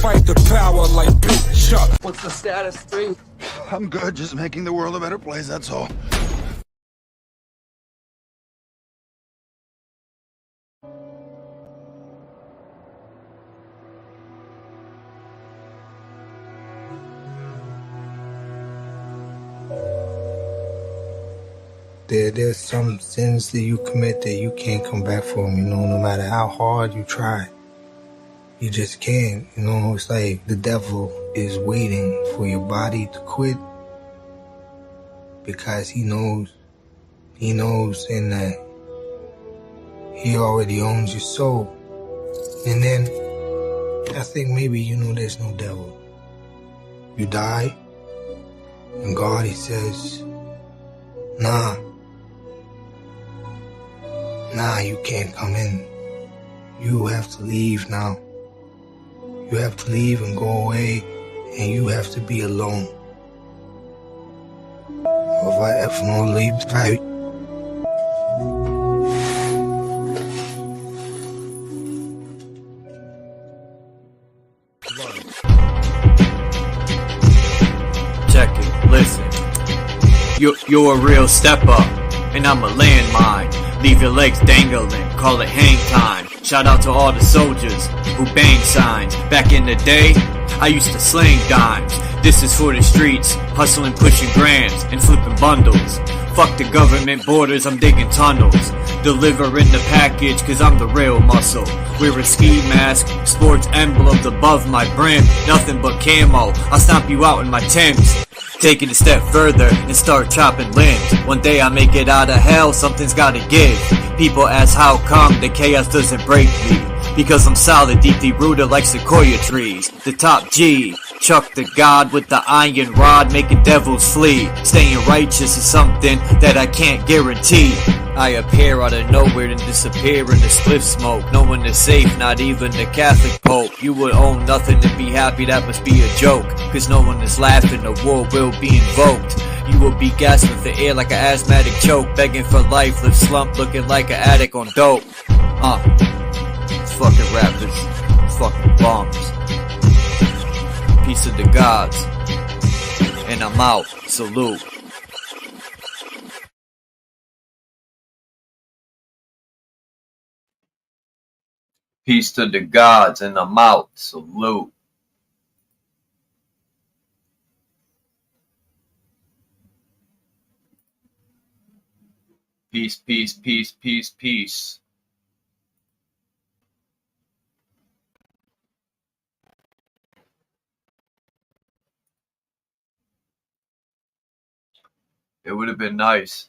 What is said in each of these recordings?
fight the power like BITCHUTE. What's the status, 3? I'm good, just making the world a better place, that's all. There's some sins that you commit that you can't come back from, no matter how hard you try. You just can't, it's like the devil is waiting for your body to quit because he knows and that he already owns your soul. And then I think maybe there's no devil. You die, and God, he says, nah, you can't come in. You have to leave now. You have to leave and go away, and you have to be alone. If no leave, right? Check it, listen. You're a real step up, and I'm a landmine. Leave your legs dangling, call it hang time. Shout out to all the soldiers who bang signs. Back in the day, I used to sling dimes. This is for the streets, hustling, pushing grams, and flipping bundles. Fuck the government borders, I'm digging tunnels. Delivering the package, cause I'm the real muscle. Wear a ski mask, sports emblems above my brim. Nothing but camo, I'll stomp you out in my Timbs. Take it a step further and start chopping limbs. One day I make it out of hell, something's gotta give. People ask how come the chaos doesn't break me. Because I'm solid, deeply rooted like sequoia trees. The top G, Chuck the God with the iron rod, making devils flee. Staying righteous is something that I can't guarantee. I appear out of nowhere and disappear in the spliff smoke. No one is safe, not even the Catholic Pope. You would own nothing to be happy, that must be a joke. Cause no one is laughing, the war will be invoked. You will be gasping for air like an asthmatic choke. Begging for life, live slump, looking like an addict on dope. It's fucking rappers, fucking bombs. Peace of the gods. And I'm out, salute. Peace to the gods, and I'm out. Salute. Peace, peace, peace, peace, peace. It would have been nice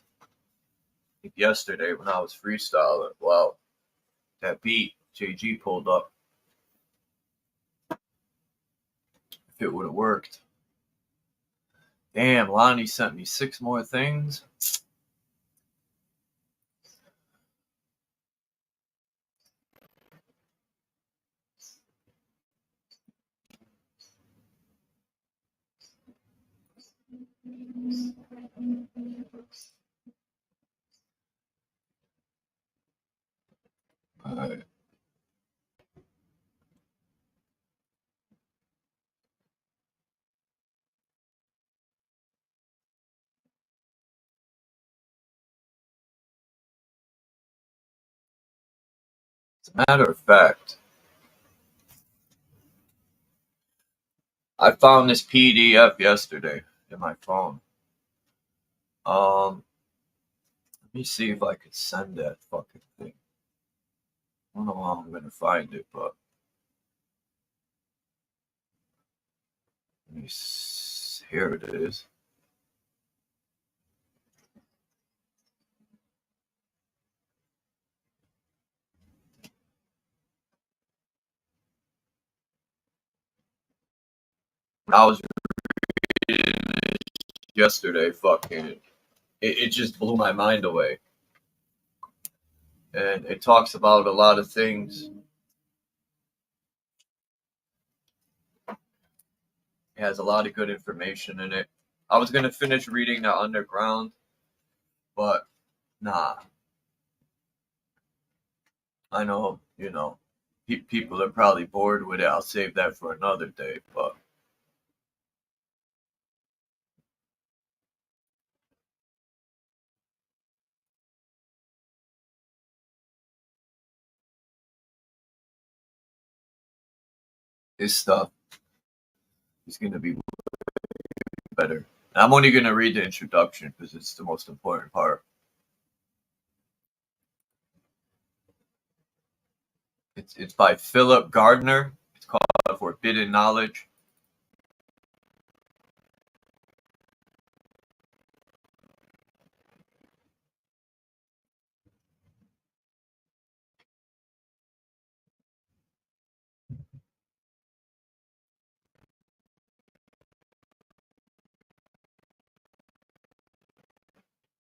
if yesterday when I was freestyling, wow, that beat JG pulled up. If it would have worked. Damn, Lonnie sent me 6 more things. All right. As a matter of fact, I found this PDF yesterday in my phone. Let me see if I could send that fucking thing. I don't know how I'm gonna find it, but let me see. Here it is. I was reading it yesterday, fucking, it just blew my mind away. And it talks about a lot of things. It has a lot of good information in it. I was gonna finish reading The Underground, but nah. I know, people are probably bored with it. I'll save that for another day. But this stuff is going to be better. I'm only going to read the introduction because it's the most important part. It's by Philip Gardner. It's called Forbidden Knowledge.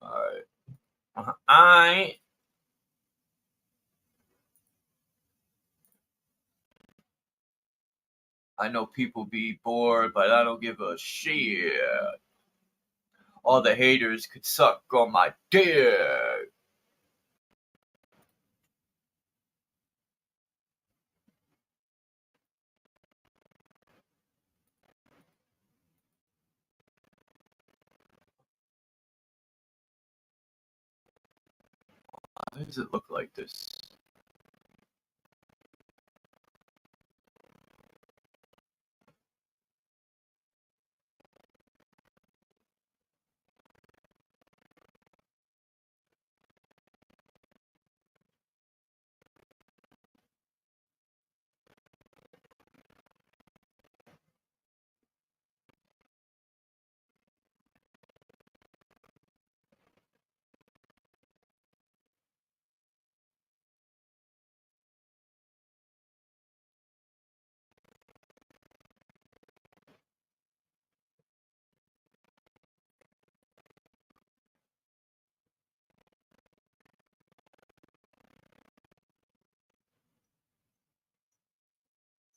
All right. I know people be bored, but I don't give a shit. All the haters could suck on my dick. Why does it look like this?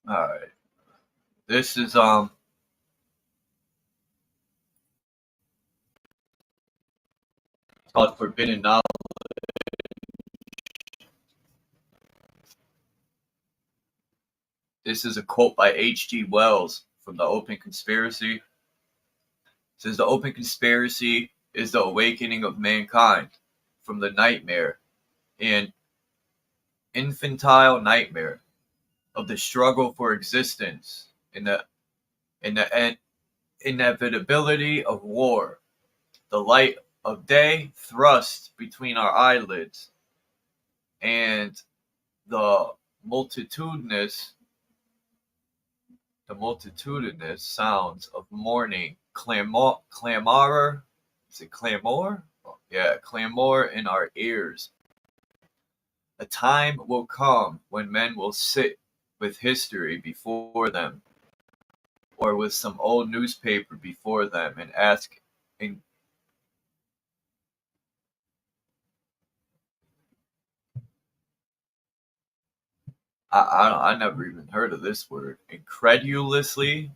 All right. This is it's called Forbidden Knowledge. This is a quote by H.G. Wells from The Open Conspiracy. It says the open conspiracy is the awakening of mankind from the nightmare and infantile nightmare of the struggle for existence in the inevitability of war. The light of day thrust between our eyelids, and the multitudinous sounds of morning clamor. Is it clamor? Oh, yeah, clamor in our ears. A time will come when men will sit with history before them, or with some old newspaper before them, and ask in I never even heard of this word. Incredulously,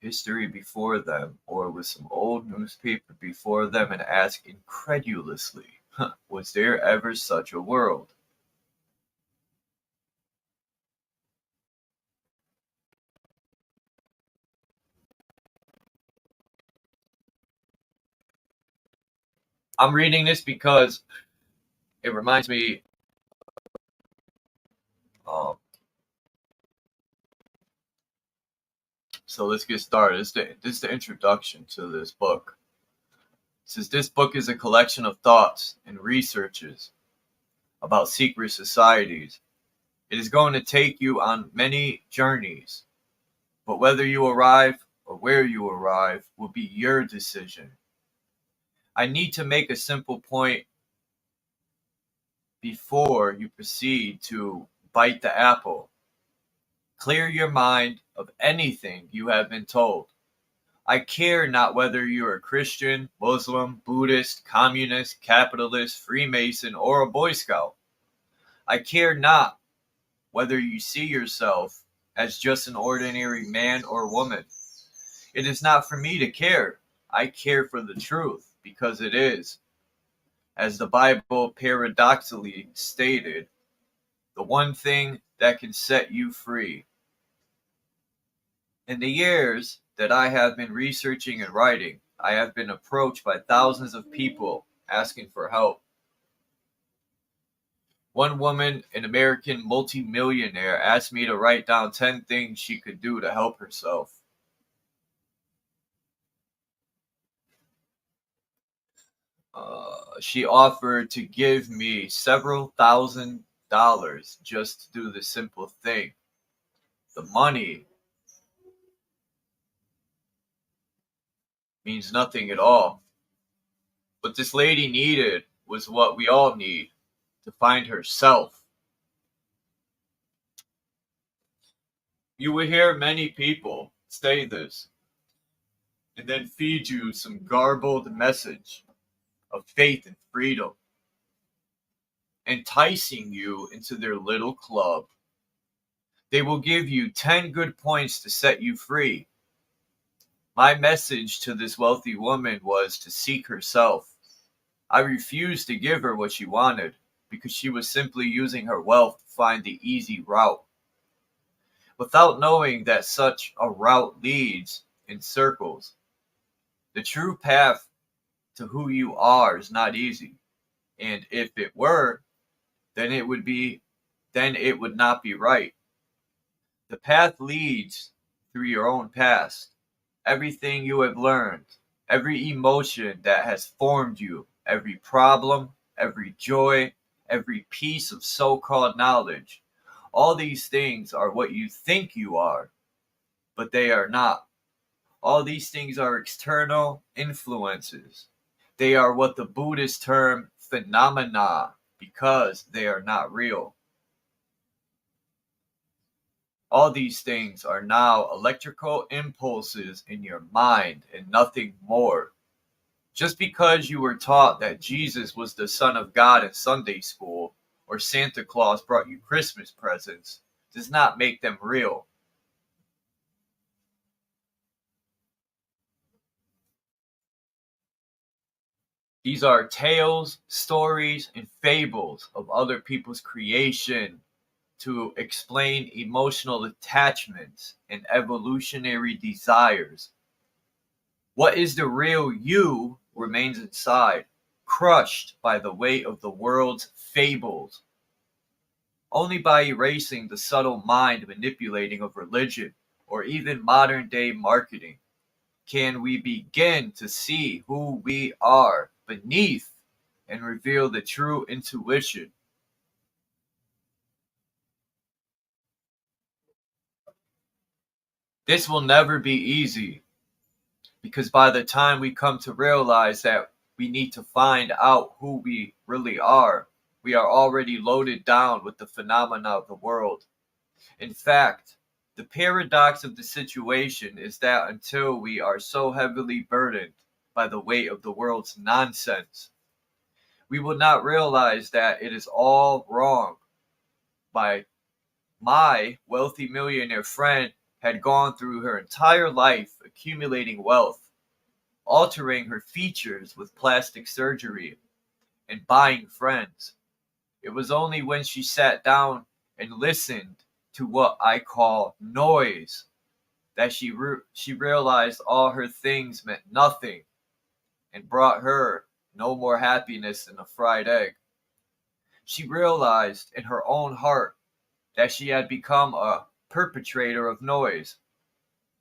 history before them, or with some old newspaper before them, and ask incredulously, was there ever such a world? I'm reading this because it reminds me. Um, so let's get started. This is the introduction to this book. It says this book is a collection of thoughts and researches about secret societies. It is going to take you on many journeys, but whether you arrive or where you arrive will be your decision. I need to make a simple point before you proceed to bite the apple. Clear your mind of anything you have been told. I care not whether you are Christian, Muslim, Buddhist, Communist, Capitalist, Freemason, or a Boy Scout. I care not whether you see yourself as just an ordinary man or woman. It is not for me to care. I care for the truth because it is. As the Bible paradoxically stated, the one thing that can set you free. In the years that I have been researching and writing, I have been approached by thousands of people asking for help. One woman, an American multimillionaire, asked me to write down 10 things she could do to help herself. She offered to give me several $1,000s just to do the simple thing. The money means nothing at all. What this lady needed was what we all need, to find herself. You will hear many people say this and then feed you some garbled message of faith and freedom, enticing you into their little club. They will give you 10 good points to set you free. My message to this wealthy woman was to seek herself. I refused to give her what she wanted because she was simply using her wealth to find the easy route, without knowing that such a route leads in circles. The true path to who you are is not easy, and if it were, then it would not be right. The path leads through your own past. Everything you have learned, every emotion that has formed you, every problem, every joy, every piece of so-called knowledge, all these things are what you think you are, but they are not. All these things are external influences. They are what the Buddhists term phenomena because they are not real. All these things are now electrical impulses in your mind and nothing more. Just because you were taught that Jesus was the Son of God in Sunday school or Santa Claus brought you Christmas presents does not make them real. These are tales, stories, and fables of other people's creation to explain emotional attachments and evolutionary desires. What is the real you remains inside, crushed by the weight of the world's fables. Only by erasing the subtle mind manipulating of religion or even modern day marketing can we begin to see who we are beneath and reveal the true intuition. This will never be easy because by the time we come to realize that we need to find out who we really are, we are already loaded down with the phenomena of the world. In fact, the paradox of the situation is that until we are so heavily burdened by the weight of the world's nonsense, we will not realize that it is all wrong. My wealthy millionaire friend had gone through her entire life accumulating wealth, altering her features with plastic surgery, and buying friends. It was only when she sat down and listened to what I call noise that she realized all her things meant nothing and brought her no more happiness than a fried egg. She realized in her own heart that she had become a perpetrator of noise.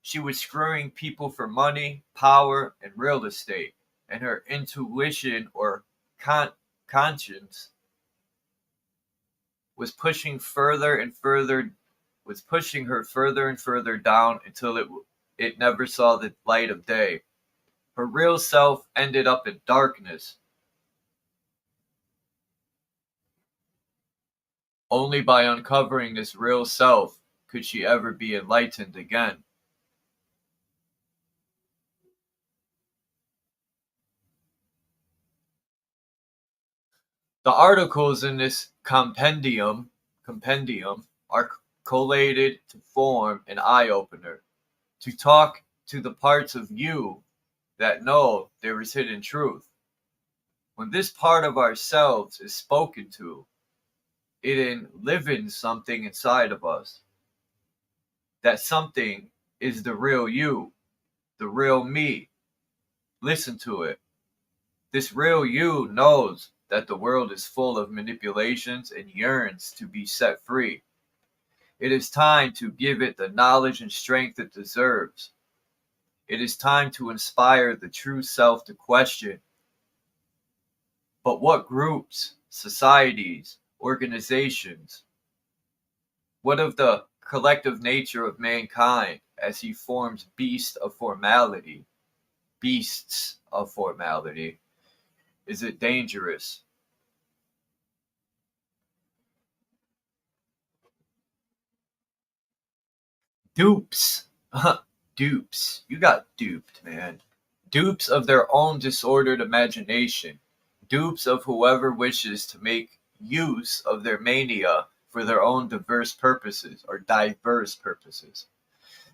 She was screwing people for money, power, and real estate, and her intuition or conscience was pushing her further and further down until it never saw the light of day. Her real self ended up in darkness. Only by uncovering this real self could she ever be enlightened again. The articles in this compendium are collated to form an eye-opener, to talk to the parts of you that know there is hidden truth. When this part of ourselves is spoken to, it enlivens something inside of us. That something is the real you, the real me. Listen to it. This real you knows that the world is full of manipulations and yearns to be set free. It is time to give it the knowledge and strength it deserves. It is time to inspire the true self to question, but what groups, societies, organizations, what of the collective nature of mankind as he forms beasts of formality? Is it dangerous? Dupes. Dupes. You got duped, man. Dupes of their own disordered imagination. Dupes of whoever wishes to make use of their mania for their own diverse purposes.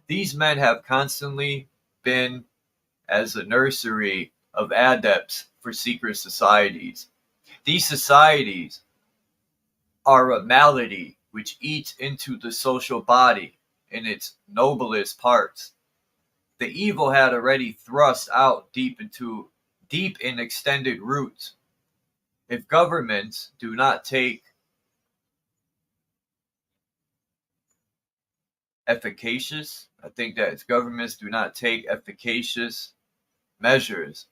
These men have constantly been as a nursery of adepts for secret societies. These societies are a malady which eats into the social body in its noblest parts. The evil had already thrust out deep in extended roots. If governments do not take efficacious, I think that if governments do not take efficacious measures,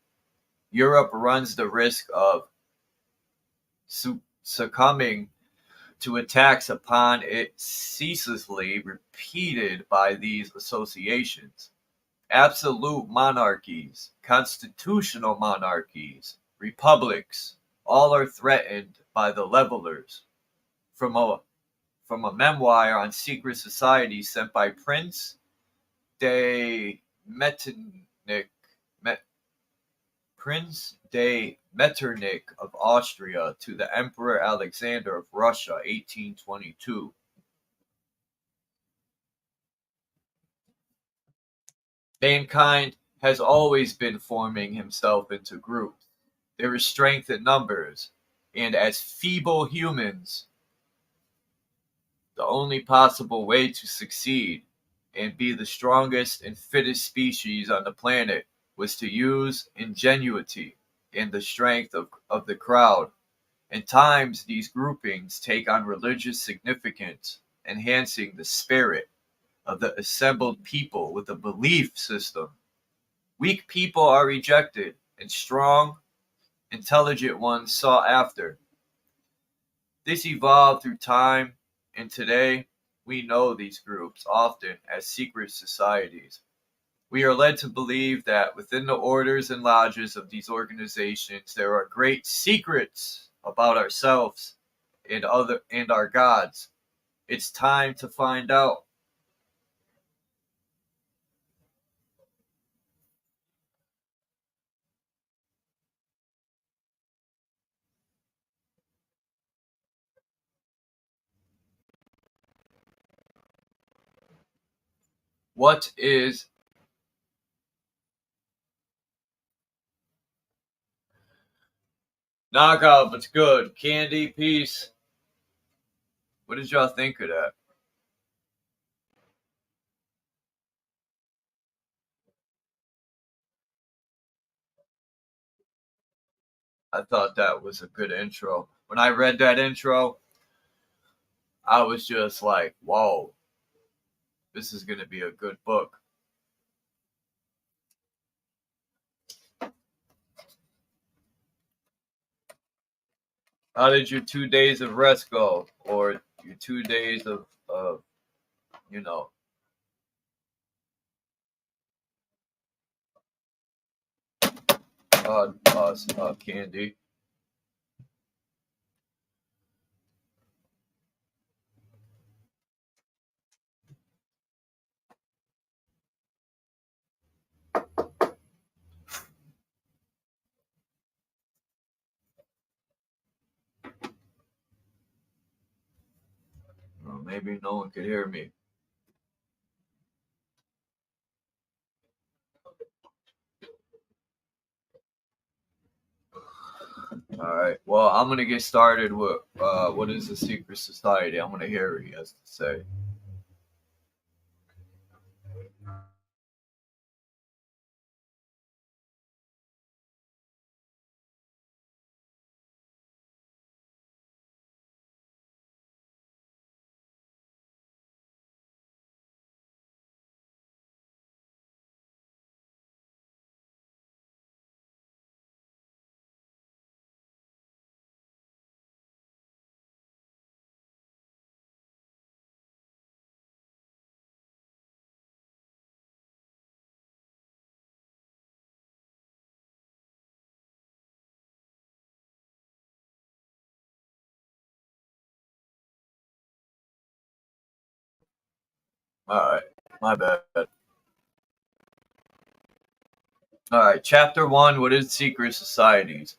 Europe runs the risk of succumbing to attacks upon it ceaselessly repeated by these associations. Absolute monarchies, constitutional monarchies, republics, all are threatened by the levelers. From a memoir on secret societies sent by Metternich, Prince de Metternich of Austria to the Emperor Alexander of Russia, 1822. Mankind has always been forming himself into groups. There is strength in numbers, and as feeble humans, the only possible way to succeed and be the strongest and fittest species on the planet was to use ingenuity and the strength of the crowd. In times, these groupings take on religious significance, enhancing the spirit of the assembled people with a belief system. Weak people are rejected, and strong, intelligent ones sought after. This evolved through time, and today we know these groups often as secret societies. We are led to believe that within the orders and lodges of these organizations there are great secrets about ourselves and our gods. It's time to find out. What is knockout? What's good? Candy, peace. What did y'all think of that? I thought that was a good intro. When I read that intro, I was just like, whoa, this is going to be a good book. How did your 2 days of rest go? Or your 2 days of you know, candy? Well, maybe no one could hear me. All right. Well, I'm gonna get started with what is a secret society. I'm gonna hear what he has to say. All right. My bad. All right. Chapter 1. What is secret societies?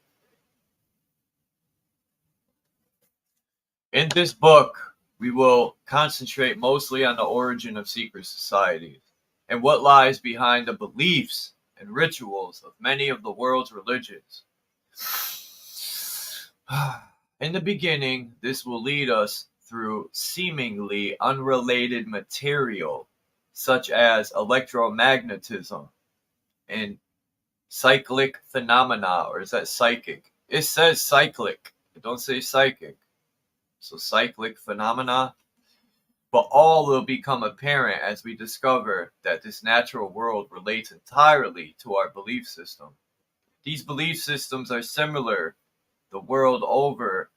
In this book, we will concentrate mostly on the origin of secret societies and what lies behind the beliefs and rituals of many of the world's religions. In the beginning, this will lead us through seemingly unrelated material, such as electromagnetism and cyclic phenomena, or is that psychic? It says cyclic, it don't say psychic. So cyclic phenomena. But all will become apparent as we discover that this natural world relates entirely to our belief system. These belief systems are similar the world over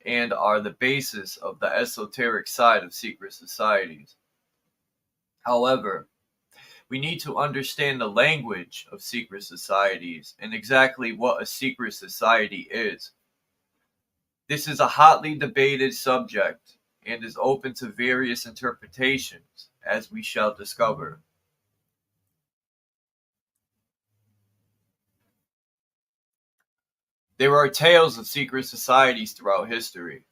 and are the basis of the esoteric side of secret societies. However, we need to understand the language of secret societies and exactly what a secret society is. This is a hotly debated subject and is open to various interpretations, as we shall discover. There are tales of secret societies throughout history.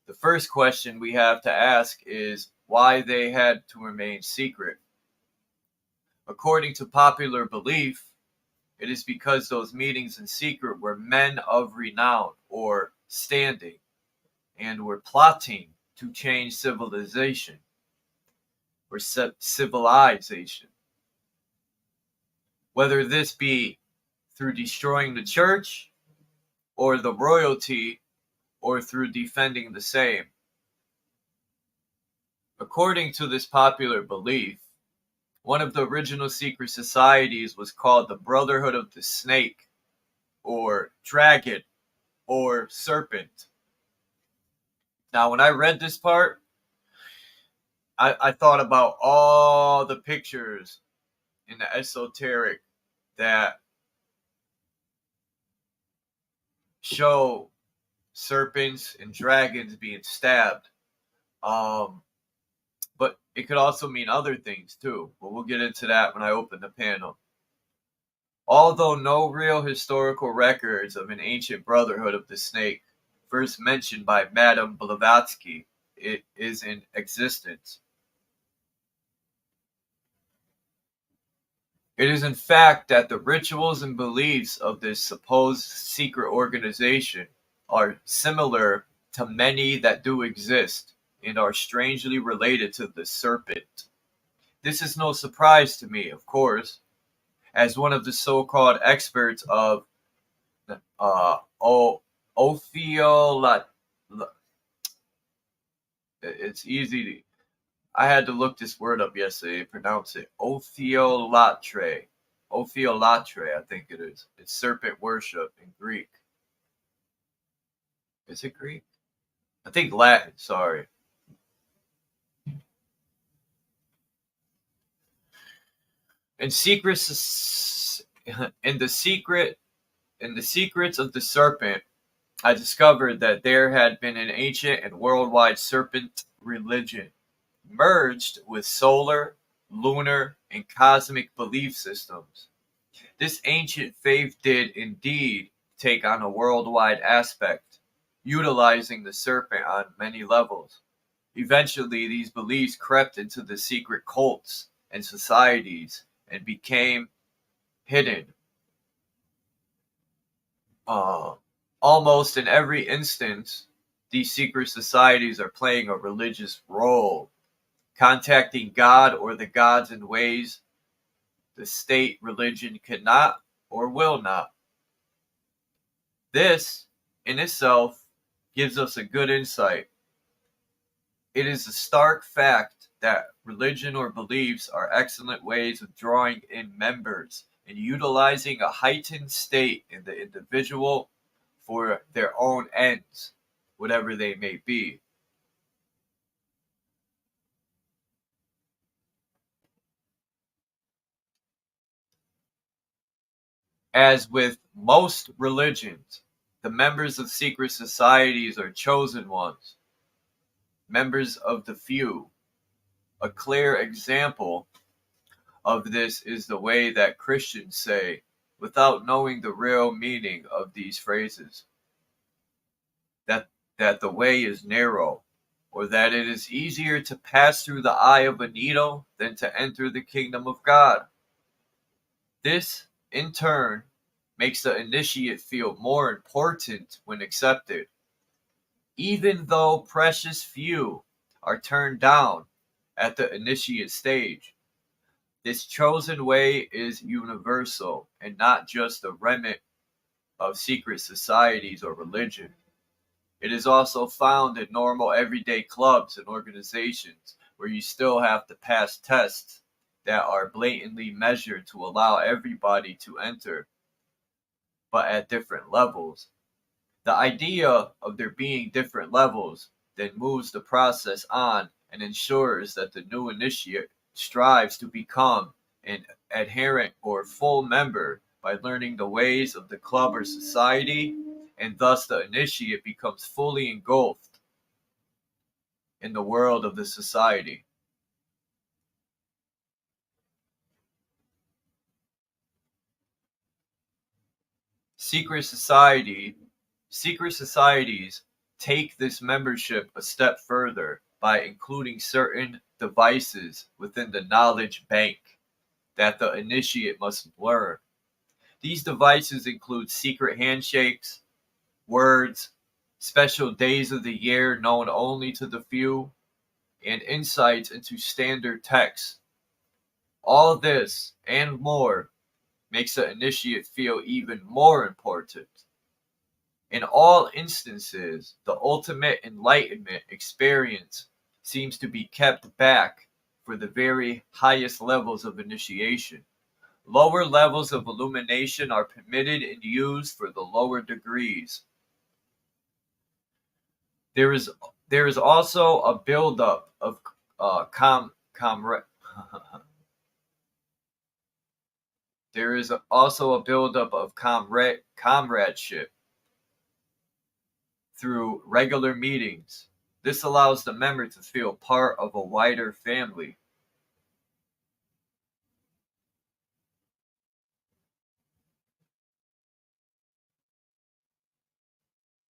The first question we have to ask is why they had to remain secret. According to popular belief, it is because those meetings in secret were men of renown or standing and were plotting to change civilization or civilization. Whether this be through destroying the church or the royalty or through defending the same. According to this popular belief, one of the original secret societies was called the Brotherhood of the Snake, or Dragon, or Serpent. Now, when I read this part, I thought about all the pictures in the esoteric that show serpents and dragons being stabbed. But it could also mean other things too. But we'll get into that when I open the panel. Although no real historical records of an ancient brotherhood of the snake, first mentioned by Madame Blavatsky, it is in existence. It is in fact that the rituals and beliefs of this supposed secret organization are similar to many that do exist and are strangely related to the serpent. This is no surprise to me, of course, as one of the so-called experts of Ophiolat. It's easy to. I had to look this word up yesterday to pronounce it. Ophiolatre. Ophiolatre, I think it is. It's serpent worship in Greek. Is it Greek? I think Latin, sorry. In secrets of the serpent, I discovered that there had been an ancient and worldwide serpent religion, merged with solar, lunar, and cosmic belief systems. This ancient faith did indeed take on a worldwide aspect, utilizing the serpent on many levels. Eventually, these beliefs crept into the secret cults and societies and became hidden. Almost in every instance, these secret societies are playing a religious role, contacting God or the gods in ways the state religion cannot or will not. This, in itself, gives us a good insight. It is a stark fact that religion or beliefs are excellent ways of drawing in members and utilizing a heightened state in the individual for their own ends, whatever they may be. As with most religions, the members of secret societies are chosen ones, members of the few. A clear example of this is the way that Christians say, without knowing the real meaning of these phrases, that the way is narrow, or that it is easier to pass through the eye of a needle than to enter the kingdom of God. This, in turn, makes the initiate feel more important when accepted, even though precious few are turned down at the initiate stage. This chosen way is universal and not just a remnant of secret societies or religion. It is also found in normal everyday clubs and organizations where you still have to pass tests that are blatantly measured to allow everybody to enter, but at different levels. The idea of there being different levels then moves the process on and ensures that the new initiate strives to become an adherent or full member by learning the ways of the club or society, and thus the initiate becomes fully engulfed in the world of the society. Secret society Secret societies take this membership a step further by including certain devices within the knowledge bank that the initiate must learn. These devices include secret handshakes, words, special days of the year known only to the few, and insights into standard texts. All this and more makes the initiate feel even more important. In all instances, the ultimate enlightenment experience seems to be kept back for the very highest levels of initiation. Lower levels of illumination are permitted and used for the lower degrees. There is there is also a buildup of comrade. There is also a buildup of comradeship through regular meetings. This allows the member to feel part of a wider family.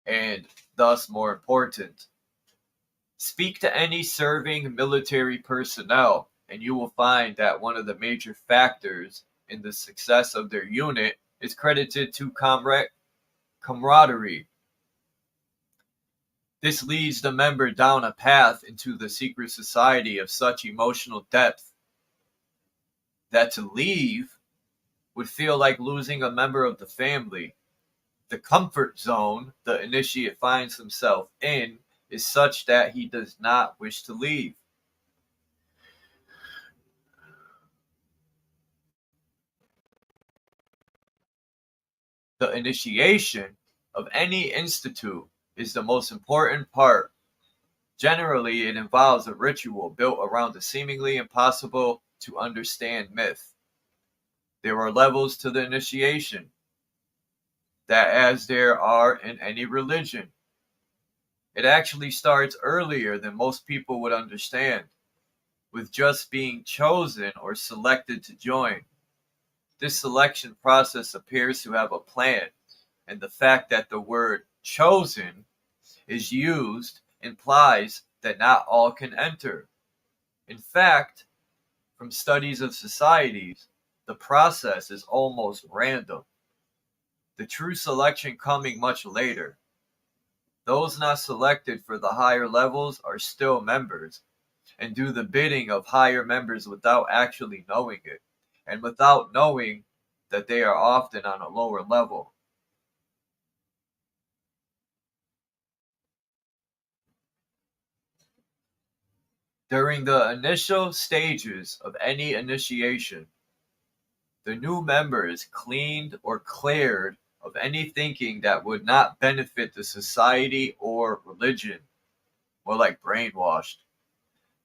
And thus more important. Speak to any serving military personnel, and you will find that one of the major factors in the success of their unit is credited to camaraderie. This leads the member down a path into the secret society of such emotional depth that to leave would feel like losing a member of the family. The comfort zone the initiate finds himself in is such that he does not wish to leave. The initiation of any institute is the most important part. Generally, it involves a ritual built around a seemingly impossible to understand myth. There are levels to the initiation, that as there are in any religion. It actually starts earlier than most people would understand, with just being chosen or selected to join. This selection process appears to have a plan, and the fact that the word chosen is used implies that not all can enter. In fact, from studies of societies, the process is almost random. the true selection coming much later. Those not selected for the higher levels are still members, and do the bidding of higher members without actually knowing it, and without knowing that they are often on a lower level. During the initial stages of any initiation, the new member is cleaned or cleared of any thinking that would not benefit the society or religion, or like brainwashed.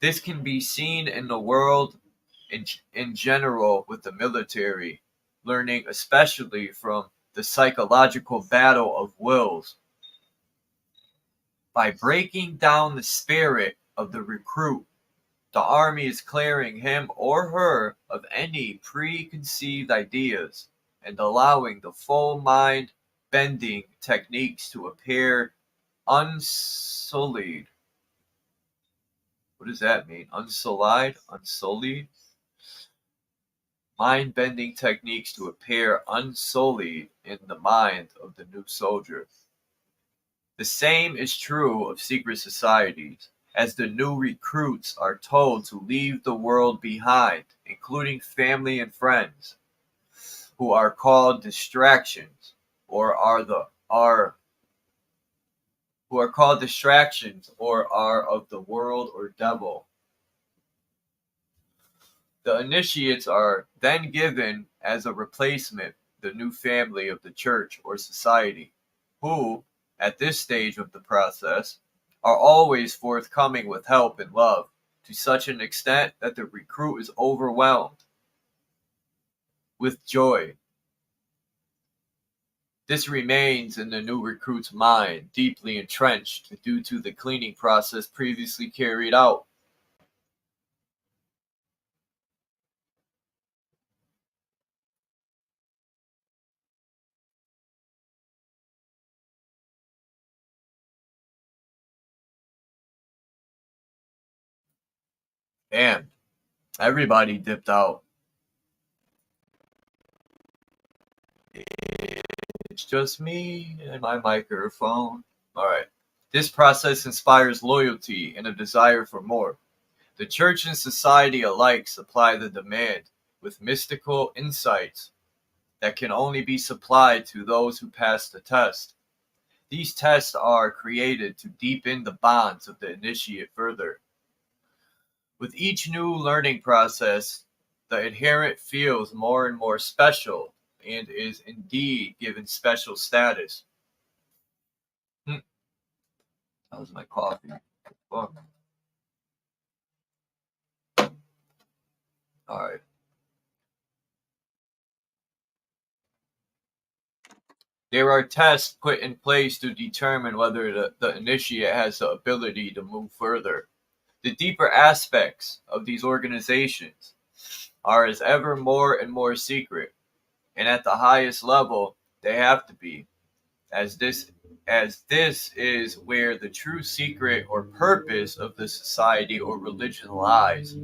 This can be seen in the world in general with the military, learning especially from the psychological battle of wills. By breaking down the spirit of the recruit, the army is clearing him or her of any preconceived ideas and allowing the full mind bending techniques to appear unsullied. What does that mean? Unsullied? Unsullied? Mind bending techniques to appear unsullied in the mind of the new soldier. The same is true of secret societies, as the new recruits are told to leave the world behind, including family and friends, who are called distractions, or are who are called distractions, or are of the world or devil. The initiates are then given as a replacement the new family of the church or society, who, at this stage of the process, are always forthcoming with help and love, to such an extent that the recruit is overwhelmed with joy. This remains in the new recruit's mind, deeply entrenched due to the cleaning process previously carried out. Damn, everybody dipped out. It's just me and my microphone. Alright. This process inspires loyalty and a desire for more. The church and society alike supply the demand with mystical insights that can only be supplied to those who pass the test. These tests are created to deepen the bonds of the initiate further. With each new learning process, the adherent feels more and more special and is indeed given special status. That was my coffee. Fuck. Alright. There are tests put in place to determine whether the initiate has the ability to move further. The deeper aspects of these organizations are as ever more and more secret, and at the highest level they have to be, as this is where the true secret or purpose of the society or religion lies.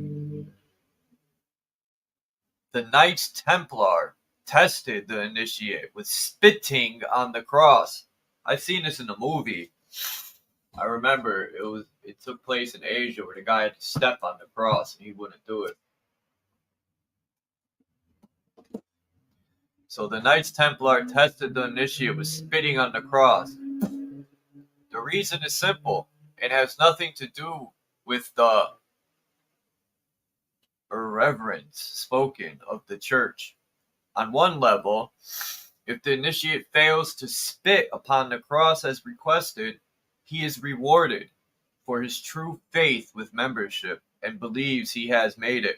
The Knights Templar tested the initiate with spitting on the cross. I've seen this in a movie. I remember it took place in Asia where the guy had to step on the cross and he wouldn't do it. So the Knights Templar tested the initiate with spitting on the cross. The reason is simple. It has nothing to do with the irreverence spoken of the church. On one level, if the initiate fails to spit upon the cross as requested, he is rewarded for his true faith with membership and believes he has made it.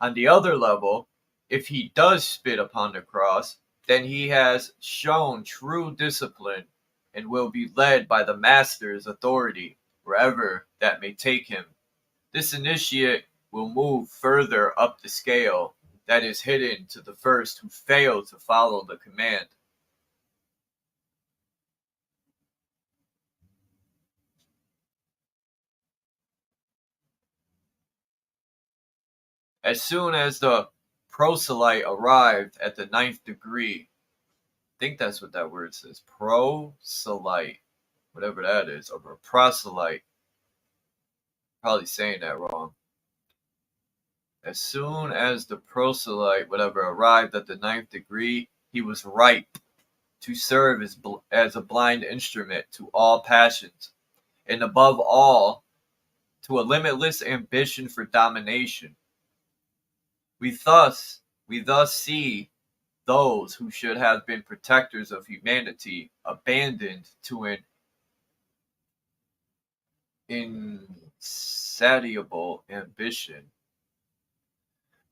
On the other level, if he does spit upon the cross, then he has shown true discipline and will be led by the master's authority wherever that may take him. This initiate will move further up the scale that is hidden to the first who failed to follow the command. As soon as the proselyte arrived at the 9th degree, think that's what that word says. Proselyte. Whatever that is. Or a proselyte. Probably saying that wrong. As soon as the proselyte, whatever, arrived at the 9th degree, he was ripe to serve as a blind instrument to all passions, and above all, to a limitless ambition for domination. We thus see those who should have been protectors of humanity abandoned to an insatiable ambition,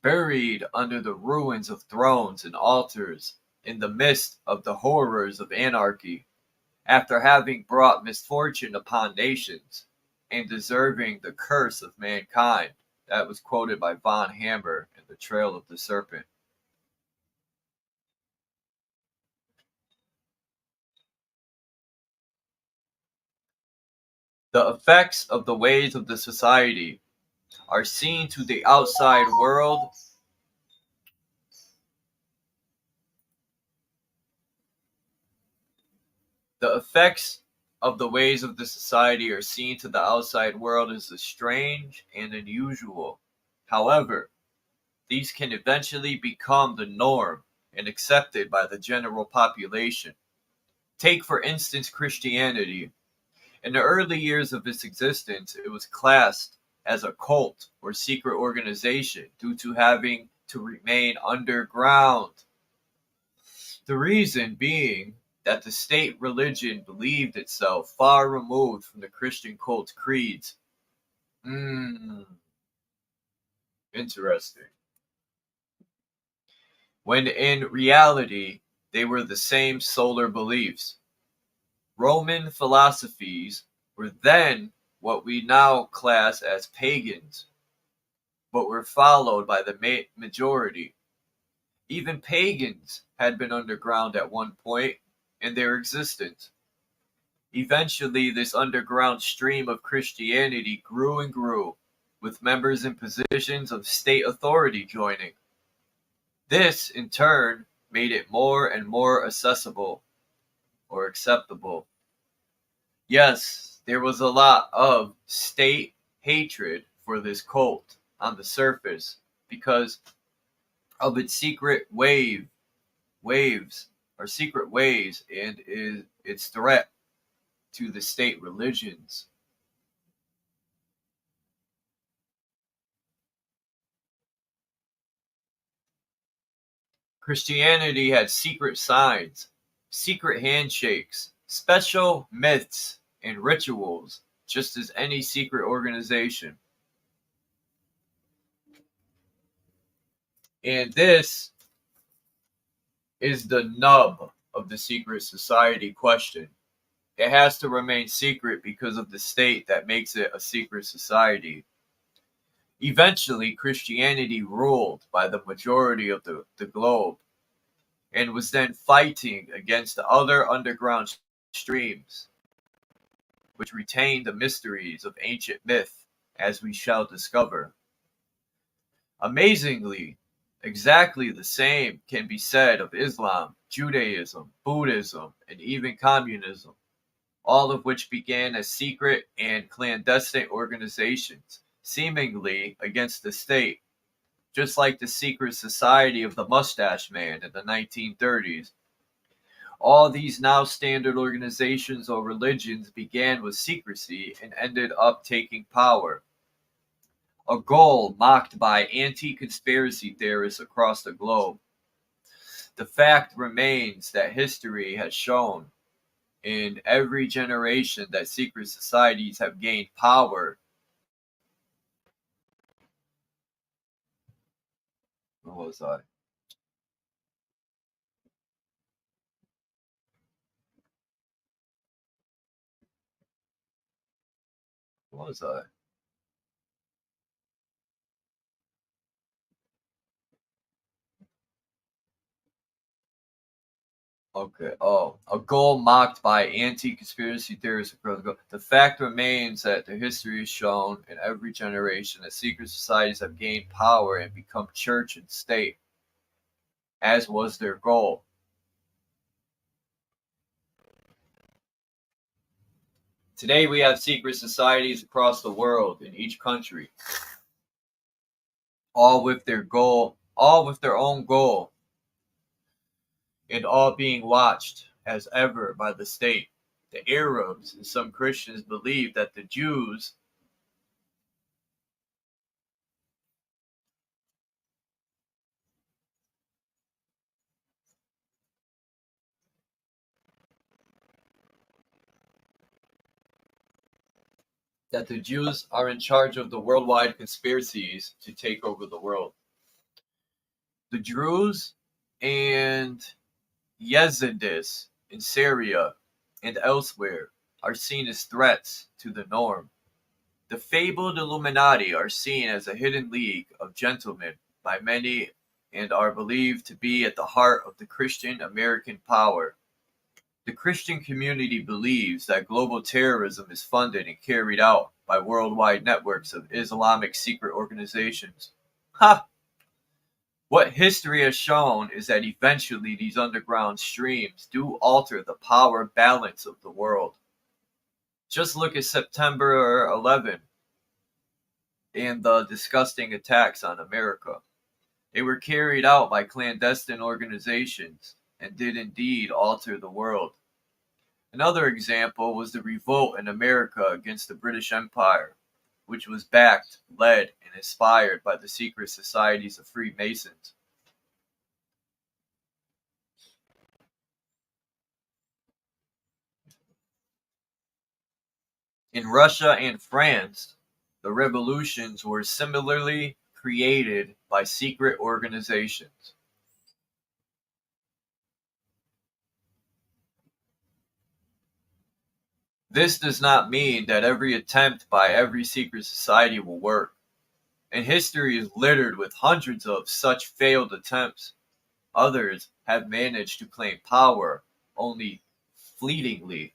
buried under the ruins of thrones and altars in the midst of the horrors of anarchy, after having brought misfortune upon nations and deserving the curse of mankind. That was quoted by von Hammer in The Trail of the Serpent. The effects of the ways of the society are seen to the outside world The effects of the ways of the society are seen to the outside world as strange and unusual. However, these can eventually become the norm and accepted by the general population. Take, for instance, Christianity. In the early years of its existence, it was classed as a cult or secret organization due to having to remain underground. The reason being that the state religion believed itself far removed from the Christian cult creeds. Interesting. When in reality, they were the same solar beliefs. Roman philosophies were then what we now class as pagans, but were followed by the majority. Even pagans had been underground at one point in their existence. Eventually, this underground stream of Christianity grew and grew, with members in positions of state authority joining. This, in turn, made it more and more accessible or acceptable. Yes, there was a lot of state hatred for this cult on the surface because of its secret ways and its threat to the state religions. Christianity had secret signs, secret handshakes, special myths, and rituals, just as any secret organization. And this is the nub of the secret society question. It has to remain secret because of the state that makes it a secret society. Eventually, Christianity ruled by the majority of the globe and was then fighting against the other underground streams, which retained the mysteries of ancient myth, as we shall discover. Amazingly, exactly the same can be said of Islam, Judaism, Buddhism, and even communism, all of which began as secret and clandestine organizations, seemingly against the state, just like the secret society of the Mustache Man in the 1930s. All these now standard organizations or religions began with secrecy and ended up taking power. A goal mocked by anti-conspiracy theorists across the globe. The fact remains that history has shown in every generation that secret societies have gained power. Where was I? Where was I? Okay. Oh, a goal mocked by anti-conspiracy theorists across the globe. The fact remains that the history has shown in every generation that secret societies have gained power and become church and state, as was their goal. Today we have secret societies across the world in each country, all with their own goal, and all being watched as ever by the state. The Arabs and some Christians believe that the Jews are in charge of the worldwide conspiracies to take over the world. The Druze and Yazidis in Syria and elsewhere are seen as threats to the norm. The fabled Illuminati are seen as a hidden league of gentlemen by many and are believed to be at the heart of the Christian American power. The Christian community believes that global terrorism is funded and carried out by worldwide networks of Islamic secret organizations. Ha! What history has shown is that eventually these underground streams do alter the power balance of the world. Just look at September 11 and the disgusting attacks on America. They were carried out by clandestine organizations and did indeed alter the world. Another example was the revolt in America against the British Empire, which was backed, led, and inspired by the secret societies of Freemasons. In Russia and France, the revolutions were similarly created by secret organizations. This does not mean that every attempt by every secret society will work, and history is littered with hundreds of such failed attempts. Others have managed to claim power only fleetingly.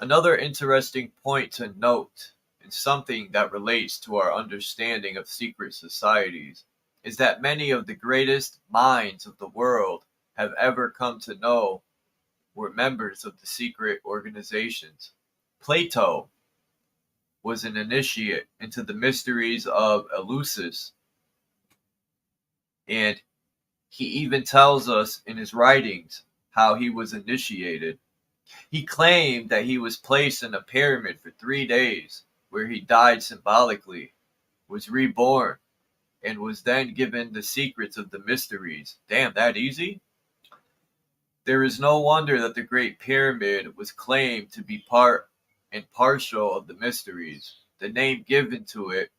Another interesting point to note, and something that relates to our understanding of secret societies, is that many of the greatest minds of the world have ever come to know were members of the secret organizations. Plato was an initiate into the mysteries of Eleusis, and he even tells us in his writings how he was initiated. He claimed that he was placed in a pyramid for 3 days, where he died symbolically, was reborn, and was then given the secrets of the mysteries. Damn, that easy? There is no wonder that the Great Pyramid was claimed to be part and partial of the mysteries. The name given to it,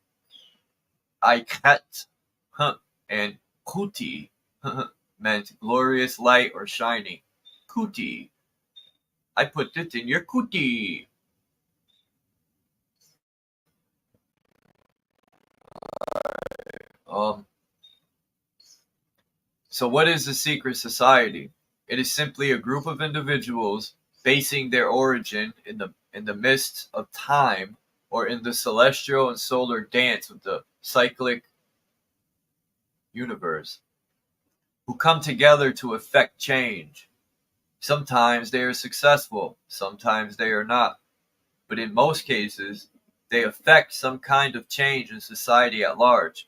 Ikat, and Kuti, meant glorious light or shining. Kuti. I put it in your kuti. Um, so what is a secret society? It is simply a group of individuals basing their origin in the midst of time or in the celestial and solar dance of the cyclic universe, who come together to effect change. Sometimes they are successful, sometimes they are not, but in most cases, they effect some kind of change in society at large.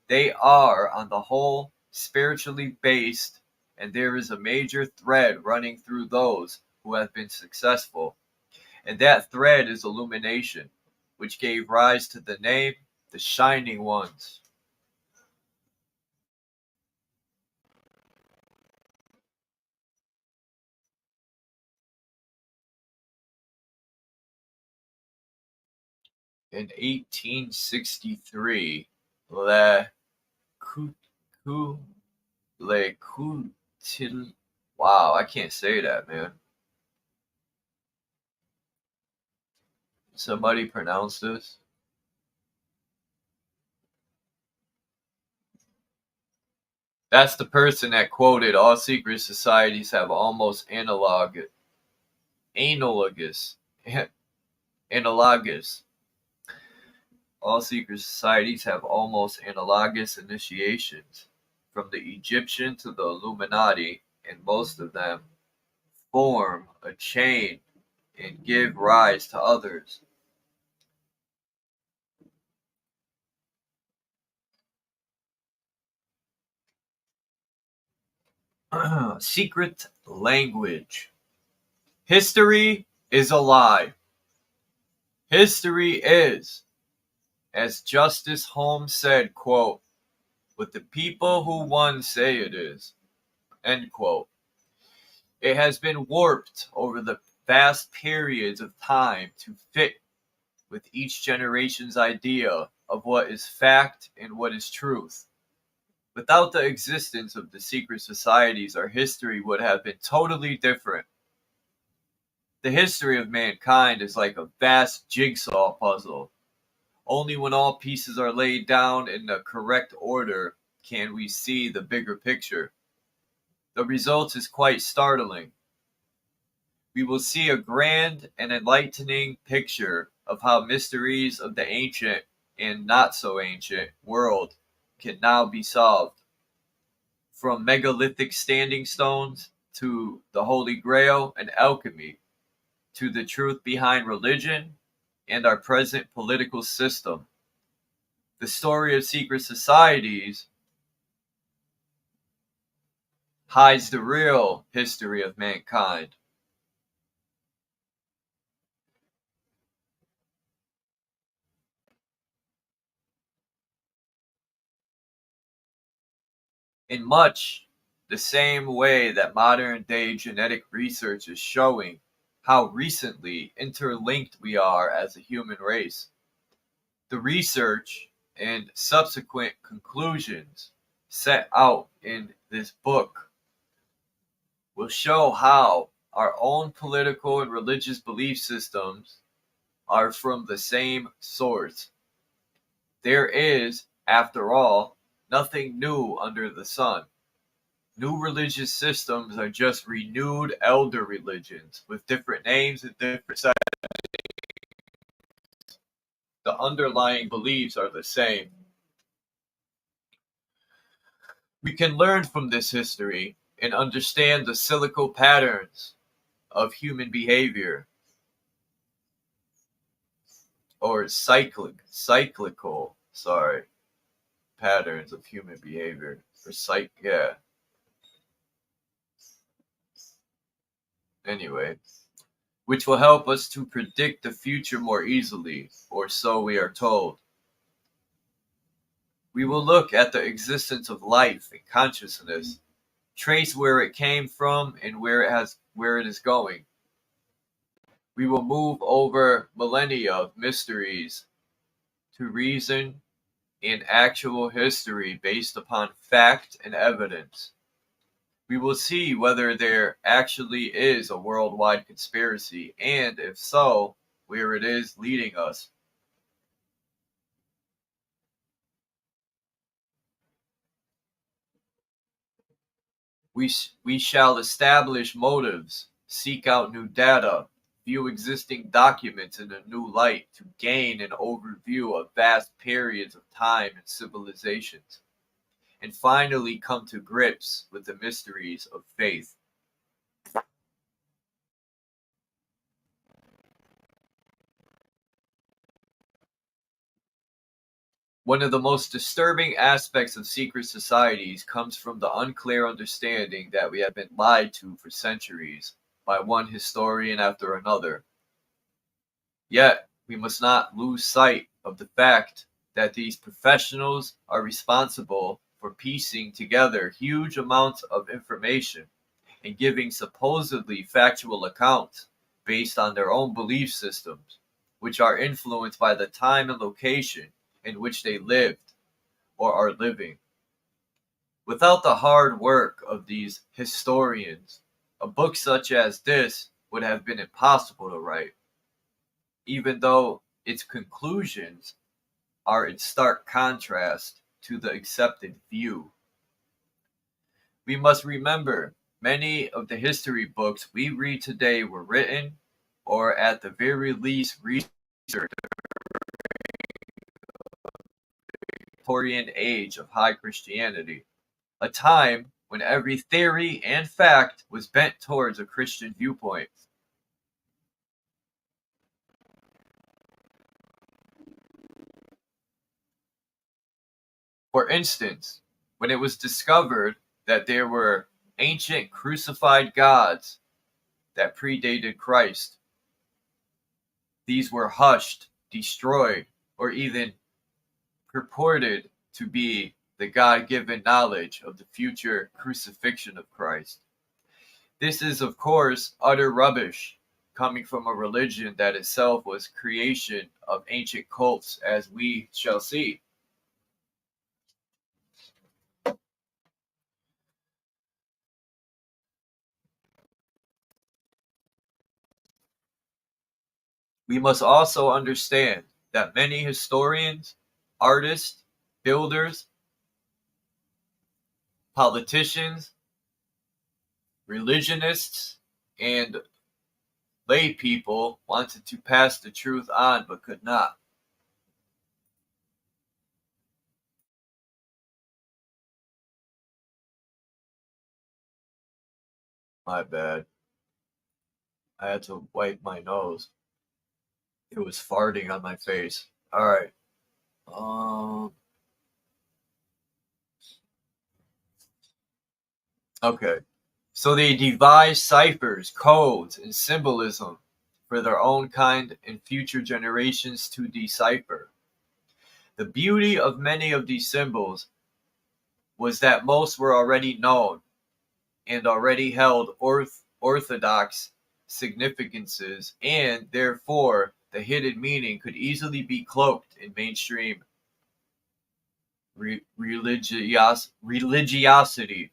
They are, on the whole, spiritually based, and there is a major thread running through those who have been successful, and that thread is illumination, which gave rise to the name the Shining Ones. In 1863, Le Coutil. Wow, I can't say that, man. Somebody pronounce this? That's the person that quoted all secret societies have almost analogous analogous. All secret societies have almost analogous initiations, from the Egyptian to the Illuminati, and most of them form a chain and give rise to others. Secret language. History is a lie. History is, as Justice Holmes said, quote, what the people who won say it is, end quote. It has been warped over the vast periods of time to fit with each generation's idea of what is fact and what is truth. Without the existence of the secret societies, our history would have been totally different. The history of mankind is like a vast jigsaw puzzle. Only when all pieces are laid down in the correct order can we see the bigger picture. The result is quite startling. We will see a grand and enlightening picture of how mysteries of the ancient and not so ancient world can now be solved. From megalithic standing stones to the Holy Grail and alchemy, to the truth behind religion and our present political system. The story of secret societies hides the real history of mankind. In much the same way that modern day genetic research is showing how recently interlinked we are as a human race. The research and subsequent conclusions set out in this book will show how our own political and religious belief systems are from the same source. There is, after all, nothing new under the sun. New religious systems are just renewed elder religions with different names and different settings. The underlying beliefs are the same. We can learn from this history and understand the cyclical patterns of human behavior, or cyclical, patterns of human behavior, or Anyway, which will help us to predict the future more easily, or so we are told. We will look at the existence of life and consciousness, trace where it came from and where it is going. We will move over millennia of mysteries to reason and actual history based upon fact and evidence. We will see whether there actually is a worldwide conspiracy, and if so, where it is leading us. We shall establish motives, seek out new data, view existing documents in a new light to gain an overview of vast periods of time and civilizations, and finally come to grips with the mysteries of faith. One of the most disturbing aspects of secret societies comes from the unclear understanding that we have been lied to for centuries by one historian after another. Yet, we must not lose sight of the fact that these professionals are responsible for piecing together huge amounts of information and giving supposedly factual accounts based on their own belief systems, which are influenced by the time and location in which they lived or are living. Without the hard work of these historians, a book such as this would have been impossible to write, even though its conclusions are in stark contrast to the accepted view. We must remember many of the history books we read today were written, or at the very least researched, Victorian age of high Christianity, a time when every theory and fact was bent towards a Christian viewpoint. For instance, when it was discovered that there were ancient crucified gods that predated Christ, these were hushed, destroyed, or even purported to be the God-given knowledge of the future crucifixion of Christ. This is, of course, utter rubbish, coming from a religion that itself was creation of ancient cults, as we shall see. We must also understand that many historians, artists, builders, politicians, religionists, and lay people wanted to pass the truth on but could not. My bad. I had to wipe my nose. It was farting on my face. Alright. Okay. So they devised ciphers, codes, and symbolism for their own kind and future generations to decipher. The beauty of many of these symbols was that most were already known and already held orthodox significances, and therefore the hidden meaning could easily be cloaked in mainstream religiosity.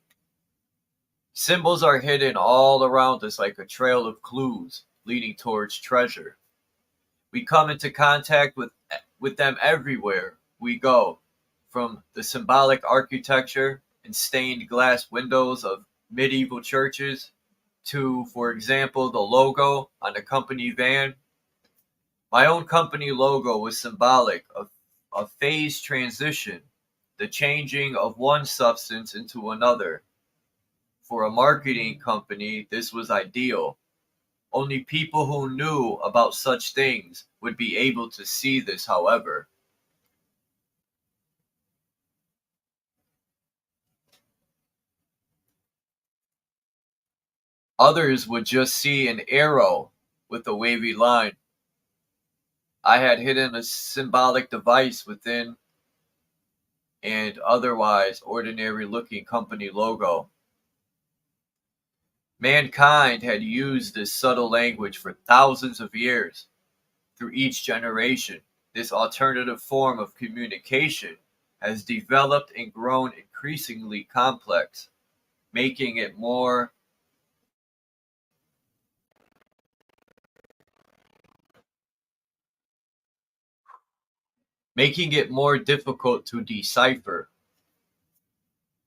Symbols are hidden all around us like a trail of clues leading towards treasure. We come into contact with them everywhere we go, from the symbolic architecture and stained glass windows of medieval churches to, for example, the logo on a company van. My own company logo was symbolic of a phase transition, the changing of one substance into another. For a marketing company, this was ideal. Only people who knew about such things would be able to see this, however. Others would just see an arrow with a wavy line. I had hidden a symbolic device within and otherwise ordinary looking company logo. Mankind had used this subtle language for thousands of years. Through each generation, this alternative form of communication has developed and grown increasingly complex, making it more difficult to decipher.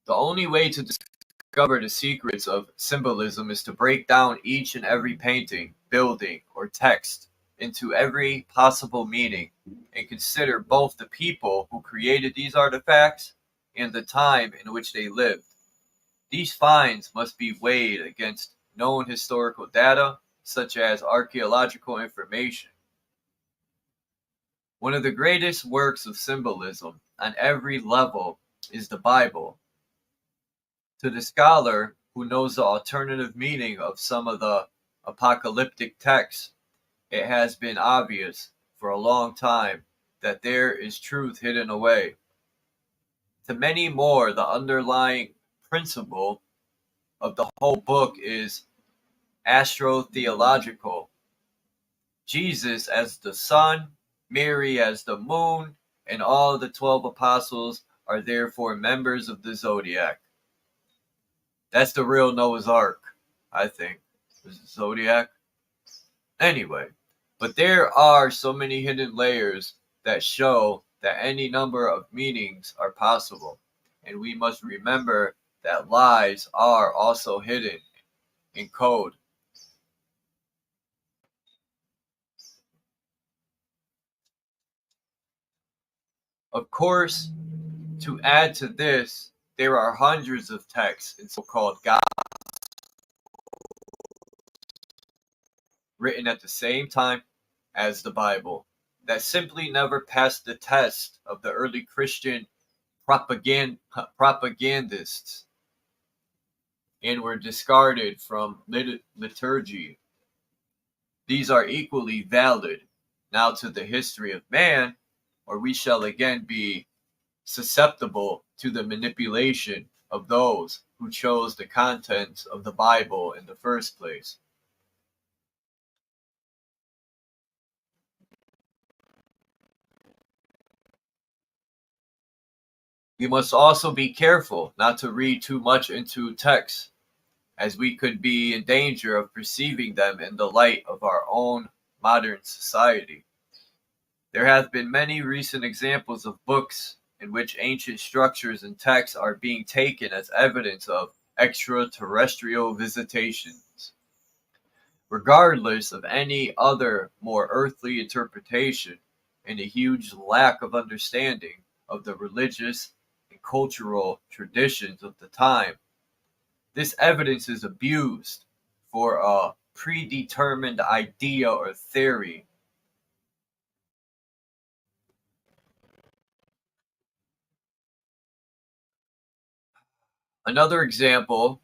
The only way to discover the secrets of symbolism is to break down each and every painting, building, or text into every possible meaning and consider both the people who created these artifacts and the time in which they lived. These finds must be weighed against known historical data, such as archaeological information. One of the greatest works of symbolism on every level is the Bible. To the scholar who knows the alternative meaning of some of the apocalyptic texts, it has been obvious for a long time that there is truth hidden away. To many more, the underlying principle of the whole book is astrotheological. Jesus as the sun, Mary as the moon, and all the 12 apostles are therefore members of the zodiac. That's the real Noah's Ark, I think. Is it Zodiac? Anyway, but there are so many hidden layers that show that any number of meanings are possible, and we must remember that lies are also hidden in code. Of course, to add to this, there are hundreds of texts in so-called God written at the same time as the Bible that simply never passed the test of the early Christian propagandists and were discarded from liturgy. These are equally valid now to the history of man, or we shall again be susceptible to the manipulation of those who chose the contents of the Bible in the first place. We must also be careful not to read too much into texts, as we could be in danger of perceiving them in the light of our own modern society. There have been many recent examples of books in which ancient structures and texts are being taken as evidence of extraterrestrial visitations. Regardless of any other more earthly interpretation and a huge lack of understanding of the religious and cultural traditions of the time, this evidence is abused for a predetermined idea or theory. Another example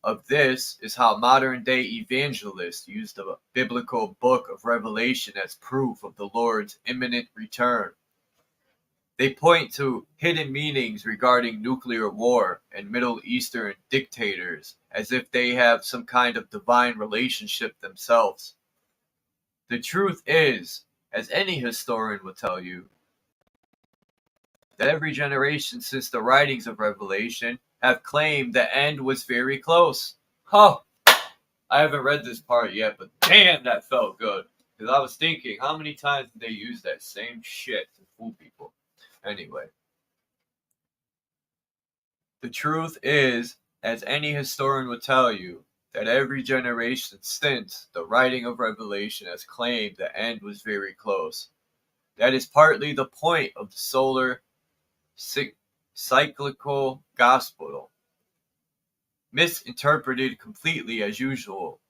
of this is how modern day evangelists use the biblical book of Revelation as proof of the Lord's imminent return. They point to hidden meanings regarding nuclear war and Middle Eastern dictators as if they have some kind of divine relationship themselves. The truth is, as any historian will tell you, that every generation since the writings of Revelation have claimed the end was very close. Huh! I haven't read this part yet, but damn, that felt good. Because I was thinking, how many times did they use that same shit to fool people? Anyway. The truth is, as any historian would tell you, that every generation since the writing of Revelation has claimed the end was very close. That is partly the point of the solar cyclical gospel, misinterpreted completely as usual.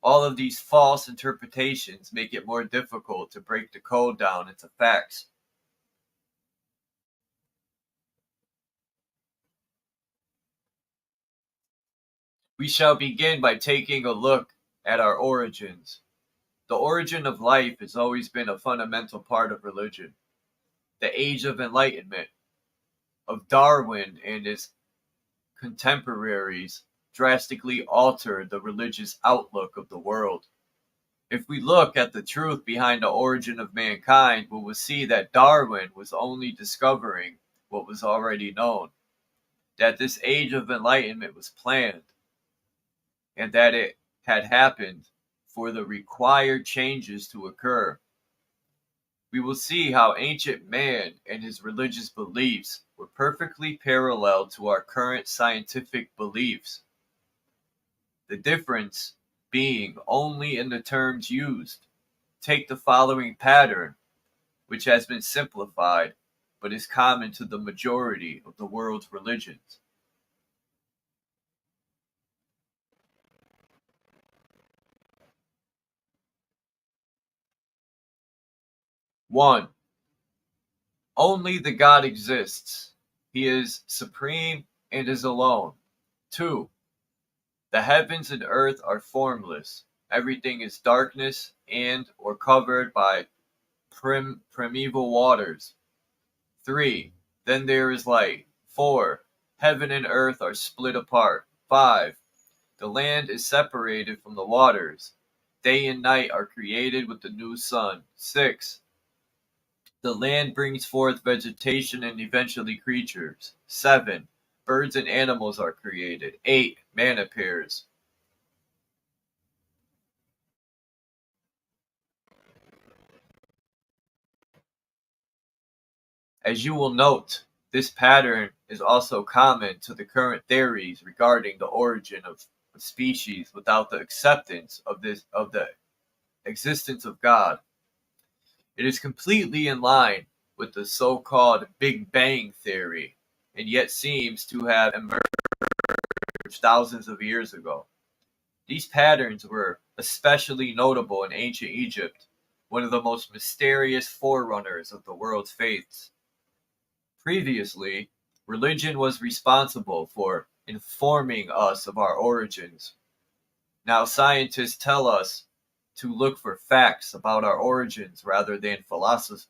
All of these false interpretations make it more difficult to break the code down into facts. We shall begin by taking a look at our origins. The origin of life has always been a fundamental part of religion. The Age of Enlightenment of Darwin and his contemporaries drastically altered the religious outlook of the world. If we look at the truth behind the origin of mankind, we will see that Darwin was only discovering what was already known, that this Age of Enlightenment was planned, and that it had happened for the required changes to occur. We will see how ancient man and his religious beliefs were perfectly parallel to our current scientific beliefs. The difference being only in the terms used. Take the following pattern, which has been simplified, but is common to the majority of the world's religions. One, only the God exists. He is supreme and is alone. Two, the heavens and earth are formless. Everything is darkness and or covered by primeval waters. 3. Then there is light. 4. Heaven and earth are split apart. 5. The land is separated from the waters. Day and night are created with the new sun. 6. The land brings forth vegetation and eventually creatures. 7. Birds and animals are created. 8. Man appears. As you will note, this pattern is also common to the current theories regarding the origin of species without the acceptance of the existence of God. It is completely in line with the so-called Big Bang theory, and yet seems to have emerged thousands of years ago. These patterns were especially notable in ancient Egypt, one of the most mysterious forerunners of the world's faiths. Previously, Religion was responsible for informing us of our origins. Now scientists tell us to look for facts about our origins rather than philosophize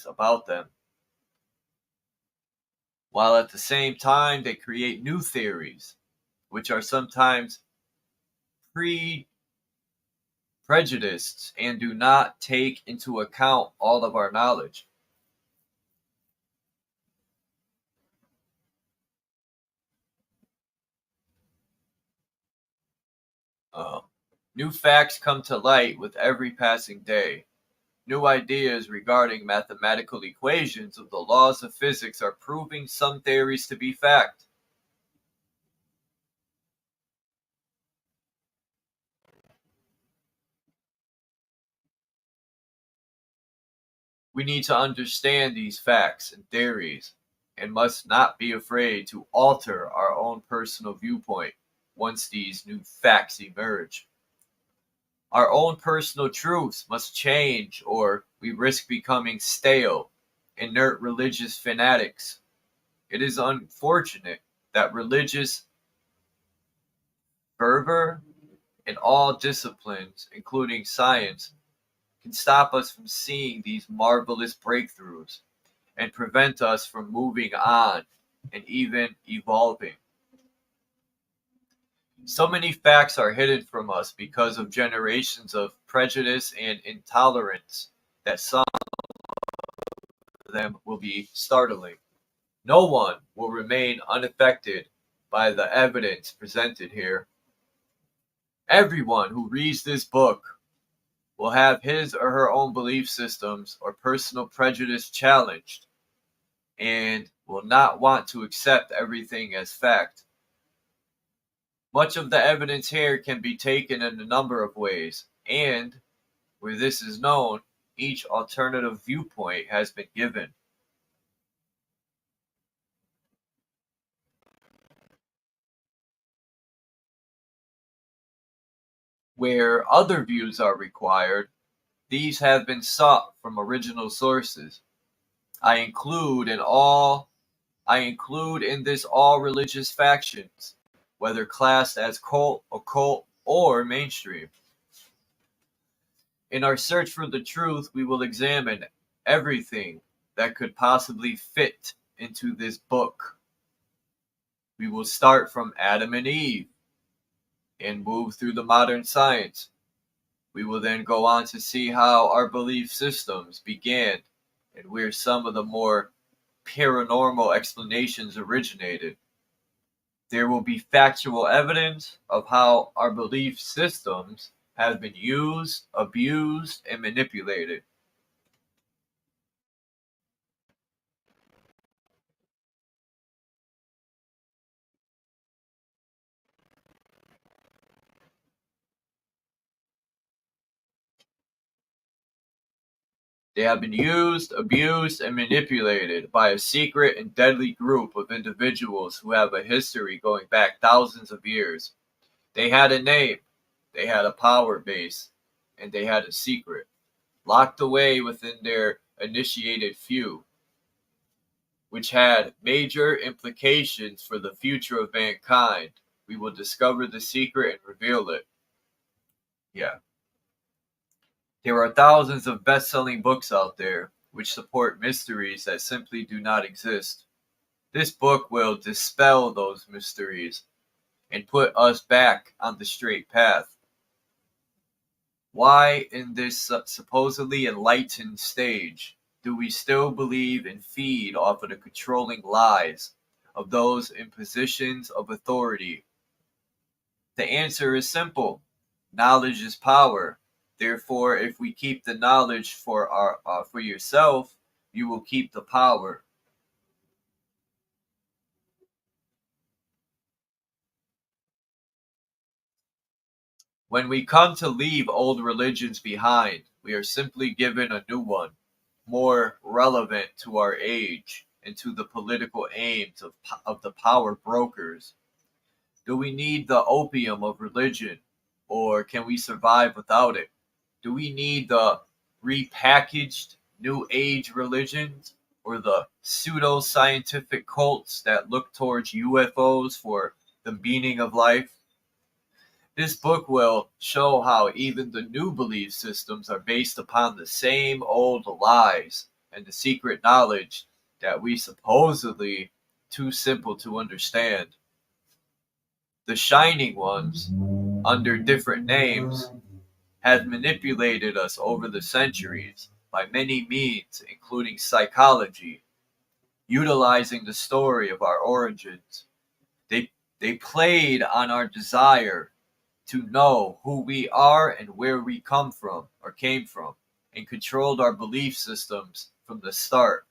about them, while at the same time they create new theories, which are sometimes prejudiced and do not take into account all of our knowledge. New facts come to light with every passing day. New ideas regarding mathematical equations of the laws of physics are proving some theories to be fact. We need to understand these facts and theories and must not be afraid to alter our own personal viewpoint once these new facts emerge. Our own personal truths must change or we risk becoming stale, inert religious fanatics. It is unfortunate that religious fervor in all disciplines, including science, can stop us from seeing these marvelous breakthroughs and prevent us from moving on and even evolving. So many facts are hidden from us because of generations of prejudice and intolerance that some of them will be startling. No one will remain unaffected by the evidence presented here. Everyone who reads this book will have his or her own belief systems or personal prejudice challenged and will not want to accept everything as fact. Much of the evidence here can be taken in a number of ways, and, where this is known, each alternative viewpoint has been given. Where other views are required, these have been sought from original sources. I include in this all religious factions, whether classed as cult, occult, or mainstream. In our search for the truth, we will examine everything that could possibly fit into this book. We will start from Adam and Eve and move through the modern science. We will then go on to see how our belief systems began and where some of the more paranormal explanations originated. There will be factual evidence of how our belief systems have been used, abused, and manipulated. They have been used, abused, and manipulated by a secret and deadly group of individuals who have a history going back thousands of years. They had a name, they had a power base, and they had a secret, locked away within their initiated few, which had major implications for the future of mankind. We will discover the secret and reveal it. Yeah. There are thousands of best-selling books out there which support mysteries that simply do not exist. This book will dispel those mysteries and put us back on the straight path. Why, in this supposedly enlightened stage, do we still believe and feed off of the controlling lies of those in positions of authority? The answer is simple. Knowledge is power. Therefore, if we keep the knowledge for yourself, you will keep the power. When we come to leave old religions behind, we are simply given a new one, more relevant to our age and to the political aims of the power brokers. Do we need the opium of religion, or can we survive without it? Do we need the repackaged New Age religions, or the pseudo-scientific cults that look towards UFOs for the meaning of life. This book will show how even the new belief systems are based upon the same old lies and the secret knowledge that we supposedly too simple to understand. The Shining Ones, under different names, have manipulated us over the centuries by many means, including psychology, utilizing the story of our origins. They played on our desire to know who we are and where we come from or came from, and controlled our belief systems from the start.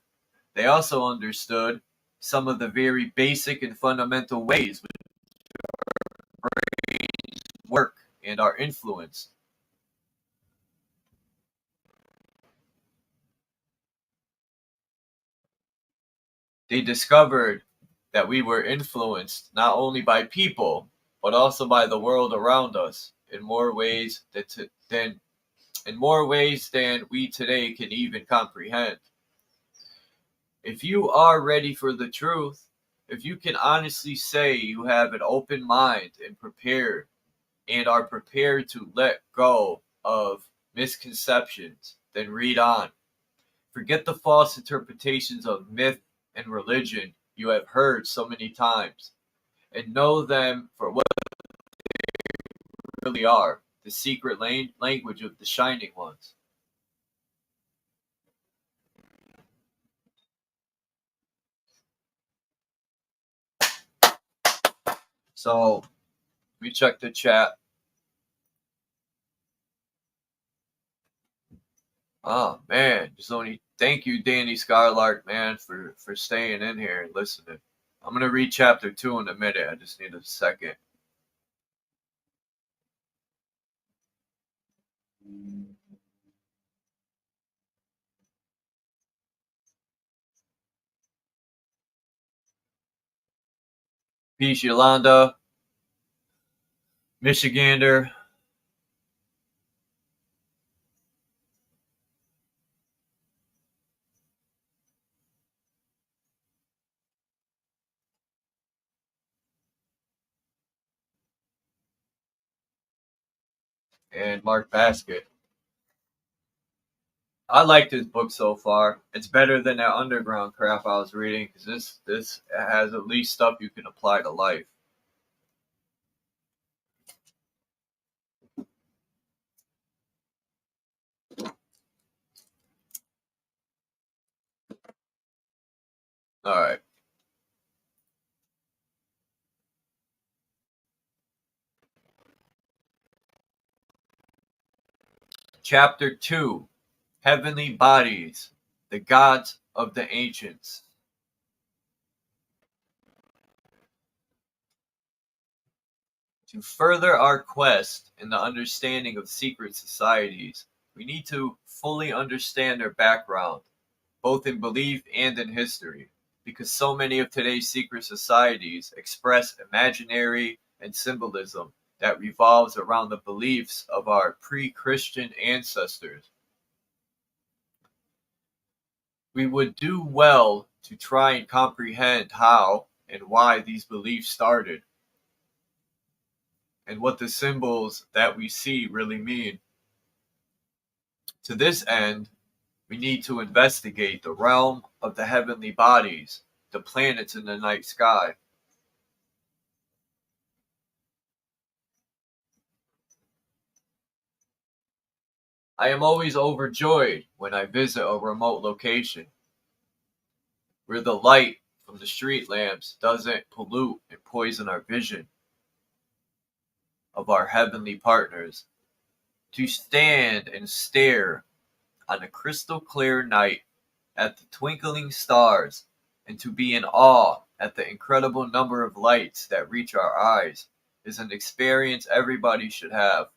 They also understood some of the very basic and fundamental ways which brains work and are influenced. They discovered that we were influenced not only by people, but also by the world around us in more ways than we today can even comprehend. If you are ready for the truth, if you can honestly say you have an open mind and are prepared to let go of misconceptions, then read on. Forget the false interpretations of myth and religion you have heard so many times, and know them for what they really are, the secret language of the Shining Ones. So, let me check the chat. Oh man, just only thank you, Danny Skylark, man, for staying in here and listening. I'm gonna read chapter 2 in a minute. I just need a second. Peace, Yolanda, Michigander. And Mark Basket. I like this book so far. It's better than that underground crap I was reading because this has at least stuff you can apply to life. All right. Chapter 2, Heavenly Bodies, the Gods of the Ancients. To further our quest in the understanding of secret societies, we need to fully understand their background, both in belief and in history, because so many of today's secret societies express imaginary and symbolism that revolves around the beliefs of our pre-Christian ancestors. We would do well to try and comprehend how and why these beliefs started, and what the symbols that we see really mean. To this end, we need to investigate the realm of the heavenly bodies, the planets in the night sky. I am always overjoyed when I visit a remote location where the light from the street lamps doesn't pollute and poison our vision of our heavenly partners. To stand and stare on a crystal clear night at the twinkling stars, and to be in awe at the incredible number of lights that reach our eyes, is an experience everybody should have.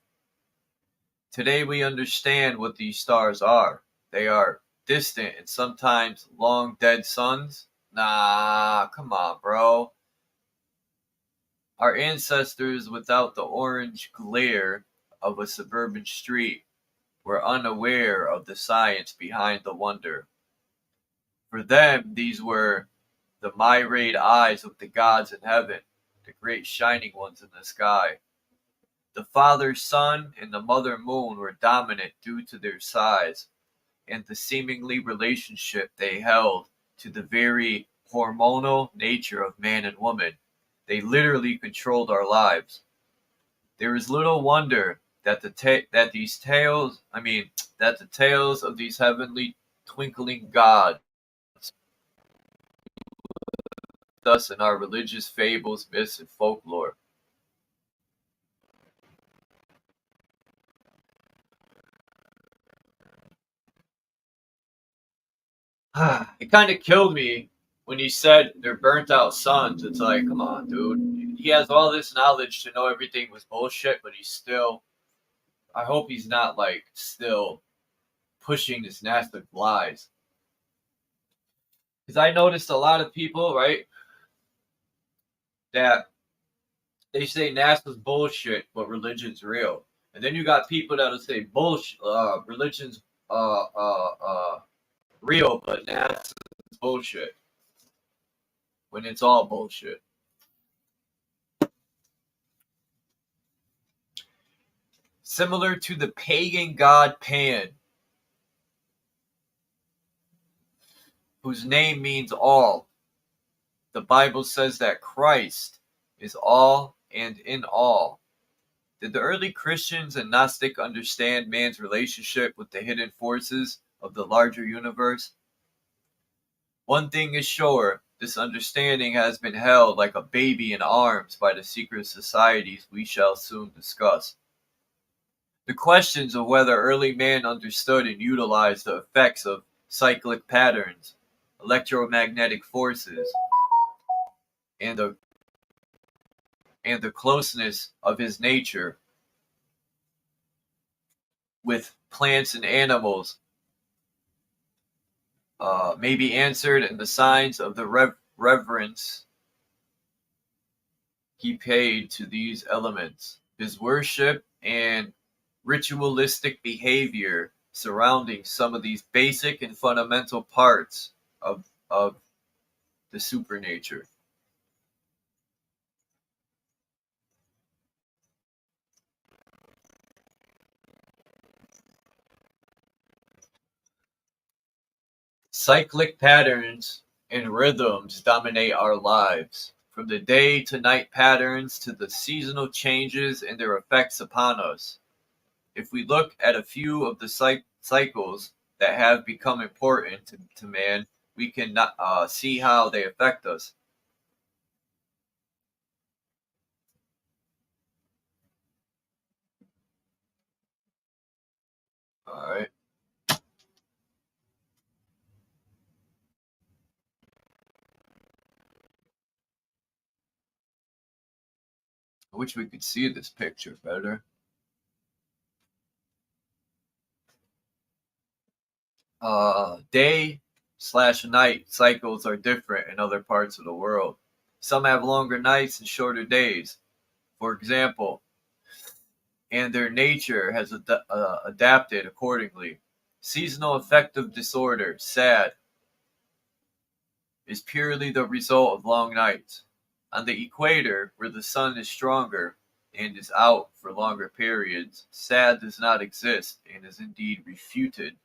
Today we understand what these stars are. They are distant and sometimes long dead suns. Nah, come on, bro. Our ancestors, without the orange glare of a suburban street, were unaware of the science behind the wonder. For them, these were the myriad eyes of the gods in heaven, the great shining ones in the sky. The father sun and the mother moon were dominant due to their size and the seemingly relationship they held to the very hormonal nature of man and woman. They literally controlled our lives. There is little wonder that the tales of these heavenly twinkling gods, thus in our religious fables, myths, and folklore. It kind of killed me when he said they're burnt out sons. It's like, come on, dude. He has all this knowledge to know everything was bullshit, but he's still. I hope he's not like still pushing this nasty lies. Because I noticed a lot of people, right, that they say NASA's bullshit, but religion's real. And then you got people that'll say bullshit, religion's real, but NASA's bullshit. When it's all bullshit. Similar to the pagan god Pan, whose name means all. The Bible says that Christ is all and in all. Did the early Christians and Gnostic understand man's relationship with the hidden forces of the larger universe? One thing is sure, this understanding has been held like a baby in arms by the secret societies we shall soon discuss. The questions of whether early man understood and utilized the effects of cyclic patterns, electromagnetic forces, and the closeness of his nature with plants and animals may be answered in the signs of the reverence he paid to these elements. His worship and ritualistic behavior surrounding some of these basic and fundamental parts of the supernature. Cyclic patterns and rhythms dominate our lives, from the day to night patterns to the seasonal changes and their effects upon us. If we look at a few of the cycles that have become important to man, we can see how they affect us. All right. I wish we could see this picture better. Day/night cycles are different in other parts of the world. Some have longer nights and shorter days, for example, and their nature has adapted accordingly. Seasonal affective disorder, SAD, is purely the result of long nights. On the equator, where the sun is stronger and is out for longer periods, SAD does not exist and is indeed refuted.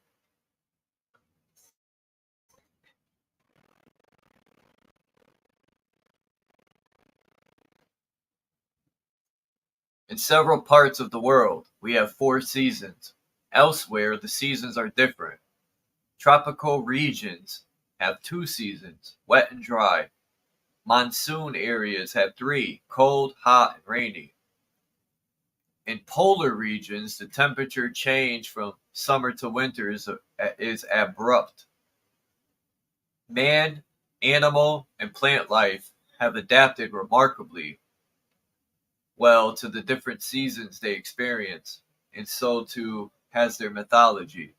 In several parts of the world, we have 4 seasons. Elsewhere, the seasons are different. Tropical regions have 2 seasons, wet and dry. Monsoon areas have 3, cold, hot, and rainy. In polar regions, the temperature change from summer to winter is abrupt. Man, animal, and plant life have adapted remarkably well to the different seasons they experience, and so too has their mythology.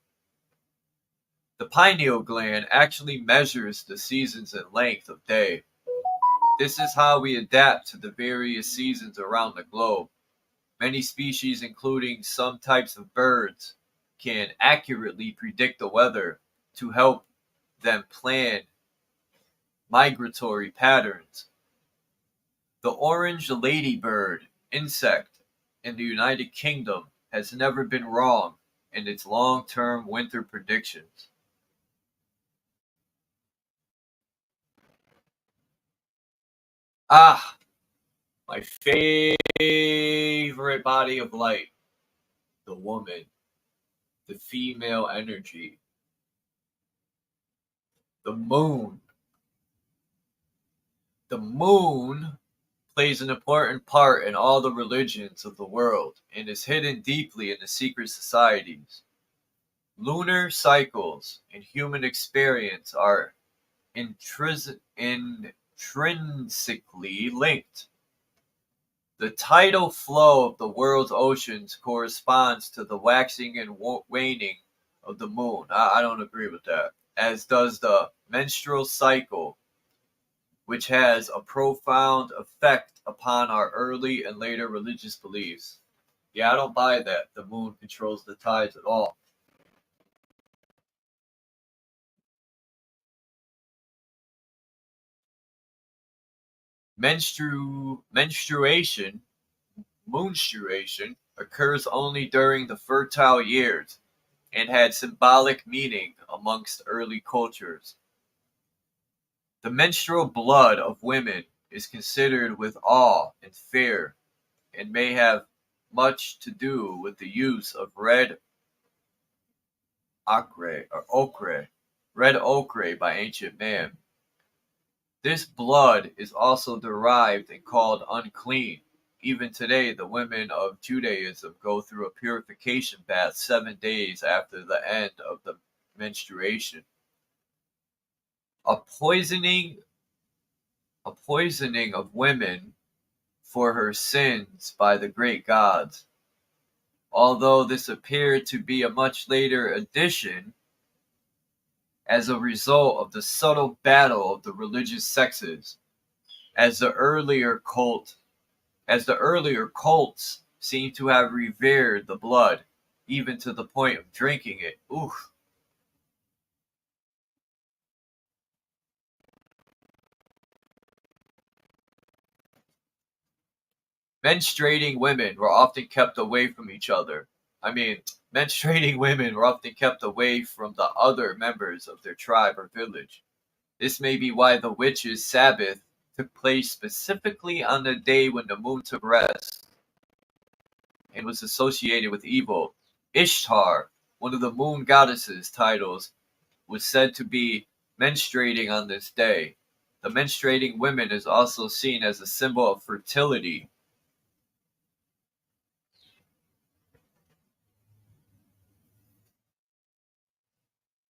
The pineal gland actually measures the seasons and length of day. This is how we adapt to the various seasons around the globe. Many species, including some types of birds, can accurately predict the weather to help them plan migratory patterns. The orange ladybird insect in the United Kingdom has never been wrong in its long-term winter predictions. Ah, my favorite body of light, the woman, the female energy, the moon. The moon plays an important part in all the religions of the world and is hidden deeply in the secret societies. Lunar cycles and human experience are intrinsically linked. The tidal flow of the world's oceans corresponds to the waxing and waning of the moon. I don't agree with that. As does the menstrual cycle, which has a profound effect upon our early and later religious beliefs. Yeah, I don't buy that the moon controls the tides at all. Menstruation occurs only during the fertile years and had symbolic meaning amongst early cultures. The menstrual blood of women is considered with awe and fear and may have much to do with the use of red ochre by ancient man. This blood is also derived and called unclean. Even today, the women of Judaism go through a purification bath 7 days after the end of the menstruation. A poisoning of women for her sins by the great gods. Although this appeared to be a much later addition as a result of the subtle battle of the religious sexes, as the earlier cults seem to have revered the blood, even to the point of drinking it. Oof. Menstruating women were often kept away from each other. Menstruating women were often kept away from the other members of their tribe or village. This may be why the witches' Sabbath took place specifically on the day when the moon took rest and was associated with evil. Ishtar, one of the moon goddesses' titles, was said to be menstruating on this day. The menstruating woman is also seen as a symbol of fertility.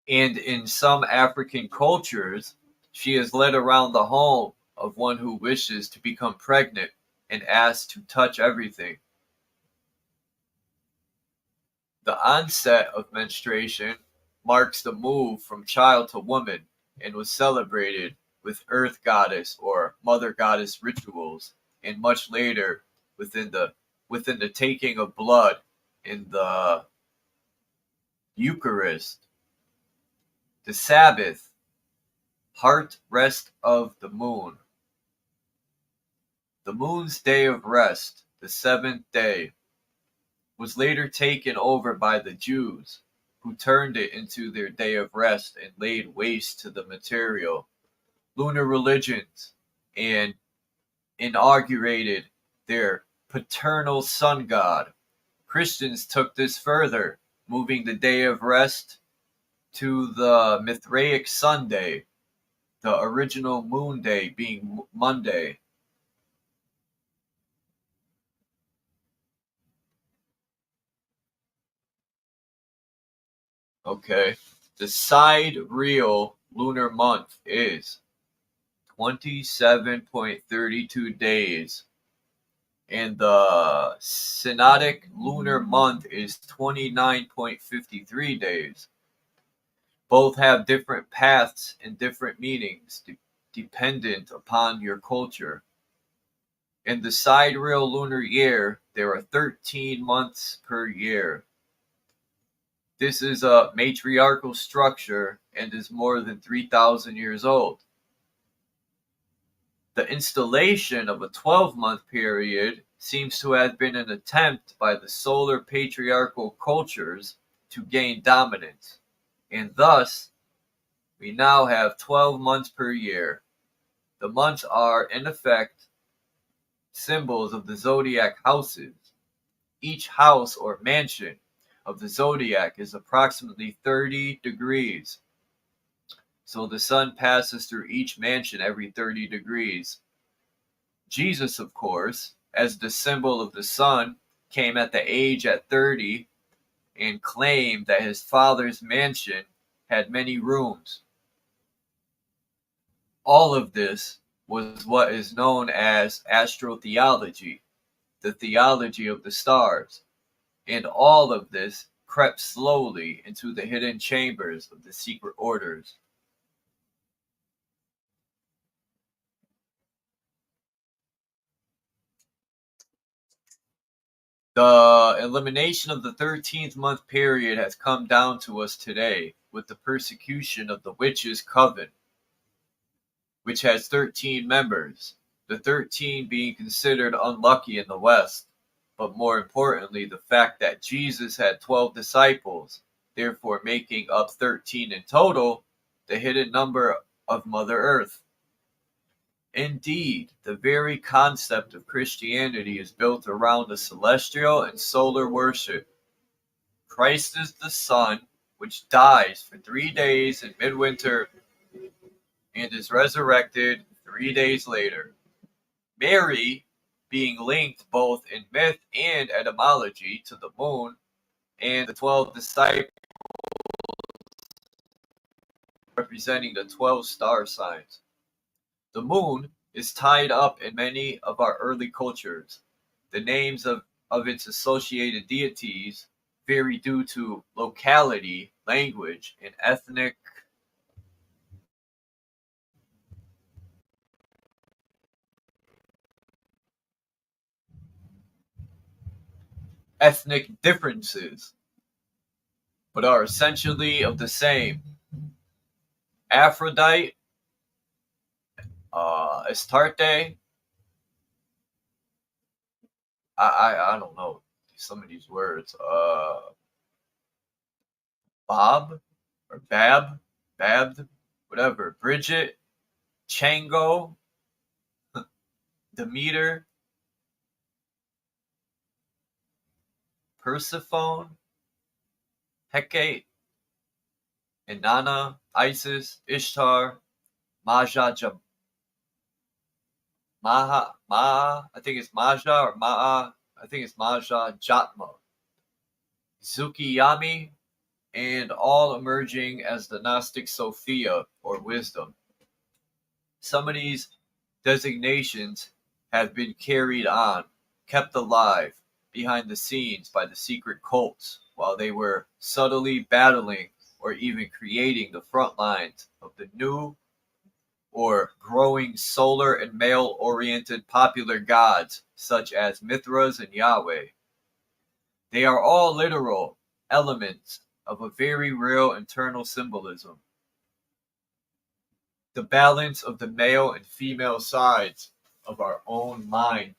And in some African cultures, she is led around the home of one who wishes to become pregnant and asked to touch everything. The onset of menstruation marks the move from child to woman and was celebrated with earth goddess or mother goddess rituals, and much later within the taking of blood in the Eucharist. The Sabbath, heart rest of the moon. The moon's day of rest, the seventh day, was later taken over by the Jews, who turned it into their day of rest and laid waste to the material lunar religions and inaugurated their paternal sun god. Christians took this further, moving the day of rest to the Mithraic Sunday, the original moon day being Monday. Okay. The sidereal lunar month is 27.32 days, and the synodic lunar month is 29.53 days. Both have different paths and different meanings, dependent upon your culture. In the sidereal lunar year, there are 13 months per year. This is a matriarchal structure and is more than 3,000 years old. The installation of a 12-month period seems to have been an attempt by the solar patriarchal cultures to gain dominance, and thus we now have 12 months per year. The months are, in effect, symbols of the zodiac houses. Each house or mansion of the zodiac is approximately 30 degrees. So the sun passes through each mansion every 30 degrees. Jesus, of course, as the symbol of the sun, came at the age at 30 and claimed that his father's mansion had many rooms. All of this was what is known as astrotheology, the theology of the stars, and all of this crept slowly into the hidden chambers of the secret orders. The elimination of the 13th month period has come down to us today with the persecution of the witches' coven, which has 13 members, the 13 being considered unlucky in the West, but more importantly, the fact that Jesus had 12 disciples, therefore making up 13 in total, the hidden number of Mother Earth. Indeed, the very concept of Christianity is built around a celestial and solar worship. Christ is the sun, which dies for 3 days in midwinter and is resurrected 3 days later. Mary, being linked both in myth and etymology to the moon, and the 12 disciples representing the 12 star signs. The moon is tied up in many of our early cultures. The names of its associated deities vary due to locality, language, and ethnic differences, but are essentially of the same. Aphrodite, Astarte, I don't know some of these words. Bob or Babbed, whatever. Bridget, Chango, Demeter, Persephone, Hecate, Inanna, Isis, Ishtar, I think it's Maja or Ma'a, I think it's Maja Jatma, Tsukiyami, and all emerging as the Gnostic Sophia or wisdom. Some of these designations have been carried on, kept alive behind the scenes by the secret cults while they were subtly battling or even creating the front lines of the new or growing solar and male-oriented popular gods such as Mithras and Yahweh. They are all literal elements of a very real internal symbolism. The balance of the male and female sides of our own mind.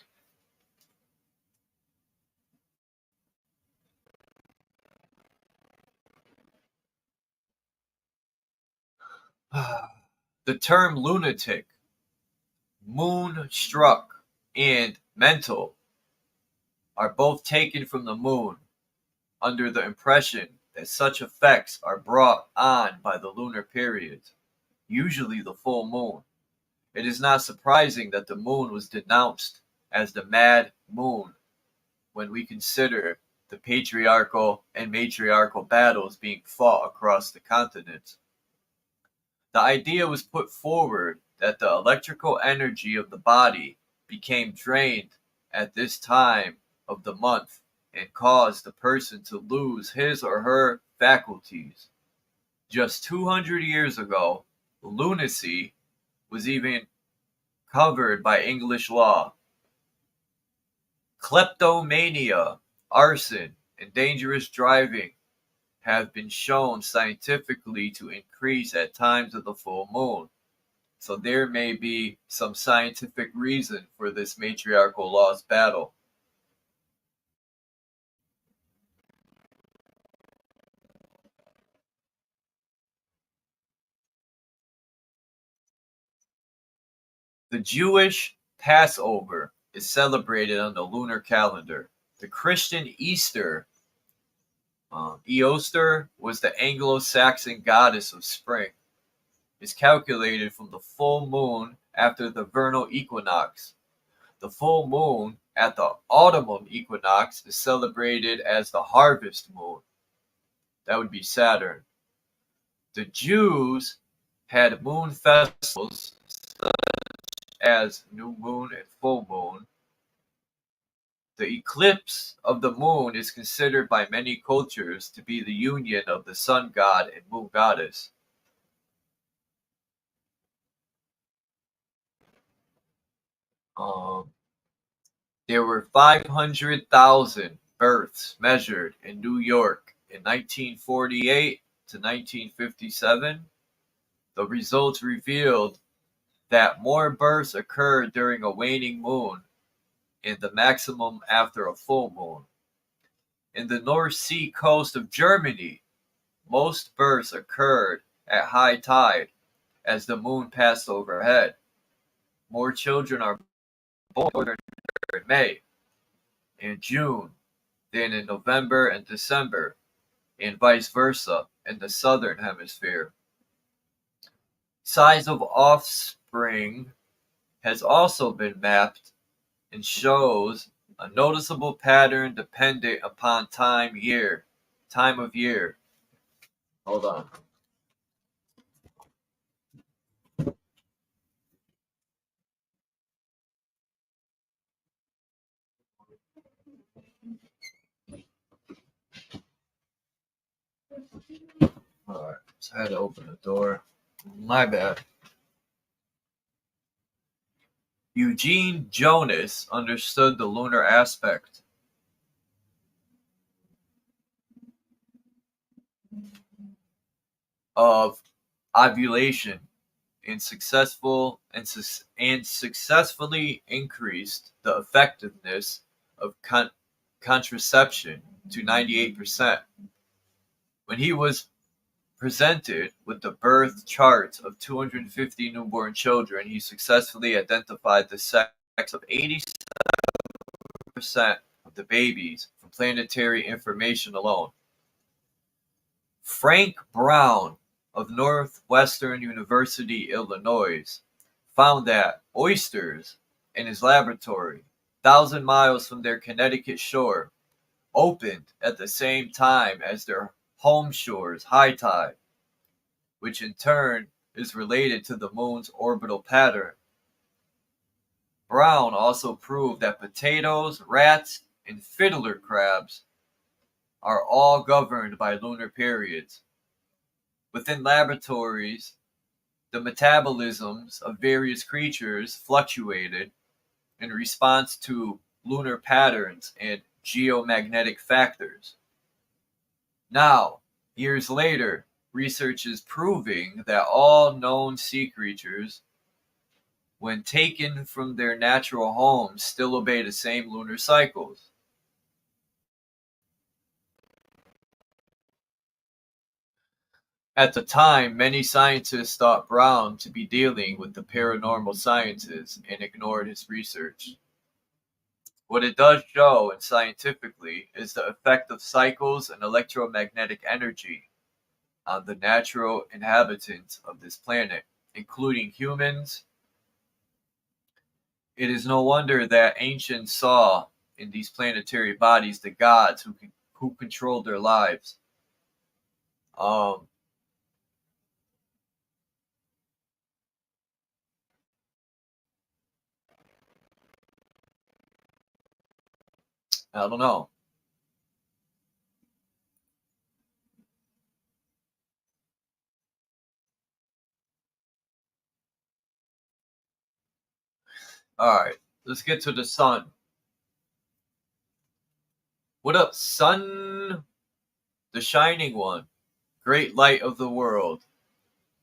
The term lunatic, moon-struck, and mental are both taken from the moon, under the impression that such effects are brought on by the lunar periods, usually the full moon. It is not surprising that the moon was denounced as the mad moon when we consider the patriarchal and matriarchal battles being fought across the continent. The idea was put forward that the electrical energy of the body became drained at this time of the month and caused the person to lose his or her faculties. Just 200 years ago, lunacy was even covered by English law. Kleptomania, arson, and dangerous driving have been shown scientifically to increase at times of the full moon. So there may be some scientific reason for this matriarchal lost battle. The Jewish Passover is celebrated on the lunar calendar. The Christian Easter, Eoster, was the Anglo-Saxon goddess of spring, is calculated from the full moon after the vernal equinox. The full moon at the autumnal equinox is celebrated as the harvest moon. That would be Saturn. The Jews had moon festivals as new moon and full moon. The eclipse of the moon is considered by many cultures to be the union of the sun god and moon goddess. There were 500,000 births measured in New York in 1948 to 1957. The results revealed that more births occurred during a waning moon and the maximum after a full moon. In the North Sea coast of Germany, most births occurred at high tide as the moon passed overhead. More children are born in May and June than in November and December, and vice versa in the southern hemisphere. Size of offspring has also been mapped and shows a noticeable pattern dependent upon time of year. Hold on. Alright, so I had to open the door. My bad. Eugene Jonas understood the lunar aspect of ovulation and successfully increased the effectiveness of contraception to 98%. When he was presented with the birth charts of 250 newborn children, he successfully identified the sex of 87% of the babies from planetary information alone. Frank Brown of Northwestern University, Illinois, found that oysters in his laboratory, 1,000 miles from their Connecticut shore, opened at the same time as their home shore's high tide, which in turn is related to the moon's orbital pattern. Brown also proved that potatoes, rats, and fiddler crabs are all governed by lunar periods. Within laboratories, the metabolisms of various creatures fluctuated in response to lunar patterns and geomagnetic factors. Now, years later, research is proving that all known sea creatures, when taken from their natural homes, still obey the same lunar cycles. At the time, many scientists thought Brown to be dealing with the paranormal sciences and ignored his research. What it does show, and scientifically, is the effect of cycles and electromagnetic energy on the natural inhabitants of this planet, including humans. It is no wonder that ancients saw in these planetary bodies the gods who controlled their lives. I don't know. Alright, let's get to the sun. What up, son? The Shining One, great light of the world,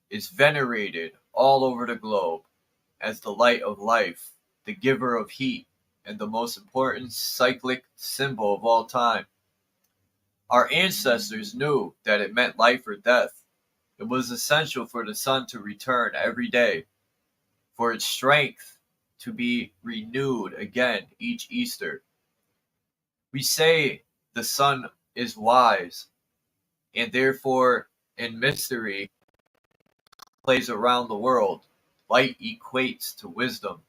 is venerated all over the globe as the light of life, the giver of heat, and the most important cyclic symbol of all time. Our ancestors knew that it meant life or death. It was essential for the sun to return every day, for its strength to be renewed again each Easter. We say the sun is wise, and therefore in mystery plays around the world. Light equates to wisdom.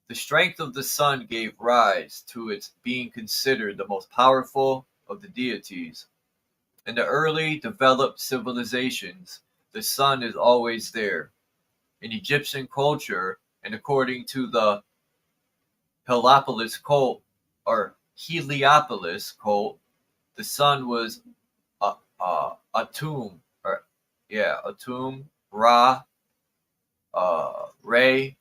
The strength of the sun gave rise to its being considered the most powerful of the deities. In the early developed civilizations, the sun is always there. In Egyptian culture, and according to the Heliopolis cult or Heliopolis cult, the sun was Atum, or Atum Ra, Re,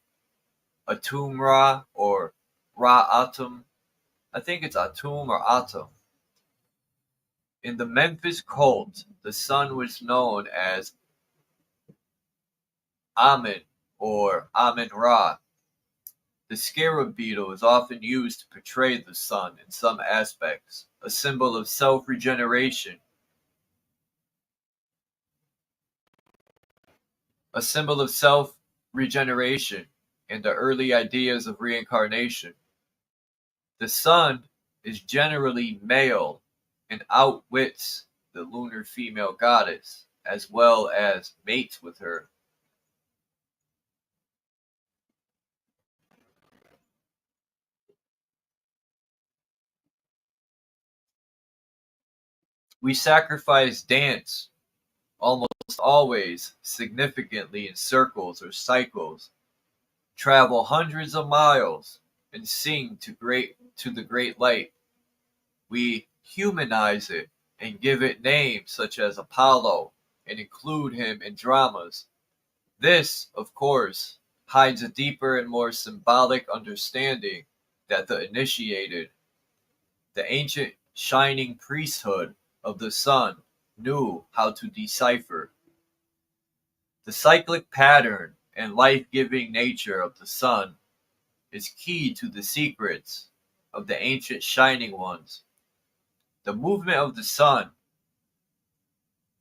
Atum Ra, or Ra Atum. I think it's Atum or Atum. In the Memphis cult, the sun was known as Amen or Amen Ra. The scarab beetle is often used to portray the sun in some aspects, a symbol of self-regeneration. A symbol of self-regeneration and the early ideas of reincarnation. The sun is generally male and outwits the lunar female goddess, as well as mates with her. We sacrifice dance almost always significantly in circles or cycles, travel hundreds of miles, and sing to the great light. We humanize it and give it names such as Apollo and include him in dramas. This, of course, hides a deeper and more symbolic understanding that the initiated, the ancient shining priesthood of the sun, knew how to decipher. The cyclic pattern and life-giving nature of the sun is key to the secrets of the ancient shining ones. The movement of the sun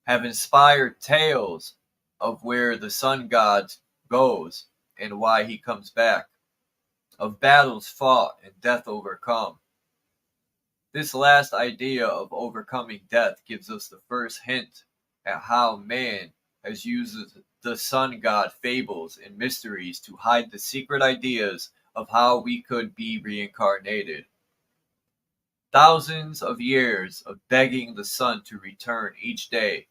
have inspired tales of where the sun god goes and why he comes back, of battles fought and death overcome. This last idea of overcoming death gives us the first hint at how man has used the sun god fables and mysteries to hide the secret ideas of how we could be reincarnated. Thousands of years of begging the sun to return each day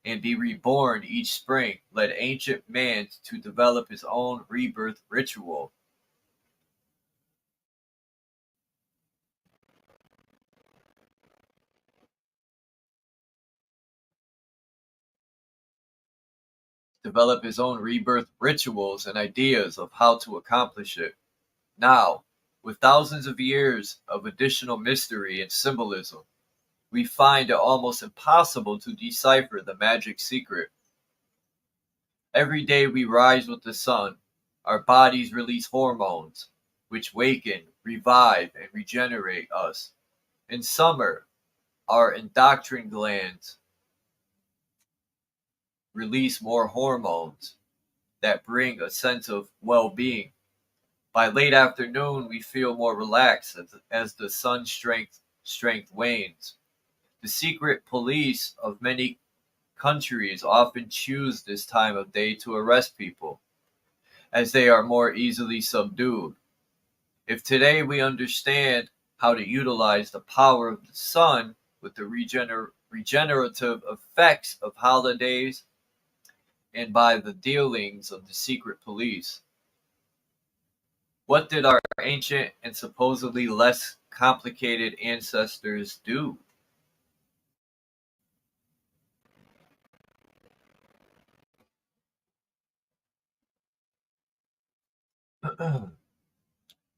and be reborn each spring led ancient man to develop his own rebirth ritual. Develop his own rebirth rituals and ideas of how to accomplish it. Now, with thousands of years of additional mystery and symbolism, we find it almost impossible to decipher the magic secret. Every day we rise with the sun, our bodies release hormones, which waken, revive, and regenerate us. In summer, our endocrine glands release more hormones that bring a sense of well-being. By late afternoon, we feel more relaxed as the sun's strength wanes. The secret police of many countries often choose this time of day to arrest people, as they are more easily subdued. If today we understand how to utilize the power of the sun with the regenerative effects of holidays and by the dealings of the secret police, what did our ancient and supposedly less complicated ancestors do?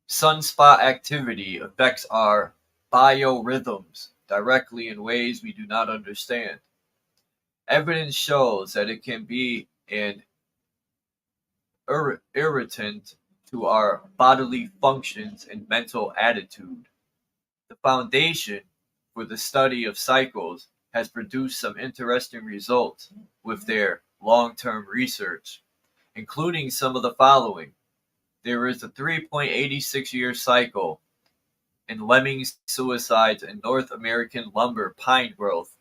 Sunspot activity affects our biorhythms, directly in ways we do not understand. Evidence shows that it can be an irritant to our bodily functions and mental attitude. The foundation for the study of cycles has produced some interesting results with their long-term research, including some of the following. There is a 3.86-year cycle in lemming suicides and North American lumber pine growth,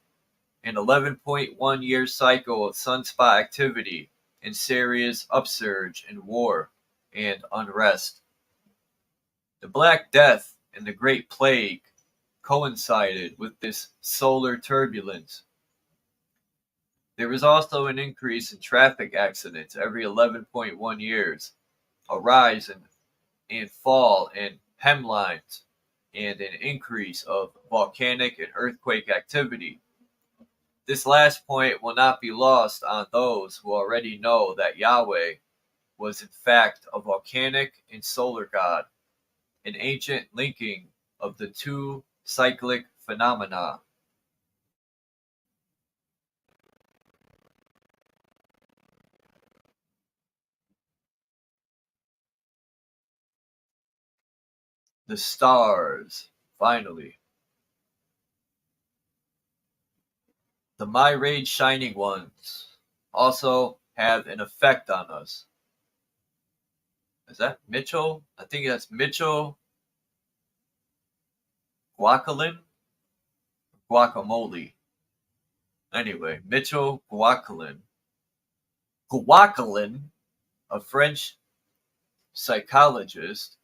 an 11.1-year cycle of sunspot activity and serious upsurge in war and unrest. The Black Death and the Great Plague coincided with this solar turbulence. There is also an increase in traffic accidents every 11.1 years, a rise and fall in hemlines, and an increase of volcanic and earthquake activity. This last point will not be lost on those who already know that Yahweh was in fact a volcanic and solar god, an ancient linking of the two cyclic phenomena. The stars, finally. The myriad shining ones also have an effect on us. Is that Mitchell? I think that's Mitchell Guacolin? Guacamole. Anyway, Mitchell Guacolin. Guacolin, a French psychologist,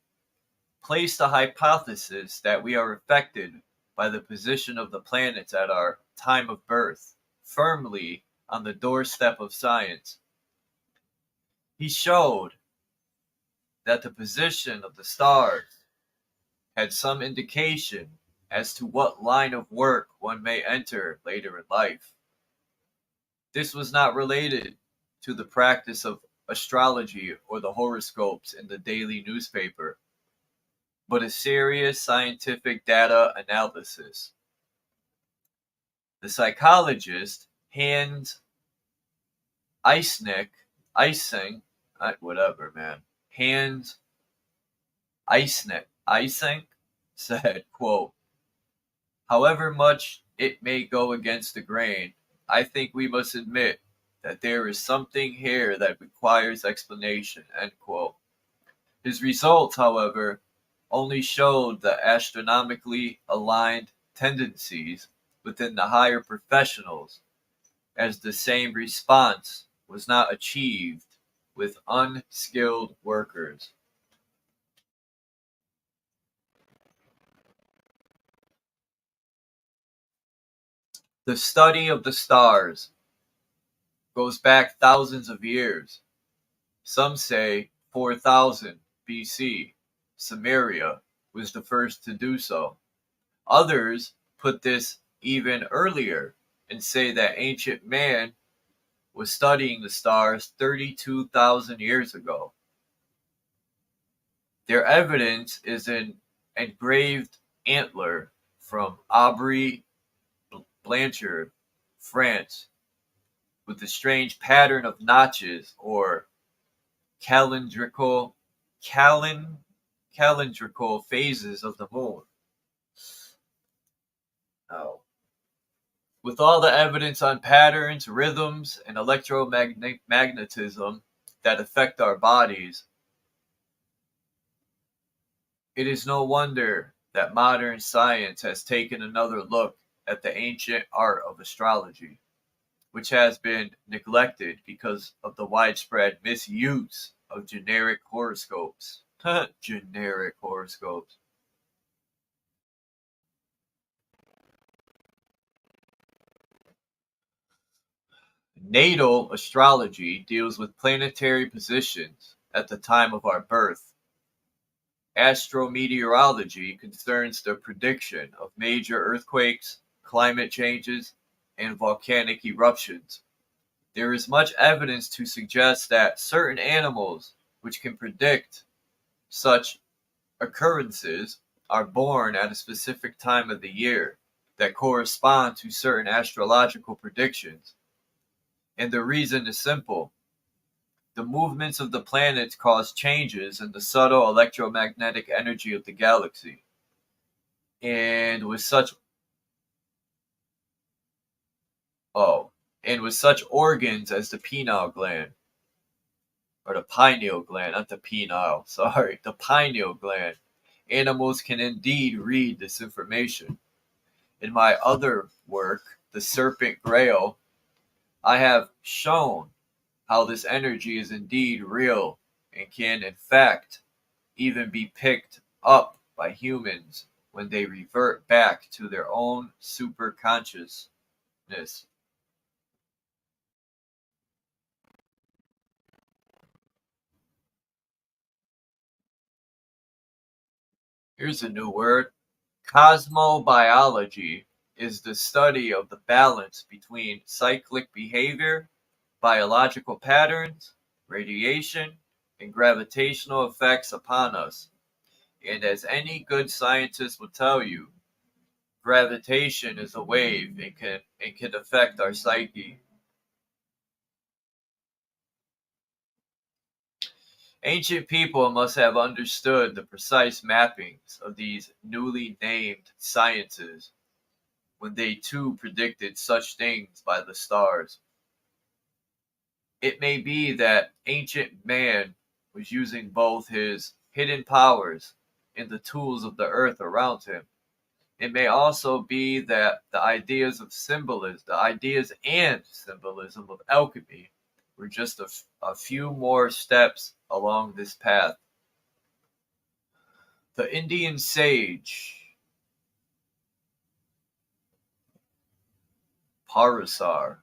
placed the hypothesis that we are affected by the position of the planets at our time of birth firmly on the doorstep of science. He showed that the position of the stars had some indication as to what line of work one may enter later in life. This was not related to the practice of astrology or the horoscopes in the daily newspaper, but a serious scientific data analysis. The psychologist Hans Eysenck, Hans Eysenck said, quote, "However much it may go against the grain, I think we must admit that there is something here that requires explanation," end quote. His results, however, only showed the astronomically aligned tendencies within the higher professionals, as the same response was not achieved with unskilled workers. The study of the stars goes back thousands of years. Some say 4000 BC. Samaria was the first to do so. Others put this even earlier and say that ancient man was studying the stars 32,000 years ago. Their evidence is an engraved antler from Aubry Blanchard, France, with a strange pattern of notches or calendrical phases of the moon. Oh. With all the evidence on patterns, rhythms, and electromagnetism that affect our bodies, it is no wonder that modern science has taken another look at the ancient art of astrology, which has been neglected because of the widespread misuse of generic horoscopes. Generic horoscopes. Natal astrology deals with planetary positions at the time of our birth. Astrometeorology concerns the prediction of major earthquakes, climate changes, and volcanic eruptions. There is much evidence to suggest that certain animals which can predict such occurrences are born at a specific time of the year, that correspond to certain astrological predictions. And the reason is simple. The movements of the planets cause changes in the subtle electromagnetic energy of the galaxy. And with such organs as the pineal gland, or the pineal gland, not the penile, sorry, the pineal gland, animals can indeed read this information. In my other work, The Serpent Grail, I have shown how this energy is indeed real and can, in fact, even be picked up by humans when they revert back to their own superconsciousness. Here's a new word. Cosmobiology is the study of the balance between cyclic behavior, biological patterns, radiation, and gravitational effects upon us. And as any good scientist will tell you, gravitation is a wave and can affect our psyche. Ancient people must have understood the precise mappings of these newly named sciences when they too predicted such things by the stars. It may be that ancient man was using both his hidden powers and the tools of the earth around him. It may also be that the ideas and symbolism of alchemy were just a few more steps along this path. The Indian sage Parasar, I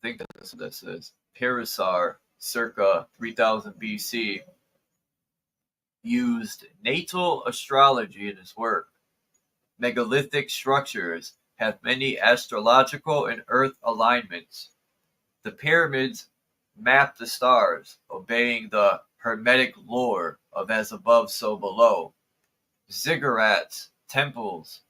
think that's what this is, Parasar, circa 3000 BC, used natal astrology in his work. Megalithic structures have many astrological and earth alignments. The pyramids map the stars, obeying the hermetic lore of as above, so below. Ziggurats, temples,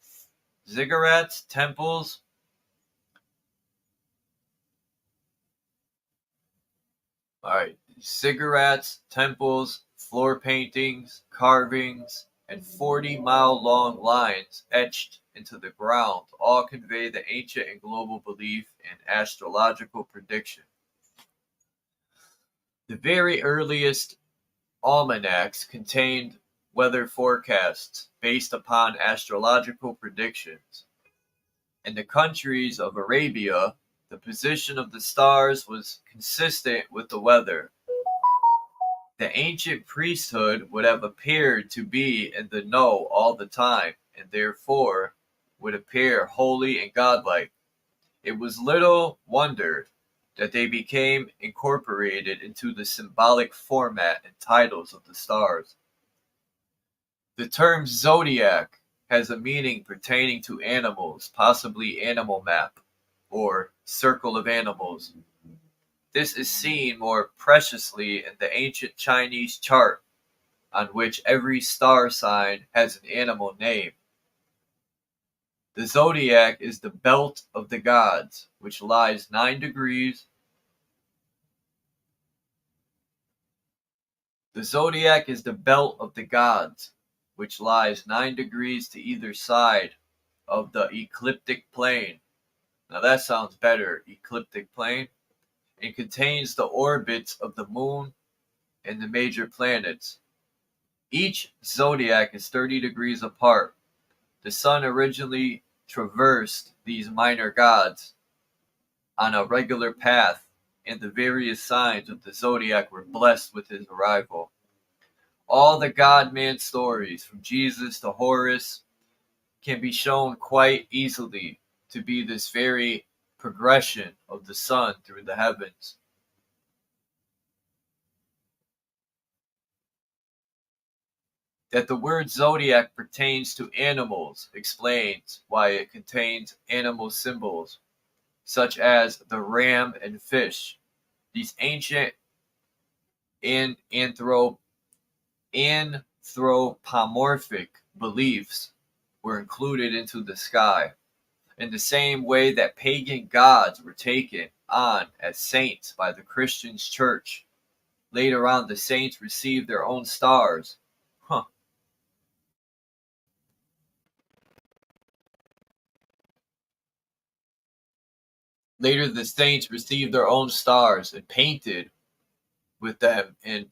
floor paintings, carvings, and 40-mile-long lines etched into the ground all convey the ancient and global belief in astrological prediction. The very earliest almanacs contained weather forecasts based upon astrological predictions. In the countries of Arabia, the position of the stars was consistent with the weather. The ancient priesthood would have appeared to be in the know all the time, and therefore would appear holy and godlike. It was little wonder that they became incorporated into the symbolic format and titles of the stars. The term zodiac has a meaning pertaining to animals, possibly animal map, or circle of animals. This is seen more preciously in the ancient Chinese chart, on which every star sign has an animal name. The zodiac is the belt of the gods, which lies 9 degrees. The zodiac is the belt of the gods, which lies 9 degrees to either side of the ecliptic plane. Now that sounds better, ecliptic plane. And contains the orbits of the moon and the major planets. Each zodiac is 30 degrees apart. The sun originally traversed these minor gods on a regular path, and the various signs of the zodiac were blessed with his arrival. All the God-man stories, from Jesus to Horus, can be shown quite easily to be this very progression of the sun through the heavens. That the word zodiac pertains to animals explains why it contains animal symbols, such as the ram and fish. These ancient anthropomorphic beliefs were included into the sky. In the same way that pagan gods were taken on as saints by the Christian church, later on the saints received their own stars. Huh. Later the saints received their own stars and painted with them in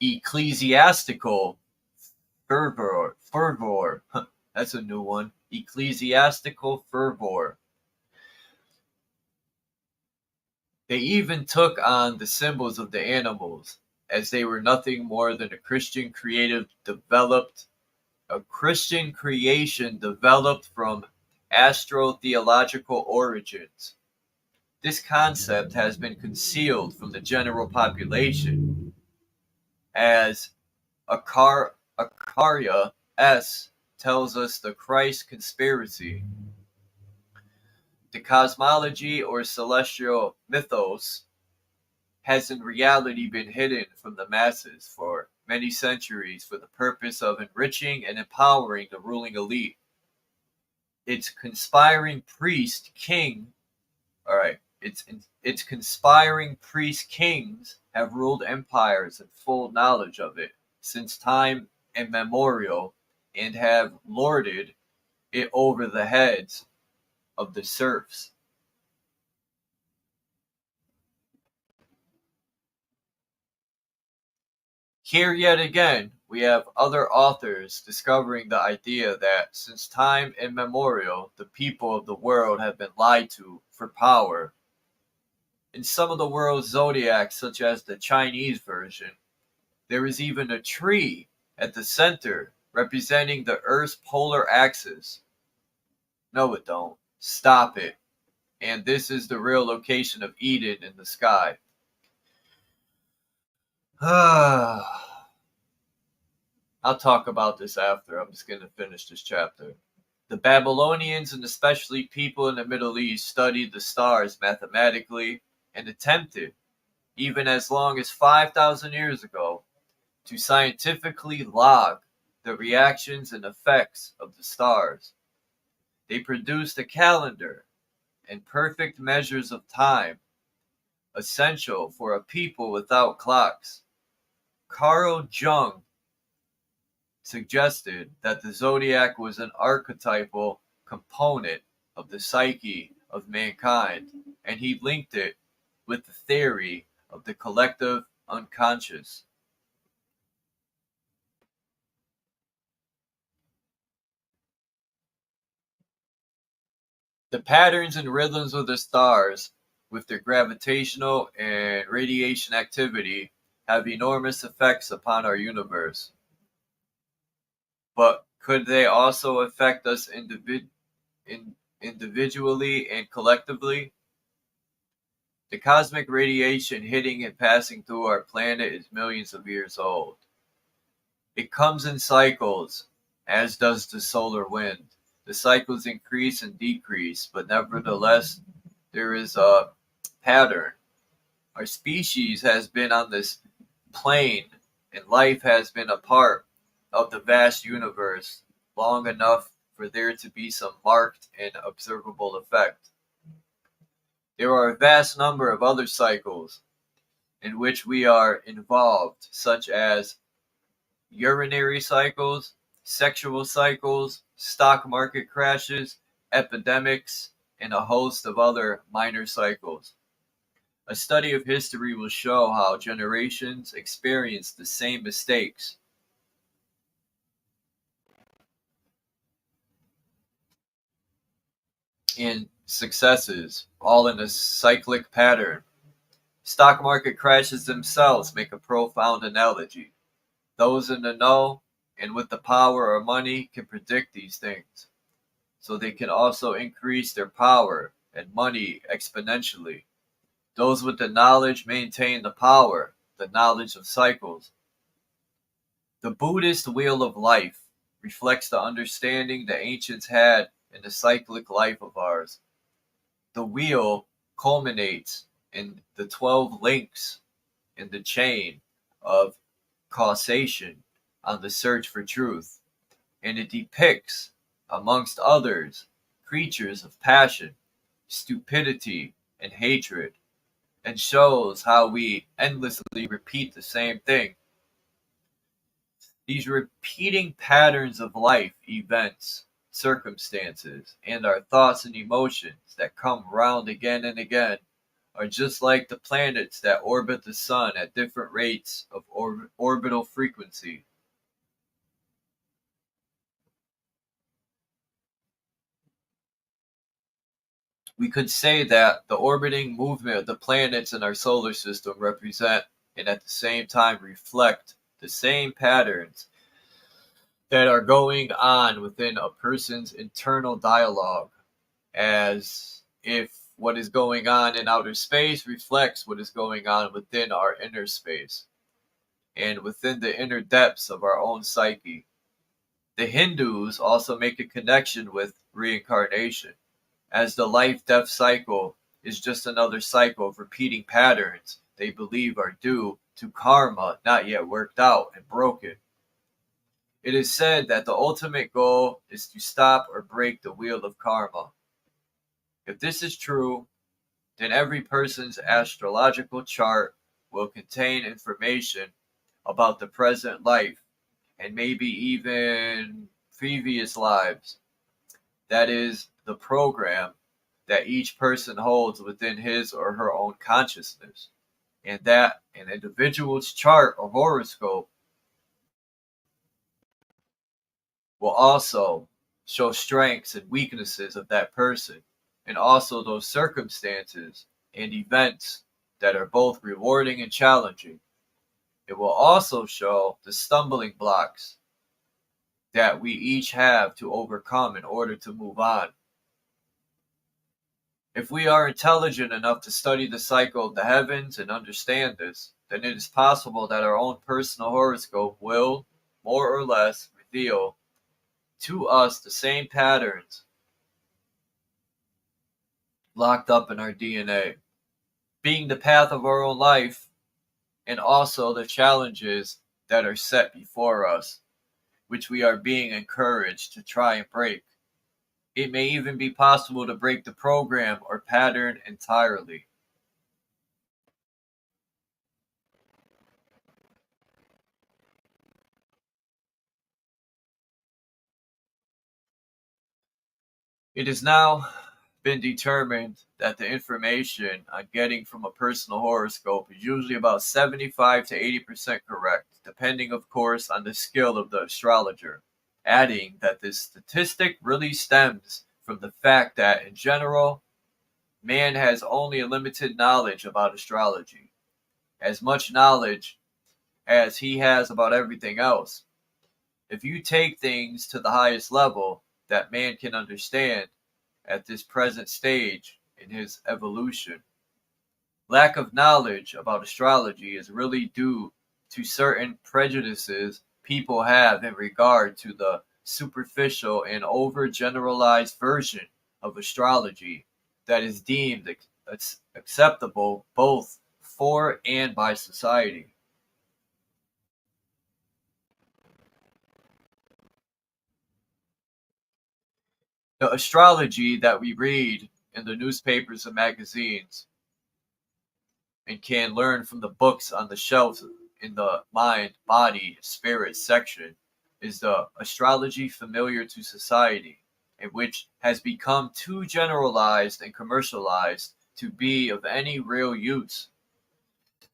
ecclesiastical fervor. That's a new one. Ecclesiastical fervor. They even took on the symbols of the animals, as they were nothing more than a Christian creation developed from astro-theological origins. This concept has been concealed from the general population, as Acaria S. tells us the Christ conspiracy. The cosmology or celestial mythos has in reality been hidden from the masses for many centuries for the purpose of enriching and empowering the ruling elite. Its conspiring priest kings have ruled empires in full knowledge of it since time immemorial and have lorded it over the heads of the serfs. Here yet again, we have other authors discovering the idea that since time immemorial, the people of the world have been lied to for power. In some of the world's zodiacs, such as the Chinese version, there is even a tree at the center representing the Earth's polar axis. No, it don't. Stop it. And this is the real location of Eden in the sky. I'll talk about this after. I'm just going to finish this chapter. The Babylonians, and especially people in the Middle East, studied the stars mathematically and attempted, even as long as 5,000 years ago, to scientifically log the reactions and effects of the stars. They produced a calendar and perfect measures of time, essential for a people without clocks. Carl Jung suggested that the zodiac was an archetypal component of the psyche of mankind, and he linked it with the theory of the collective unconscious. The patterns and rhythms of the stars, with their gravitational and radiation activity, have enormous effects upon our universe. But could they also affect us individually and collectively? The cosmic radiation hitting and passing through our planet is millions of years old. It comes in cycles, as does the solar wind. The cycles increase and decrease, but nevertheless, there is a pattern. Our species has been on this plane, and life has been a part of the vast universe long enough for there to be some marked and observable effect. There are a vast number of other cycles in which we are involved, such as urinary cycles, sexual cycles, stock market crashes, epidemics, and a host of other minor cycles. A study of history will show how generations experience the same mistakes. And successes, all in a cyclic pattern. Stock market crashes themselves make a profound analogy. Those in the know and with the power of money can predict these things, so they can also increase their power and money exponentially. Those with the knowledge maintain the power, the knowledge of cycles. The Buddhist wheel of life reflects the understanding the ancients had in the cyclic life of ours. The wheel culminates in the 12 links in the chain of causation on the search for truth. and it depicts, amongst others, creatures of passion, stupidity, and hatred, and shows how we endlessly repeat the same thing. These repeating patterns of life, events, circumstances, and our thoughts and emotions that come round again and again are just like the planets that orbit the sun at different rates of orbital frequency. We could say that the orbiting movement of the planets in our solar system represent and at the same time reflect the same patterns that are going on within a person's internal dialogue, as if what is going on in outer space reflects what is going on within our inner space and within the inner depths of our own psyche. The Hindus also make a connection with reincarnation, as the life-death cycle is just another cycle of repeating patterns they believe are due to karma not yet worked out and broken. It is said that the ultimate goal is to stop or break the wheel of karma. If this is true, then every person's astrological chart will contain information about the present life and maybe even previous lives. That is the program that each person holds within his or her own consciousness, and that an individual's chart or horoscope will also show strengths and weaknesses of that person, and also those circumstances and events that are both rewarding and challenging. It will also show the stumbling blocks that we each have to overcome in order to move on. If we are intelligent enough to study the cycle of the heavens and understand this, then it is possible that our own personal horoscope will, more or less, reveal to us the same patterns locked up in our DNA, being the path of our own life and also the challenges that are set before us, which we are being encouraged to try and break. It may even be possible to break the program or pattern entirely. It has now been determined that the information I'm getting from a personal horoscope is usually about 75 to 80% correct, depending, of course, on the skill of the astrologer. Adding that this statistic really stems from the fact that, in general, man has only a limited knowledge about astrology, as much knowledge as he has about everything else. If you take things to the highest level that man can understand at this present stage in his evolution, lack of knowledge about astrology is really due to certain prejudices people have in regard to the superficial and overgeneralized version of astrology that is deemed acceptable both for and by society. The astrology that we read in the newspapers and magazines and can learn from the books on the shelves in the mind, body, spirit section is the astrology familiar to society, and which has become too generalized and commercialized to be of any real use.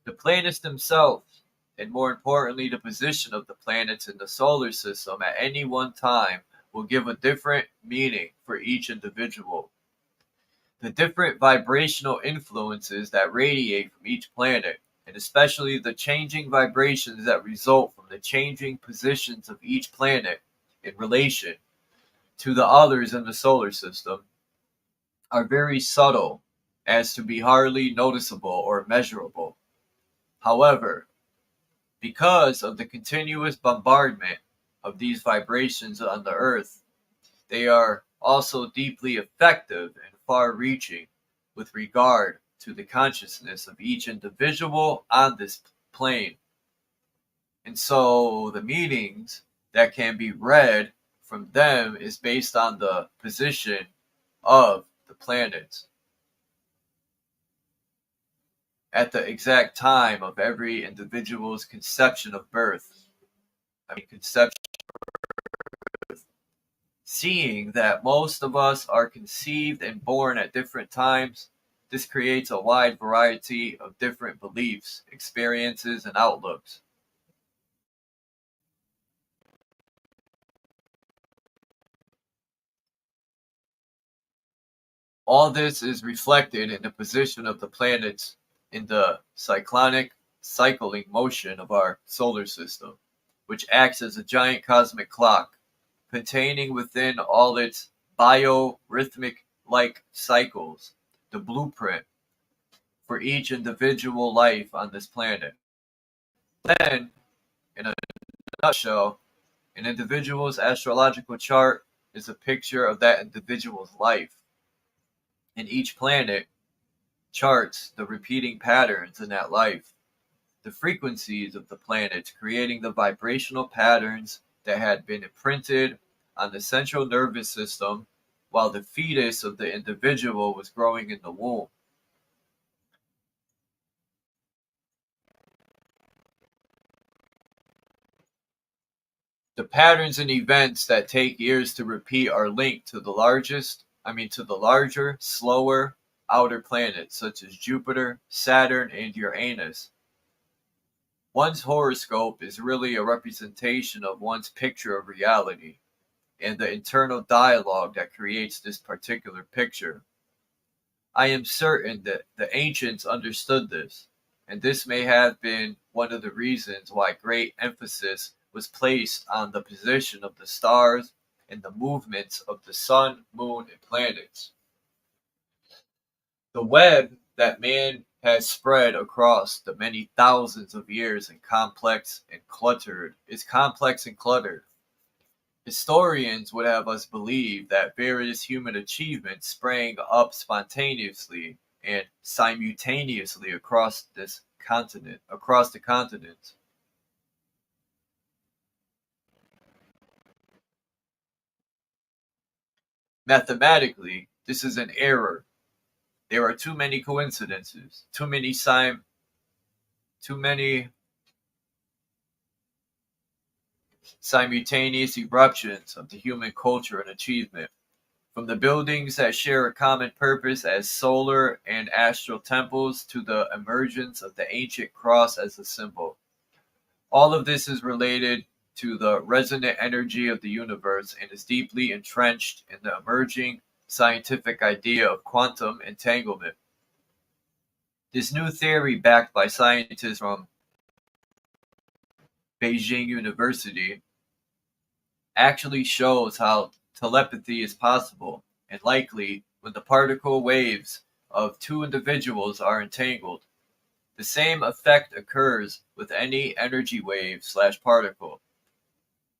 The planets themselves, and more importantly, the position of the planets in the solar system at any one time, will give a different meaning for each individual. The different vibrational influences that radiate from each planet, and especially the changing vibrations that result from the changing positions of each planet in relation to the others in the solar system, are very subtle as to be hardly noticeable or measurable. However, because of the continuous bombardment of these vibrations on the earth, they are also deeply effective and far-reaching with regard to the consciousness of each individual on this plane. And so the meanings that can be read from them is based on the position of the planets at the exact time of every individual's conception of birth. Conception. Seeing that most of us are conceived and born at different times, this creates a wide variety of different beliefs, experiences, and outlooks. All this is reflected in the position of the planets in the cycling motion of our solar system, which acts as a giant cosmic clock, containing within all its biorhythmic-like cycles the blueprint for each individual life on this planet. Then, in a nutshell, an individual's astrological chart is a picture of that individual's life, and each planet charts the repeating patterns in that life, the frequencies of the planets creating the vibrational patterns that had been imprinted on the central nervous system while the fetus of the individual was growing in the womb. The patterns and events that take years to repeat are linked to the larger, slower outer planets such as Jupiter, Saturn, and Uranus. One's horoscope is really a representation of one's picture of reality and the internal dialogue that creates this particular picture. I am certain that the ancients understood this, and this may have been one of the reasons why great emphasis was placed on the position of the stars and the movements of the sun, moon, and planets. The web that man has spread across the many thousands of years is complex and cluttered. Historians would have us believe that various human achievements sprang up spontaneously and simultaneously across the continent. Mathematically, this is an error. There are too many coincidences, too many simultaneous eruptions of the human culture and achievement, from the buildings that share a common purpose as solar and astral temples to the emergence of the ancient cross as a symbol. All of this is related to the resonant energy of the universe and is deeply entrenched in the emerging scientific idea of quantum entanglement. This new theory, backed by scientists from Beijing University, actually shows how telepathy is possible and likely when the particle waves of two individuals are entangled. The same effect occurs with any energy wave/particle.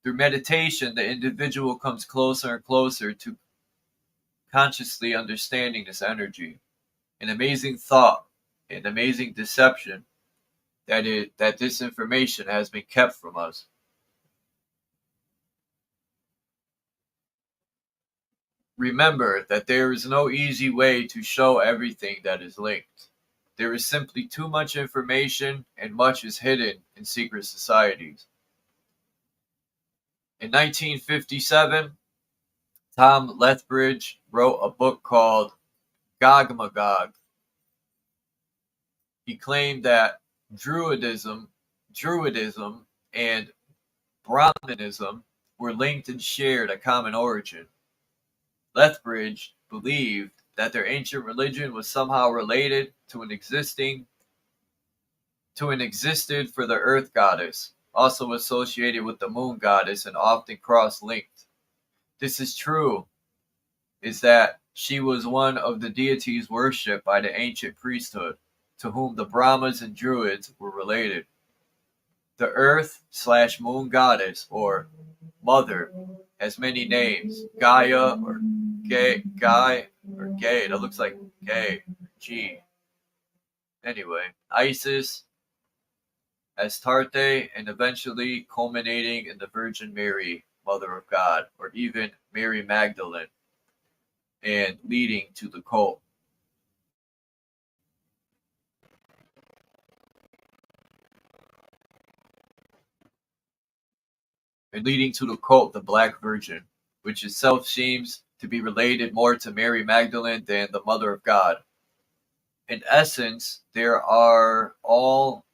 Through meditation, the individual comes closer and closer to consciously understanding this energy. An amazing thought, an amazing deception that this information has been kept from us. Remember that there is no easy way to show everything that is linked. There is simply too much information, and much is hidden in secret societies. In 1957, Tom Lethbridge wrote a book called Gog Magog. He claimed that Druidism and Brahmanism were linked and shared a common origin. Lethbridge believed that their ancient religion was somehow related to an existed for the earth goddess, also associated with the moon goddess and often cross-linked. This is true, is that she was one of the deities worshipped by the ancient priesthood, to whom the Brahmas and Druids were related. The earth/moon goddess, or mother, has many names. Gaia, or Guy, or Gay, that looks like Gay, G. Anyway, Isis, Astarte, and eventually culminating in the Virgin Mary, Mother of God, or even Mary Magdalene, and leading to the cult. The Black Virgin, which itself seems to be related more to Mary Magdalene than the Mother of God. In essence, they are all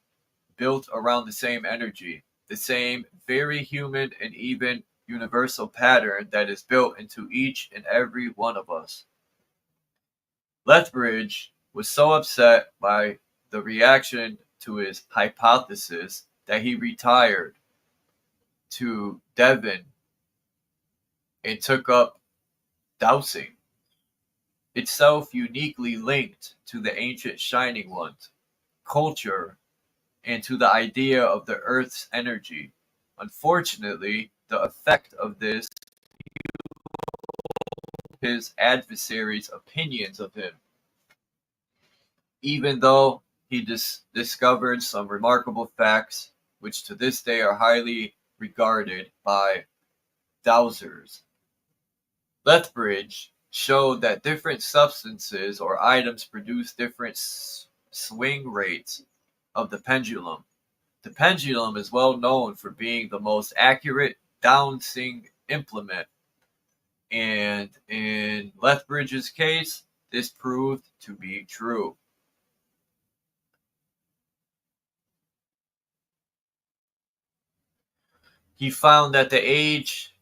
built around the same energy, the same very human and even universal pattern that is built into each and every one of us. Lethbridge was so upset by the reaction to his hypothesis that he retired to Devon and took up dowsing, itself uniquely linked to the ancient Shining Ones, culture, and to the idea of the Earth's energy. Unfortunately, the effect of this his adversaries' opinions of him, even though he discovered some remarkable facts which to this day are highly regarded by dowsers. Lethbridge showed that different substances or items produce different swing rates of the pendulum. The pendulum is well known for being the most accurate dowsing implement, and in Lethbridge's case, this proved to be true. He found that the age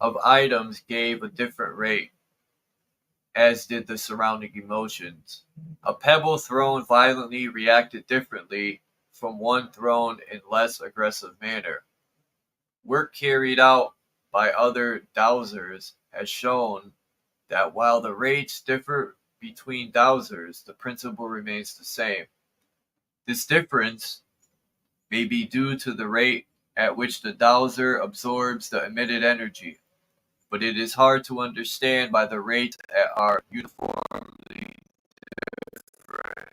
of items gave a different rate, as did the surrounding emotions. A pebble thrown violently reacted differently from one thrown in less aggressive manner. Work carried out by other dowsers has shown that while the rates differ between dowsers, the principle remains the same. This difference may be due to the rate at which the dowser absorbs the emitted energy, but it is hard to understand by the rates that are uniformly different.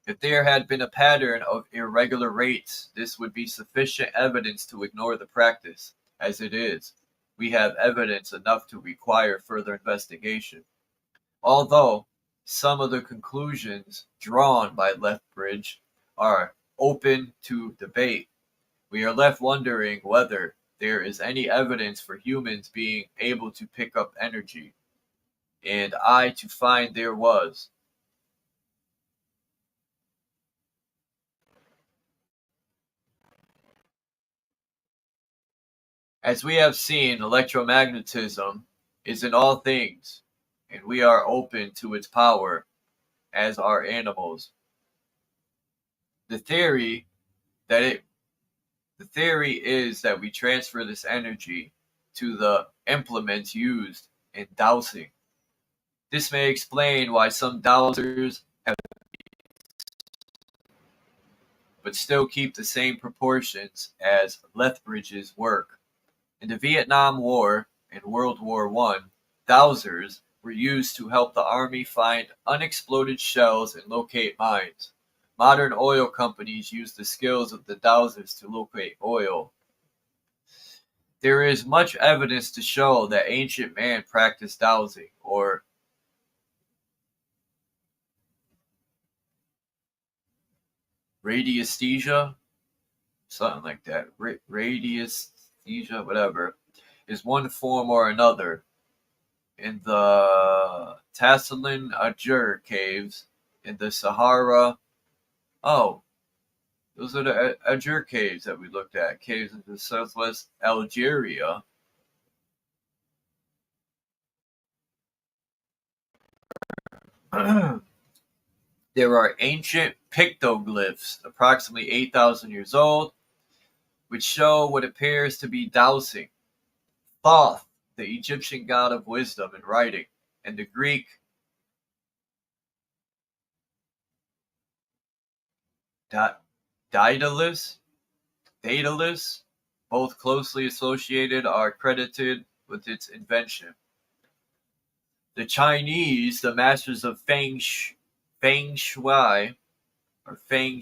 If there had been a pattern of irregular rates, this would be sufficient evidence to ignore the practice. As it is, we have evidence enough to require further investigation. Although some of the conclusions drawn by Lethbridge are open to debate, we are left wondering whether there is any evidence for humans being able to pick up energy. And I to find there was. As we have seen, electromagnetism is in all things, and we are open to its power, as are animals. The theory is that we transfer this energy to the implements used in dowsing. This may explain why some dowsers have but still keep the same proportions as Lethbridge's work. In the Vietnam War and World War I, dowsers were used to help the Army find unexploded shells and locate mines. Modern oil companies use the skills of the dowsers to locate oil. There is much evidence to show that ancient man practiced dowsing, or radiesthesia, something like that. Radiesthesia, whatever, is one form or another. In the Tassalin Ajur caves in the Sahara. Oh, those are the Ajur caves that we looked at. Caves in the southwest Algeria. There are ancient pictoglyphs, approximately 8,000 years old, which show what appears to be dowsing. Thoth, the Egyptian god of wisdom and writing, and the Greek Daedalus, both closely associated, are credited with its invention. The Chinese, the masters of Feng Shui, or Feng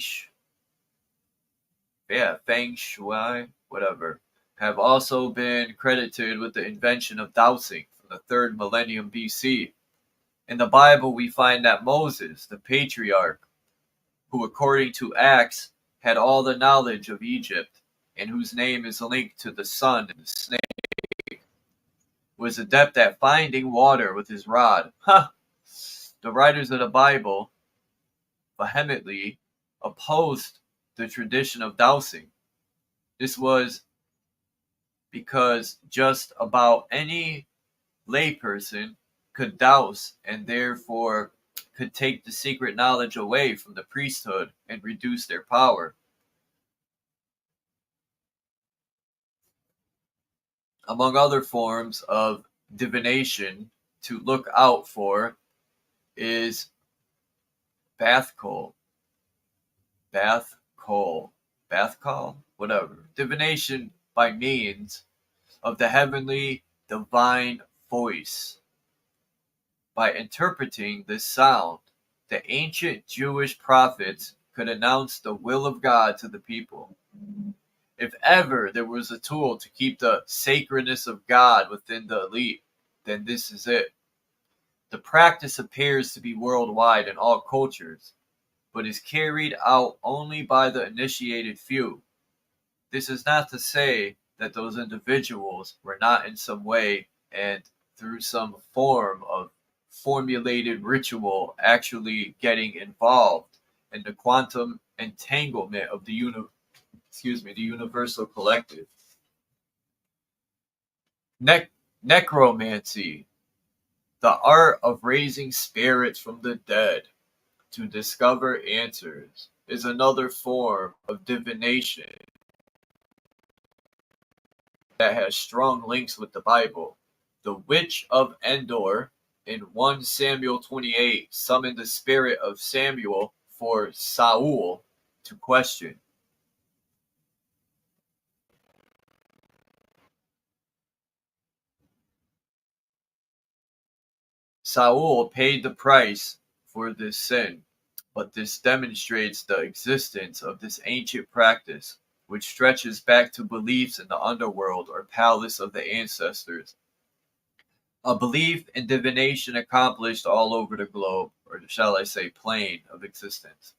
Shui, whatever, have also been credited with the invention of dowsing from the 3rd millennium BC. In the Bible, we find that Moses, the patriarch, who according to Acts had all the knowledge of Egypt, and whose name is linked to the sun and the snake, was adept at finding water with his rod. The writers of the Bible vehemently opposed the tradition of dowsing. This was because just about any layperson could douse and therefore could take the secret knowledge away from the priesthood and reduce their power. Among other forms of divination to look out for is bath call, whatever. Divination by means of the heavenly divine voice. By interpreting this sound, the ancient Jewish prophets could announce the will of God to the people. If ever there was a tool to keep the sacredness of God within the elite, then this is it. The practice appears to be worldwide in all cultures, but is carried out only by the initiated few. This is not to say that those individuals were not in some way and through some form of formulated ritual actually getting involved in the quantum entanglement of the universal collective. Necromancy, the art of raising spirits from the dead to discover answers, is another form of divination that has strong links with the Bible. The witch of Endor in 1 Samuel 28 summoned the spirit of Samuel for Saul to question. Saul paid the price for this sin, but this demonstrates the existence of this ancient practice, which stretches back to beliefs in the underworld or palace of the ancestors. A belief in divination accomplished all over the globe, or shall I say plane of existence.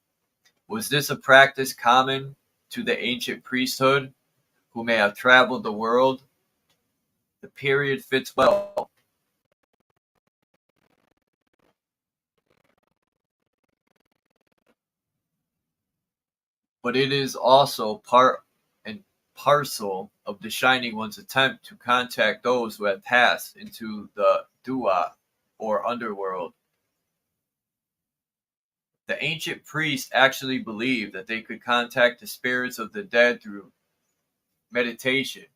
Was this a practice common to the ancient priesthood, who may have traveled the world? The period fits well. But it is also part and parcel of the Shining One's attempt to contact those who have passed into the Dua, or underworld. The ancient priests actually believed that they could contact the spirits of the dead through meditation,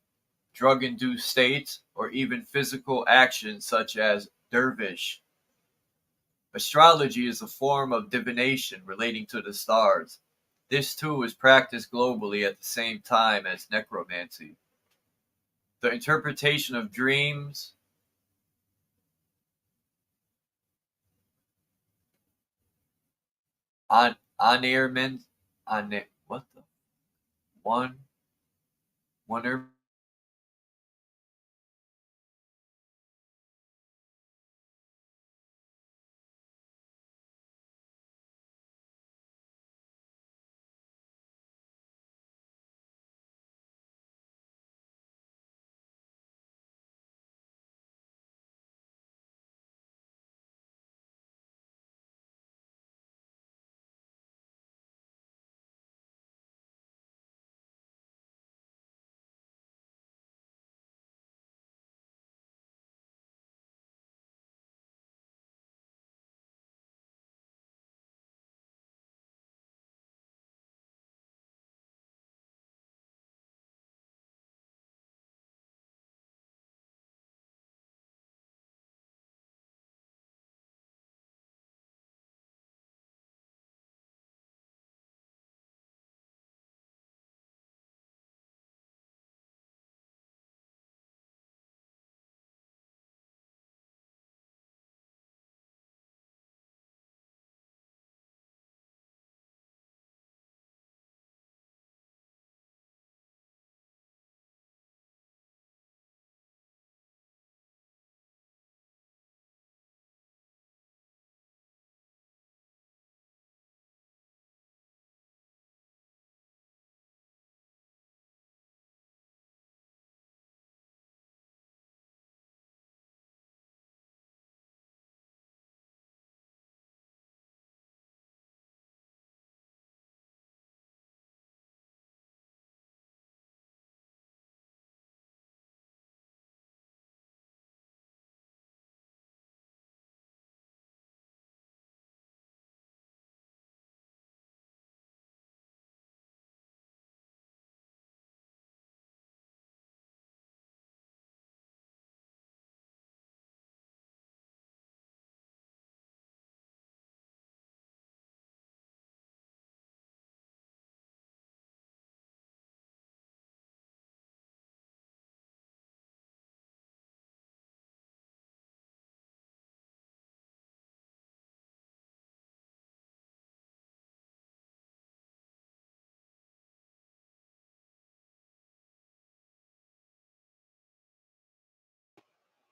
drug-induced states, or even physical actions such as dervish. Astrology is a form of divination relating to the stars. This too is practiced globally at the same time as necromancy. The interpretation of dreams, on anerment, on what the one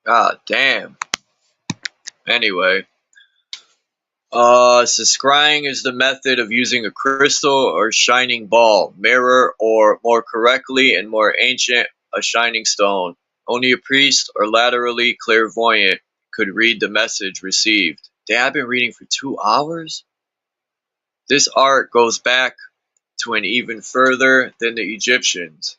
God damn. Anyway. So scrying is the method of using a crystal or shining ball, mirror, or more correctly and more ancient, a shining stone. Only a priest or laterally clairvoyant could read the message received. Damn, I've been reading for 2 hours? This art goes back to an even further than the Egyptians.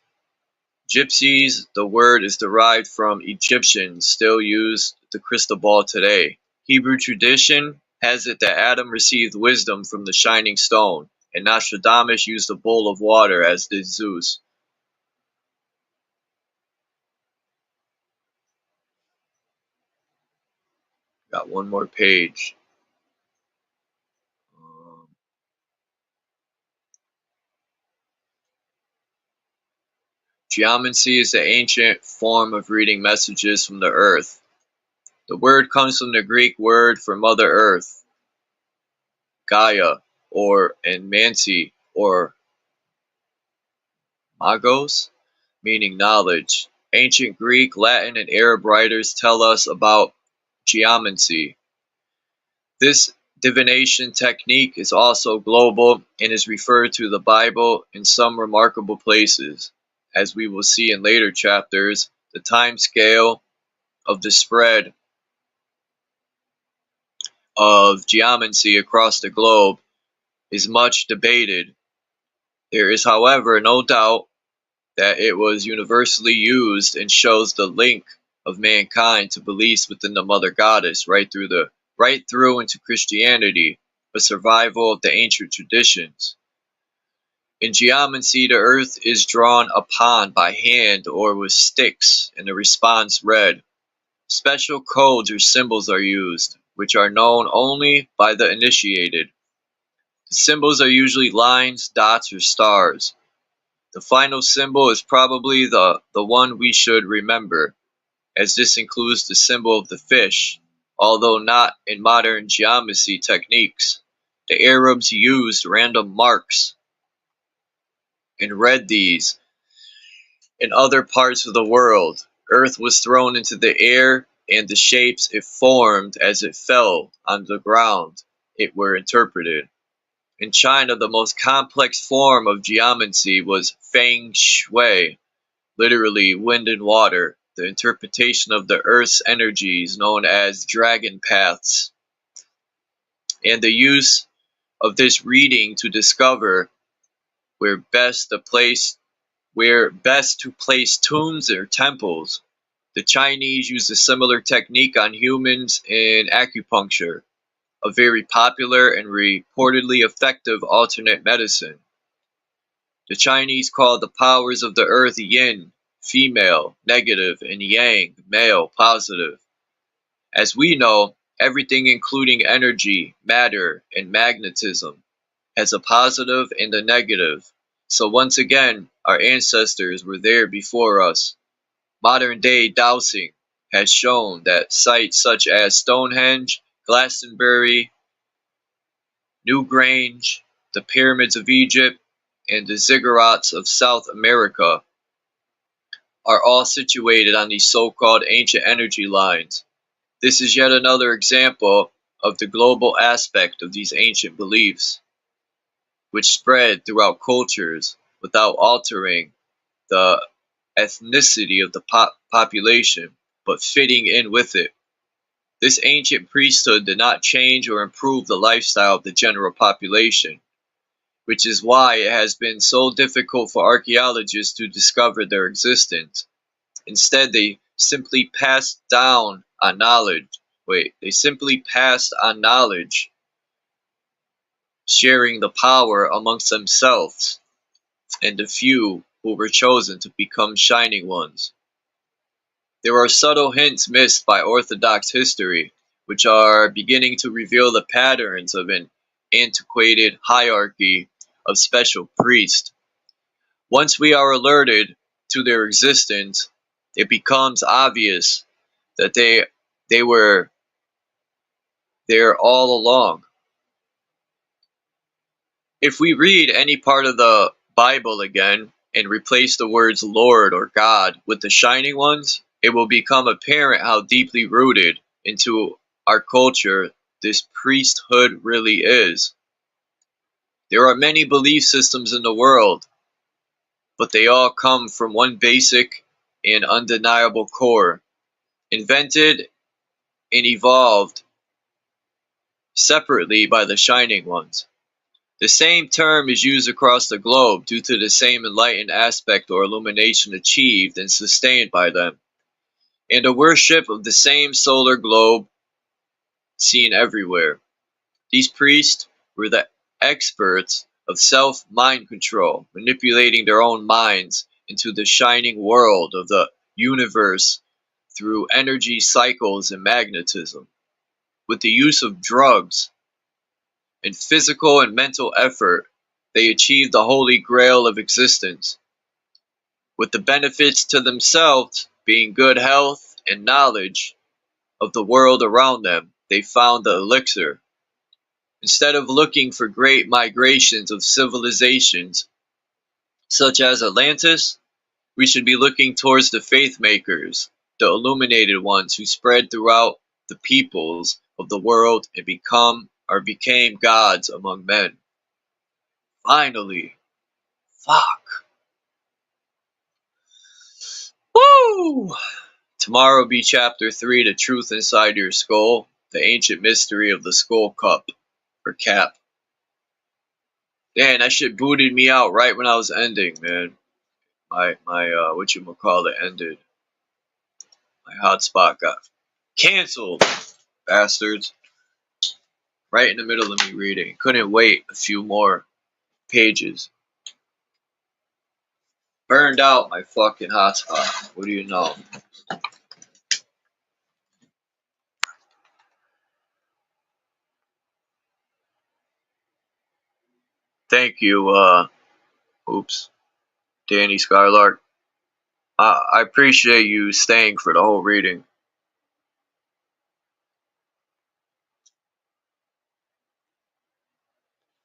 Gypsies, the word is derived from Egyptians, still use the crystal ball today. Hebrew tradition has it that Adam received wisdom from the shining stone, and Nostradamus used a bowl of water, as did Zeus. Got one more page. Geomancy is the ancient form of reading messages from the earth. The word comes from the Greek word for Mother Earth, Gaia, and Mansi, or magos, meaning knowledge. Ancient Greek, Latin, and Arab writers tell us about geomancy. This divination technique is also global and is referred to the Bible in some remarkable places. As we will see in later chapters, the time scale of the spread of geomancy across the globe is much debated. There is, however, no doubt that it was universally used and shows the link of mankind to beliefs within the Mother Goddess right through into Christianity, a survival of the ancient traditions. In geomancy, the earth is drawn upon by hand or with sticks, and the response read. Special codes or symbols are used, which are known only by the initiated. The symbols are usually lines, dots, or stars. The final symbol is probably the one we should remember, as this includes the symbol of the fish, although not in modern geomancy techniques. The Arabs used random marks and read these. In other parts of the world, earth was thrown into the air, and the shapes it formed as it fell on the ground it were interpreted. In China, the most complex form of geomancy was feng shui, literally wind and water, the interpretation of the earth's energies known as dragon paths, and the use of this reading to discover where best to place tombs or temples. The Chinese use a similar technique on humans in acupuncture, a very popular and reportedly effective alternate medicine. The Chinese call the powers of the earth yin, female, negative, and yang, male, positive. As we know, everything including energy, matter, and magnetism has a positive and a negative. So once again, our ancestors were there before us. Modern day dowsing has shown that sites such as Stonehenge, Glastonbury, Newgrange, the pyramids of Egypt, and the ziggurats of South America are all situated on these so-called ancient energy lines. This is yet another example of the global aspect of these ancient beliefs, which spread throughout cultures without altering the ethnicity of the population, but fitting in with it. This ancient priesthood did not change or improve the lifestyle of the general population, which is why it has been so difficult for archaeologists to discover their existence. Instead, they simply passed on knowledge, sharing the power amongst themselves and the few who were chosen to become shining ones. There are subtle hints missed by Orthodox history, which are beginning to reveal the patterns of an antiquated hierarchy of special priests. Once we are alerted to their existence, it becomes obvious that they were there all along. If we read any part of the Bible again and replace the words Lord or God with the shining ones, it will become apparent how deeply rooted into our culture this priesthood really is. There are many belief systems in the world, but they all come from one basic and undeniable core, invented and evolved separately by the Shining Ones. The same term is used across the globe due to the same enlightened aspect or illumination achieved and sustained by them, and a worship of the same solar globe seen everywhere. These priests were the experts of self-mind control, manipulating their own minds into the shining world of the universe through energy cycles and magnetism. With the use of drugs and physical and mental effort, they achieved the holy grail of existence, with the benefits to themselves being good health and knowledge of the world around them. They found the elixir. Instead of looking for great migrations of civilizations such as Atlantis, we should be looking towards the faith makers, the illuminated ones who spread throughout the peoples of the world and became gods among men. Finally, fuck. Woo! Tomorrow will be chapter 3, The Truth Inside Your Skull, the ancient mystery of the skull cup, or cap. Damn, that shit booted me out right when I was ending, man. My whatchamacallit ended. My hotspot got canceled, bastards. Right in the middle of me reading. Couldn't wait a few more pages. Burned out my fucking hotspot. What do you know? Thank you, Danny Skylark. I appreciate you staying for the whole reading.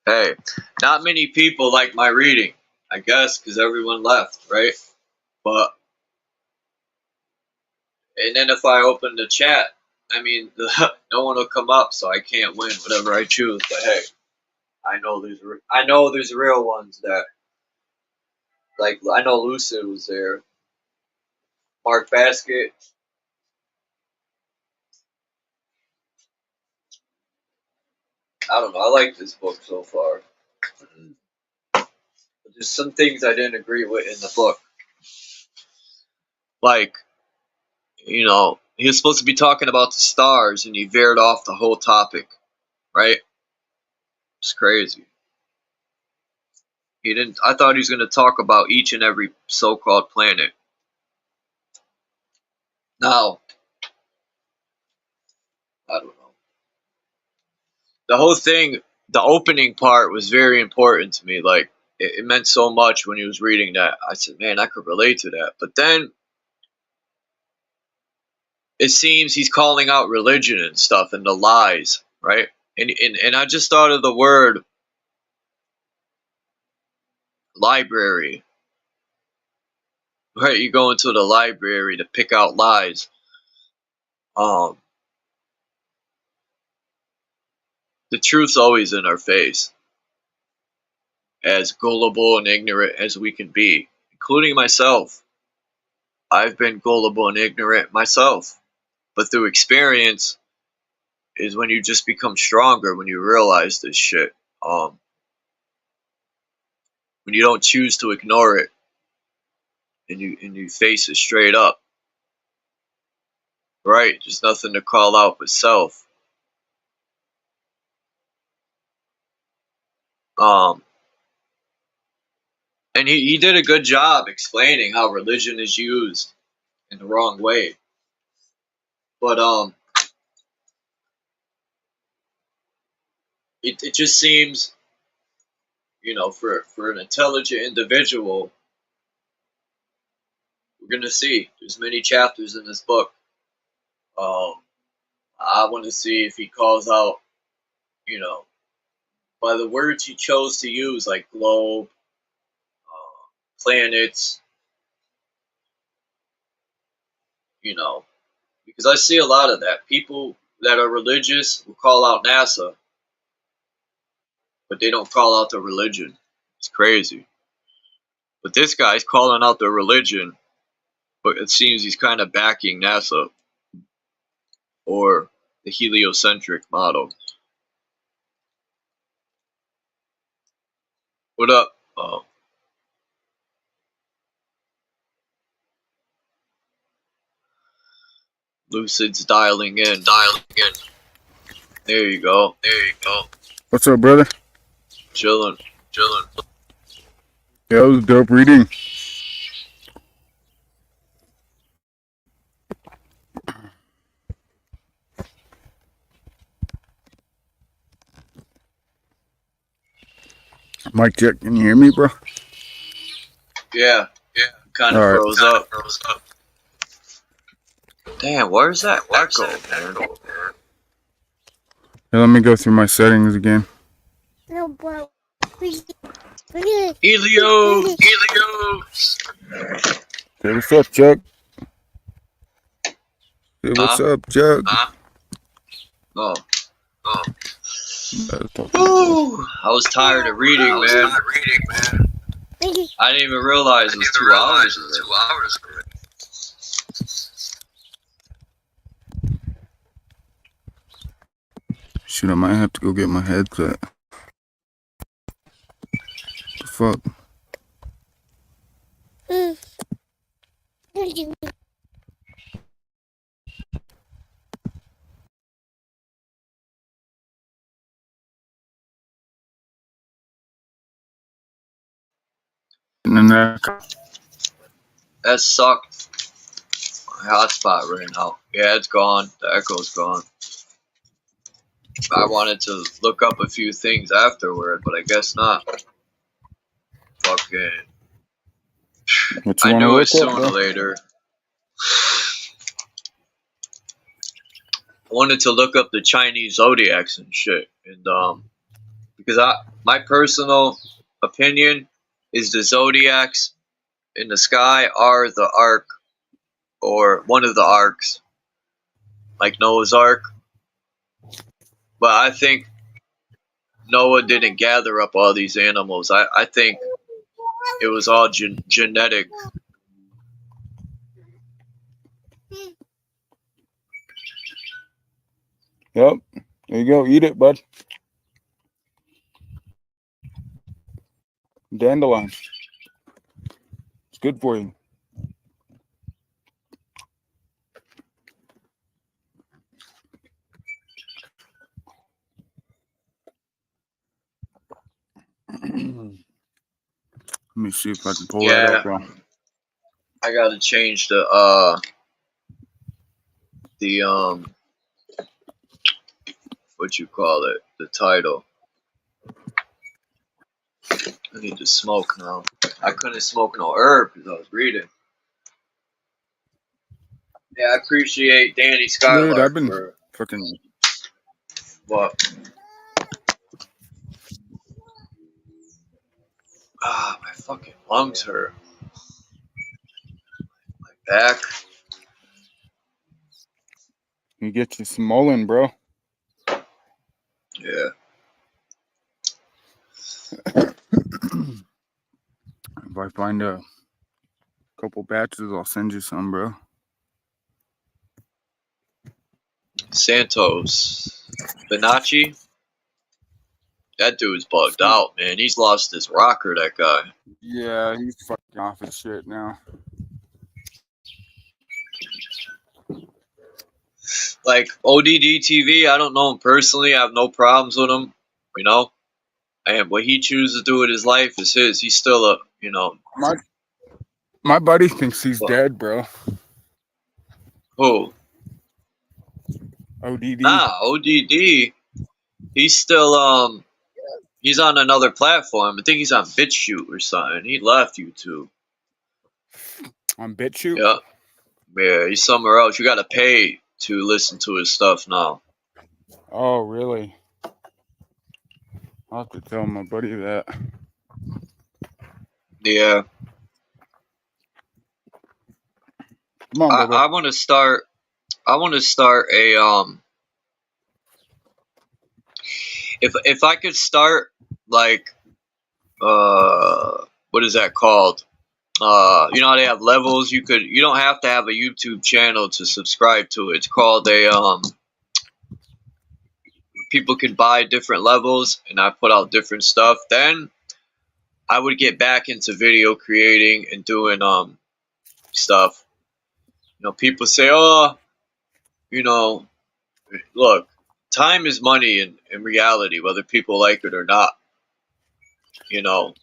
Hey, not many people like my reading, I guess, because everyone left, right? But, and then if I open the chat, I mean, no one will come up, so I can't win whatever I choose. But hey, I know there's real ones that, like, I know Lucid was there, Mark Basket. I don't know. I like this book so far. There's some things I didn't agree with in the book. Like, you know, he was supposed to be talking about the stars and he veered off the whole topic, right? It's crazy. He didn't. I thought he was going to talk about each and every so-called planet. Now, I don't know. The whole thing, the opening part was very important to me. Like, it meant so much when he was reading that. I said, man, I could relate to that. But then it seems he's calling out religion and stuff and the lies, right? And I just thought of the word library, right? You go into the library to pick out lies. The truth's always in our face, as gullible and ignorant as we can be, including myself. I've been gullible and ignorant myself, but through experience is when you just become stronger, when you realize this shit. When you don't choose to ignore it and you face it straight up, right? There's nothing to call out but self. And he did a good job explaining how religion is used in the wrong way. But it just seems, you know, for an intelligent individual, we're gonna see. There's many chapters in this book. I want to see if he calls out, you know, by the words he chose to use, like globe, planets, you know, because I see a lot of that. People that are religious will call out NASA, but they don't call out the religion. It's crazy. But this guy's calling out the religion, but it seems he's kind of backing NASA or the heliocentric model. What up? Oh, Lucid's dialing in. There you go. What's up, brother? Chilling. Yeah, it was a dope reading. Mic check. Can you hear me, bro? Yeah. Kind of All right. froze up. Damn, where's that echo, man? Hey, let me go through my settings again. Helios! Hey, what's up, Chuck? Hey, what's up, Chuck? Oh. Talk to Woo! I was tired of reading, man. I didn't even realize it was 2 hours already. Shoot, I might have to go get my headset. The fuck? And then That sucked. My hotspot ran out. Yeah, it's gone. The echo's gone. I wanted to look up a few things afterward, but I guess not. Fucking. what you I want to knew it look sooner up, or bro? later. I wanted to look up the Chinese zodiacs and shit, and because my personal opinion is the zodiacs in the sky are the ark or one of the arks, like Noah's Ark. But I think Noah didn't gather up all these animals. I think it was all genetic. Yep. There you go. Eat it, bud. Dandelion. It's good for you. Let me see if I can pull that Yeah, up, bro. I gotta change the what you call it, the title. I need to smoke now. I couldn't smoke no herb because I was reading. Yeah, I appreciate Danny Dude, Skylark I've been for fucking. what. Ah, my fucking lungs hurt. My back. You get you some Mullen, bro. Yeah. If I find a couple batches, I'll send you some, bro. Santos. Benacci. That dude's bugged out, man. He's lost his rocker, that guy. Yeah, he's fucking off his shit now. Like, ODD TV, I don't know him personally. I have no problems with him, you know? And what he chooses to do with his life is his. He's still a, you know. My buddy thinks he's dead, bro. Who? ODD. Nah, ODD. He's still, he's on another platform. I think he's on BitChute or something. He left YouTube. On BitChute? Yeah. Yeah, he's somewhere else. You gotta pay to listen to his stuff now. Oh, really? I'll have to tell my buddy that. Yeah. Come on, Bubba. I want to start. I want to start a If I could start like what is that called? You know how they have levels. You don't have to have a YouTube channel to subscribe to it. It's called a people can buy different levels, and I put out different stuff. Then I would get back into video creating and doing stuff. You know, people say, oh, you know, look, time is money in reality, whether people like it or not. You know,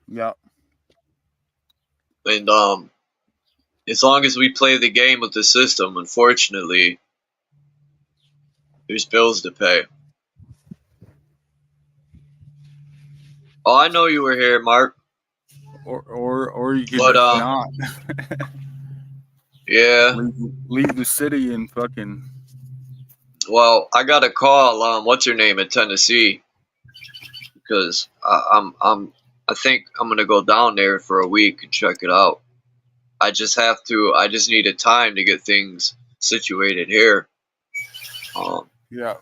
Yeah. and as long as we play the game with the system, unfortunately, there's bills to pay. Oh, I know you were here, Mark. Or you could But just not. Yeah. Leave the city and fucking. Well, I got a call. What's her name in Tennessee? Because I think I'm gonna go down there for a week and check it out. I just needed time to get things situated here. Yeah.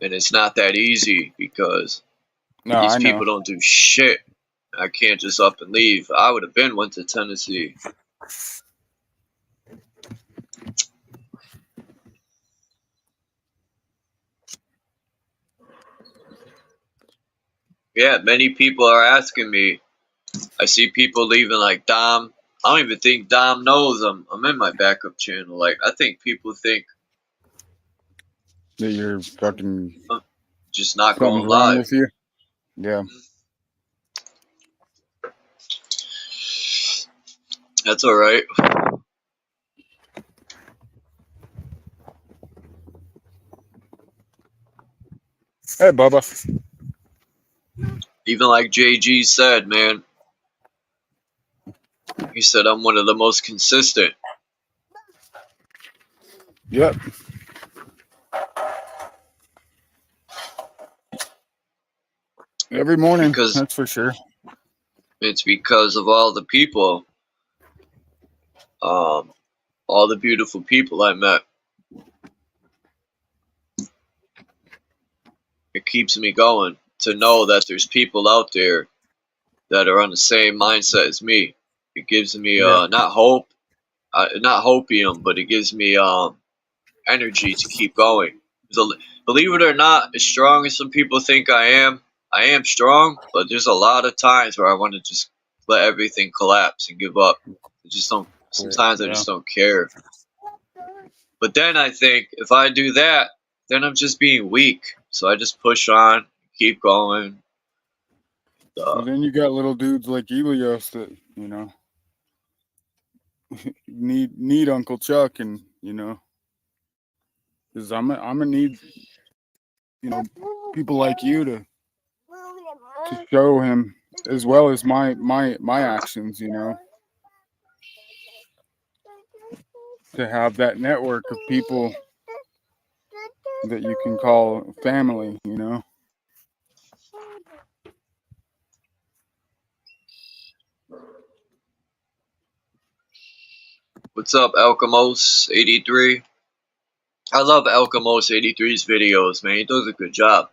And it's not that easy because No, these I know. people don't do shit. I can't just up and leave. I would have went to Tennessee. Yeah, many people are asking me. I see people leaving like Dom. I don't even think Dom knows I'm in my backup channel. Like, I think people think That you're fucking. just not Something's going wrong live. with you. Yeah. That's all right. Hey, Bubba. Even like JG said, man. He said I'm one of the most consistent. Yep. Every morning, Because that's for sure. it's because of all the people, all the beautiful people I met. It keeps me going to know that there's people out there that are on the same mindset as me. It gives me not hope, not hopium, but it gives me energy to keep going. So, believe it or not, as strong as some people think I am strong, but there's a lot of times where I want to just let everything collapse and give up. I just don't. Sometimes I just don't care. But then I think if I do that, then I'm just being weak. So I just push on, keep going. And then you got little dudes like Elios that, you know, need Uncle Chuck, and you know, because I'm gonna need, you know, people like you to show him, as well as my actions, you know, to have that network of people that you can call family, you know. What's up, Alchemos83? I love Alchemos83's videos, man. He does a good job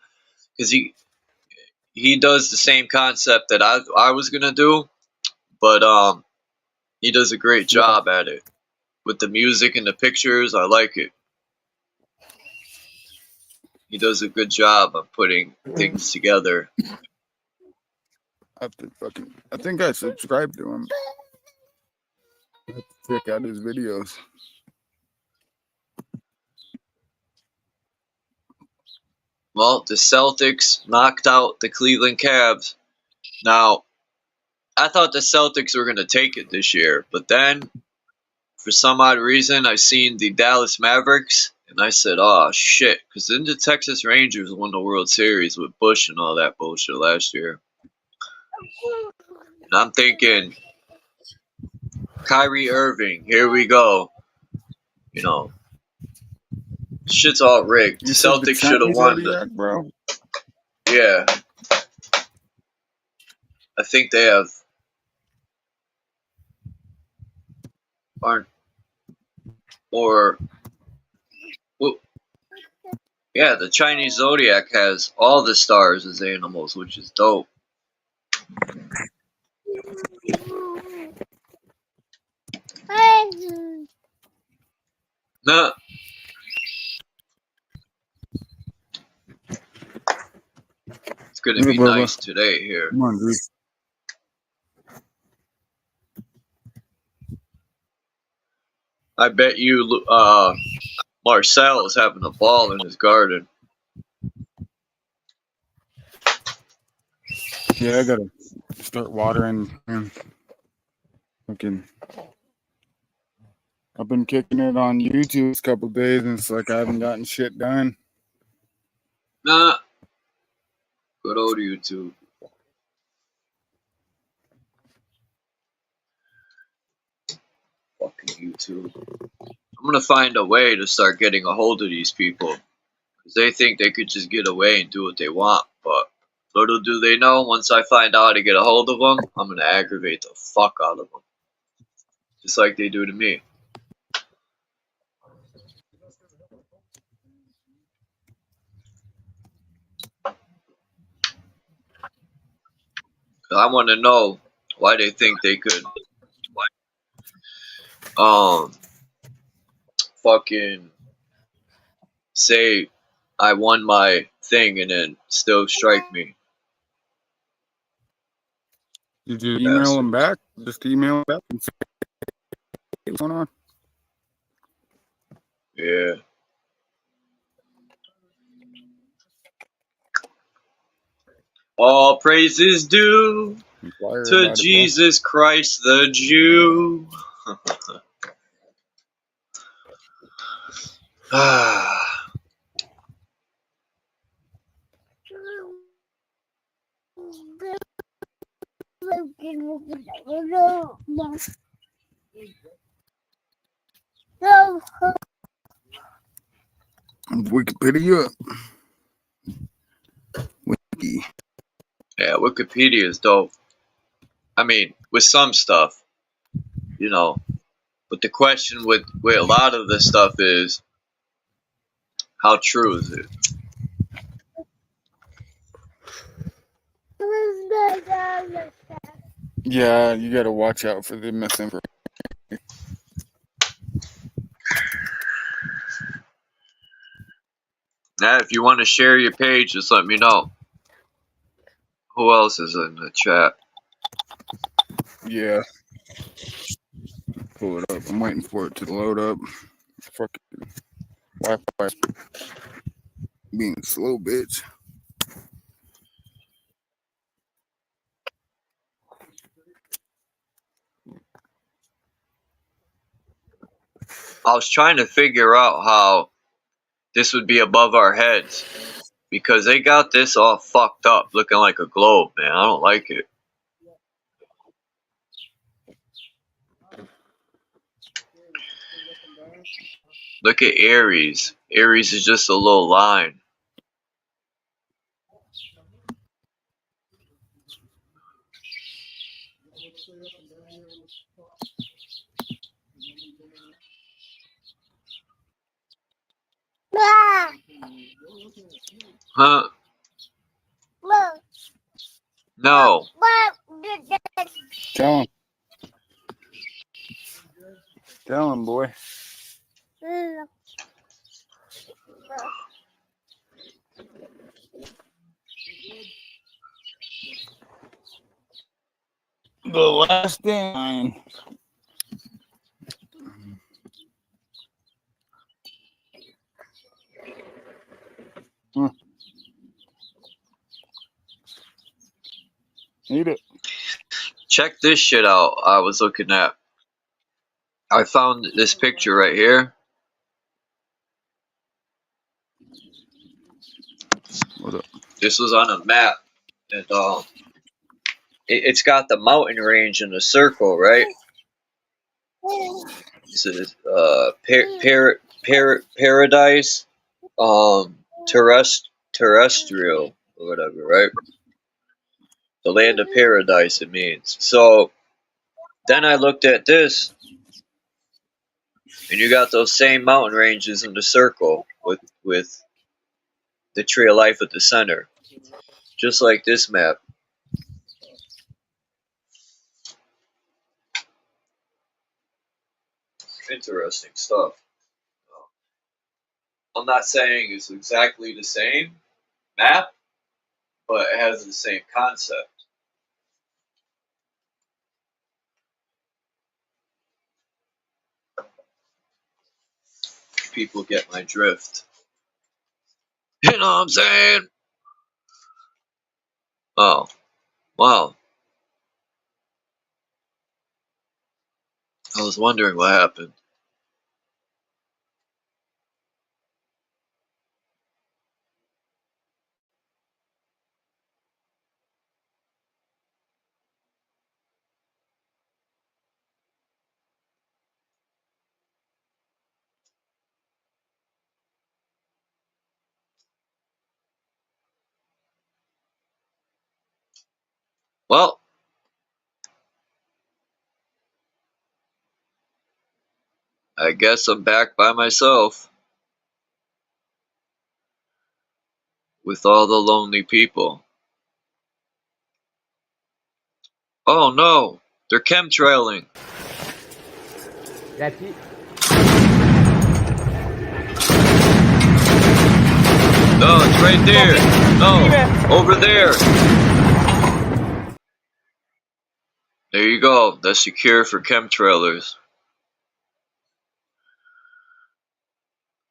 because he does the same concept that I was gonna do, but he does a great job at it with the music and the pictures. I like it. He does a good job of putting things together. I think I subscribed to him. I have to check out his videos. Well, the Celtics knocked out the Cleveland Cavs. Now, I thought the Celtics were going to take it this year, but then, for some odd reason, I seen the Dallas Mavericks, and I said, oh, shit, because then the Texas Rangers won the World Series with Bush and all that bullshit last year. And I'm thinking, Kyrie Irving, here we go. You know, shit's all rigged. You said the Celtics should have won. bro. Yeah. I think they have. aren't, or, well, yeah, the Chinese zodiac has all the stars as animals, which is dope. Nah. It's gonna Yeah, be Bubba. nice today here. Come on, dude. I bet you, Marcel is having a ball in his garden. Yeah, I gotta start watering. And fucking, I've been kicking it on YouTube a couple days, and it's like I haven't gotten shit done. Nah. Good old YouTube. Fucking YouTube. I'm gonna find a way to start getting a hold of these people. Because they think they could just get away and do what they want. But little do they know, once I find out how to get a hold of them, I'm gonna aggravate the fuck out of them. Just like they do to me. I want to know why they think they could fucking say I won my thing and then still strike me. Did you email them back? Just email them back and say what's going on? Yeah. All praise is due to Jesus Christ the Jew. Wikipedia. Wiki. Yeah, Wikipedia is dope. I mean, with some stuff, you know. But the question with a lot of this stuff is, how true is it? Yeah, you gotta watch out for the misinformation. Now, if you want to share your page, just let me know. Who else is in the chat? Yeah. Pull it up. I'm waiting for it to load up. Fucking Wi-Fi being slow, bitch. I was trying to figure out how this would be above our heads, because they got this all fucked up, looking like a globe, man. I don't like it. Look at Aries. Aries is just a little line. Huh? No. Tell him. Tell him, boy. The last thing. Eat it. Check this shit out. I was looking at. I found this picture right here. What up? This was on a map, and it's got the mountain range in a circle, right? This is paradise, terrestrial or whatever, right? The land of paradise, it means. So then I looked at this, And you got those same mountain ranges in the circle with the tree of life at the center. Just like this map. Interesting stuff. I'm not saying it's exactly the same map, but it has the same concept. People get my drift. You know what I'm saying? Oh, wow. I was wondering what happened. Well, I guess I'm back by myself with all the lonely people. Oh no, they're chemtrailing. That's it. No, it's right there. No, over there. There you go. That's the cure for chemtrailers.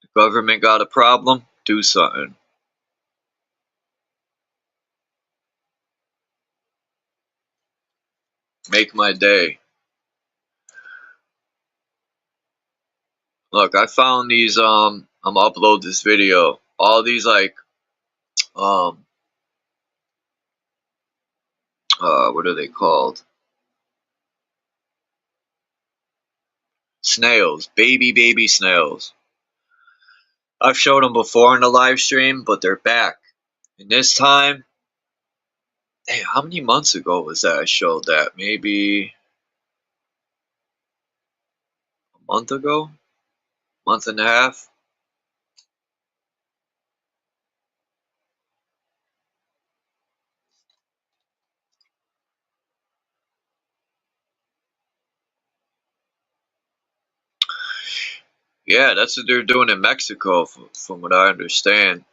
The government got a problem? Do something. Make my day. Look, I found these, I'm gonna upload this video. All these, like, what are they called? Snails. Baby snails. I've showed them before in the live stream, but they're back. And this time, hey, how many months ago was that I showed that? Maybe a month ago? Month and a half? Yeah, that's what they're doing in Mexico, from what I understand.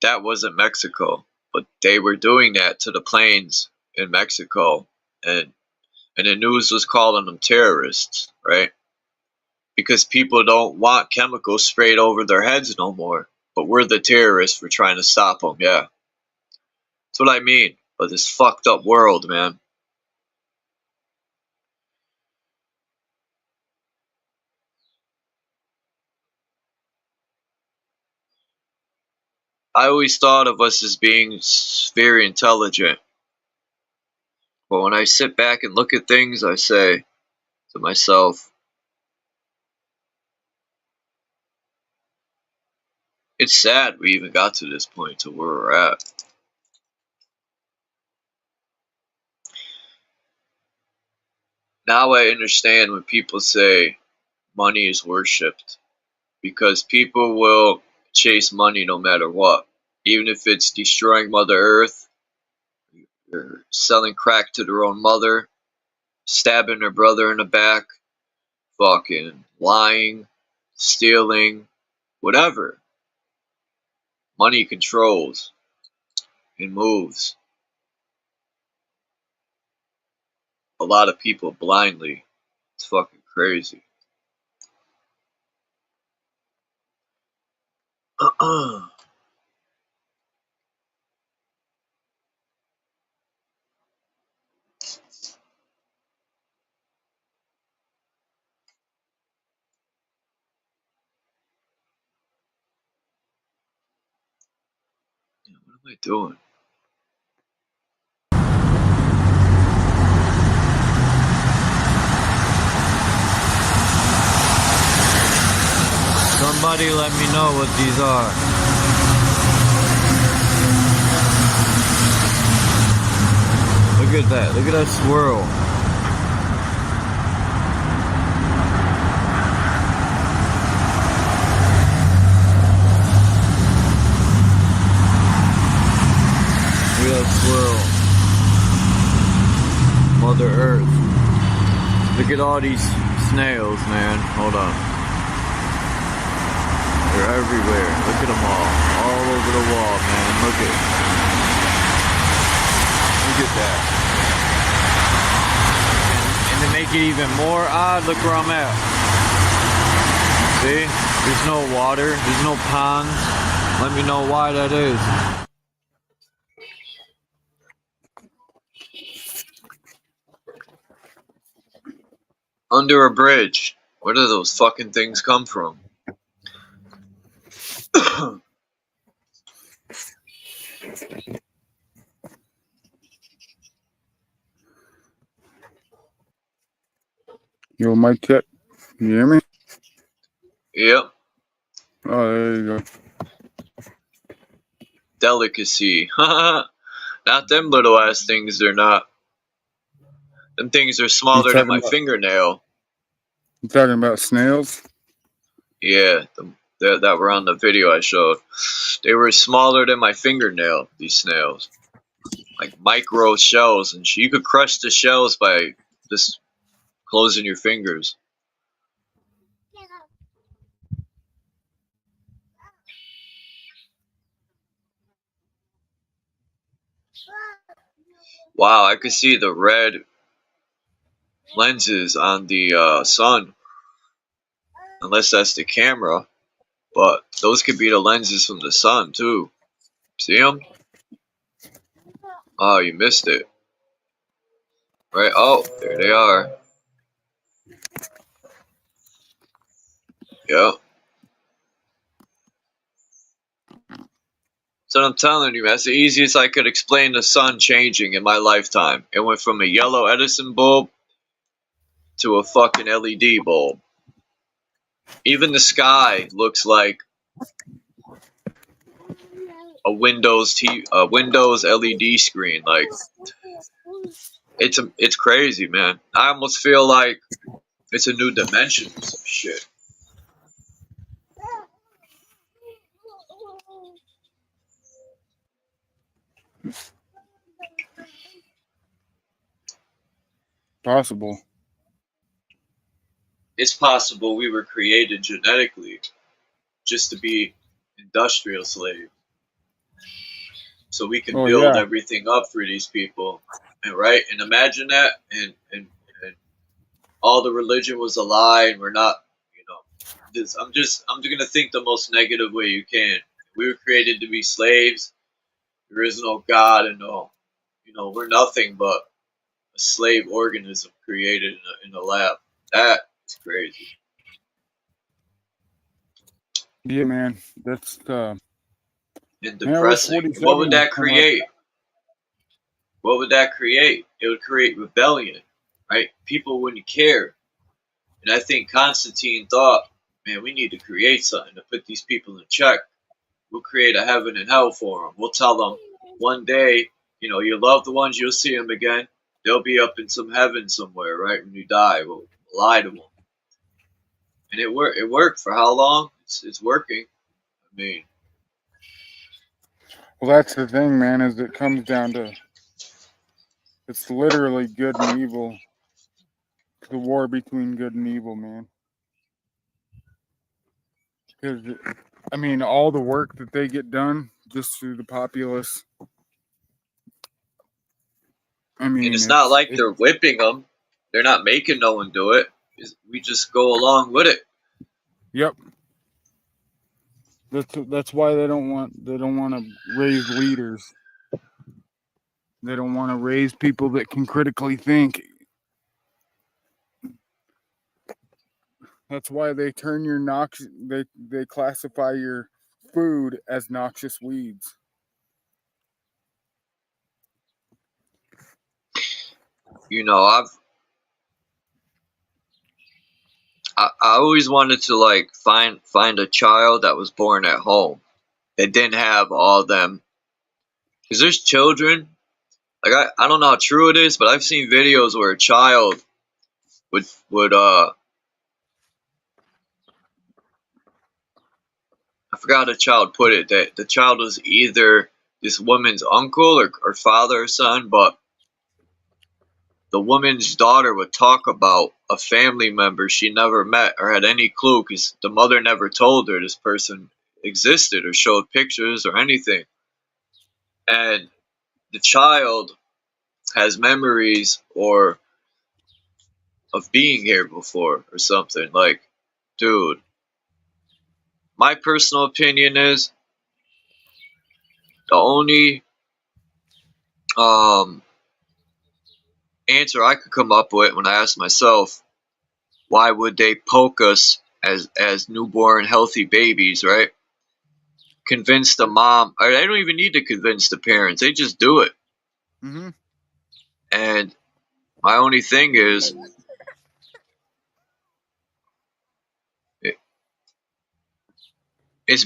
That wasn't Mexico, but they were doing that to the planes in Mexico, and the news was calling them terrorists, right? Because people don't want chemicals sprayed over their heads no more. But we're the terrorists for trying to stop them, yeah. That's what I mean by this fucked up world, man. I always thought of us as being very intelligent. But when I sit back and look at things, I say to myself, it's sad we even got to this point to where we're at. Now I understand when people say money is worshipped. Because people will chase money no matter what. Even if it's destroying Mother Earth, or selling crack to their own mother, stabbing their brother in the back, fucking lying, stealing, whatever. Money controls and moves a lot of people blindly. It's fucking crazy. What am I doing? Somebody let me know what these are. Look at that. Look at that swirl. Mother Earth. Look at all these snails, man. Hold on. They're everywhere. Look at them all over the wall, man. Look at that. And to make it even more odd, look where I'm at. See? There's no water. There's no ponds. Let me know why that is. Under a bridge. Where do those fucking things come from? Yo, mic check. You hear me? Yep. Oh, there you go. Delicacy. Not them little ass things, they're not. Them things are smaller than my fingernail. You talking about snails? Yeah, that were on the video I showed. They were smaller than my fingernail, these snails. Like micro shells, and you could crush the shells by just closing your fingers. Wow, I could see the red lenses on the sun. Unless that's the camera. But those could be the lenses from the sun, too. See them? Oh, you missed it. Right? Oh, there they are. Yep. So I'm telling you, that's the easiest I could explain the sun changing in my lifetime. It went from a yellow Edison bulb to a fucking LED bulb. Even the sky looks like a Windows LED screen. Like it's crazy, man. I almost feel like it's a new dimension or some shit. Possible. It's possible we were created genetically just to be industrial slaves. So we can build everything up for these people. And right? And imagine that and all the religion was a lie and we're not, you know, I'm gonna think the most negative way you can. We were created to be slaves. There is no God and no, you know, we're nothing but a slave organism created in a lab. That is crazy. Yeah, man. That's and depressing. What would that create? What would that create? It would create rebellion, right? People wouldn't care. And I think Constantine thought, man, we need to create something to put these people in check. We'll create a heaven and hell for them. We'll tell them one day, you know, your loved ones, you'll see them again. They'll be up in some heaven somewhere, right? When you die, we'll lie to them. And it worked for how long? It's working. I mean, well, that's the thing, man. Is it comes down to it's literally good and evil. The war between good and evil, man. Because I mean, all the work that they get done just through the populace. I mean, and it's not like they're whipping them. They're not making no one do it. We just go along with it. Yep. That's why they don't want to raise leaders. They don't want to raise people that can critically think. That's why they turn your they classify your food as noxious weeds. You know, I always wanted to like find a child that was born at home that didn't have all them, because there's children like I don't know how true it is, but I've seen videos where a child would I forgot how the child put it, that the child was either this woman's uncle or father or son, but the woman's daughter would talk about a family member she never met or had any clue because the mother never told her this person existed or showed pictures or anything. And the child has memories or of being here before or something. Like, dude, my personal opinion is the only answer I could come up with when I asked myself, why would they poke us as newborn healthy babies, right? Convince the mom, or they don't even need to convince the parents, they just do it. Mm-hmm. And my only thing is,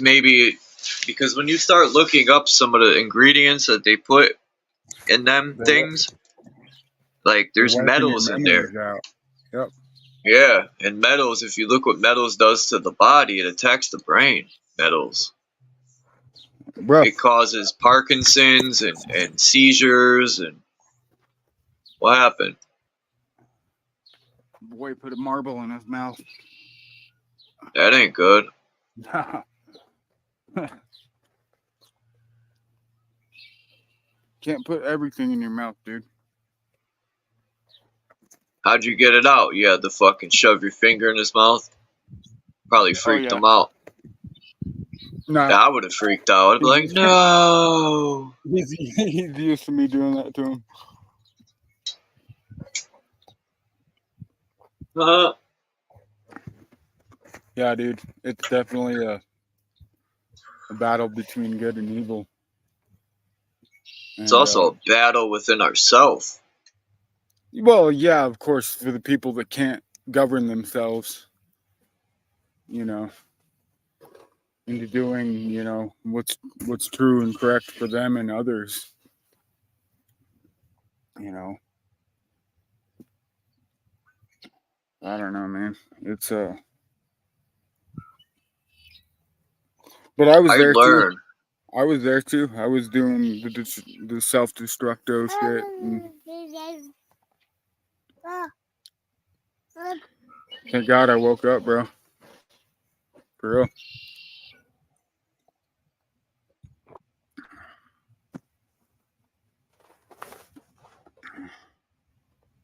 maybe because when you start looking up some of the ingredients that they put in them things, like They're there's wiping your metals in there. memories out. Yep. Yeah, and metals, if you look what metals does to the body, it attacks the brain. Metals. Bro. It causes Parkinson's and seizures. And what happened? Boy put a marble in his mouth. That ain't good. Can't put everything in your mouth, dude. How'd you get it out? You had to fucking shove your finger in his mouth? Probably freaked him out. No. Yeah, I would have freaked out. I'd be like, no. He's used to me doing that to him. Yeah, dude. It's definitely a battle between good and evil. It's also a battle within ourselves. Well, yeah, of course, for the people that can't govern themselves, you know, into doing, you know, what's true and correct for them and others, you know. I don't know, man. It's but I was there too. I was there too. I was doing the self-destructo shit. And thank God I woke up, bro. For real.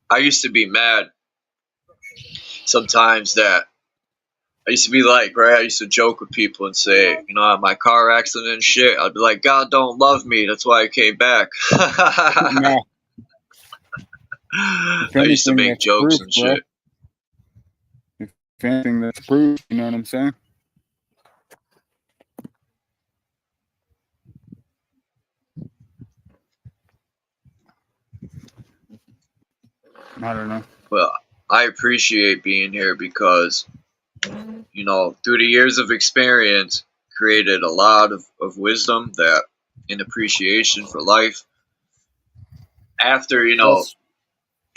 I used to be mad sometimes that I used to be like, right, I used to joke with people and say, you know, my car accident and shit, I'd be like, God don't love me, that's why I came back. No. I used to make jokes and shit. If anything, that's proof, you know what I'm saying? I don't know. Well, I appreciate being here because, you know, through the years of experience, created a lot of wisdom that and appreciation for life. After, you know,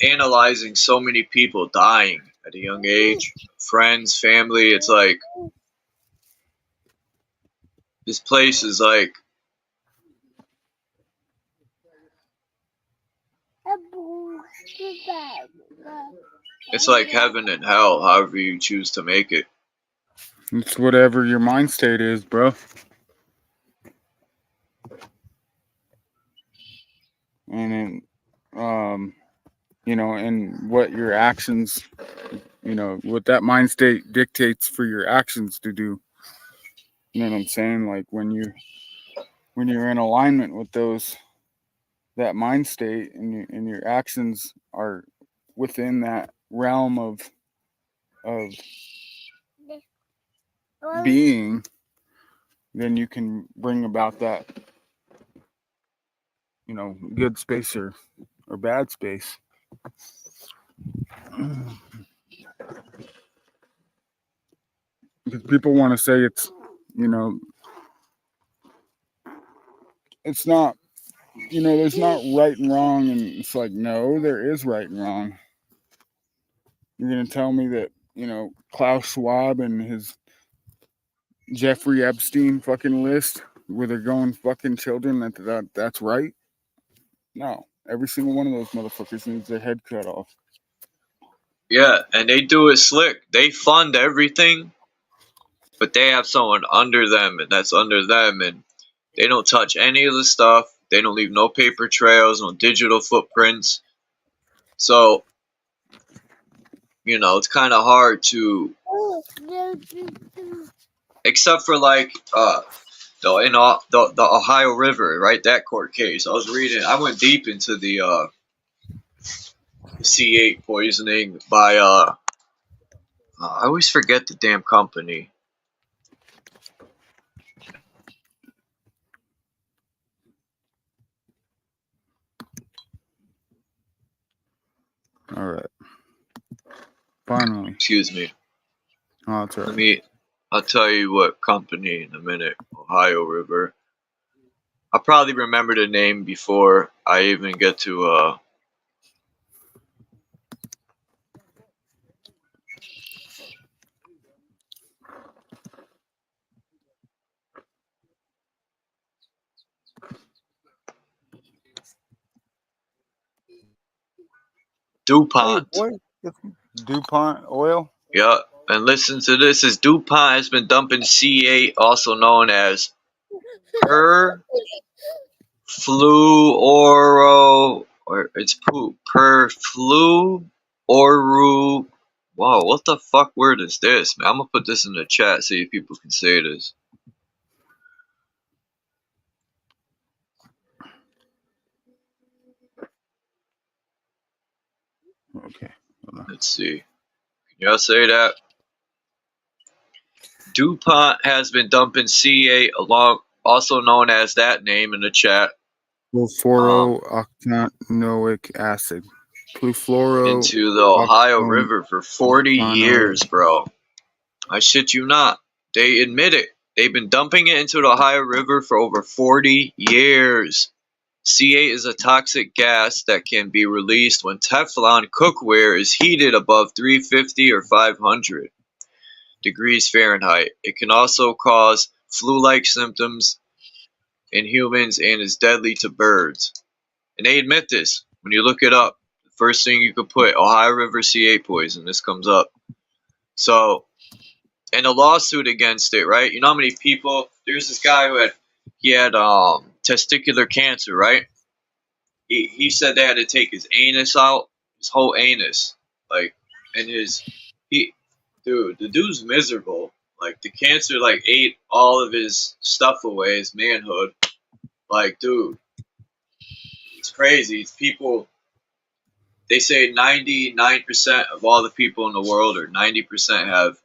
analyzing so many people dying at a young age, friends, family, it's like, this place is like, it's like heaven and hell, however you choose to make it. It's whatever your mind state is, bro. And you know, and what your actions, you know, what that mind state dictates for your actions to do. You know what I'm saying? Like when you're in alignment with that mind state and your actions are within that realm of being, then you can bring about that, you know, good space or bad space. Because people want to say it's, you know, it's not, you know, there's not right and wrong, and it's like, no, there is right and wrong. You're gonna tell me that, you know, Klaus Schwab and his Jeffrey Epstein fucking list where they're going fucking children, that's right? No. Every single one of those motherfuckers needs their head cut off. Yeah, and they do it slick. They fund everything, but they have someone under them, and that's under them, and they don't touch any of the stuff. They don't leave no paper trails, no digital footprints. So, you know, it's kind of hard to, except for like the Ohio River, right? That court case. I was reading. I went deep into the C8 poisoning by I always forget the damn company. All right. Finally. Excuse me. Oh, that's all right. I'll tell you what company in a minute. Ohio River. I'll probably remember the name before I even get to DuPont. Hey, boy. DuPont oil? Yeah, and listen to this. Is DuPont has been dumping C8, also known as perfluoro, or it's perfluoro. Wow, what the fuck word is this, man? I'm gonna put this in the chat so you people can say this. Okay. Let's see. Can y'all say that? DuPont has been dumping C8 along, also known as that name, in the chat. Fluorooctanoic acid. Into the Ohio River for 40 years, bro. I shit you not. They admit it. They've been dumping it into the Ohio River for over 40 years. C8 is a toxic gas that can be released when Teflon cookware is heated above 350 or 500 degrees Fahrenheit. It can also cause flu-like symptoms in humans and is deadly to birds. And they admit this. When you look it up, the first thing you could put, Ohio River C8 poison, this comes up. So, and a lawsuit against it, right? You know how many people, there's this guy who had testicular cancer, right? He said they had to take his anus out, his whole anus, like, and the dude's miserable. Like, the cancer, like, ate all of his stuff away, his manhood. Like, dude, it's crazy. It's people, they say 99% of all the people in the world, or 90%, have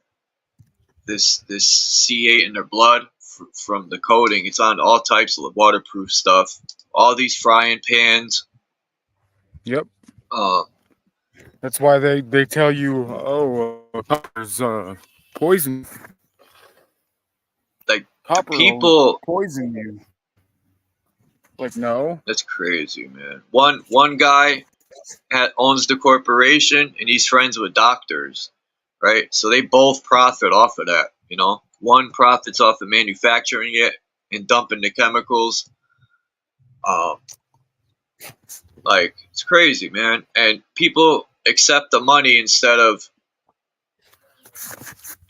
this C8 in their blood from the coating. It's on all types of waterproof stuff. All these frying pans. Yep. That's why they tell you, copper's poison. Like, copper people poison you. Like, no. That's crazy, man. One guy owns the corporation, and he's friends with doctors, right? So they both profit off of that, you know? One profits off of manufacturing it and dumping the chemicals. Like, it's crazy, man. And people accept the money instead of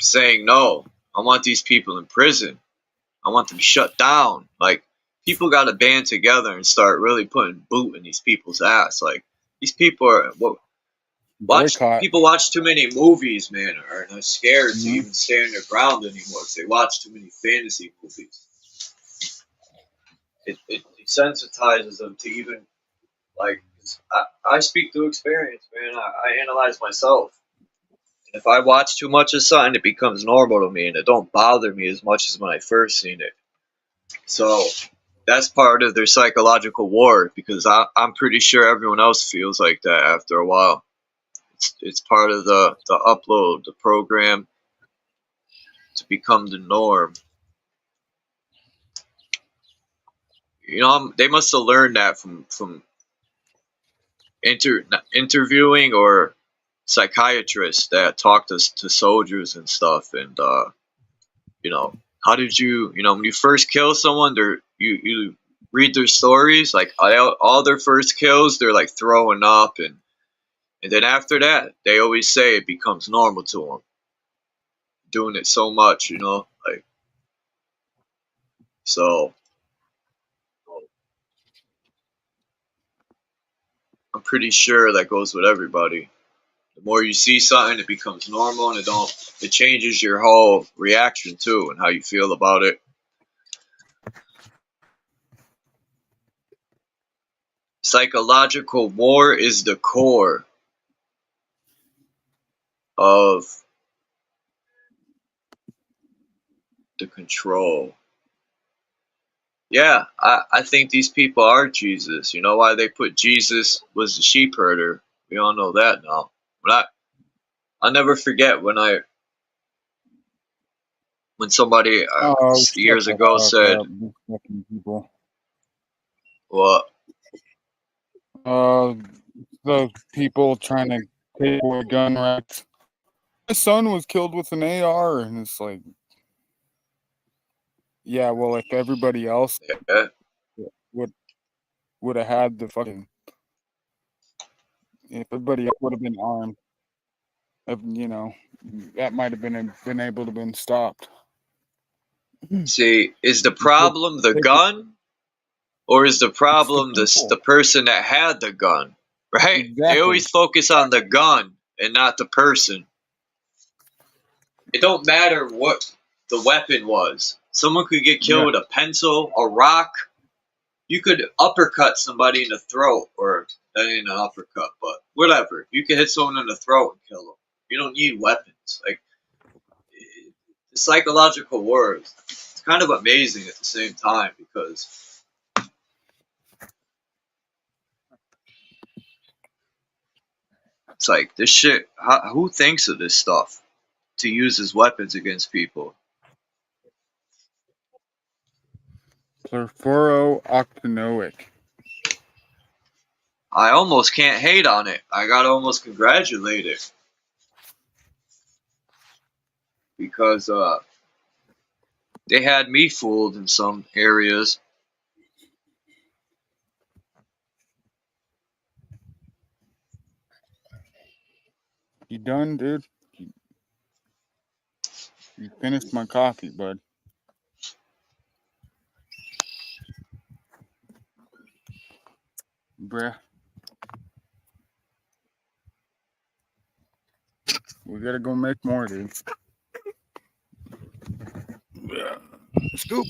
saying, no, I want these people in prison. I want them shut down. Like, people got to band together and start really putting boot in these people's ass. Like, these people are, people watch too many movies, man, are not scared to even stand their ground anymore because they watch too many fantasy movies. It desensitizes them to even, like, I speak through experience, man. I analyze myself. And if I watch too much of something, it becomes normal to me, and it don't bother me as much as when I first seen it. So that's part of their psychological war, because I'm pretty sure everyone else feels like that after a while. It's part of the upload, the program, to become the norm. You know, they must have learned that from interviewing or psychiatrists that talk to soldiers and stuff. And you know, how did you know, when you first kill someone, you read their stories, like all their first kills, they're like throwing up, and then after that, they always say it becomes normal to them. Doing it so much, like, so I'm pretty sure that goes with everybody. The more you see something, it becomes normal, and it changes your whole reaction too, and how you feel about it. Psychological war is the core of the control. Yeah, I think these people are Jesus. You know why they put Jesus was the sheep herder? We all know that now. But I'll never forget when somebody Oh, shut years the ago fuck said, up, you fucking people. "What? Those people trying to take away gun rights. My son was killed with an AR, and it's like, yeah, well, if everybody else Yeah, would have had the fucking, if everybody else would have been armed, that might have been able to been stopped. see, is the problem the gun, or is the It's the problem people. the person that had the gun?" Right? They Exactly. always focus on the gun and not the person. It don't matter what the weapon was. Someone could get killed Yeah. with a pencil, a rock. You could uppercut somebody in the throat, or that ain't an uppercut, but whatever. You could hit someone in the throat and kill them. You don't need weapons. Like, the psychological war, it's kind of amazing at the same time, because it's like this shit. Who thinks of this stuff to use as weapons against people? Perforooctanoic. I almost can't hate on it. I gotta almost congratulate it, because they had me fooled in some areas. You done, dude? You finished my coffee, bud. Bruh. We gotta go make more, dude. Yeah. Scoop.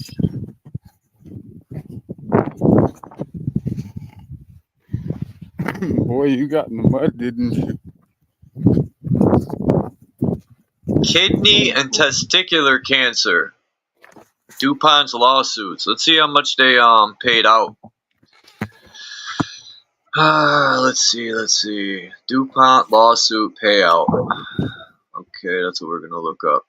Boy, you got in the mud, didn't you? Kidney and testicular cancer. DuPont's lawsuits. Let's see how much they paid out. Let's see. DuPont lawsuit payout. Okay, that's what we're gonna look up.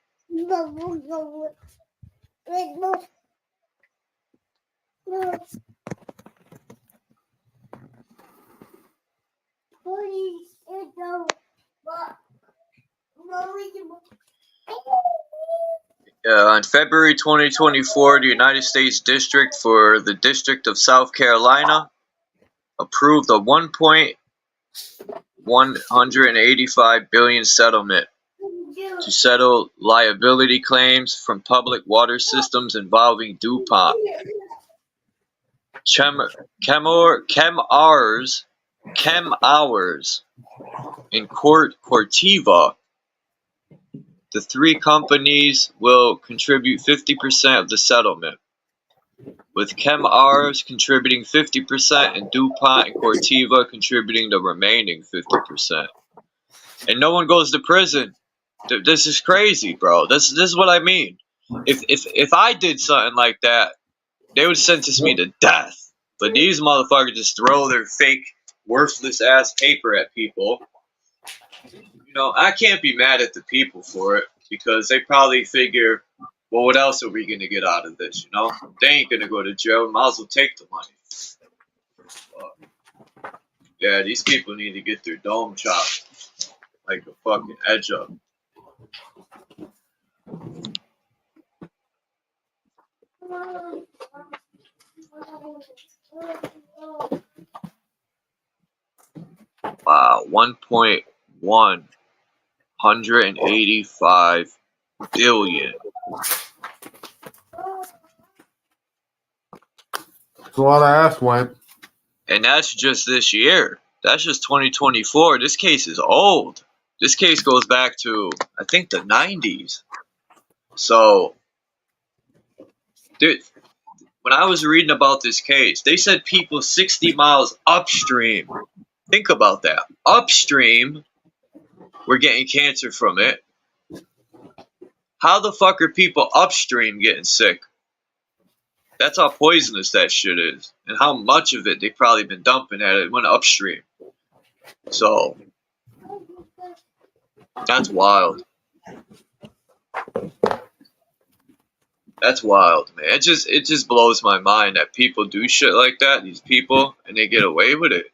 On February 2024, the United States District for the District of South Carolina approved a $1.185 billion settlement to settle liability claims from public water systems involving DuPont. ChemHours in Corteva. The three companies will contribute 50% of the settlement, with ChemHours contributing 50% and DuPont and Corteva contributing the remaining 50%. And no one goes to prison. This is crazy, bro. This is what I mean. If I did something like that, they would sentence me to death. But these motherfuckers just throw their fake, worthless ass paper at people. I can't be mad at the people for it, because they probably figure, well, what else are we gonna get out of this? They ain't gonna go to jail. Might as well take the money. Yeah, these people need to get their dome chopped like a fucking edge up. Wow, 1.185 billion. It's a lot of ass wipe. And that's just this year. That's just 2024. This case is old. This case goes back to, I think, the 90s. So, dude, when I was reading about this case, they said people 60 miles upstream. Think about that. Upstream were getting cancer from it. How the fuck are people upstream getting sick? That's how poisonous that shit is. And how much of it they probably been dumping at it went upstream. So, that's wild. That's wild, man. It just blows my mind that people do shit like that, these people, and they get away with it.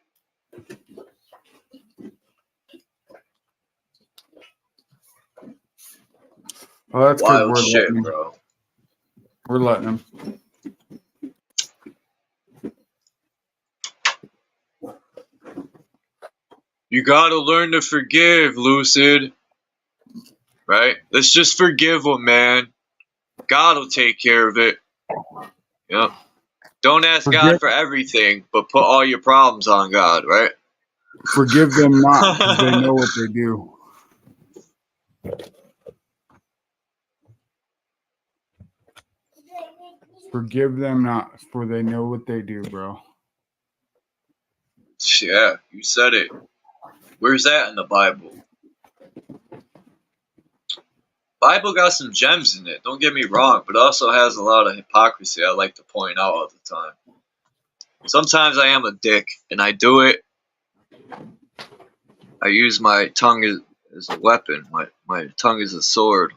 Well, that's Wild because shit, bro. we're letting them. You gotta learn to forgive, Lucid. Right? Let's just forgive them, man. God will take care of it. Yep. Don't ask God for everything, but put all your problems on God, right? Forgive them not, because they know what they do. Forgive them not, for they know what they do, bro. Yeah, you said it. Where's that in the Bible? Bible got some gems in it, don't get me wrong, but it also has a lot of hypocrisy I like to point out all the time. Sometimes I am a dick, and I do it. I use my tongue as a weapon. My tongue is a sword.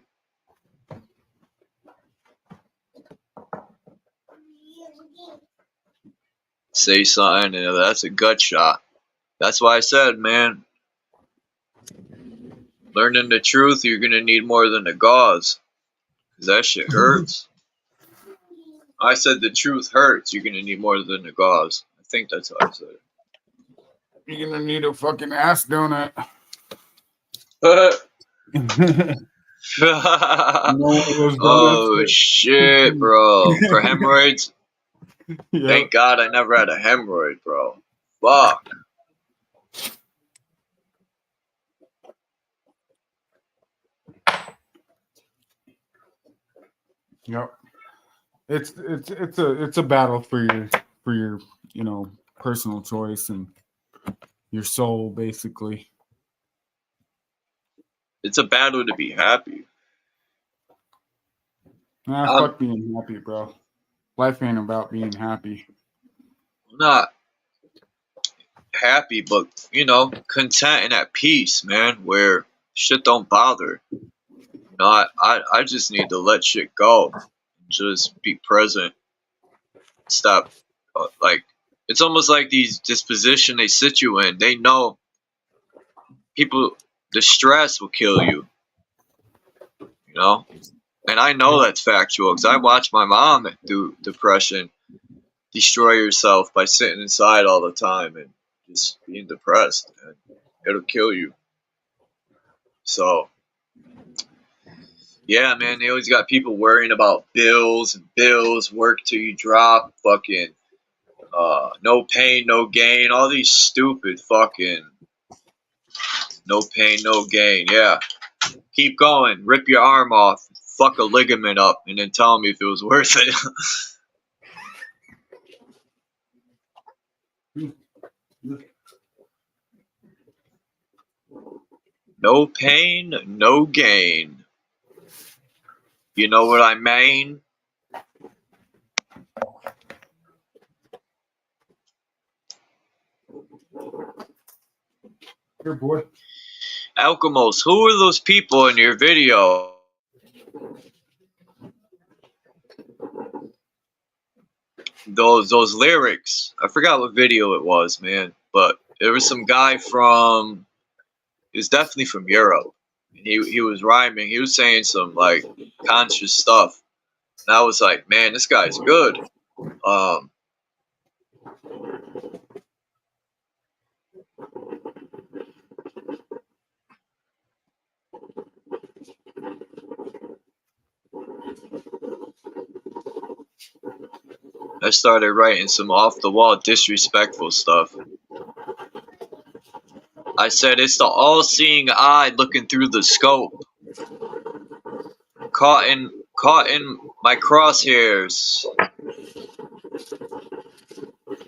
Say something, and that's a gut shot. That's why I said, man, learning the truth, you're going to need more than the gauze. Because that shit hurts. I said the truth hurts. You're going to need more than the gauze. I think that's how I said it. You're going to need a fucking ass donut. Oh, shit, bro. For hemorrhoids? Yep. Thank God I never had a hemorrhoid, bro. Fuck. Yep. It's a battle for your personal choice and your soul, basically. It's a battle to be happy. Nah, fuck being happy, bro. Life ain't about being happy. I'm not happy, but content and at peace, man, where shit don't bother. I just need to let shit go. Just be present. Stop. It's almost like this position they sit you in. They know the stress will kill you. And I know that's factual because I watched my mom through depression destroy herself by sitting inside all the time and just being depressed. And it'll kill you. So, yeah, man, they always got people worrying about bills and bills, work till you drop, fucking no pain, no gain, all these stupid fucking no pain, no gain. Yeah. Keep going, rip your arm off, fuck a ligament up, and then tell me if it was worth it. No pain, no gain. You know what I mean? Here, boy. Alchemos, who are those people in your video? Those lyrics. I forgot what video it was, man. But there was some guy from. He was definitely from Europe. He was rhyming. He was saying some conscious stuff. And I was like, man, this guy's good. I started writing some off-the-wall disrespectful stuff. I said it's the all-seeing eye looking through the scope. Caught in my crosshairs.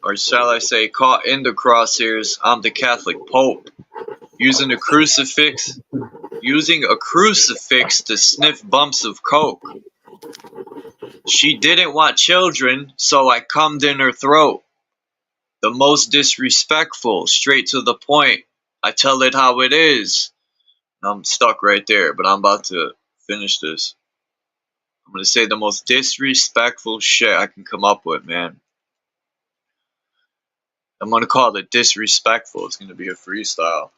Or shall I say, caught in the crosshairs, I'm the Catholic Pope. Using a crucifix to sniff bumps of coke. She didn't want children, so I cummed in her throat. The most disrespectful, straight to the point. I tell it how it is. I'm stuck right there, but I'm about to finish this. I'm gonna say the most disrespectful shit I can come up with, man. I'm gonna call it disrespectful. It's gonna be a freestyle.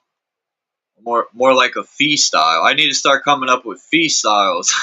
More like a fee style. I need to start coming up with fee styles.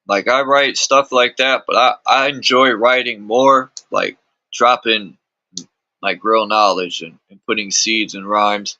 Like, I write stuff like that, but I enjoy writing more, like dropping like real knowledge and putting seeds in rhymes.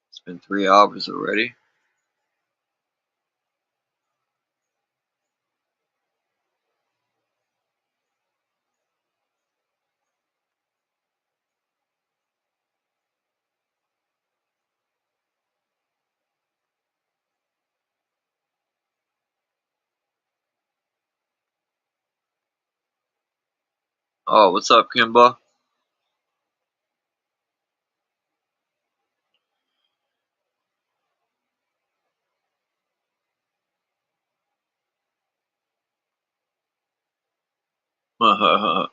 It's been 3 hours already. Oh, what's up, Kimba? I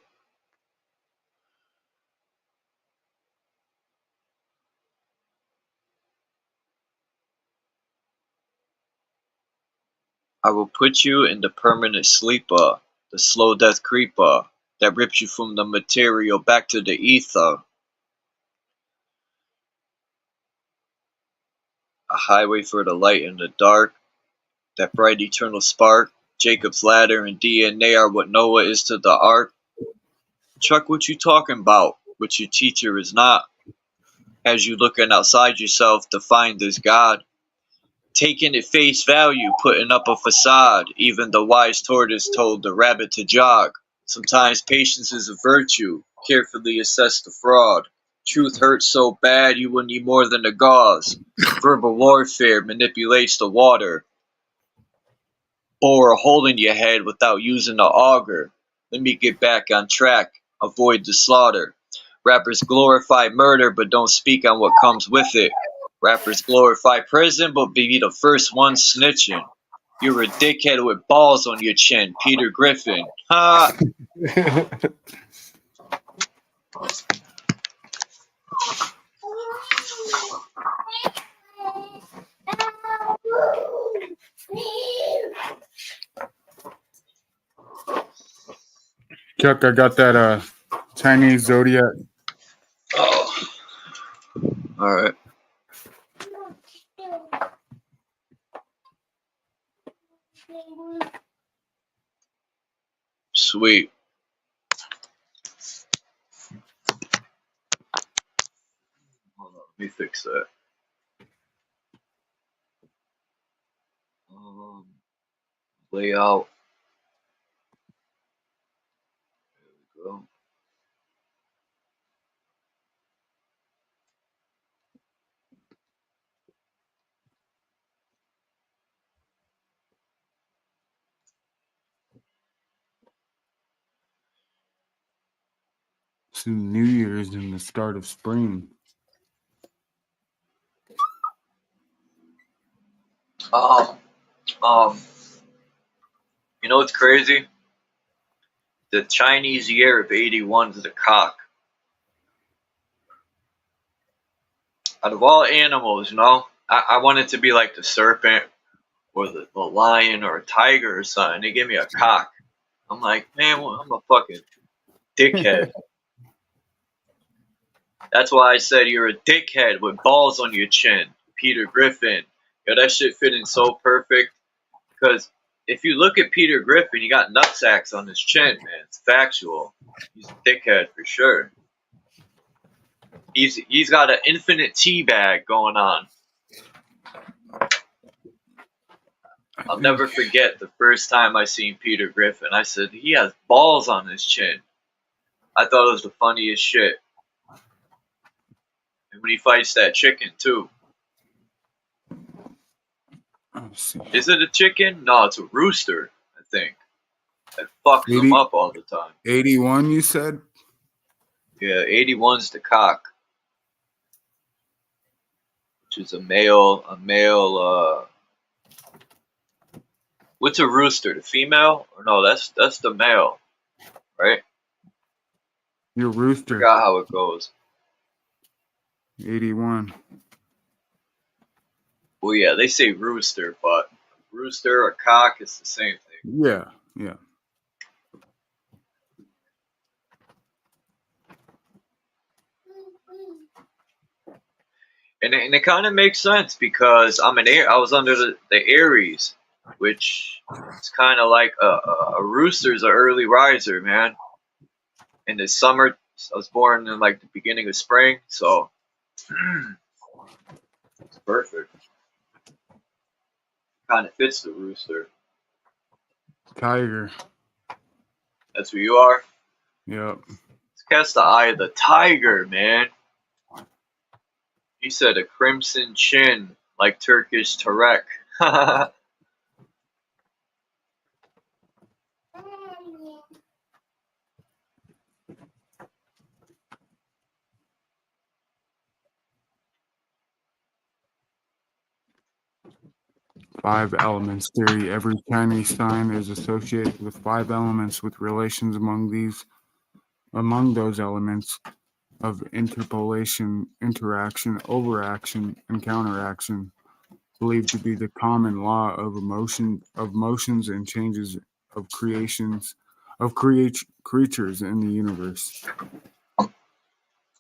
will put you in the permanent sleeper, the slow death creeper that rips you from the material back to the ether. A highway for the light in the dark, that bright eternal spark. Jacob's ladder and DNA are what Noah is to the ark. Chuck, what you talking about? What your teacher is not. As you looking outside yourself to find this God. Taking at face value, putting up a facade. Even the wise tortoise told the rabbit to jog. Sometimes patience is a virtue. Carefully assess the fraud. Truth hurts so bad you will need more than a gauze. Verbal warfare manipulates the water. Bore a hole in your head without using the auger. Let me get back on track. Avoid the slaughter. Rappers glorify murder but don't speak on what comes with it. Rappers glorify prison but be the first one snitching. You're a dickhead with balls on your chin, Peter Griffin. Ha! Chuck, I got that Chinese zodiac. Oh. Alright. sweet. Hold on, let me fix that. Layout. There we go. Soon New Year's and the start of spring. You know what's crazy? The Chinese year of 81 is a cock. Out of all animals, you know, I want it to be like the serpent or the lion or a tiger or something. They give me a cock. I'm like, man, well, I'm a fucking dickhead. That's why I said you're a dickhead with balls on your chin. Peter Griffin. Yo, that shit fit in so perfect. Because if you look at Peter Griffin, he got nutsacks on his chin, man. It's factual. He's a dickhead for sure. He's got an infinite tea bag going on. I'll never forget the first time I seen Peter Griffin. I said, he has balls on his chin. I thought it was the funniest shit. And when he fights that chicken, too. Is it a chicken? No, it's a rooster, I think. That fucks him up all the time. 81, you said? Yeah, 81's the cock. Which is a male, what's a rooster? The female? Or no, that's the male, right? Your rooster. Forgot how it goes. 81. Well, yeah, they say rooster, but rooster or cock is the same thing. Yeah, yeah. And it kind of makes sense because I was under the Aries, which is kind of like a rooster's an early riser, man. In the summer, I was born in like the beginning of spring, so it's perfect. Kind of fits the rooster. Tiger. That's who you are? Yep. Let's cast the eye of the tiger, man. He said a crimson chin like Turkish Tarek. 5 elements theory. Every Chinese sign is associated with 5 elements with relations among those elements of interpolation, interaction, overaction, and counteraction, believed to be the common law of motions and changes of creatures in the universe.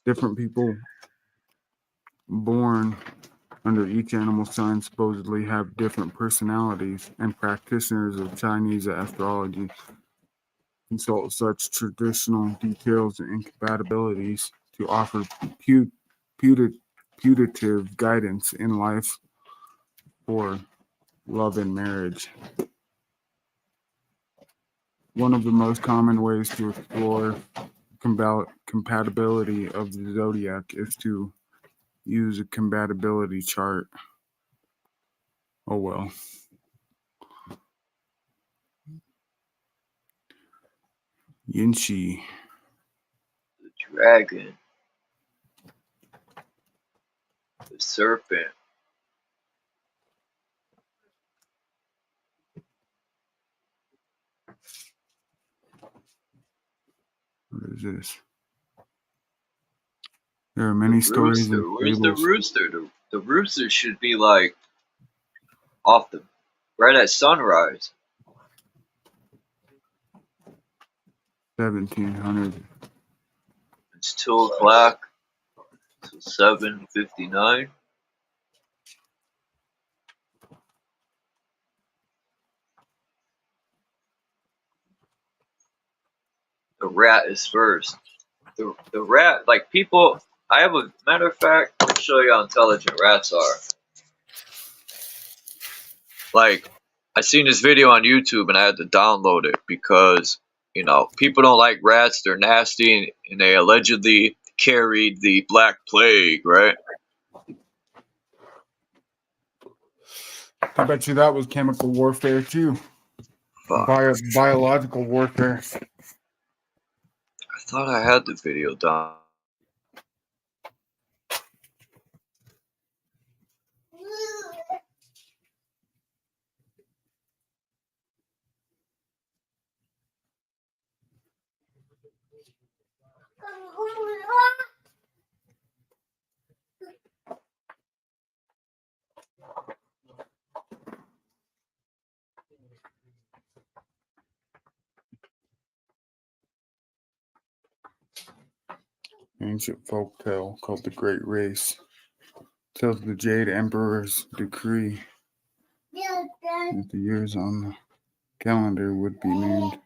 Different people born under each animal sign supposedly have different personalities, and practitioners of Chinese astrology consult such traditional details and incompatibilities to offer putative guidance in life for love and marriage. One of the most common ways to explore compatibility of the zodiac is to use a compatibility chart. Oh well. Yinshi. The dragon. The serpent. What is this? There are many stories and Where's the fables. rooster? The rooster should be like right at sunrise. 1700. It's 2 o'clock. So 7:59. the rat is first. The rat, like people, I have a matter of fact, let me show you how intelligent rats are. Like, I seen this video on YouTube and I had to download it because, you know, people don't like rats, they're nasty, and they allegedly carried the Black Plague, right? I bet you that was chemical warfare too. Biological warfare. I thought I had the video down. Ancient folk tale called the Great Race tells the Jade Emperor's decree that the years on the calendar would be named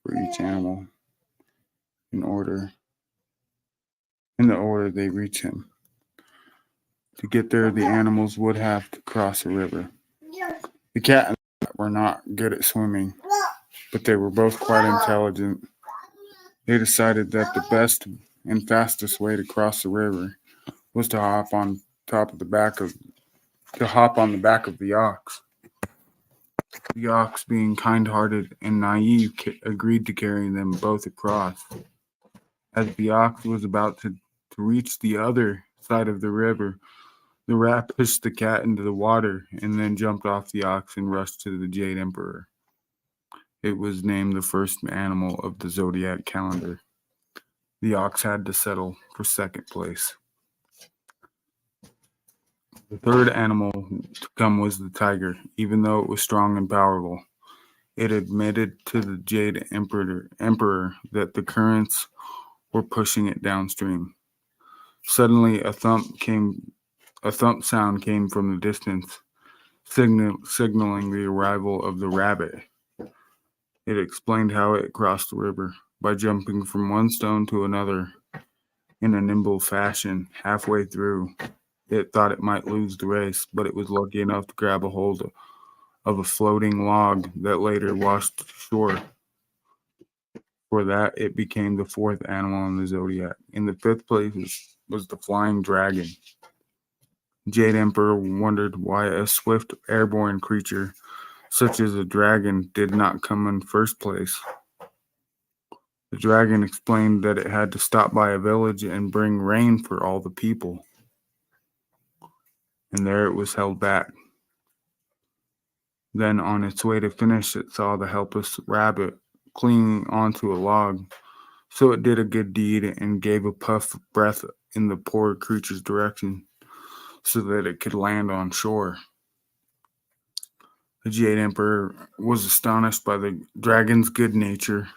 for each animal in the order they reach him. To get there, the animals would have to cross a river. The cat and the rat were not good at swimming, but they were both quite intelligent. They decided that the best and fastest way to cross the river was to hop on the back of the ox. The ox, being kind-hearted and naive, agreed to carry them both across. As the ox was about to reach the other side of the river, the rat pushed the cat into the water and then jumped off the ox and rushed to the Jade Emperor. It was named the first animal of the zodiac calendar. The ox had to settle for second place. The third animal to come was the tiger. Even though it was strong and powerful, it admitted to the Jade Emperor that the currents were pushing it downstream. Suddenly, a thump sound came from the distance, signaling the arrival of the rabbit. It explained how it crossed the river by jumping from one stone to another in a nimble fashion. Halfway through, it thought it might lose the race, but it was lucky enough to grab a hold of a floating log that later washed ashore. For that, it became the fourth animal in the zodiac. In the fifth place was the flying dragon. Jade Emperor wondered why a swift airborne creature such as a dragon did not come in first place. The dragon explained that it had to stop by a village and bring rain for all the people. And there it was held back. Then on its way to finish, it saw the helpless rabbit clinging onto a log. So it did a good deed and gave a puff of breath in the poor creature's direction so that it could land on shore. The Jade Emperor was astonished by the dragon's good nature,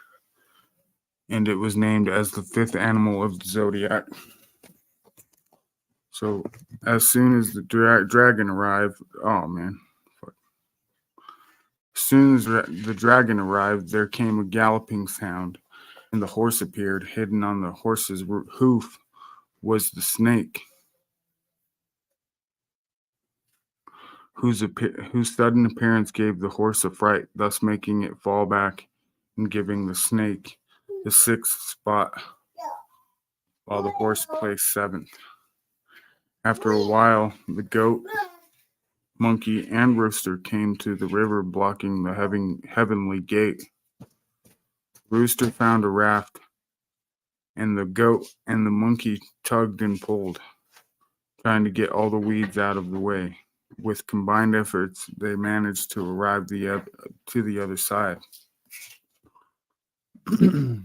and it was named as the fifth animal of the zodiac. So as soon as the dragon arrived, As soon as the dragon arrived, there came a galloping sound, and the horse appeared. Hidden on the horse's hoof was the snake, whose sudden appearance gave the horse a fright, thus making it fall back and giving the snake the sixth spot, while the horse placed seventh. After a while, the goat, monkey, and rooster came to the river, blocking the heavenly gate. Rooster found a raft, and the goat and the monkey tugged and pulled, trying to get all the weeds out of the way. With combined efforts, they managed to arrive to the other side. The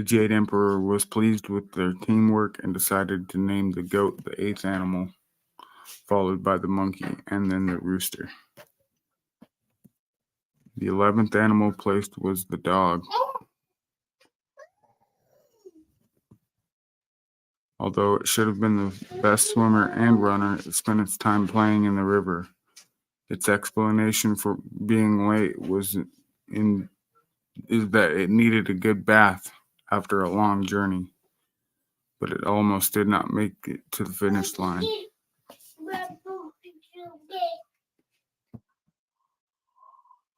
Jade Emperor was pleased with their teamwork and decided to name the goat the eighth animal, followed by the monkey and then the rooster. The 11th animal placed was the dog. Although it should have been the best swimmer and runner, it spent its time playing in the river. Its explanation for being late was is that it needed a good bath after a long journey, but it almost did not make it to the finish line.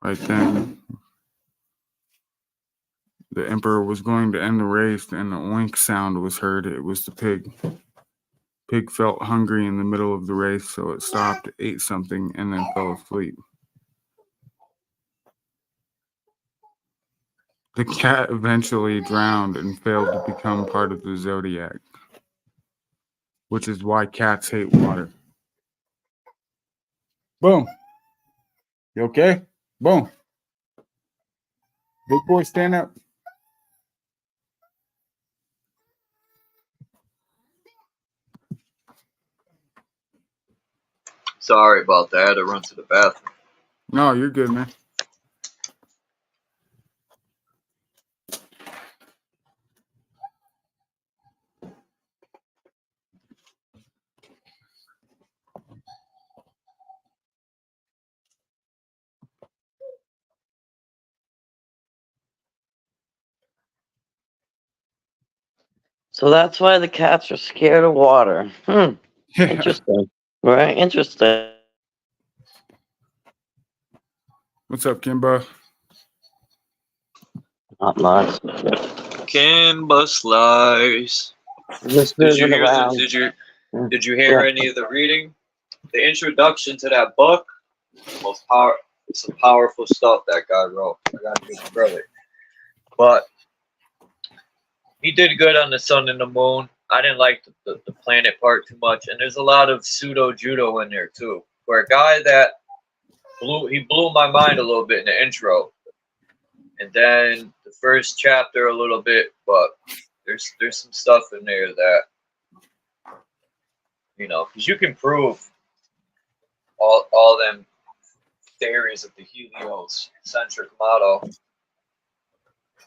Right then, the emperor was going to end the race, and a oink sound was heard. It was the pig. Pig felt hungry in the middle of the race, so it stopped, ate something, and then fell asleep. The cat eventually drowned and failed to become part of the zodiac, which is why cats hate water. Boom. You okay? Boom. Big boy, stand up. Sorry about that. I had to run to the bathroom. No, you're good, man. So that's why the cats are scared of water. Yeah. Interesting. Right? Interesting. What's up, Kimbo? Not much. Kimba Slice. Just Did you moving hear around. Did you hear Yeah. any of the reading? The introduction to that book, it's some powerful stuff that guy wrote. I gotta give him credit. But he did good on the sun and the moon. I didn't like the planet part too much, and there's a lot of pseudo judo in there too. For a guy that blew my mind a little bit in the intro, and then the first chapter a little bit. But there's some stuff in there that, you know, because you can prove all them theories of the heliocentric model.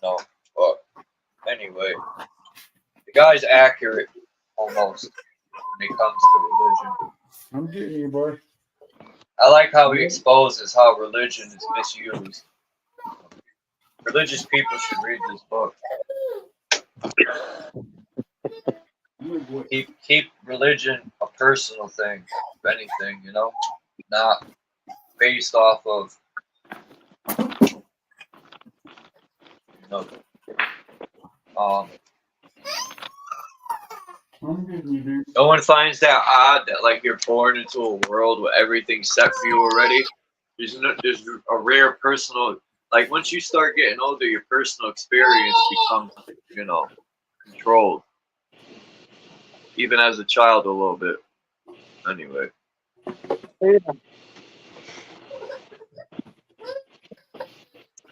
No, but anyway, the guy's accurate almost when it comes to religion. I'm getting you, boy. I like how he exposes how religion is misused. Religious people should read this book. Keep religion a personal thing, if anything, you know, not based off of, you know, I'm getting you, dude. no one finds that odd that, like, you're born into a world where everything's set for you already. There's a rare personal, like, once you start getting older, your personal experience becomes, you know, controlled. Even as a child, a little bit. Anyway. I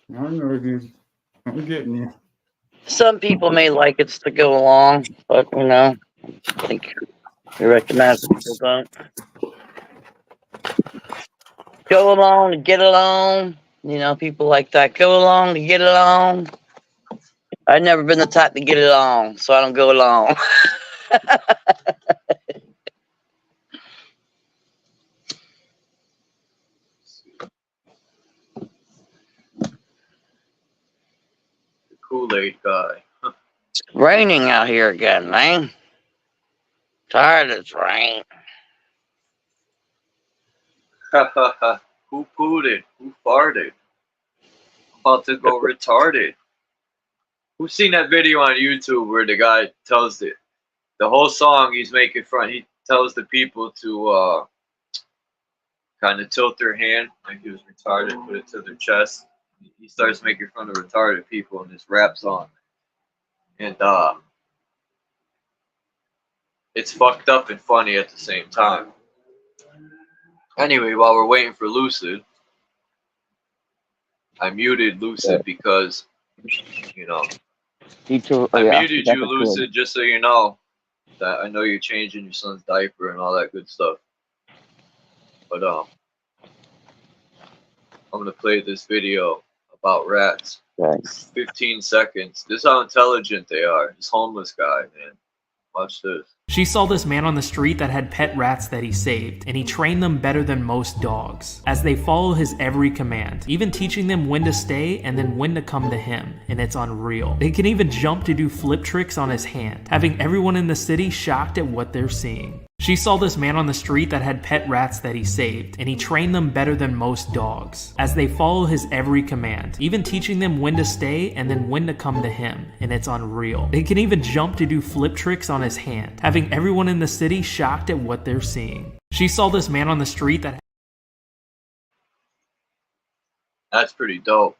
know, dude. I'm getting you. Some people may like it to go along, but you know, I think you recognize that people don't. Go along to get along. You know, people like that. Go along to get along. I've never been the type to get along, so I don't go along. The Kool-Aid guy. It's raining out here again, man. Tired of this rain. Who pooted? Who farted? About to go retarded. Who's seen that video on YouTube where the guy tells the whole song he's making fun? He tells the people to kind of tilt their hand like he was retarded, put it to their chest. He starts making fun of retarded people in this rap song, and it's fucked up and funny at the same time. Anyway, while we're waiting for Lucid, I muted Lucid because, you know, I muted you, Lucid, just so you know that I know you're changing your son's diaper and all that good stuff. But I'm gonna play this video about rats. Thanks. 15 seconds. This is how intelligent they are. This homeless guy, man. Watch this. She saw this man on the street that had pet rats that he saved, and he trained them better than most dogs, as they follow his every command, even teaching them when to stay and then when to come to him, and it's unreal. They can even jump to do flip tricks on his hand, having everyone in the city shocked at what they're seeing. She saw this man on the street that had pet rats that he saved, and he trained them better than most dogs, as they follow his every command, even teaching them when to stay and then when to come to him, and it's unreal. They can even jump to do flip tricks on his hand, having everyone in the city shocked at what they're seeing. She saw this man on the street that... That's pretty dope.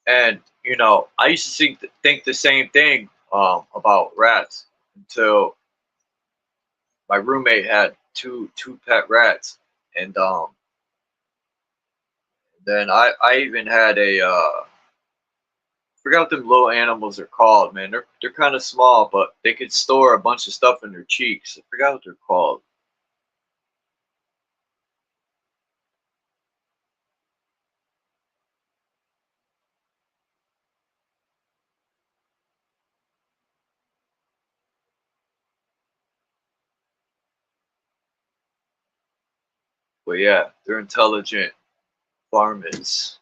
And, you know, I used to think the same thing about rats until my roommate had two pet rats, and then I even had a forgot what them little animals are called, man. They're kind of small, but they could store a bunch of stuff in their cheeks. I forgot what they're called. But yeah, they're intelligent varmints.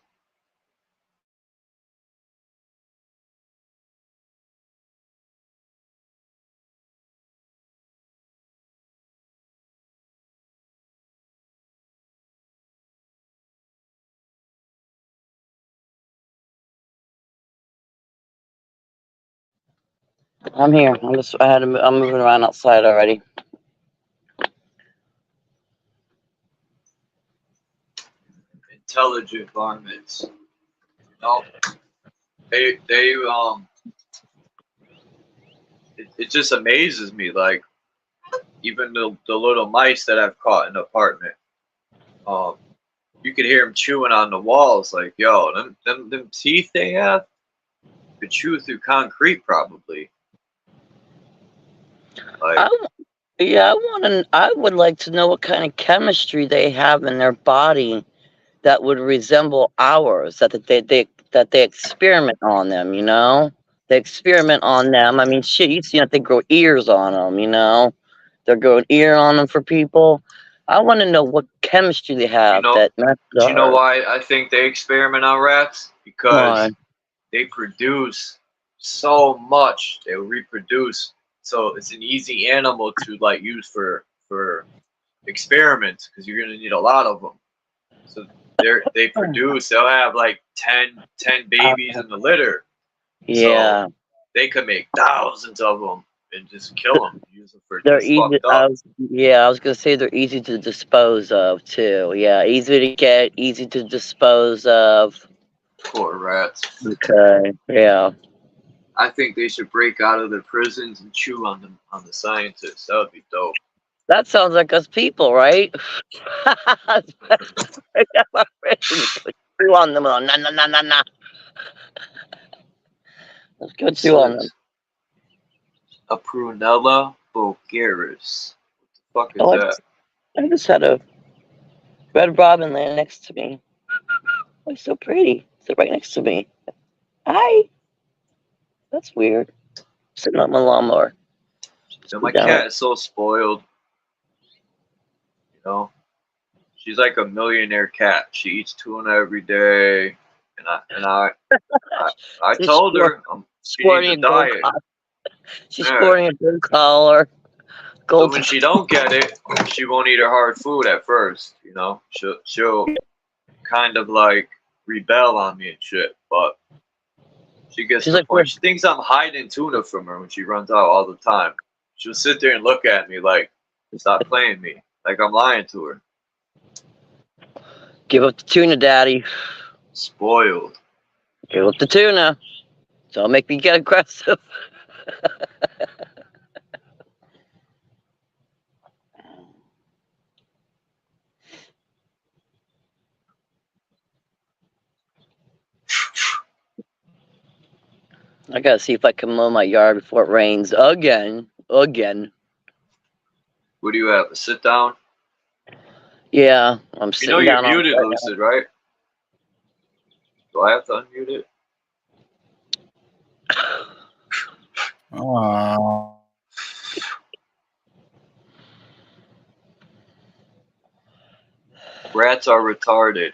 I'm here. I'm moving around outside already. Intelligent varmints. No, it just amazes me. Like, even the little mice that I've caught in the apartment, you could hear them chewing on the walls. Like, yo, them teeth they have could chew through concrete probably. Like, I would like to know what kind of chemistry they have in their body that would resemble ours. That they experiment on them. You know, they experiment on them. I mean, shit, you see that they grow ears on them. You know, they're growing ear on them for people. I want to know what chemistry they have that matches do you know ours. why I think they experiment on rats? Because Why? they produce so much. They reproduce. So it's an easy animal to like use for experiments, because you're gonna need a lot of them. So they produce. They'll have like 10 babies in the litter. Yeah. So they could make thousands of them and just kill them. Use them for They're just easy. fucked up. I was gonna say they're easy to dispose of too. Yeah, easy to get, easy to dispose of. Poor rats. Okay. Yeah. I think they should break out of their prisons and chew on the scientists. That would be dope. That sounds like us people, right? Chew on them. Nah, nah, nah, nah, nah. Let's go chew on them. A Prunella vulgaris. What the fuck is that? I just had a red robin laying next to me. Oh, it's so pretty. It's right next to me. Hi. That's weird. Sitting on my lawnmower. So my cat is so spoiled. You know, she's like a millionaire cat. She eats tuna every day, and I told her she needs a diet. She's sporting a gold collar. But when she don't get it, she won't eat her hard food at first. You know, she'll kind of like rebel on me and shit. But she gets to the point. She thinks I'm hiding tuna from her when she runs out all the time. She'll sit there and look at me like, stop playing me. Like I'm lying to her. Give up the tuna, Daddy. Spoiled. Give up the tuna. Don't make me get aggressive. I gotta see if I can mow my yard before it rains again. What do you have? A sit down? Yeah, I'm sitting down. You know you're muted, Lucid, right? Do I have to unmute it? Uh, Rats are retarded.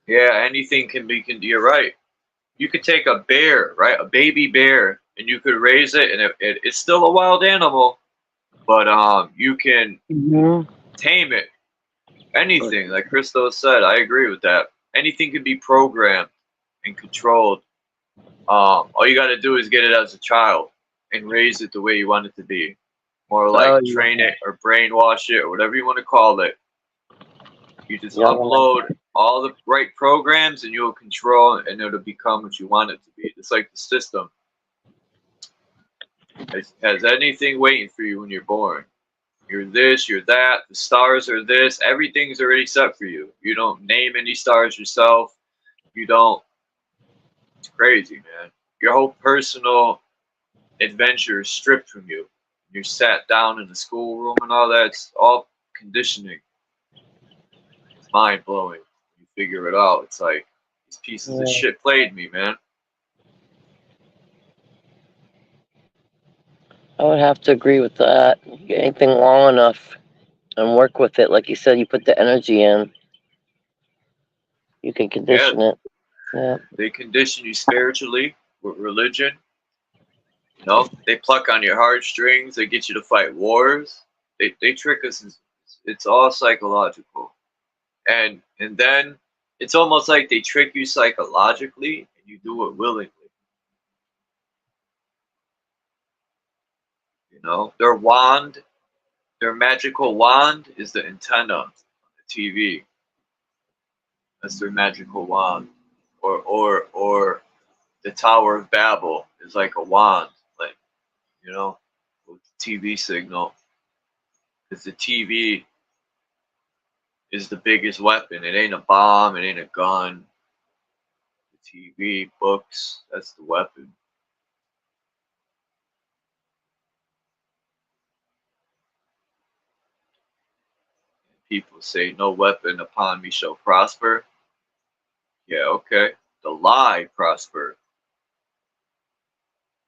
Yeah, anything can be. You're right. You could take a bear, right, a baby bear, and you could raise it, and it's still a wild animal, but you can Mhm. tame it. Anything, like Christo said, I agree with that. Anything can be programmed and controlled. All you got to do is get it as a child and raise it the way you want it to be. More Oh like train yeah. it or brainwash it or whatever you want to call it. You just Yeah. upload all the right programs and you'll control and it'll become what you want it to be. It's like the system has anything waiting for you when you're born. You're this, you're that, the stars are this, everything's already set for you. You don't name any stars yourself. You don't, it's crazy, man. Your whole personal adventure is stripped from you. You're sat down in the schoolroom and all that. It's all conditioning. It's mind blowing. You figure it out. It's like these pieces of Yeah. shit played me, man. I would have to agree with that. Get anything long enough and work with it, like you said, you put the energy in, you can Yeah, condition it. Yeah. they condition you spiritually with religion. You know, they pluck on your heartstrings. They get you to fight wars. They trick us. It's all psychological. And then it's almost like they trick you psychologically and you do it willingly. You know, their magical wand is the antenna on the TV. That's their magical wand. Or the Tower of Babel is like a wand, like, you know, with the TV signal. Because the TV is the biggest weapon. It ain't a bomb, it ain't a gun. The TV, books, that's the weapon. People say, no weapon upon me shall prosper. Yeah, okay. The lie prosper.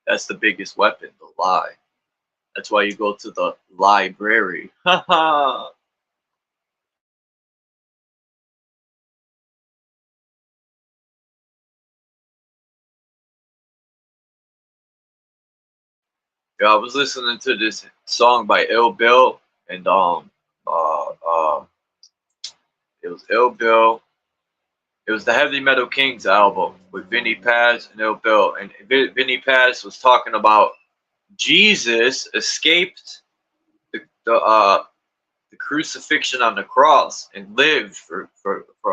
That's the biggest weapon, the lie. That's why you go to the library. Haha. Yeah, I was listening to this song by Ill Bill, and uh, uh, it was Ill Bill. It was the Heavy Metal Kings album with Vinny Paz and Ill Bill, and Vinny Paz was talking about Jesus escaped the crucifixion on the cross and lived for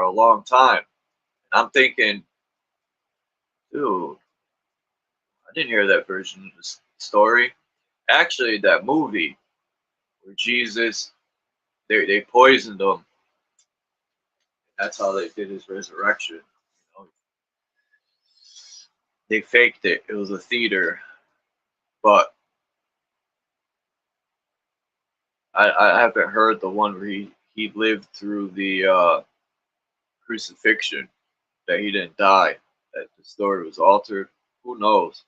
a long time. And I'm thinking, dude, I didn't hear that version of the story. Actually, that movie where Jesus, they poisoned him. That's how they did his resurrection. You know, they faked it. It was a theater, but I haven't heard the one where he lived through the crucifixion, that he didn't die, that the story was altered. Who knows?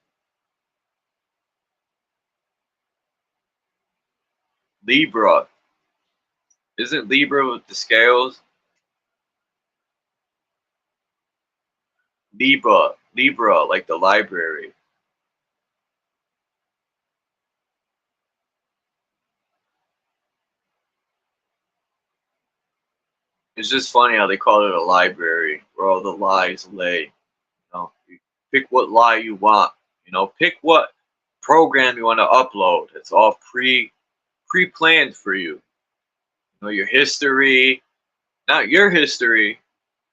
Libra. Isn't Libra with the scales? Libra, like the library. It's just funny how they call it a library where all the lies lay. You know, you pick what lie you want. You know, pick what program you want to upload. It's all pre-planned for you. You know, your history, not your history,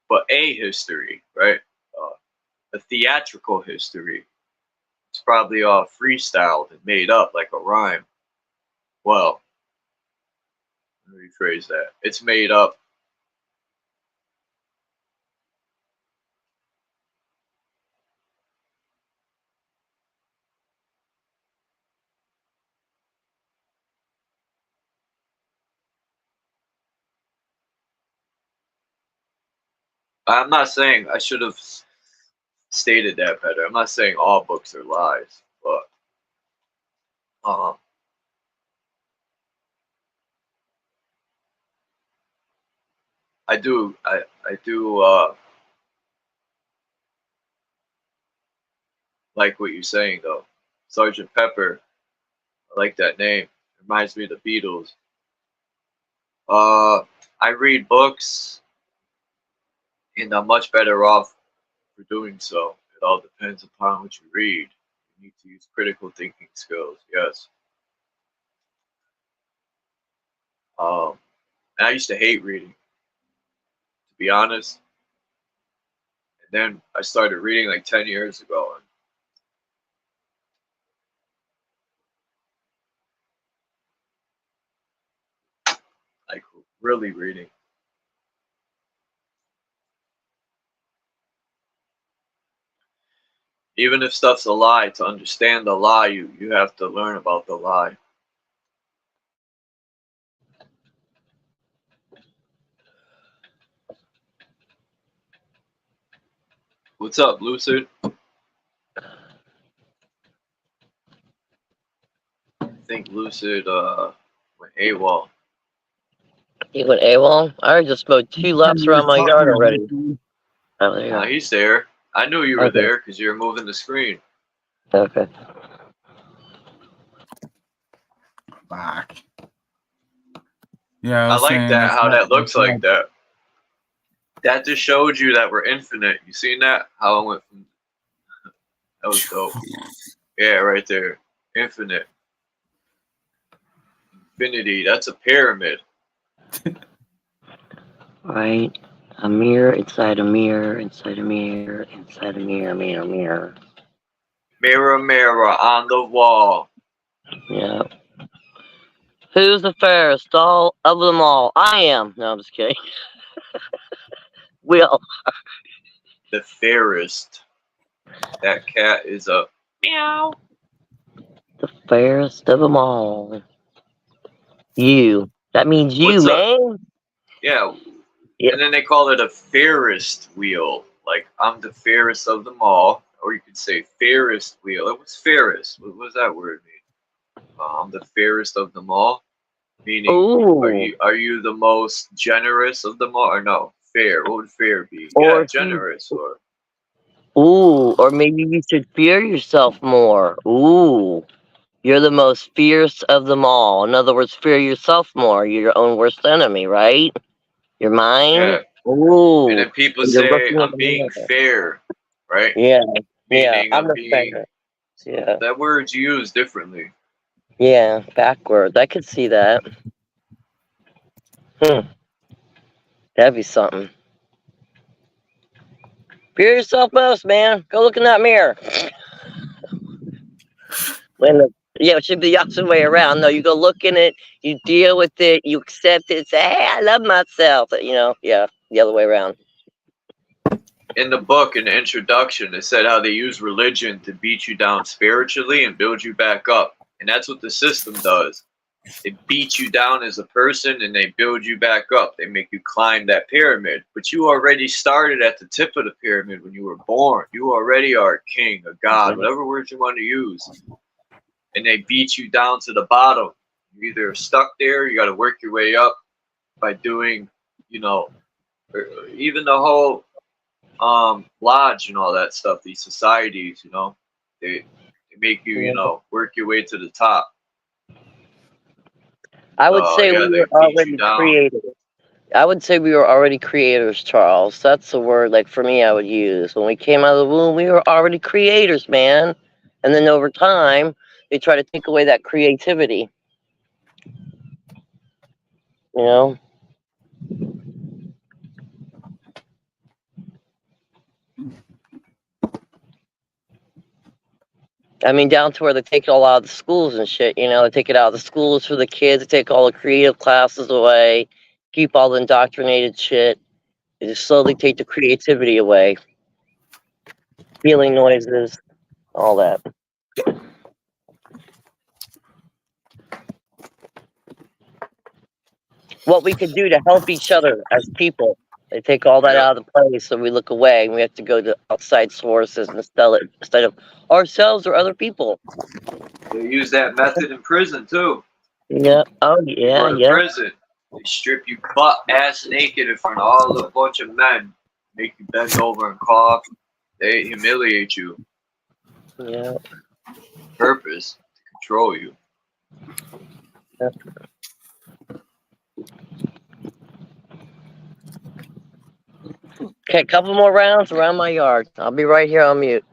but a history, right? Uh, a theatrical history. It's probably all freestyled and made up like a rhyme. Well, let me rephrase that. It's made up. I'm not saying I should have stated that better. I'm not saying all books are lies, but I do like what you're saying though. Sergeant Pepper, I like that name. Reminds me of the Beatles. I read books, and I'm much better off for doing so. It all depends upon what you read. You need to use critical thinking skills. Yes. And I used to hate reading, to be honest. And then I started reading like 10 years ago, and like really reading. Even if stuff's a lie, to understand the lie, you have to learn about the lie. What's up, Lucid? I think Lucid went AWOL. He went AWOL? I already just mowed 2 laps around my yard already. Oh, there you go. He's there. I knew you were Okay. there because you were moving the screen. Okay. Back. Yeah, I was like saying that, it's how not- that looks it's like not- that. That just showed you that we're infinite. You seen that? How it went from... That was dope. Yeah, right there. Infinite. Infinity. That's a pyramid. Right. A mirror inside a mirror inside a mirror inside a mirror, mirror. Mirror, mirror on the wall. Yeah. Who's the fairest all of them all? I am. No, I'm just kidding. Will. The fairest. That cat is a meow. The fairest of them all. You. That means you, What's up? man. Yeah. Yeah. And then they call it a Ferris wheel. Like, I'm the fairest of them all. Or you could say Ferris wheel. It was Ferris. What does that word mean? I'm the fairest of them all. Meaning, Ooh. are you the most generous of them all? Or no, fair. What would fair be? Or Yeah, generous. Or Ooh. Or maybe you should fear yourself more. Ooh. You're the most fierce of them all. In other words, fear yourself more. You're your own worst enemy, right? Your mind? yeah. Ooh. And then people And you're say looking at I'm the being mirror. fair, right? Yeah. Yeah. Meaning I'm I'm the being... fairest. Yeah. That word's used differently. Yeah. Backwards. I could see that. That'd be something. Fear yourself most, man. Go look in that mirror. Yeah, it should be the opposite way around. No, you go look in it, you deal with it, you accept it, say, hey, I love myself. You know, yeah, the other way around. In the book, in the introduction, it said how they use religion to beat you down spiritually and build you back up. And that's what the system does. They beat you down as a person and they build you back up. They make you climb that pyramid. But you already started at the tip of the pyramid when you were born. You already are a king, a god, whatever words you want to use. And they beat you down to the bottom. You're either stuck there, you got to work your way up by doing, you know, even the whole lodge and all that stuff, these societies, you know, they make you, you know, work your way to the top. I would say yeah, we were already creators. I would say we were already creators, Charles. That's the word, like, for me, I would use. When we came out of the womb, we were already creators, man. And then over time, they try to take away that creativity. You know? I mean, down to where they take it all out of the schools and shit, you know? They take it out of the schools for the kids. They take all the creative classes away, keep all the indoctrinated shit. They just slowly take the creativity away. Feeling noises, all that. What we could do to help each other as people. They take all that Yep. out of the play, so we look away, and we have to go to outside sources and sell it instead of ourselves or other people. They use that method in prison too. Yeah. Oh, You yeah, go to yeah. prison, they strip you butt ass naked in front of all a bunch of men, make you bend over and cough. They humiliate you. Yeah. Purpose to control you. Yeah. Okay, a couple more rounds around my yard. I'll be right here on mute.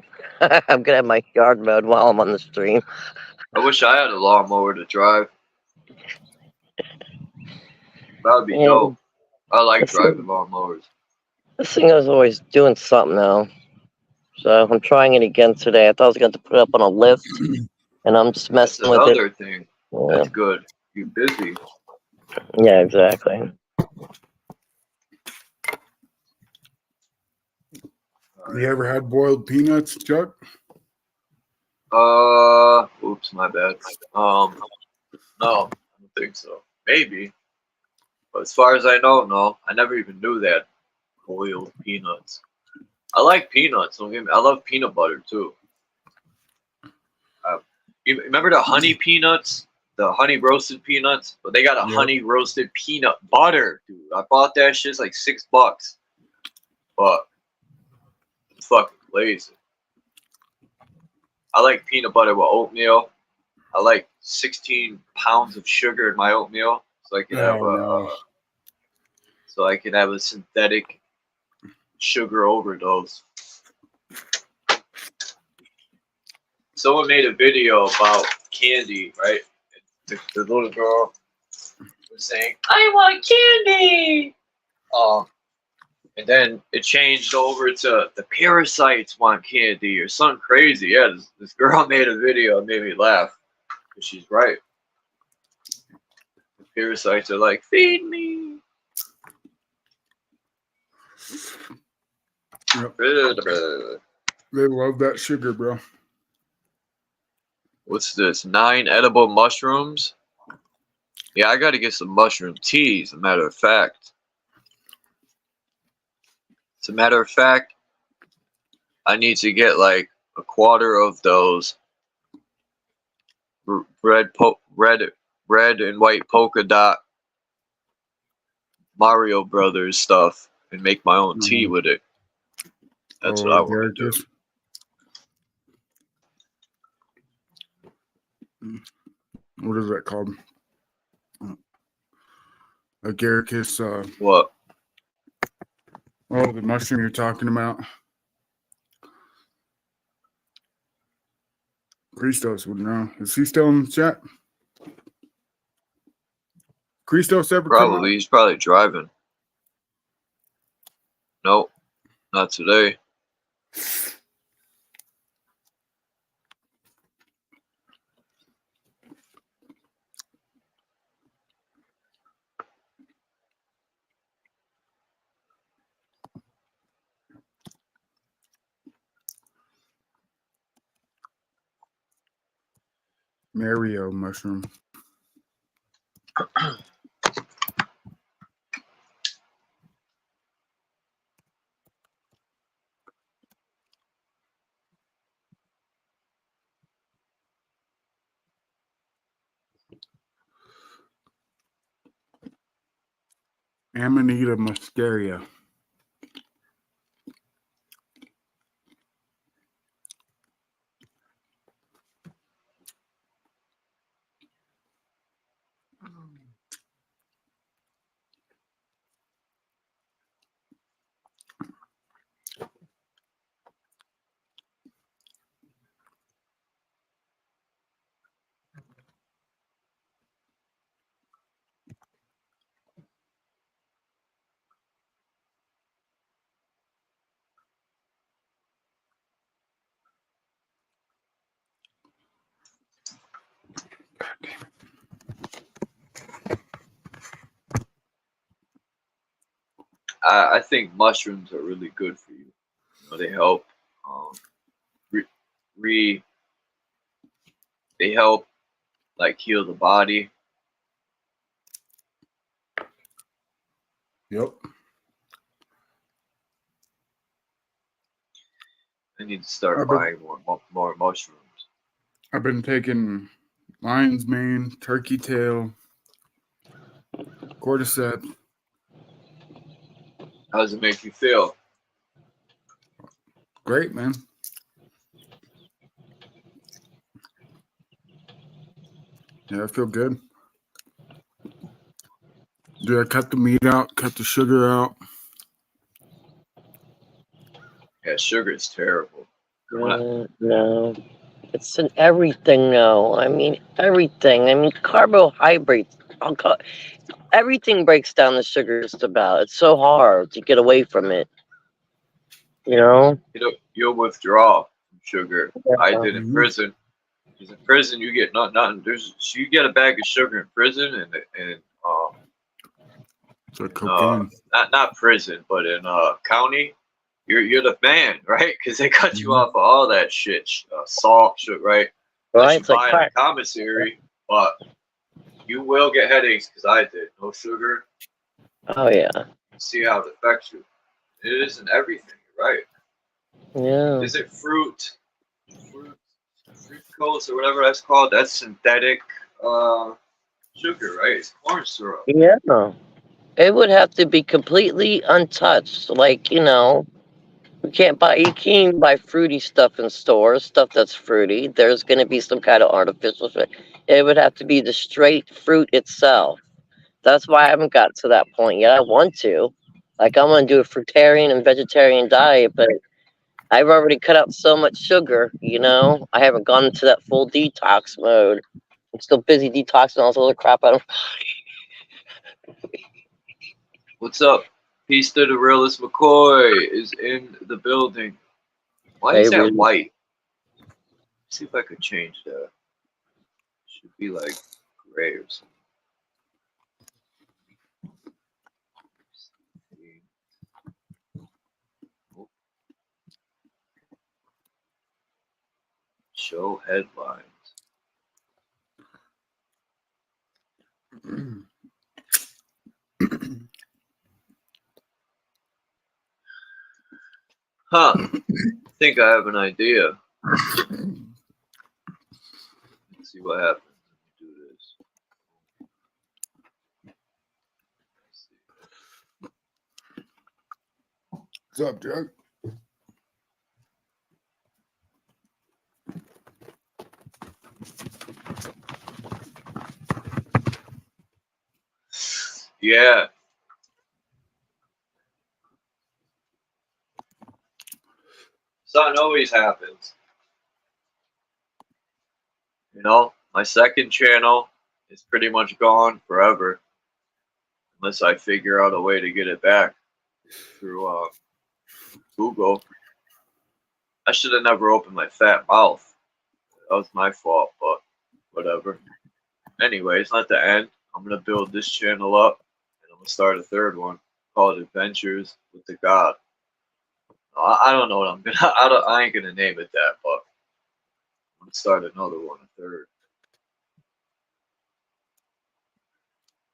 I'm gonna have my yard mowed while I'm on the stream. I wish I had a lawnmower to drive. That would be Yeah. dope. I like This driving lawnmowers. thing is always doing something now. So I'm trying it again today. I thought I was going to put it up on a lift, and I'm just That's messing with it. another thing. Yeah, That's good. You're busy. yeah, exactly. You ever had boiled peanuts, Chuck? Oops, my bad. No, I don't think so. Maybe. But as far as I know, no. I never even knew that. Boiled peanuts. I like peanuts. Don't get me. I love peanut butter too. You remember the honey peanuts? The honey roasted peanuts? But they got a honey roasted peanut butter, dude. I bought that shit. It's like $6. But it's fucking lazy. I like peanut butter with oatmeal. I like 16 pounds of sugar in my oatmeal, so I can have a synthetic sugar overdose. Someone made a video about candy, right? The little girl was saying, "I want candy." And then it changed over to the parasites want candy or something crazy. Yeah, this girl made a video and made me laugh. She's right. The parasites are like, feed me. Yep. They love that sugar, bro. What's this? 9 edible mushrooms? Yeah, I gotta get some mushroom tea, as a matter of fact. As a matter of fact, I need to get like a quarter of those red and white polka dot Mario Brothers stuff and make my own tea with it. That's what I want to do. What is that called? Agaricus. What? Oh, the mushroom you're talking about. Christos would know. Is he still in the chat? Christos ever Probably. come out? He's probably driving. Nope. Not today. Mario mushroom. Amanita muscaria. I think mushrooms are really good for you. You know, they help they help like heal the body. Yep. I need to start I've been, buying more mushrooms. I've been taking lion's mane, turkey tail, cordyceps. How does it make you feel? Great, man. Yeah, I feel good. Dude, I cut the meat out, cut the sugar out. Yeah, sugar is terrible. No. It's in everything now. I mean, everything. I mean, carbohydrates. Everything breaks down the sugar just about. It's so hard to get away from it. You know? You'll withdraw from sugar. I Yeah. did in prison. Because in prison you get nothing. You get a bag of sugar in prison and So cocaine. not prison, but in county, you're the man, right? Because they cut you off of all that shit, salt, sugar, right? Unless Right? you It's like buy it crack. in commissary, but you will get headaches because I did. No sugar. Oh, yeah. See how it affects you. It isn't everything, right? Yeah. Is it fruit fructose or whatever that's called? That's synthetic sugar, right? It's corn syrup. Yeah. It would have to be completely untouched. Like, you can't even buy fruity stuff in stores, stuff that's fruity. There's going to be some kind of artificial shit. It would have to be the straight fruit itself. That's why I haven't got to that point yet. I want to. Like, I'm going to do a fruitarian and vegetarian diet, but I've already cut out so much sugar, I haven't gone into that full detox mode. I'm still busy detoxing all this other crap out of. What's up? Peace to the realist McCoy is in the building. Why is Hey, that really? white? Let's see if I could change that. Should be like gray or something. Show headlines. Huh. I think I have an idea. Let's see what happens if we do this. What's up, Jack? Yeah. Something always happens. My second channel is pretty much gone forever. Unless I figure out a way to get it back through Google. I should have never opened my fat mouth. That was my fault, but whatever. Anyway, it's not the end. I'm going to build this channel up, and I'm going to start a third one called Adventures with the God. I don't know what I'm going to... I ain't going to name it that, but I'm going to start another one, a third.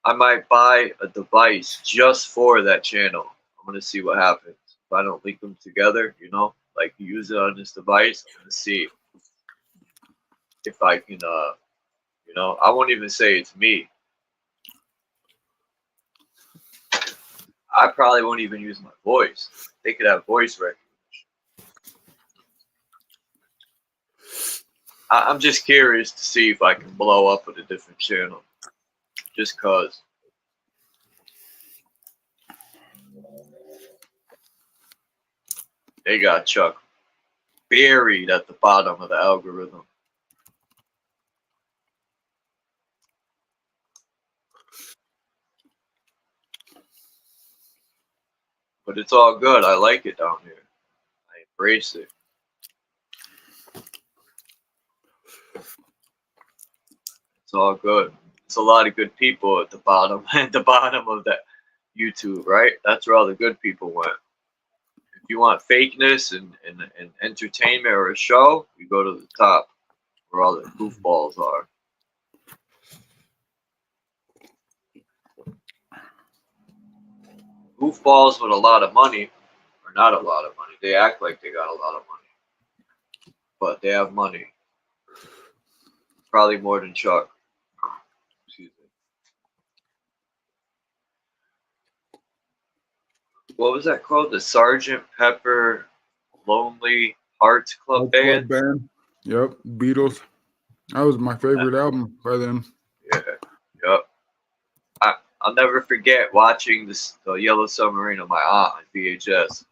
I might buy a device just for that channel. I'm going to see what happens. If I don't link them together, like use it on this device, I'm going to see if I can, I won't even say it's me. I probably won't even use my voice. They could have voice recognition. I'm just curious to see if I can blow up with a different channel. Just cause. They got Chuck buried at the bottom of the algorithm. But it's all good. I like it down here. I embrace it. It's all good. It's a lot of good people at the bottom of that YouTube, right? That's where all the good people went. If you want fakeness and entertainment or a show, you go to the top where all the goofballs are. Goofballs with a lot of money, or not a lot of money. They act like they got a lot of money. but they have money. Probably more than Chuck. Excuse me. What was that called? The Sergeant Pepper Lonely Hearts Club Band? Yep, Beatles. That was my favorite album by them. Yeah, yep. I'll never forget watching the Yellow Submarine of my aunt on VHS.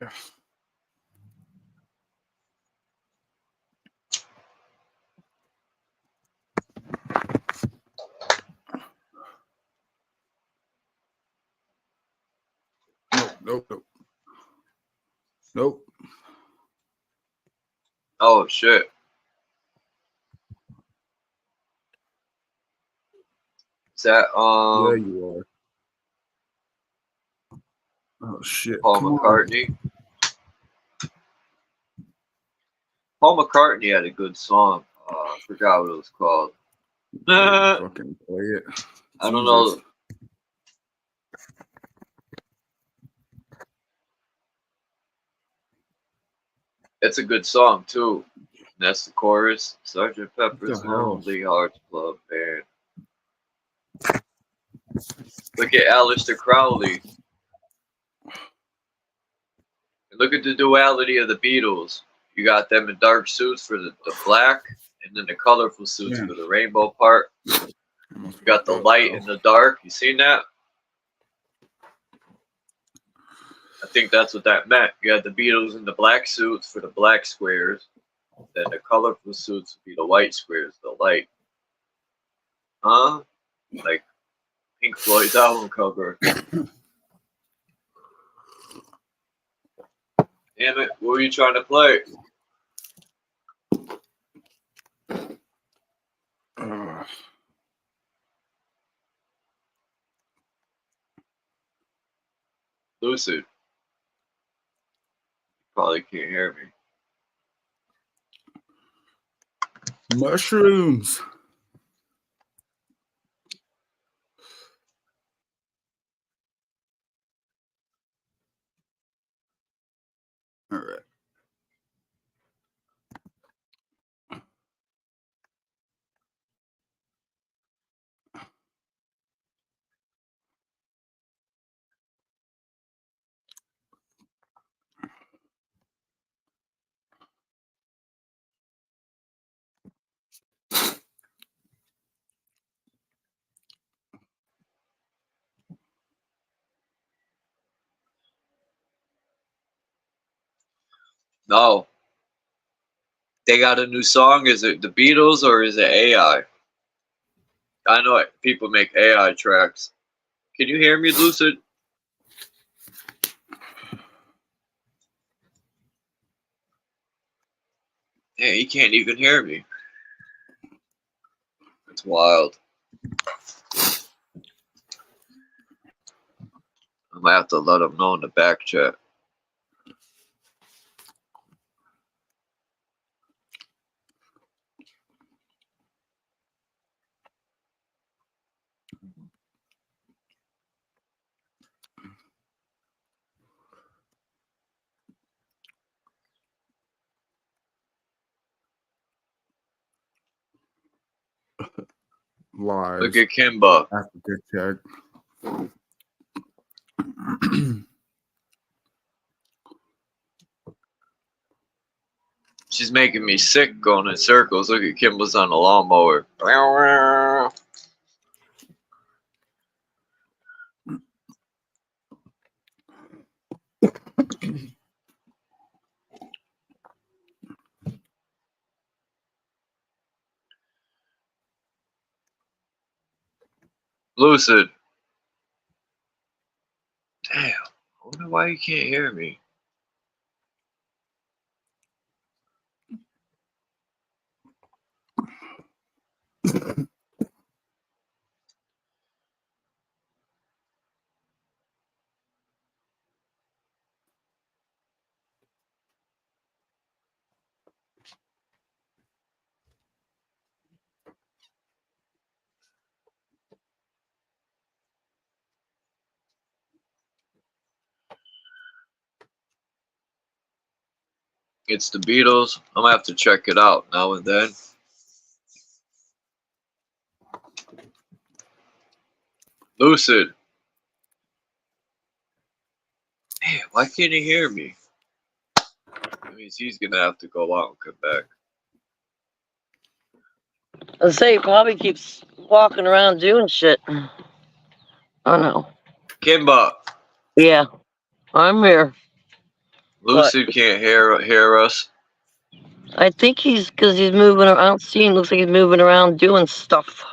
Yeah. Nope. Oh shit. Is that Yeah, you are. Oh shit! Paul Come McCartney? Paul McCartney had a good song. I forgot what it was called. on. Fucking play it. I don't know. It's a good song too. And that's the chorus. Sergeant Pepper's Lonely Hearts Club Band. Look at Aleister Crowley. And look at the duality of the Beatles. You got them in dark suits for the black, and then the colorful suits for the rainbow part. You got the light and the dark. You seen that? I think that's what that meant. You had the Beatles in the black suits for the black squares. Then the colorful suits would be the white squares, the light. Huh? Like Pink Floyd's album cover. Damn it, what were you trying to play? Lucid. Probably can't hear me. Mushrooms. All right. No. They got a new song. Is it the Beatles or is it AI? I know people make AI tracks. Can you hear me, Lucid? Yeah, he can't even hear me. It's wild. I might have to let him know in the back chat. Live. Look at Kimba. Africa check. She's making me sick going in circles. Look at Kimba's on the lawnmower. Lucid. Damn. I wonder why you can't hear me. It's the Beatles. I'm gonna have to check it out now and then. Lucid. Man, why can't he hear me? That means he's gonna have to go out and come back. I say he probably keeps walking around doing shit. Oh no. Kimba. Yeah, I'm here. Lucid can't hear us. I think because he's moving around. I don't see him. Looks like he's moving around doing stuff.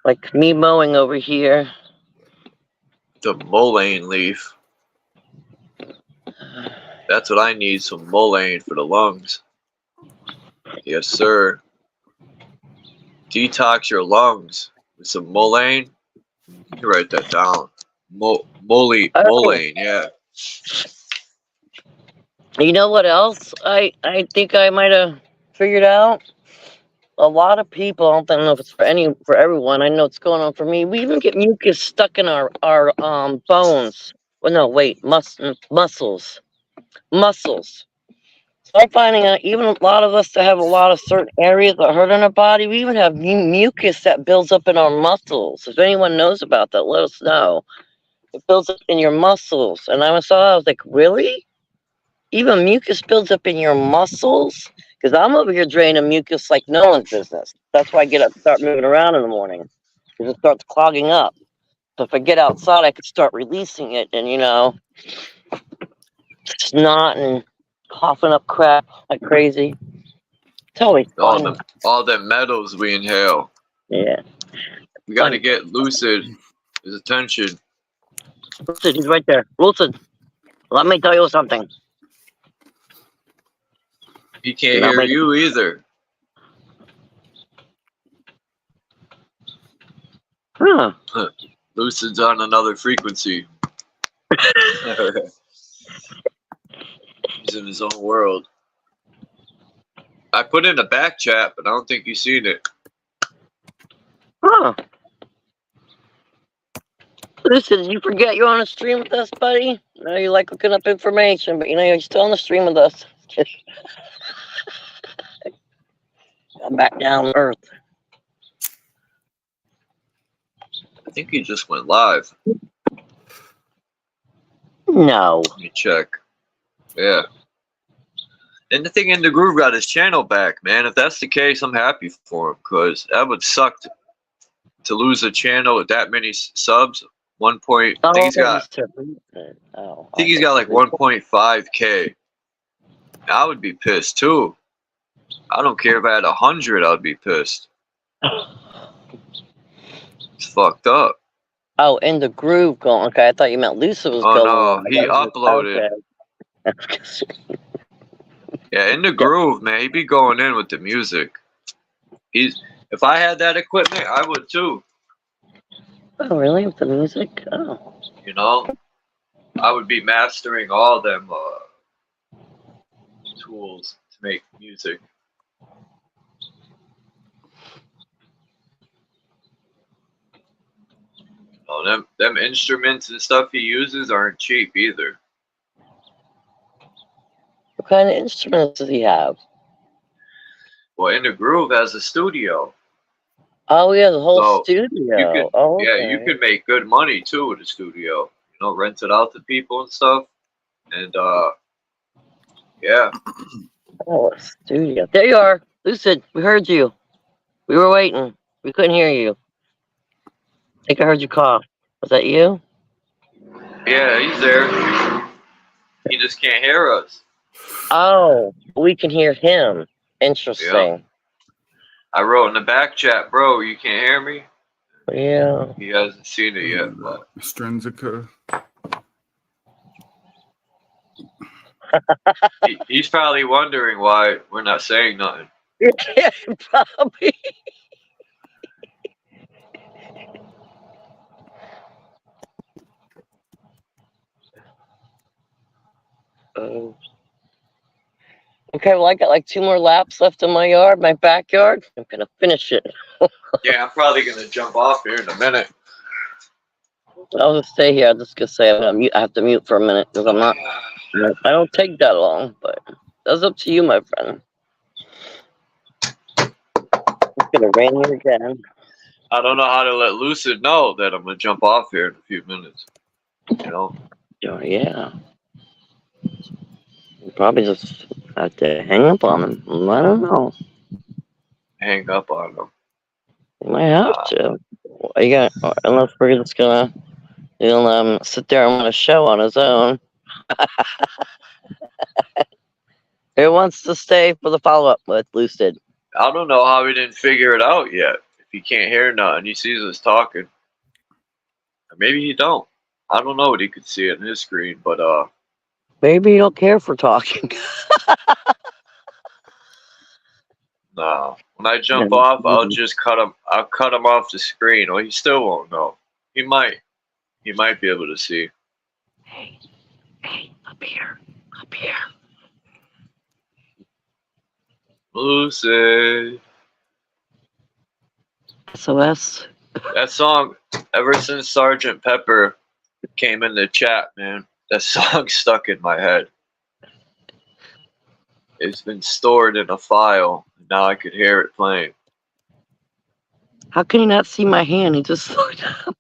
Like me mowing over here. The mullein leaf. That's what I need, some mullein for the lungs. Yes, sir. Detox your lungs with some mullein. You write that down. Mullein, yeah. You know what else? I think I might have figured out. A lot of people, I don't know if it's for everyone. I know it's going on for me. We even get mucus stuck in our bones. Well, no, wait, muscles. So I'm finding out even a lot of us that have a lot of certain areas that hurt in our body, we even have mucus that builds up in our muscles. If anyone knows about that, let us know. It builds up in your muscles. And I was like, really? Even mucus builds up in your muscles? Because I'm over here draining mucus like no one's business. That's why I get up and start moving around in the morning. Because it starts clogging up. So if I get outside, I could start releasing it and, snot and coughing up crap like crazy. It's always fun. All the metals we inhale. Yeah. We got to get Lucid his attention. Lucid, he's right there. Lucid, let me tell you something. He can't hear you either. Huh. Lucid's on another frequency. He's in his own world. I put in a back chat, but I don't think you've seen it. Huh. Listen, did you forget you're on a stream with us, buddy? No, you like looking up information, but you're still on the stream with us. I'm back down to earth. I think he just went live. No. Let me check. Yeah. And the thing in the groove got his channel back, man. If that's the case, I'm happy for him, because that would suck to lose a channel with that many subs. I think he's got like 1.5K. I would be pissed too. I don't care if I had 100, I'd be pissed. It's fucked up. Oh, in the groove going. Okay, I thought you meant Lucid was going. Oh no, he uploaded. Okay. Yeah, in the groove, man. He'd be going in with the music. If I had that equipment, I would too. Oh, really? With the music? Oh. I would be mastering all them tools to make music. Oh, them instruments and stuff he uses aren't cheap either. What kind of instruments does he have? Well, In the Groove has a studio. Oh, yeah, the whole studio. You could make good money too with a studio. Rent it out to people and stuff. And yeah. Oh, a studio. There you are. Lucid, we heard you. We were waiting. We couldn't hear you. I think I heard you cough. Was that you? Yeah, he's there. He just can't hear us. Oh, we can hear him. Interesting. Yeah. I wrote in the back chat, bro, you can't hear me? Yeah. He hasn't seen it yet. But Strensica. he's probably wondering why we're not saying nothing. Yeah, probably. Okay, well, I got like 2 more laps left in my backyard. I'm gonna finish it. Yeah, I'm probably gonna jump off here in a minute. I'll just stay here. I'm just gonna say I have to mute for a minute because I'm not. I don't take that long, but That's up to you, my friend. It's gonna rain here again. I don't know how to let Lucid know that I'm gonna jump off here in a few minutes. You know? Oh, yeah. You probably just have to hang up on him. I don't know. Hang up on them. You might have to. You got, unless we're just gonna, he'll sit there and want a show on his own. Who wants to stay for the follow up with Lucid? I don't know how he didn't figure it out yet. If he can't hear nothing, he sees us talking. Or maybe he don't. I don't know what he could see on his screen, but Maybe you don't care for talking. no. When I jump No. off, I'll just cut him. I'll cut him off the screen. Or he still won't know. He might. He might be able to see. Hey, up here. Up here. Lucid. SOS. That song, ever since Sergeant Pepper came in the chat, man, that song stuck in my head. It's been stored in a file. Now I could hear it playing. How can you not see my hand? He just looked up.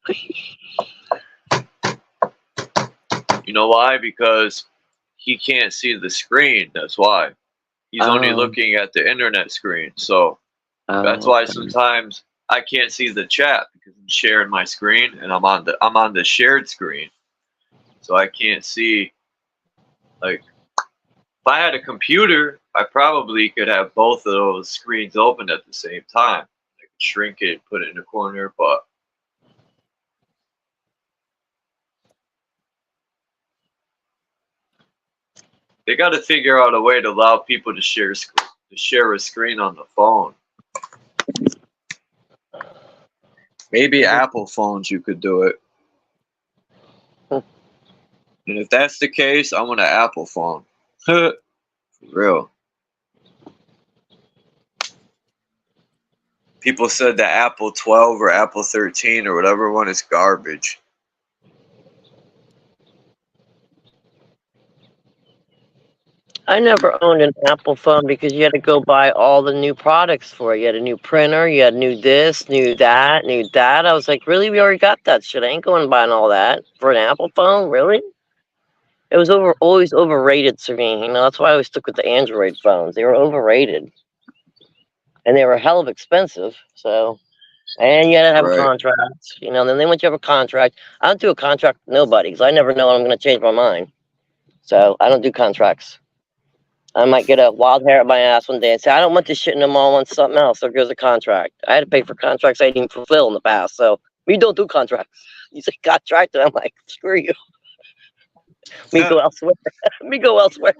You know why? Because he can't see the screen. That's why. He's only looking at the internet screen. So that's why sometimes I can't see the chat because I'm sharing my screen and I'm on the shared screen. So I can't see, like, if I had a computer, I probably could have both of those screens open at the same time. I could shrink it, put it in a corner, but they got to figure out a way to allow people to share a screen on the phone. Maybe Apple phones you could do it. And if that's the case, I want an Apple phone. For real. People said the Apple 12 or Apple 13 or whatever one is garbage. I never owned an Apple phone because you had to go buy all the new products for it. You had a new printer, you had new this, new that, new that. I was like, really? We already got that shit. I ain't going buying all that for an Apple phone, really? It was always overrated to me. You know, that's why I always stuck with the Android phones. They were overrated. And they were hell of expensive. So, and you had to have a contract. You know, then once you have a contract, I don't do a contract with nobody because I never know when I'm going to change my mind. So I don't do contracts. I might get a wild hair at my ass one day and say, I don't want this shit no more, I want something else. There goes a contract. I had to pay for contracts I didn't even fulfill in the past. So we don't do contracts. You say contract, and I'm like, screw you. Me go elsewhere. Me go elsewhere.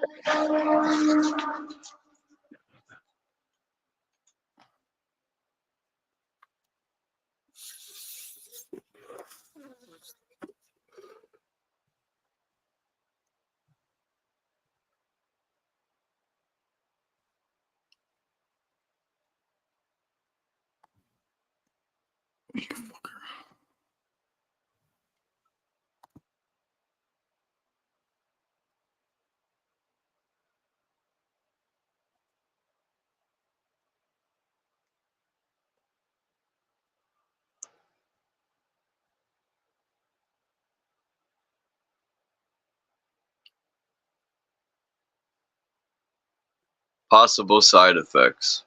Possible side effects,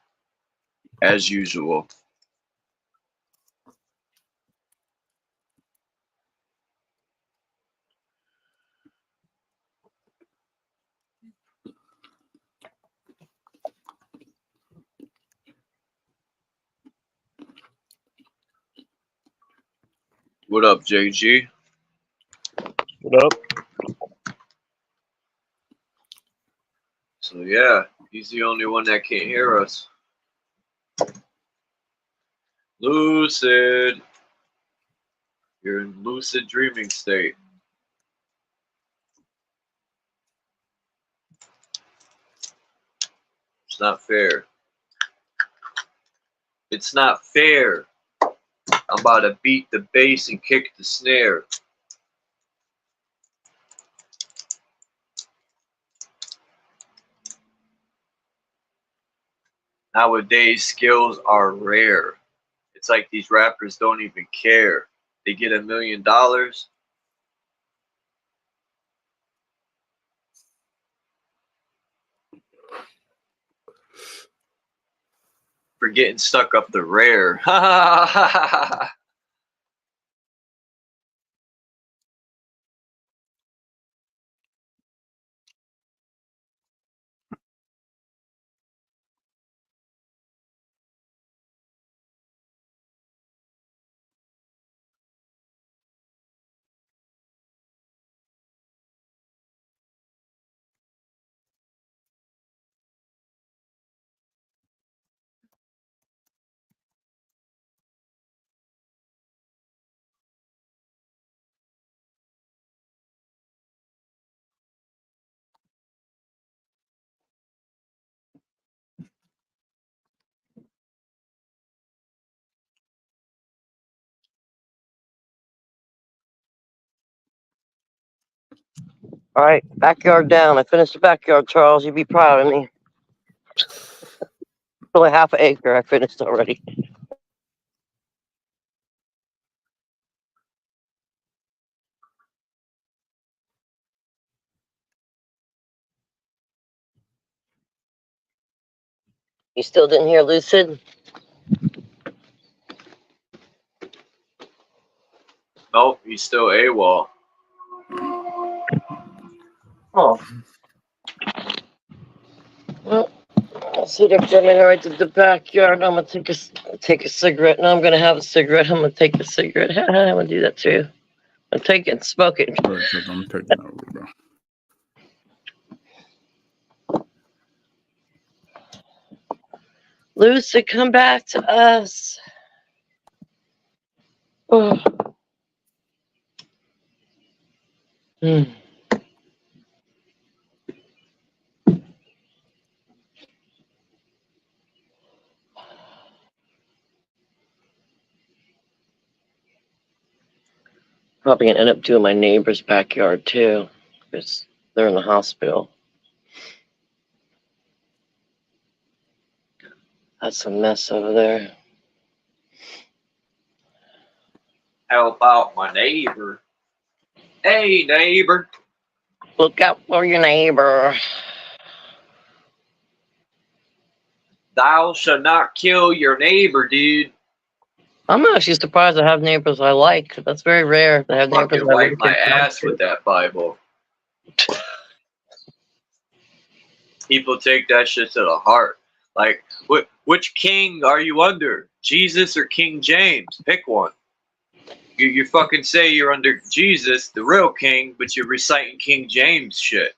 as usual. What up, JG? What up? So yeah, he's the only one that can't hear us. Lucid. You're in lucid dreaming state. It's not fair. It's not fair. I'm about to beat the bass and kick the snare. Nowadays, skills are rare. It's like these rappers don't even care. They get $1 million. For getting stuck up the rare. All right, backyard down. I finished the backyard, Charles. You'd be proud of me. Only half an acre I finished already. You still didn't hear Lucid? Nope, he's still AWOL. Oh. Well, I'll see they're coming right to the backyard. I'm gonna take a cigarette. No, I'm gonna have a cigarette. I'm gonna take a cigarette. I'm gonna do that too. I'm take it and smoke it. All right, Chuck, I'm taking over, bro. Lucid, come back to us. Oh. Probably gonna end up doing my neighbor's backyard too, because they're in the hospital. That's a mess over there. Help out my neighbor. Hey, neighbor. Look out for your neighbor. Thou shalt not kill your neighbor, dude. I'm actually surprised I have neighbors I like. That's very rare to have neighbors Fucking I wipe like. my ass with that Bible. People take that shit to the heart. Like, which king are you under? Jesus or King James? Pick one. You fucking say you're under Jesus, the real king, but you're reciting King James shit.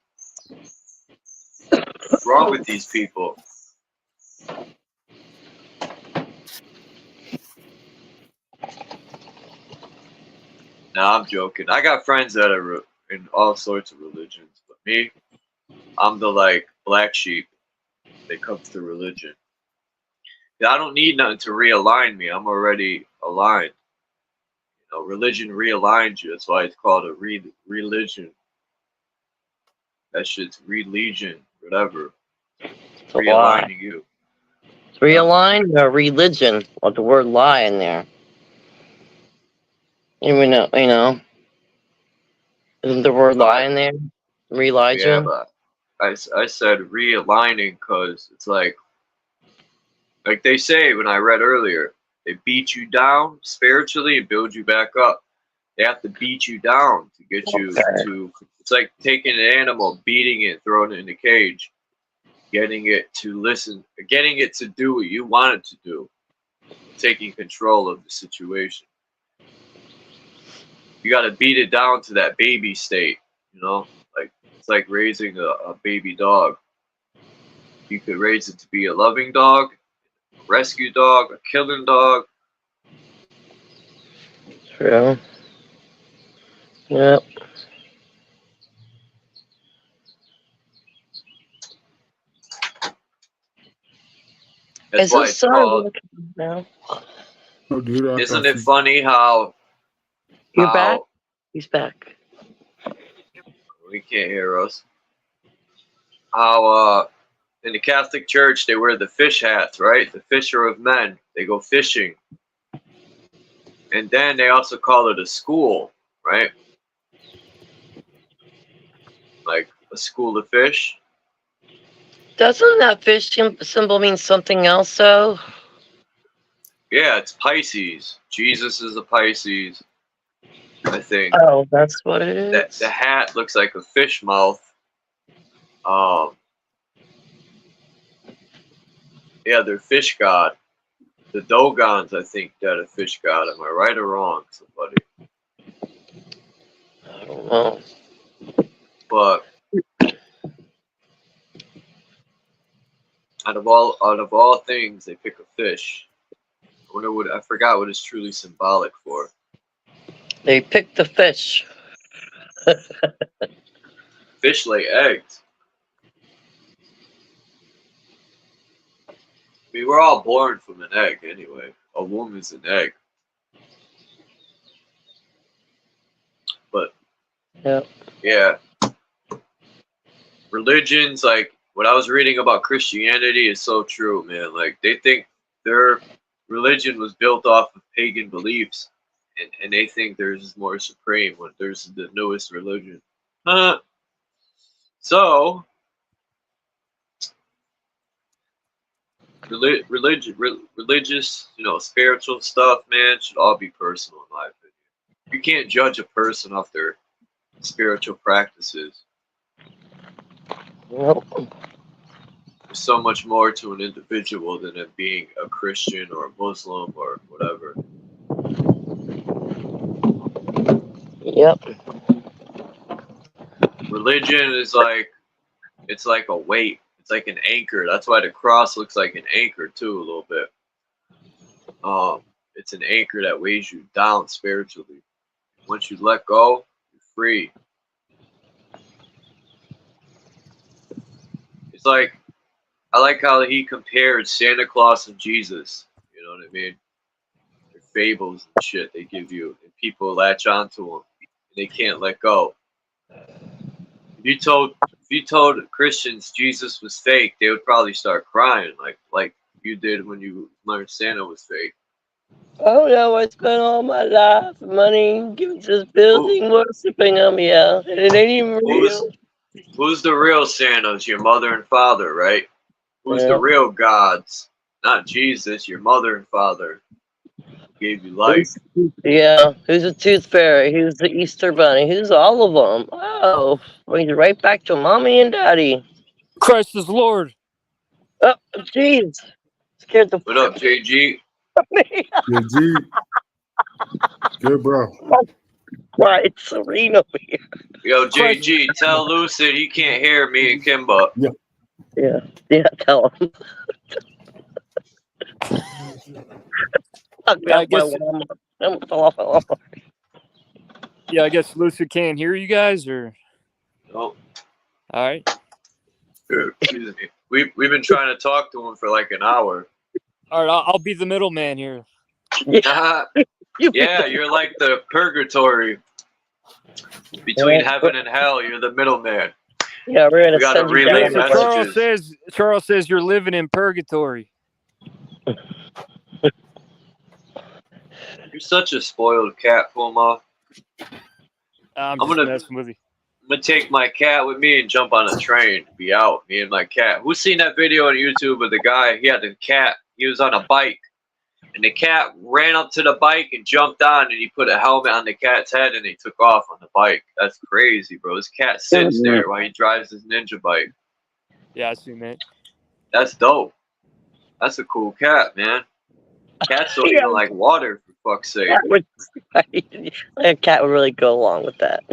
What's wrong with these people? Nah, I'm joking. I got friends that are in all sorts of religions, but me, I'm the like black sheep that comes to religion. Yeah, I don't need nothing to realign me. I'm already aligned. You know, religion realigns you. That's why it's called a religion. That shit's religion, whatever. It's a lie. Realigning you. Realign or religion, or the word lie in there. You know, isn't the word lie in there? Religion? Yeah, but I said realigning because it's like they say when I read earlier, they beat you down spiritually and build you back up. They have to beat you down to get you to. It's like taking an animal, beating it, throwing it in a cage, getting it to listen, getting it to do what you want it to do, taking control of the situation. You got to beat it down to that baby state, you know? Like it's like raising a baby dog. You could raise it to be a loving dog, a rescue dog, a killing dog. True. Yep. That's why it's called. No. Oh, dude, Isn't it funny how You're back? He's back. We can't hear us? How in the Catholic Church, they wear the fish hats, right? The fisher of men. They go fishing. And then they also call it a school, right? Like a school of fish. Doesn't that fish symbol mean something else, though? Yeah, it's Pisces. Jesus is a Pisces, I think. Oh, that's what it is. The hat looks like a fish mouth. Yeah, they're fish god. The Dogons, I think, that a fish god. Am I right or wrong, somebody? I don't know. But out of all things, they pick a fish. I forgot what it's truly symbolic for. They picked the fish. Fish lay eggs. I mean, we're all born from an egg anyway. A womb is an egg. But yeah, religions, like what I was reading about Christianity is so true, man. Like they think their religion was built off of pagan beliefs, and they think theirs is more supreme when there's the newest religion. So religious, spiritual stuff, man, should all be personal in my opinion. You can't judge a person off their spiritual practices. Nope. There's so much more to an individual than it being a Christian or a Muslim or whatever. Yep. Religion is like, it's like a weight. It's like an anchor. That's why the cross looks like an anchor too, a little bit. It's an anchor that weighs you down spiritually. Once you let go, you're free. It's like, I like how he compared Santa Claus and Jesus. You know what I mean? They're fables and shit they give you, and people latch onto them. And they can't let go. If you told Christians Jesus was fake, they would probably start crying, like you did when you learned Santa was fake. Oh no, I spent all my life, money, giving to this building, worshiping him, yeah. And it ain't even real. Who's the real Santas? Your mother and father, right? Who's the real gods? Not Jesus, your mother and father gave you life. Yeah, who's the tooth fairy? Who's the Easter bunny? Who's all of them? Oh, brings you right back to mommy and daddy. Christ is Lord. Oh, jeez. Scared the What up, JG? JG. Good, bro. Right, Serena over here. Yo, JG, tell Lucid he can't hear me and Kimba. Yeah, tell him. I guess. Yeah, I guess Lucid can't hear you guys, or. No. All right. We've been trying to talk to him for like an hour. All right, I'll be the middleman here. Yeah, you're like the purgatory between heaven and hell. You're the middleman. Yeah, we're gonna gotta send you relay down. messages. Charles says you're living in purgatory. You're such a spoiled cat, Puma. I'm just messing with you. I'm gonna take my cat with me and jump on a train. Be out, me and my cat. Who's seen that video on YouTube of the guy? He had the cat. He was on a bike, and the cat ran up to the bike and jumped on, and he put a helmet on the cat's head, and he took off on the bike. That's crazy, bro. This cat sits there while he drives his ninja bike. Yeah, I see, man. That's dope. That's a cool cat, man. Cats don't even like water, for fuck's sake. A cat would really go along with that.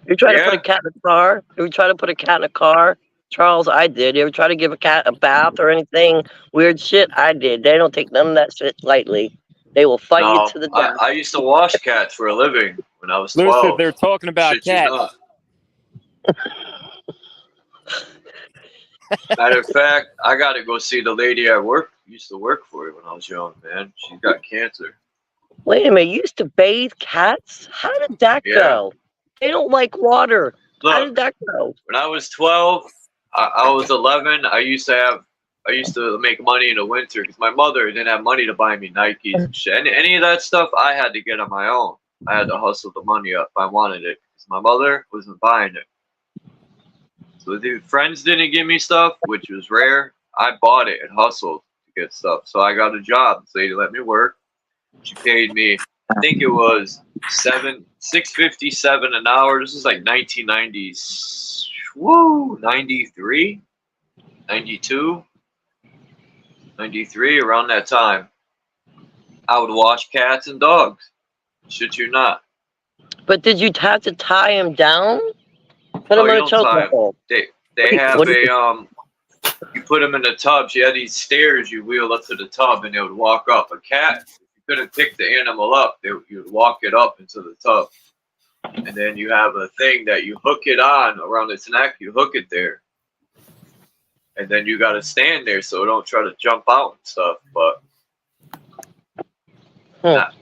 You try to put a cat in a car? You try to put a cat in a car? Charles, I did. You ever try to give a cat a bath or anything weird shit? I did. They don't take none of that shit lightly. They will fight you to the death. I used to wash cats for a living when I was 12. Lucid, they're talking about cats. Matter of fact, I got to go see the lady I used to work for when I was young, man. She got cancer. Wait a minute. You used to bathe cats? How did that go? They don't like water. Look, how did that go? When I was 12, I was 11. I used to make money in the winter because my mother didn't have money to buy me Nikes and shit. Any of that stuff I had to get on my own. I had to hustle the money up if I wanted it because my mother wasn't buying it. So the friends didn't give me stuff, which was rare. I bought it and hustled to get stuff. So I got a job. So they let me work. She paid me, I think it was $6.57 an hour. This is like 1990s. Woo, 93, 92, 93, around that time. I would wash cats and dogs. Shit you not. But did you have to tie him down? Put Oh, him you in a don't tie 'em. chokehold. They have What do you put them in the tubs. You had these stairs you wheel up to the tub and they would walk up. A cat, if you couldn't pick the animal up, you would walk it up into the tub. And then you have a thing that you hook it on around its neck. You hook it there. And then you got to stand there so it don't try to jump out and stuff. But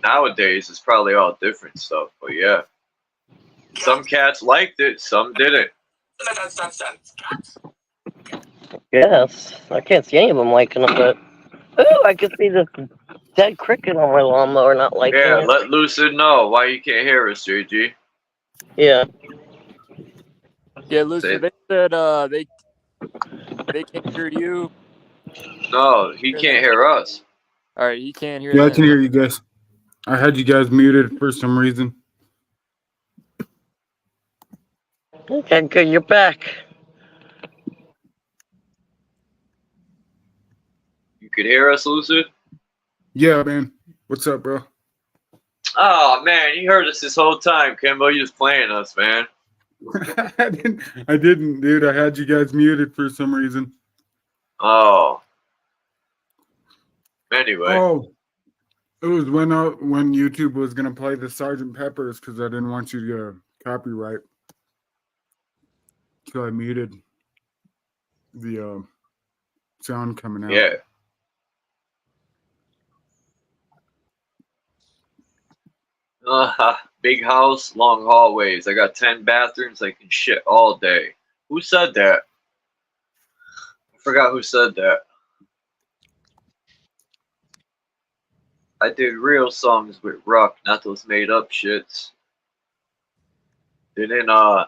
nowadays, it's probably all different stuff. But yeah. Some cats liked it. Some didn't. Yes, I can't see any of them liking them, but I can see this dead cricket on my lawnmower not liking Yeah, it. let Lucid know why you can't hear us, JG. Yeah. Yeah, Lucy, they said they can't hear you. No, he can't hear us. All right, he can't hear Yeah, I them. can hear you guys. I had you guys muted for some reason. Okay, good. You're back. You could hear us, Lucid? Yeah, man. What's up, bro? Oh, man, you heard us this whole time, Kimbo. You just playing us, man. I didn't, dude. I had you guys muted for some reason. Oh. Anyway. Oh, it was when YouTube was gonna play the Sgt. Pepper's because I didn't want you to copyright, so I muted the sound coming out. Yeah. Big house, long hallways. I got 10 bathrooms. I can shit all day. Who said that? I forgot who said that. I did real songs with Ruck, not those made up shits. Didn't Jada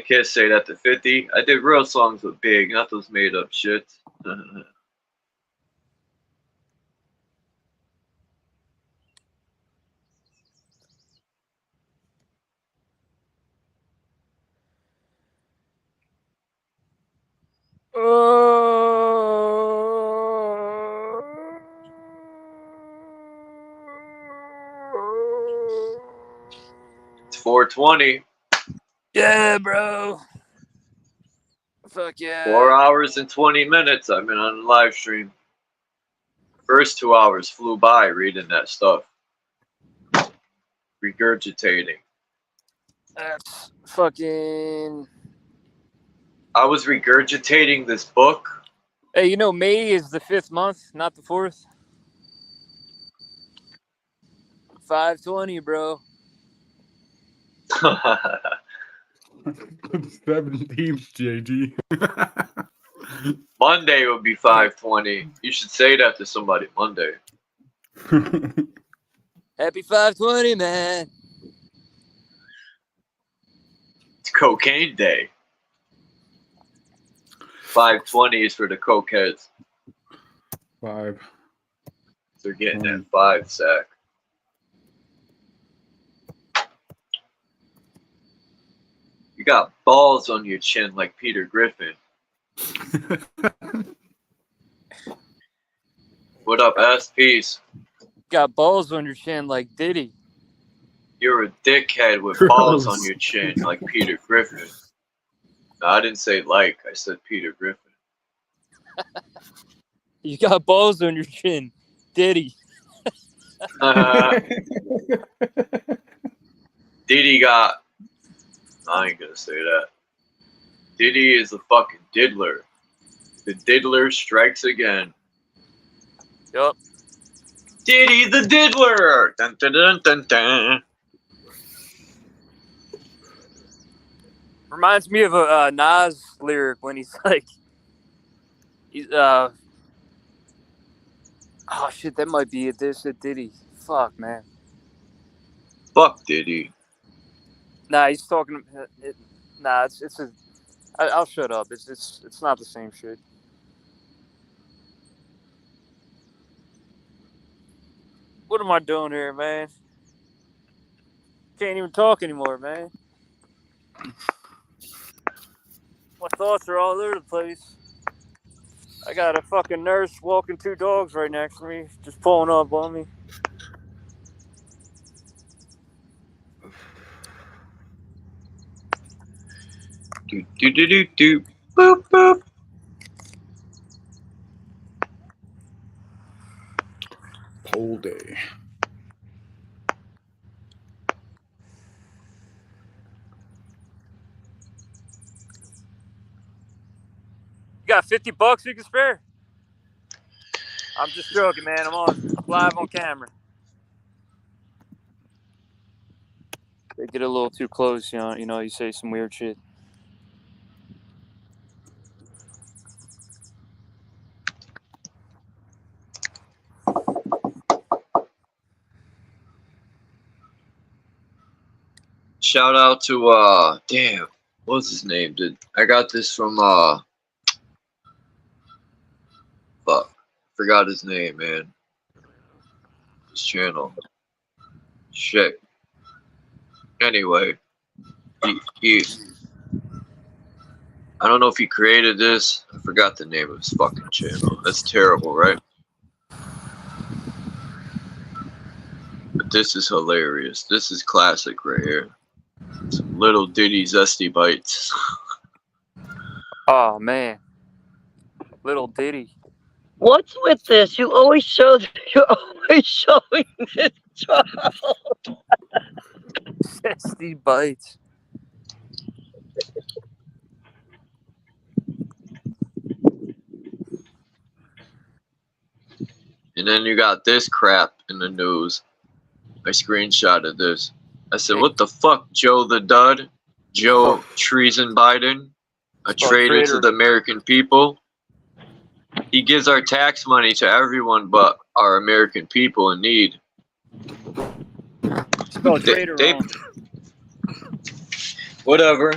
Kiss say that to 50? I did real songs with Big, not those made up shits. It's 4:20. Yeah, bro. Fuck yeah. 4 hours and 20 minutes I've been on the live stream. First 2 hours flew by reading that stuff. Regurgitating. That's fucking. I was regurgitating this book. Hey, you know May is the 5th month, not the 4th. 5/20, bro. 17th, JG. Monday would be 5/20. You should say that to somebody. Monday. Happy 5/20, man. It's cocaine day. 5/20 is for the cokeheads. 5. They're getting that 5 sack. You got balls on your chin like Peter Griffin. What up, S? Peace. Got balls on your chin like Diddy. You're a dickhead with balls on your chin like Peter Griffin. No, I didn't say like. I said Peter Griffin. You got balls on your chin, Diddy. Diddy got... I ain't gonna say that. Diddy is a fucking diddler. The diddler strikes again. Yup. Diddy the diddler! Dun, dun, dun, dun, dun. Reminds me of a Nas lyric when he's like, oh shit, that might be it. This it Diddy. Fuck, man. Fuck Diddy. Nah, he's talking. Nah, it's a. I'll shut up. It's not the same shit. What am I doing here, man? Can't even talk anymore, man. My thoughts are all over the place. I got a fucking nurse walking 2 dogs right next to me, just pulling up on me. Do do do do do. Boop boop. Poll day. You got $50 you can spare? I'm just joking, man. I'm live on camera. They get a little too close, you know, you say some weird shit. Shout out to damn, what's his name, dude? I got this from fuck, forgot his name, man. His channel. Shit. Anyway, he I don't know if he created this. I forgot the name of his fucking channel. That's terrible, right? But this is hilarious. This is classic right here. Some little Diddy zesty bites. Oh, man. Little Diddy. What's with this? You're always showing this child. 60 bites. And then you got this crap in the news. I screenshotted this. I said, what the fuck, Joe the Dud? Joe Treason Biden? A traitor to the American people? He gives our tax money to everyone but our American people in need. Whatever.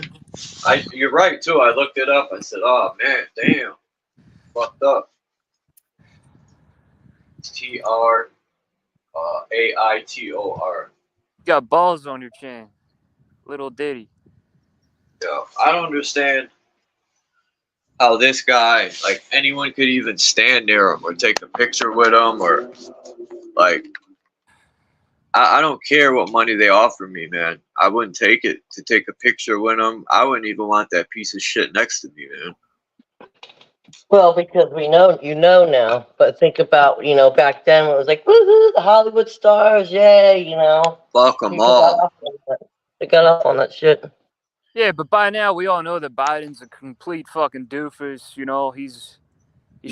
You're right, too. I looked it up. I said, oh, man, damn. Fucked up. T-R-A-I-T-O-R. You got balls on your chin. Little Diddy. Yo, I don't understand how this guy, like, anyone could even stand near him or take a picture with him or, like, I don't care what money they offer me, man. I wouldn't take it to take a picture with him. I wouldn't even want that piece of shit next to me, man. Well, because we know, now. But think about, back then when it was like, woohoo, the Hollywood stars, yay, Fuck them all. They got off on that shit. Yeah, but by now we all know that Biden's a complete fucking doofus. He's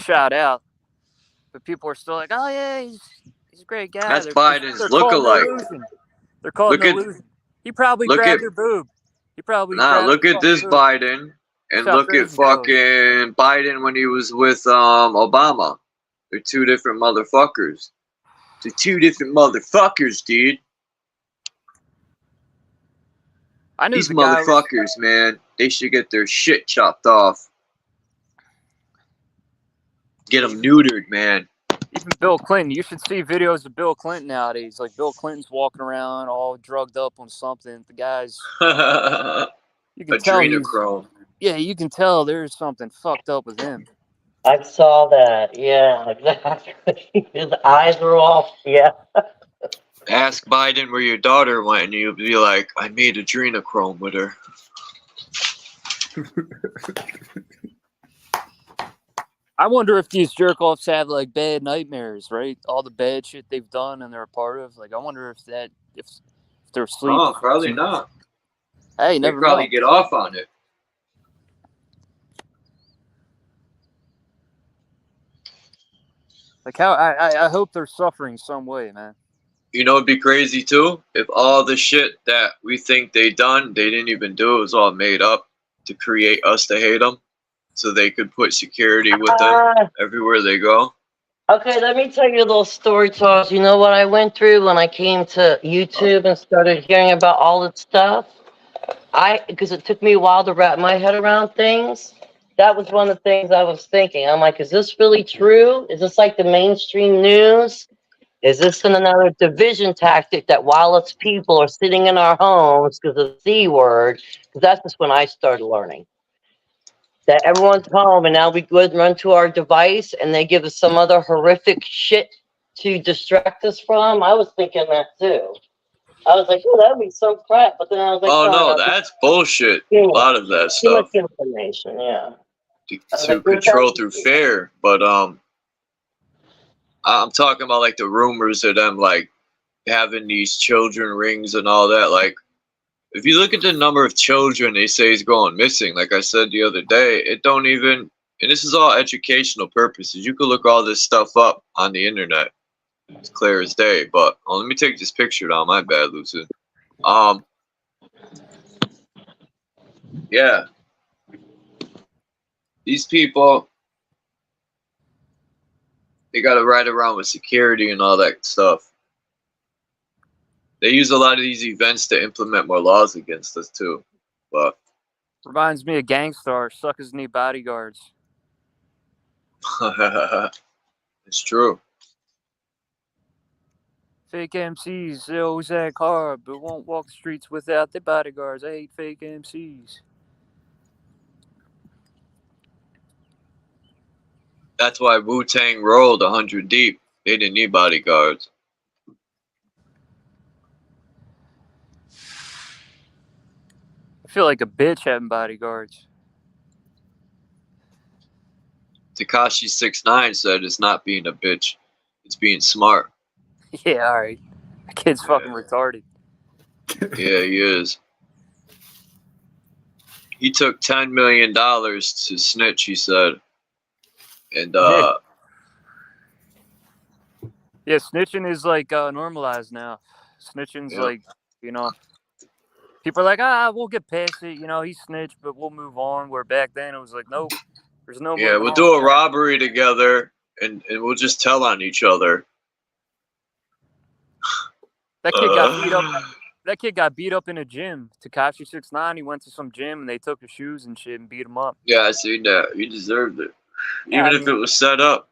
shot out. But people are still like, oh yeah, he's a great guy. That's Biden's lookalike. They're calling it illusion. He probably grabbed her boob. He probably look at this boob. Biden and look at fucking Biden when he was with Obama. They're two different motherfuckers. They're two different motherfuckers, dude. These motherfuckers, man, they should get their shit chopped off. Get them neutered, man. Even Bill Clinton. You should see videos of Bill Clinton nowadays. Like, Bill Clinton's walking around all drugged up on something. The guy's... You can tell adrenochrome. Yeah, you can tell there's something fucked up with him. I saw that. Yeah, exactly. His eyes were off. Yeah. Ask Biden where your daughter went, and you'll be like, I made adrenochrome with her. I wonder if these jerk-offs have, like, bad nightmares, right? All the bad shit they've done and they're a part of. Like, I wonder if they're sleeping. Oh, probably not. Hey, never they probably get off on it. Like, how I hope they're suffering some way, man. You know, it'd be crazy too if all the shit that we think they done, they didn't even do. It was all made up. to create us to hate them, so they could put security with them everywhere they go. Okay, let me tell you a little story, Charles. You know what I went through when I came to YouTube and started hearing about all this stuff? Because it took me a while to wrap my head around things. That was one of the things I was thinking. I'm like, is this really true? Is this like the mainstream news? Is this another division tactic that while it's people are sitting in our homes because of the C word? Because that's just when I started learning. That everyone's home and now we go and run to our device and they give us some other horrific shit to distract us from. I was thinking that too. I was like, oh, that'd be some crap. But then I was like, Oh no, no, no, that's bullshit. A too lot of that much stuff information, yeah. to control through fear. But I'm talking about like the rumors of them like having these children rings and all that. Like, if you look at the number of children they say is going missing, like I said the other day, it don't even. And this is all educational purposes. You can look all this stuff up on the internet. It's clear as day. But let me take this picture down. My bad, Lucid. Yeah. These people, they got to ride around with security and all that stuff. They use a lot of these events to implement more laws against us too. But reminds me of Gangstar, suckers need bodyguards. it's true. Fake MCs, they always act hard, but won't walk the streets without their bodyguards. I hate fake MCs. That's why Wu-Tang rolled 100 deep. They didn't need bodyguards. I feel like a bitch having bodyguards. Tekashi 6ix9ine said it's not being a bitch, it's being smart. Yeah, alright. The kid's fucking retarded. Yeah, he is. He took $10 million to snitch, he said. And yeah, snitching is like normalized now. Snitching's like, you know, people are like, we'll get past it. You know, he snitched, but we'll move on. Where back then it was like, nope, there's no. Yeah, we'll do a robbery together, and we'll just tell on each other. That kid got beat up. That kid got beat up in a gym. Tekashi 6ix9ine, he went to some gym and they took his shoes and shit and beat him up. Yeah, I seen that. He deserved it, Yeah, even if it was set up.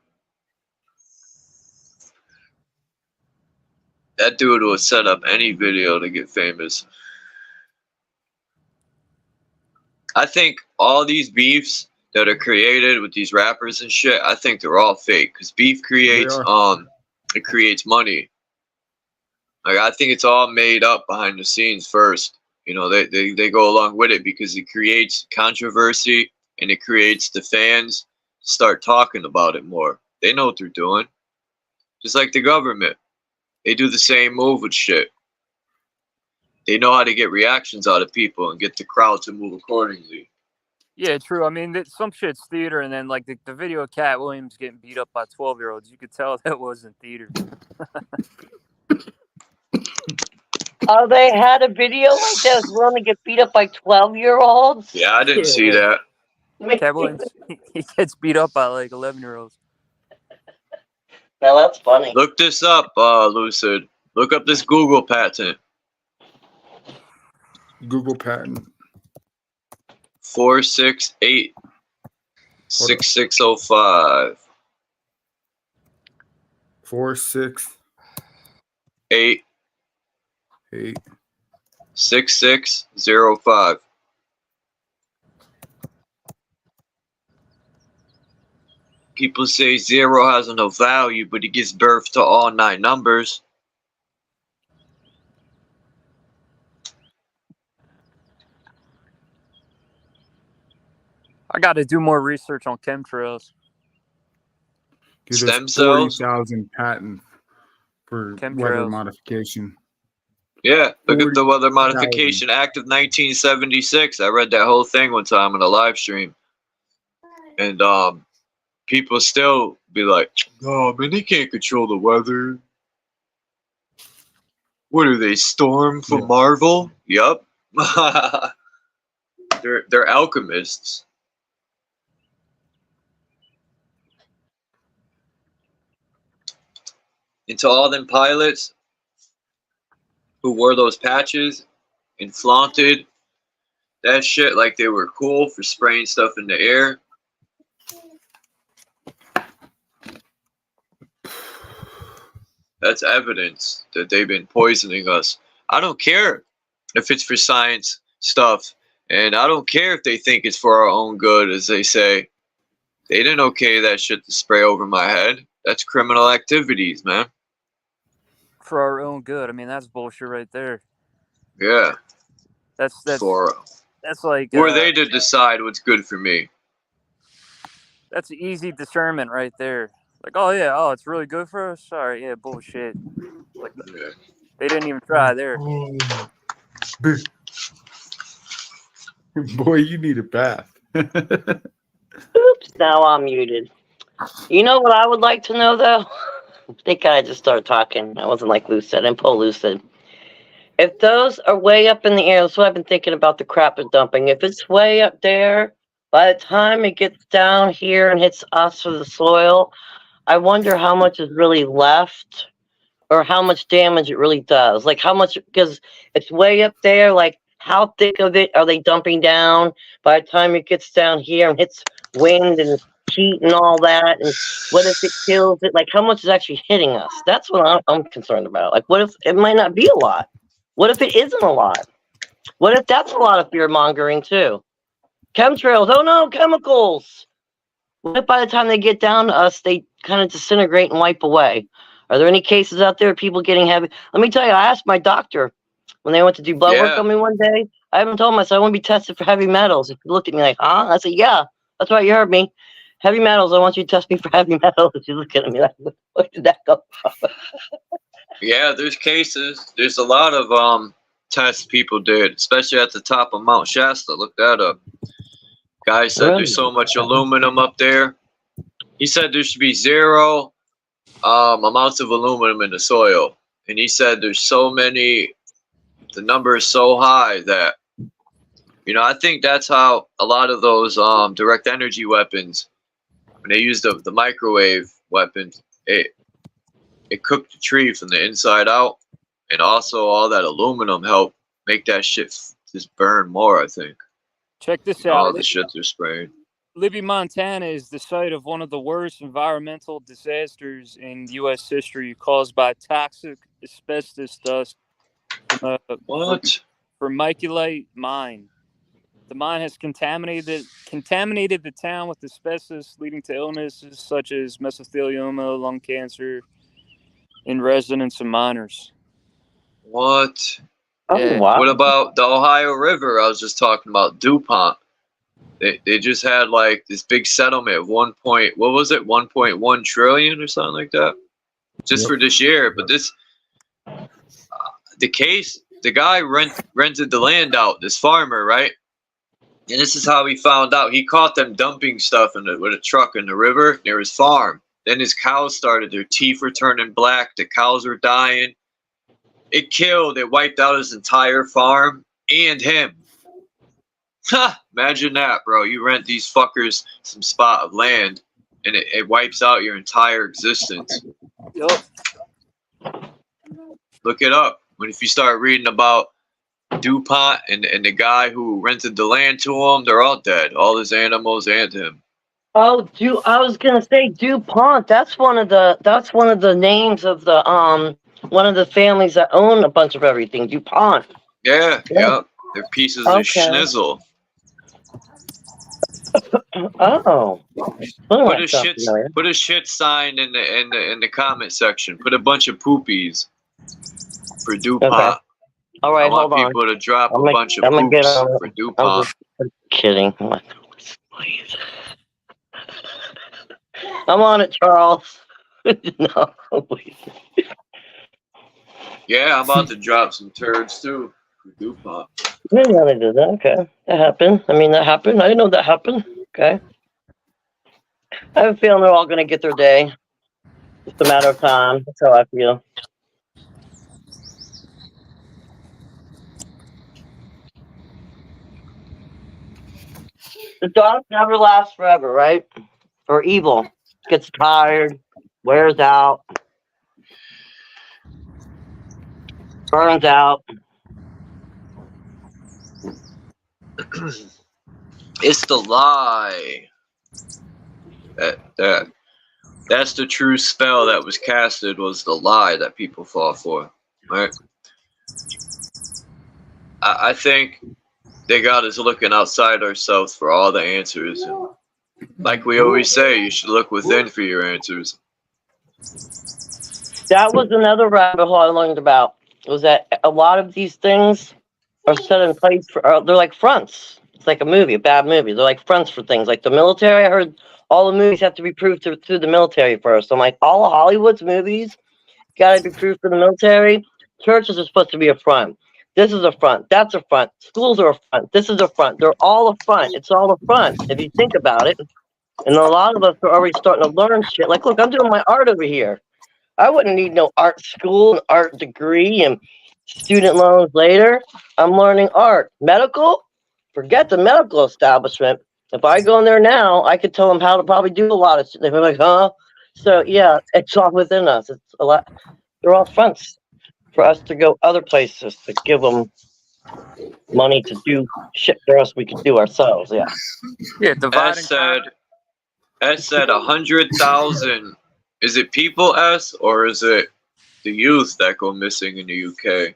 That dude would set up any video to get famous. I think all these beefs that are created with these rappers and shit, I think they're all fake. Cause beef creates it creates money. Like, I think it's all made up behind the scenes first. You know, they go along with it because it creates controversy and it creates the fans to start talking about it more. They know what they're doing. Just like the government. They do the same move with shit. They know how to get reactions out of people and get the crowd to move accordingly. Yeah, true. I mean, some shit's theater, and then like the video of Cat Williams getting beat up by 12-year-olds, you could tell that wasn't theater. Oh, they had a video like that was willing to get beat up by 12-year-olds? Yeah, I didn't see that. Cat Williams, he gets beat up by like 11-year-olds. Now that's funny. Look this up, Lucid. Look up this Google patent. Google patent. 468-6605. 468 6605. People say 0 has no value, but it gives birth to all 9 numbers. I got to do more research on chemtrails. Dude, Stem cells? 40,000 patent for weather modification. Yeah, look at the Weather Modification Act of 1976. I read that whole thing one time on a live stream. And people still be like, oh man, they can't control the weather. What are they, Storm from Marvel? Yup. They're alchemists. And to all them pilots who wore those patches and flaunted that shit like they were cool for spraying stuff in the air. That's evidence that they've been poisoning us. I don't care if it's for science stuff, and I don't care if they think it's for our own good, as they say. They didn't okay that shit to spray over my head. That's criminal activities, man. For our own good. I mean, that's bullshit right there. Yeah. That's like who are they to decide what's good for me? That's easy discernment right there. Like, oh yeah, oh it's really good for us. Sorry, yeah, bullshit. Like, they didn't even try there. Boy, you need a bath. Oops, now I'm muted. You know what I would like to know, though? I think I just started talking. I wasn't like Lucid. I didn't pull Lucid. If those are way up in the air, that's what I've been thinking about the crap they're dumping. If it's way up there, by the time it gets down here and hits us for the soil, I wonder how much is really left or how much damage it really does. Like how much, because it's way up there, like how thick of it are they dumping down by the time it gets down here and hits wind and heat and all that? And what if it kills it? Like how much is actually hitting us? That's what I'm concerned about. Like what if it might not be a lot? What if it isn't a lot? What if that's a lot of fear mongering too? Chemtrails, oh no, chemicals. What if by the time they get down to us, they kind of disintegrate and wipe away? Are there any cases out there of people getting heavy? Let me tell you, I asked my doctor when they went to do blood work on me one day. I haven't told him, I said, I want to be tested for heavy metals. He looked at me like, huh? I said, yeah, that's right, you heard me. Heavy metals, I want you to test me for heavy metals. She's looking at me like, where did that go from? Yeah, there's cases. There's a lot of tests people did, especially at the top of Mount Shasta. Look that up. Guy said there's so much aluminum up there. He said there should be zero amounts of aluminum in the soil. And he said there's so many, the number is so high that, you know, I think that's how a lot of those direct energy weapons, when they use the microwave weapons, it cooked the tree from the inside out, and also all that aluminum helped make that shit just burn more, I think. Check this out. out. All the shit they're spraying. Libby, Montana is the site of one of the worst environmental disasters in U.S. history caused by toxic asbestos dust from Vermiculite mine. The mine has contaminated the town with asbestos, leading to illnesses such as mesothelioma, lung cancer, in residents and miners. What? Oh, Yeah. wow. What about the Ohio River? I was just talking about DuPont. They just had like this big settlement, 1.1 trillion or something like that, just for this year. But this, the guy rented the land out, this farmer, right? And this is how he found out. He caught them dumping stuff with a truck in the river near his farm. Then his cows started, their teeth were turning black, the cows were dying. It wiped out his entire farm and him. Ha! Imagine that, bro. You rent these fuckers some spot of land and it wipes out your entire existence. Yep. Look it up. If you start reading about DuPont and the guy who rented the land to him, they're all dead. All his animals and him. Oh, I was gonna say DuPont. That's one of the names of the one of the families that own a bunch of everything. DuPont. Yeah. They're pieces of schnizzle. Oh. Put a shit sign in the comment section. Put a bunch of poopies for DuPont. Okay. All right, I want hold on. people to drop a bunch of poops for DuPont. I'm kidding. Please. I'm on it, Charles. No, please. Yeah, I'm about to drop some turds too for DuPont. I didn't know they did that. Okay. That happened. I mean, that happened. I didn't know that happened. Okay. I have a feeling they're all going to get their day. It's a matter of time. That's how I feel. The dark never lasts forever, right? Or evil gets tired, wears out, burns out. It's the lie. That's the true spell that was casted, was the lie that people fall for, right? I think they got us looking outside ourselves for all the answers. And like we always say, you should look within for your answers. That was another rabbit hole I learned about. Was that a lot of these things are set in place for? They're like fronts. It's like a movie, a bad movie. They're like fronts for things. Like the military. I heard all the movies have to be proved through the military first. I'm like, all of Hollywood's movies got to be proved for the military. Churches are supposed to be a front. This is a front. That's a front. Schools are a front. This is a front. They're all a front. It's all a front if you think about it. And a lot of us are already starting to learn shit. Like, look, I'm doing my art over here. I wouldn't need no art school, an art degree, and student loans later. I'm learning art. Medical? Forget the medical establishment. If I go in there now, I could tell them how to probably do a lot of shit. They'd be like, huh? So, yeah, it's all within us. It's a lot. They're all fronts for us to go other places to give them money to do shit for us we could do ourselves. Yeah. Yeah, Ed said 100,000. Is it people, S, or is it the youth that go missing in the UK?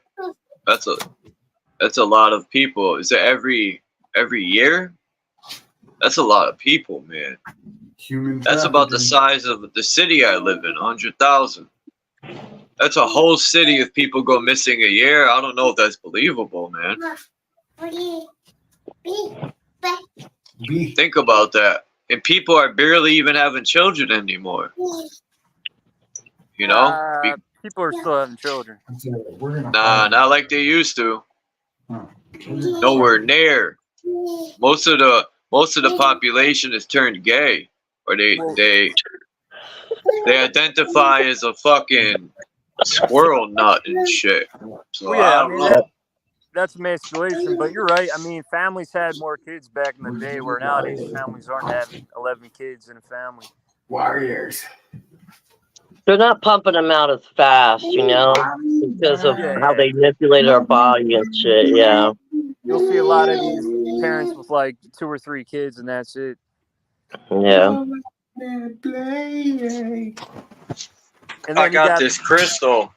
That's a lot of people. Is it every year? That's a lot of people, man. That's about the size of the city I live in. 100,000. That's a whole city of people go missing a year. I don't know if that's believable, man. Think about that. And people are barely even having children anymore. You know? People are still having children. Nah, not like they used to. Nowhere near. Most of the population is turned gay, or they identify as a fucking squirrel nut and shit. So Yeah, I don't know. That's emasculation, but you're right. I mean, families had more kids back in the day, where nowadays families aren't having 11 kids in a family. Warriors. They're not pumping them out as fast, you know, because of how they manipulate our body and shit. Yeah. You'll see a lot of these parents with like 2 or 3 kids, and that's it. Yeah. And I got this crystal.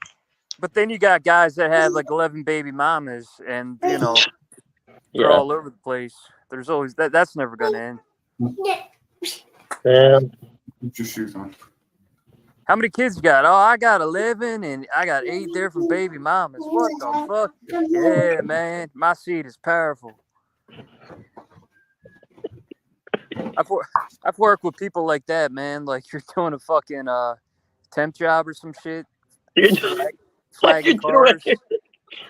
But then you got guys that have like 11 baby mamas, and you know, they're all over the place. There's always that's never gonna end. Yeah. Put your shoes on. How many kids you got? Oh, I got 11, and I got 8 different baby mamas. What the fuck? Yeah, man, my seed is powerful. I've worked with people like that, man. Like you're doing a fucking temp job or some shit. Flagging cars.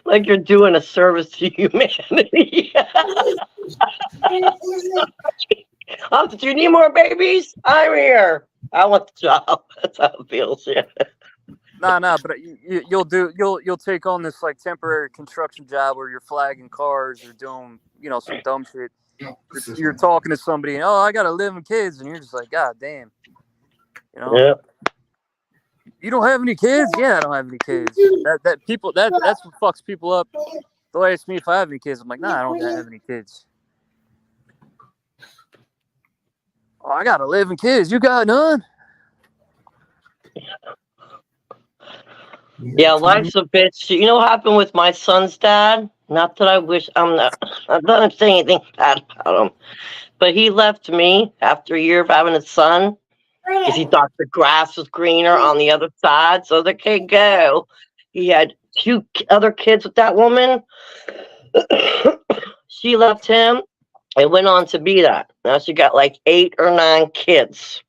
Like you're doing a service to humanity. Do you need more babies? I'm here. I want the job. That's how it feels. Yeah. Nah, but you'll take on this like temporary construction job where you're flagging cars or doing some dumb shit. You're talking to somebody and I got 11 kids, and you're just like, God damn. Yeah. You don't have any kids? Yeah, I don't have any kids. That's what fucks people up. They'll ask me if I have any kids. I'm like, nah, I don't have any kids. Oh, I got 11 kids. You got none? Yeah, life's a bitch. You know what happened with my son's dad? Not that I wish I'm not saying anything bad about him, but he left me after a year of having a son because he thought the grass was greener on the other side. So they can't go. He had 2 other kids with that woman. She left him and went on to be that. Now she got like 8 or 9 kids.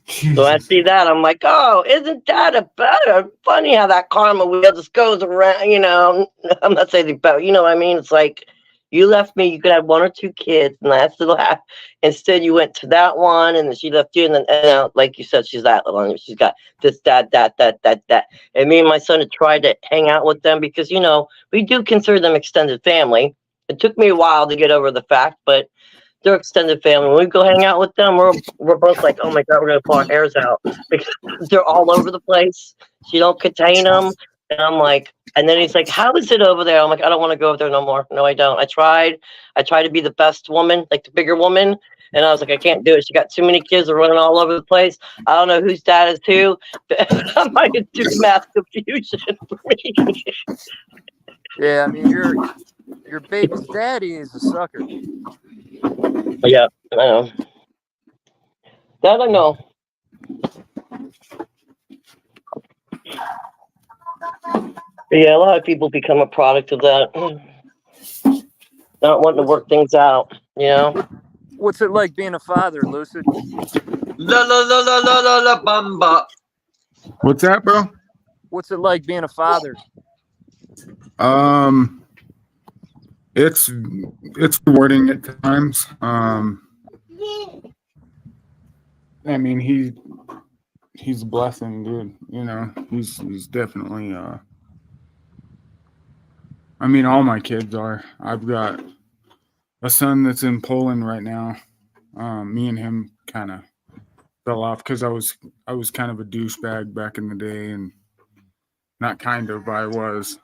Jesus. So I see that, I'm like, oh, isn't that funny how that karma wheel just goes around, I'm not saying about, you know what I mean? It's like, you left me, you could have 1 or 2 kids, and that's still have. Instead, you went to that one, and then she left you, and then, like you said, she's that one. She's got this, that. And me and my son had tried to hang out with them because, we do consider them extended family. It took me a while to get over the fact, but They're extended family. When we go hang out with them, we're both like, oh my god, we're gonna pull our hairs out because they're all over the place. So you don't contain them. And I'm like, and then he's like, how is it over there? I'm like, I don't want to go over there no more. No, I don't. I tried to be the best woman, like the bigger woman. And I was like, I can't do it. She got too many kids are running all over the place. I don't know whose dad is who. I might do mass confusion for me. Yeah, I mean, your baby's daddy is a sucker. Yeah, I know. That I know. But yeah, a lot of people become a product of that. Not wanting to work things out, you know? What's it like being a father, Lucid? La la la la la la la bamba. What's that, bro? What's it like being a father? It's rewarding at times. I mean, he's a blessing, dude. You know, he's definitely. I mean, all my kids are. I've got a son that's in Poland right now. Me and him kind of fell off because I was kind of a douchebag back in the day, and not kind of, I was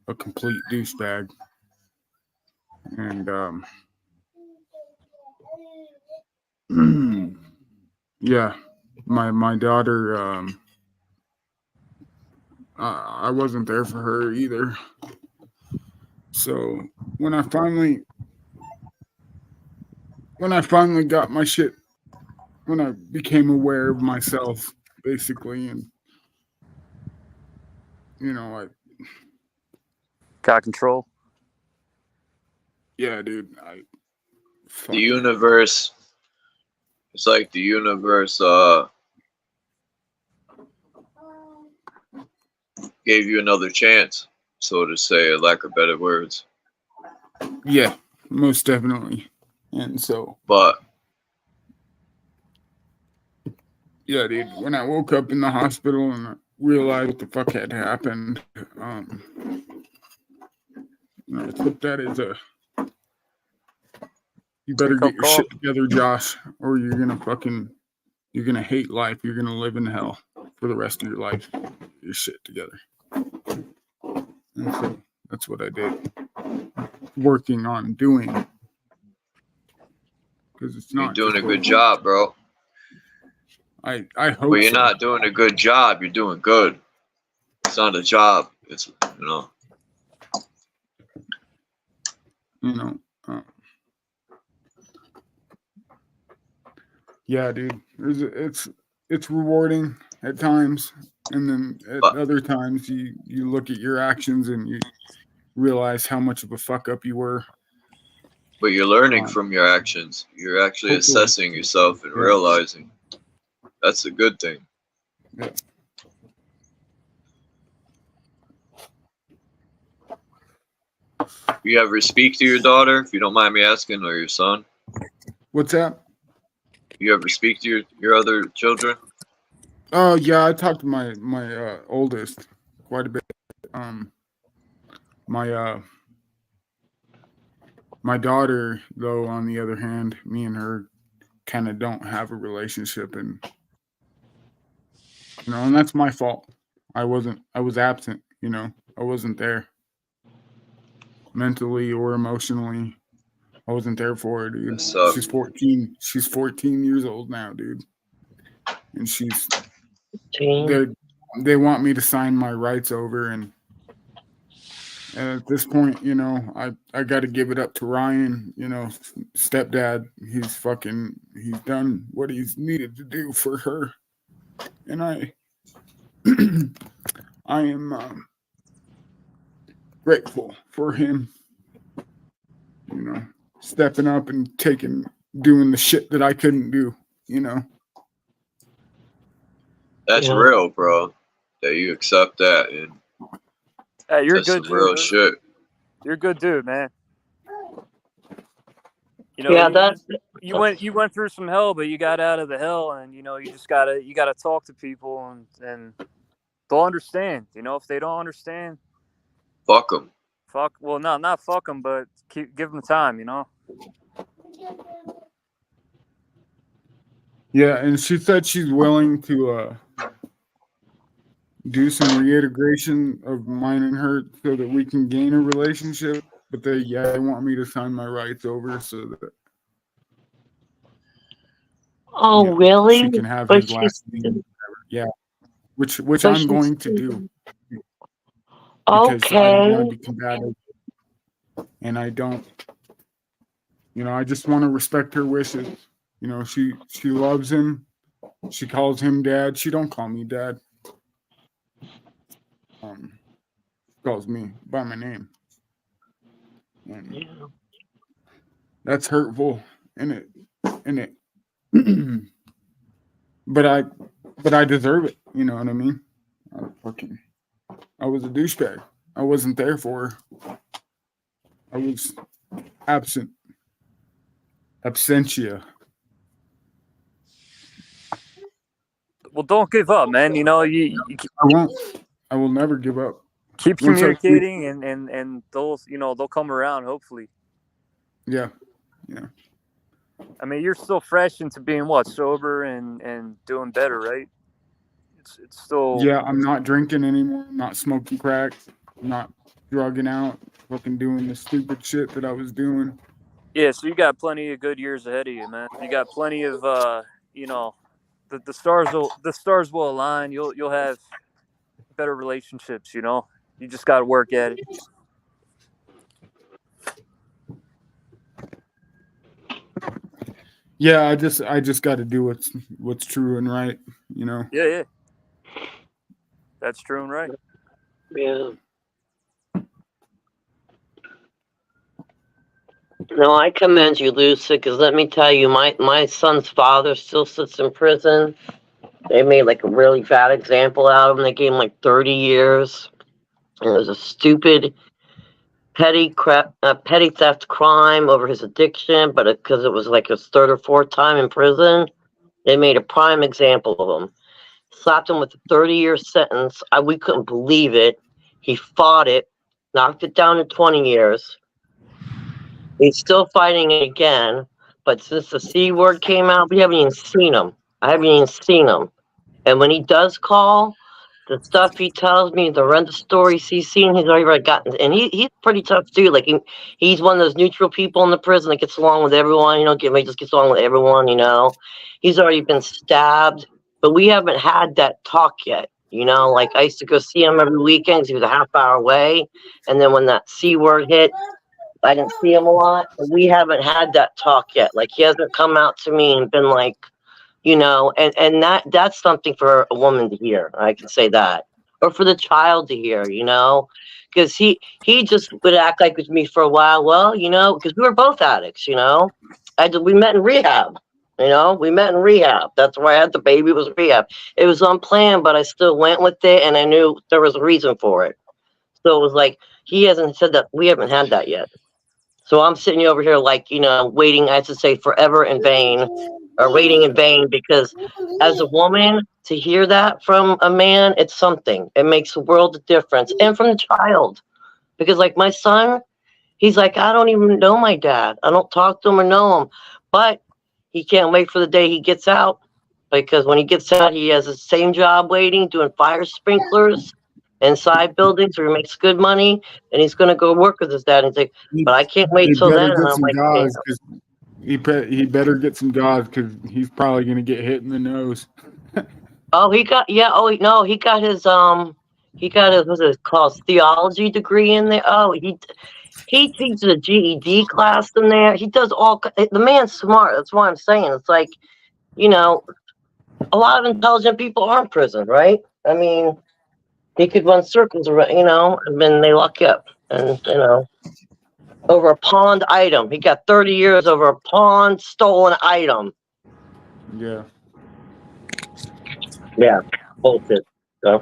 a complete douchebag. And yeah, my daughter, I wasn't there for her either. So when I finally got my shit, when I became aware of myself, basically, and you know, I got control. Yeah, dude. The universe. It's like the universe gave you another chance, so to say, lack of better words. Yeah, most definitely. And so, but yeah, dude, when I woke up in the hospital and I realized what the fuck had happened, I took that as you better get your shit together, Josh, or you're gonna hate life. You're gonna live in hell for the rest of your life. Get your shit together. And so that's what I did. Working on doing. Because it's not. You're doing a good job, bro. I hope. But you're not doing a good job. You're doing good. It's not a job. It's Yeah, dude. It's rewarding at times, and then at other times you look at your actions and you realize how much of a fuck up you were. But you're learning from your actions. You're actually assessing yourself and realizing. That's a good thing. Yeah. You ever speak to your daughter, if you don't mind me asking, or your son? What's that? You ever speak to your other children? Oh yeah, I talked to my oldest quite a bit. My daughter, though, on the other hand, me and her kind of don't have a relationship, and and that's my fault. I was absent. I wasn't there mentally or emotionally. I wasn't there for her, dude. She's 14. She's 14 years old now, dude. And they want me to sign my rights over, and at this point, I got to give it up to Ryan, stepdad. He's done what he's needed to do for her. And I am grateful for him, stepping up and doing the shit that I couldn't do, That's real, bro. That you accept that, and you're that's good, some real shit. You're a good dude, man. You went through some hell, but you got out of the hell, and you just gotta talk to people, and they'll understand. If they don't understand, fuck them. Not fuck them, but give them time. Yeah, and she said she's willing to do some reintegration of mine and her so that we can gain a relationship. But they want me to sign my rights over so that Oh, she really? can have But his she's last name. Yeah, which but I'm she's going to do because I don't want to okay. be combative, and I don't. I just want to respect her wishes. She loves him. She calls him dad. She don't call me dad. She calls me by my name, and Yeah. that's hurtful. And it, but I deserve it. You know what I mean? I was a douchebag. I wasn't there for her. I was absent. Absentia. Well, don't give up, man. You I won't. I will never give up. keep Once I see, communicating, and they'll come around. Hopefully. yeah. I mean, you're still fresh into being sober and doing better, right? It's still Yeah, I'm not drinking anymore. I'm not smoking crack. I'm not drugging out. Fucking doing the stupid shit that I was doing. yeah. So you got plenty of good years ahead of you, man. You got plenty of the stars will align. You'll have better relationships. You just got to work at it. Yeah, I just got to do what's true and right. Yeah. That's true and right. Yeah. No, I commend you, Lucy, because let me tell you, my son's father still sits in prison. They made like a really bad example out of him. They gave him like 30 years. And it was a stupid petty theft crime over his addiction, but because it was like his third or fourth time in prison, they made a prime example of him. Slapped him with a 30-year sentence. We couldn't believe it. He fought it, knocked it down to 20 years. He's still fighting it again, but since the C word came out, we haven't even seen him. I haven't even seen him. And when he does call, the stuff he tells me, the horrendous stories he's seen, he's already gotten. And he's pretty tough dude. Like he's one of those neutral people in the prison that gets along with everyone. He just gets along with everyone. He's already been stabbed, but we haven't had that talk yet. Like I used to go see him every weekend 'cause he was a half hour away, and then when that C word hit, I didn't see him a lot. But we haven't had that talk yet. Like he hasn't come out to me and been like, and that's something for a woman to hear. I can say that, or for the child to hear, because he just would act like with me for a while. Well, because we were both addicts. We met in rehab. We met in rehab. That's where I had the baby. Was rehab. It was unplanned, but I still went with it, and I knew there was a reason for it. So it was like he hasn't said that. We haven't had that yet. So I'm sitting over here like, waiting, I should say, forever in vain, or waiting in vain, because as a woman, to hear that from a man, it's something. It makes a world of difference. And from the child, because like my son, he's like, I don't even know my dad. I don't talk to him or know him. But he can't wait for the day he gets out, because when he gets out, he has the same job waiting, doing fire sprinklers inside buildings where he makes good money, and he's going to go work with his dad. And he's like, but I can't wait He till better then. And get I'm some like, gauze because he better get some gauze because he's probably gonna get hit in the nose. oh, he got no, he got his what's it called, theology degree in there. Oh, he teaches a GED class in there. He does the man's smart. That's what I'm saying. It's like, a lot of intelligent people are in prison, right? I mean, he could run circles around, and then they lock you up. And, over a pawned item. He got 30 years over a pawned, stolen item. Yeah. Yeah, bullshit. So.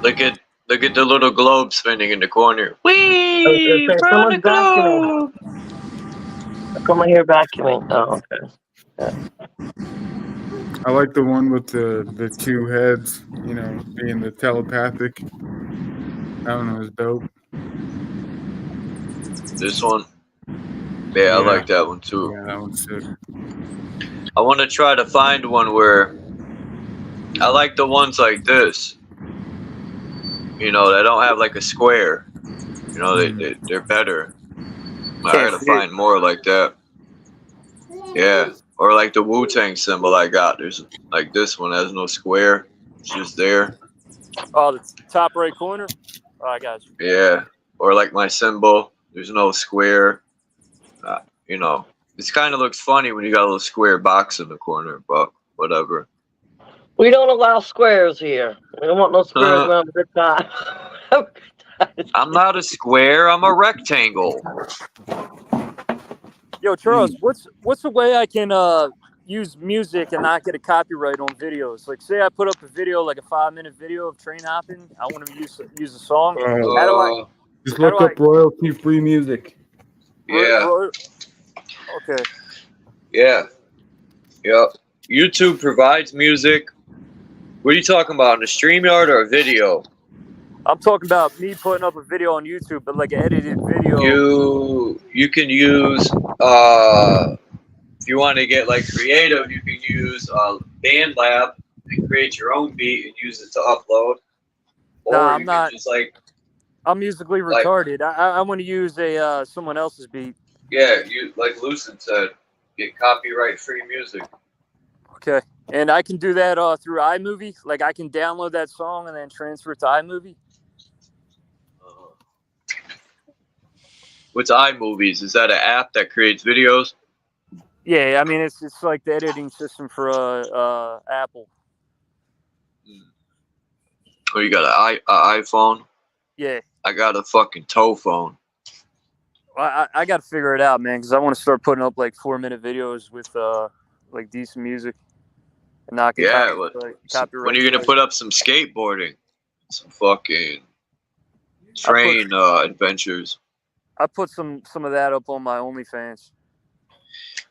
Look at the little globe spinning in the corner. Whee! For the globe! Come here vacuuming. Oh, okay. Yeah. I like the one with the two heads, being the telepathic. That one was dope. This one, yeah, I like that one too. Yeah, that one's sick. I want to try to find one where I like the ones like this. You know, they don't have like a square. You know, they're better. I gotta find more like that. Yeah, or like the Wu-Tang symbol I got. There's like this one has no square. It's just there. Oh, the top right corner? Oh, I got you. Yeah, or like my symbol. There's no square. You know, this kind of looks funny when you got a little square box in the corner, but whatever. We don't allow squares here. We don't want no squares around the time. I'm not a square. I'm a rectangle. Yo, Charles, what's the way I can use music and not get a copyright on videos? Like, say I put up a video, like a 5-minute video of train hopping. I want to use a song. How do I? Just look up royalty-free music. Yeah. Okay. Yeah. Yep. YouTube provides music. What are you talking about? On a StreamYard or a video? I'm talking about me putting up a video on YouTube, but like an edited video. You can use if you want to get like creative, you can use BandLab and create your own beat and use it to upload. Or Nah, I'm you not. can just like I'm musically retarded. I want to use a someone else's beat. Yeah, you like Lucid said, get copyright-free music. Okay, and I can do that through iMovie. Like I can download that song and then transfer it to iMovie. What's iMovies? Is that an app that creates videos? Yeah, I mean it's like the editing system for Apple. Oh, you got an iPhone? Yeah. I got a fucking toe phone. I got to figure it out, man, because I want to start putting up like 4-minute videos with like decent music and not get copyright. When are you gonna put up some skateboarding, some fucking train adventures? I put some of that up on my OnlyFans.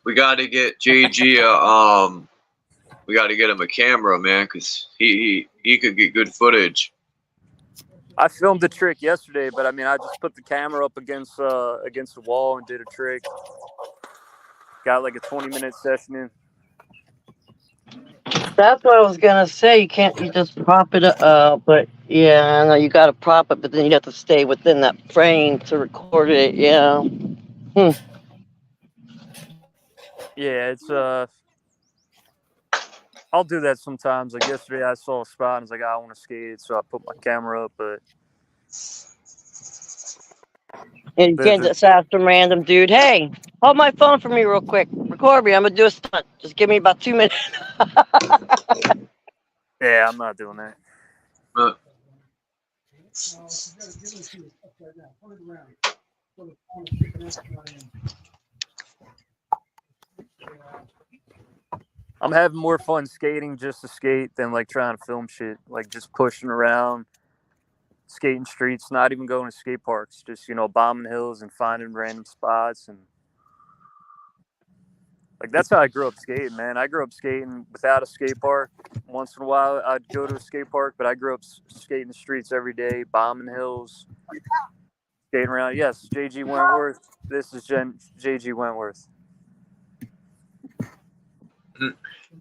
We got to get JG we got to get him a camera, man, because he could get good footage. I filmed a trick yesterday, but I mean, I just put the camera up against the wall and did a trick. Got like a 20-minute session in. That's what I was gonna say. You just prop it up, but yeah, I know you gotta prop it, but then you have to stay within that frame to record it. Yeah. Yeah, it's I'll do that sometimes. Like yesterday, I saw a spot and I was like, I want to skate it, so I put my camera up. But And you can't just ask some random dude, "Hey, hold my phone for me real quick. Record me. I'm gonna do a stunt. Just give me about 2 minutes." Yeah, I'm not doing that. I'm having more fun skating just to skate than like trying to film shit. Like just pushing around, skating streets, not even going to skate parks. Just, bombing hills and finding random spots. And like that's how I grew up skating, man. I grew up skating without a skate park. Once in a while I'd go to a skate park, but I grew up skating the streets every day, bombing hills, skating around. Yes, JG Wentworth. This is JG Wentworth.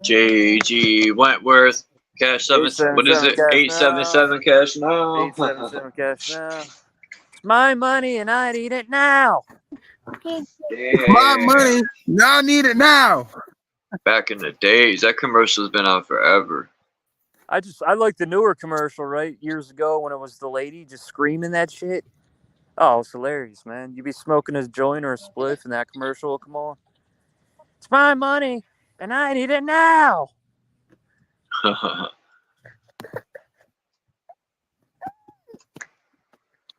JG Wentworth, cash 7. What is it? 877 cash now. 877 cash now. It's my money and I need it now. Yeah. My money, now I need it now. Back in the days, that commercial's been on forever. I like the newer commercial, right? Years ago when it was the lady just screaming that shit. Oh, it's hilarious, man. You be smoking a joint or a spliff and that commercial will come on. It's my money and I need it now.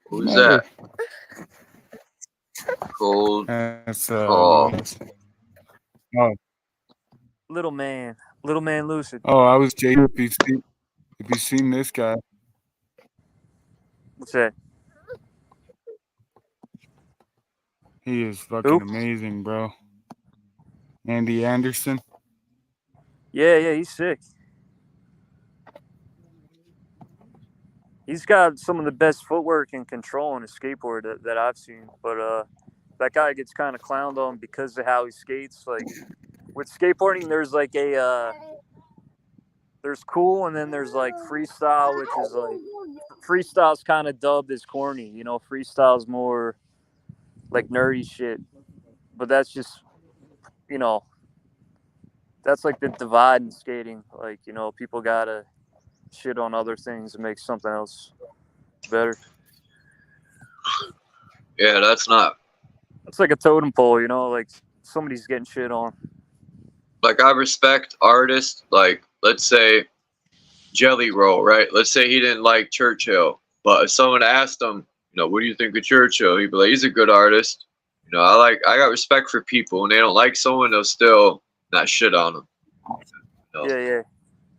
Who's that? Cold. That's Oh. Little man Lucid. Oh, I was Jay. If you seen this guy, What's that? he is fucking amazing, bro. Andy Anderson. Yeah, he's sick. He's got some of the best footwork and control on his skateboard that I've seen. But that guy gets kind of clowned on because of how he skates. Like with skateboarding, there's like there's cool, and then there's like freestyle, which is like freestyle's kind of dubbed as corny. You know, freestyle's more like nerdy shit. But that's just, you know, that's like the divide in skating. Like, you know, people gotta shit on other things and make something else better. Yeah, that's not. It's like a totem pole, you know, like somebody's getting shit on. Like, I respect artists, like, let's say Jelly Roll, right? Let's say he didn't like Churchill, but if someone asked him, you know, what do you think of Churchill? He'd be like, he's a good artist. You know, I got respect for people. When they don't like someone, they'll still not shit on them. You know? Yeah.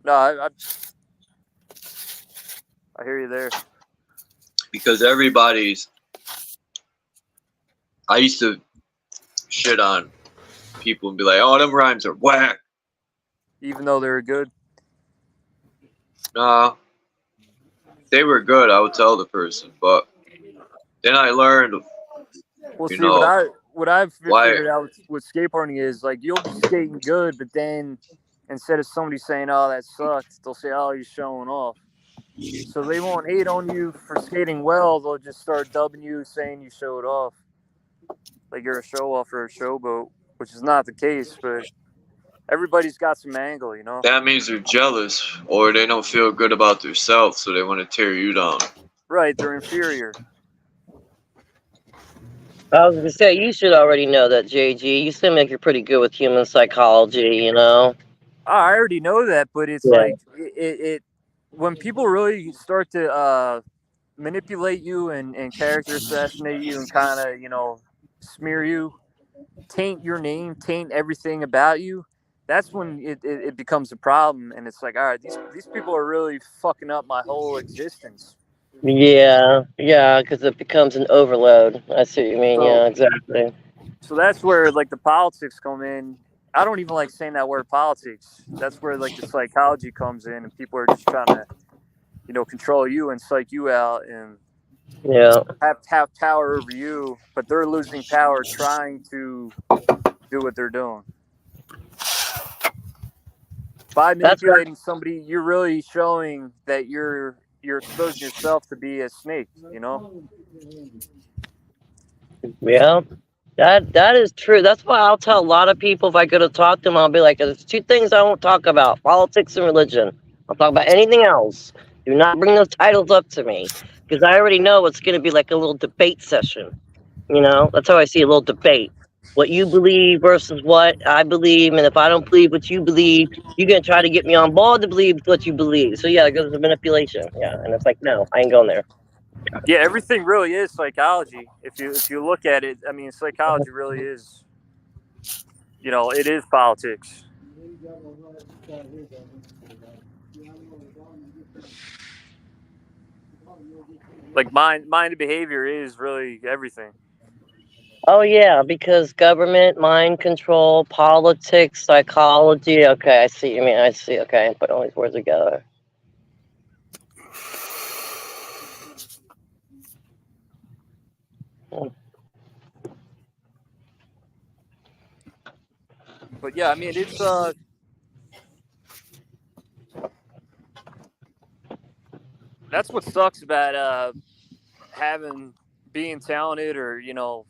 No, I hear you there. Because I used to shit on people and be like, oh, them rhymes are whack. Even though they're good. Nah, they were good, I would tell the person, but then I learned, Well, you see, know, what I've why. figured out with skateboarding is like you'll be skating good, but then instead of somebody saying, "Oh, that sucked," they'll say, "Oh, you're showing off." So they won't hate on you for skating well. They'll just start dubbing you, saying you showed off, like you're a show off or a showboat, which is not the case. But everybody's got some angle, you know. That means they're jealous or they don't feel good about themselves, so they want to tear you down. Right, they're inferior. I was gonna say, you should already know that, JG. You seem like you're pretty good with human psychology, you know? I already know that, but it's Yeah. like it when people really start to manipulate you and character assassinate you and kind of, you know, smear you, taint your name, taint everything about you, that's when it becomes a problem. And it's like, all right, these people are really fucking up my whole existence. Yeah, because it becomes an overload. I see what you mean. Yeah, exactly. So that's where like the politics come in. I don't even like saying that word politics. That's where like the psychology comes in, and people are just trying to, you know, control you and psych you out and Yeah. have power over you, but they're losing power trying to do what they're doing. By manipulating somebody, you're really showing that you're exposing yourself to be a snake, you know? Yeah. That is true. That's why I'll tell a lot of people if I go to talk to them, I'll be like, there's two things I won't talk about: politics and religion. I'll talk about anything else. Do not bring those titles up to me, because I already know it's going to be like a little debate session. You know, that's how I see a little debate. What you believe versus what I believe, and if I don't believe what you believe, you're gonna try to get me on board to believe what you believe. So yeah, it goes to manipulation. Yeah, and it's like, no, I ain't going there. Yeah, everything really is psychology. If you look at it, I mean, psychology really is, you know, it is politics. Like mind and behavior is really everything. Oh yeah, because government, mind control, politics, psychology. Okay, I see. I mean, I see. Okay, put all these words together. But yeah, I mean, it's that's what sucks about being talented, or, you know,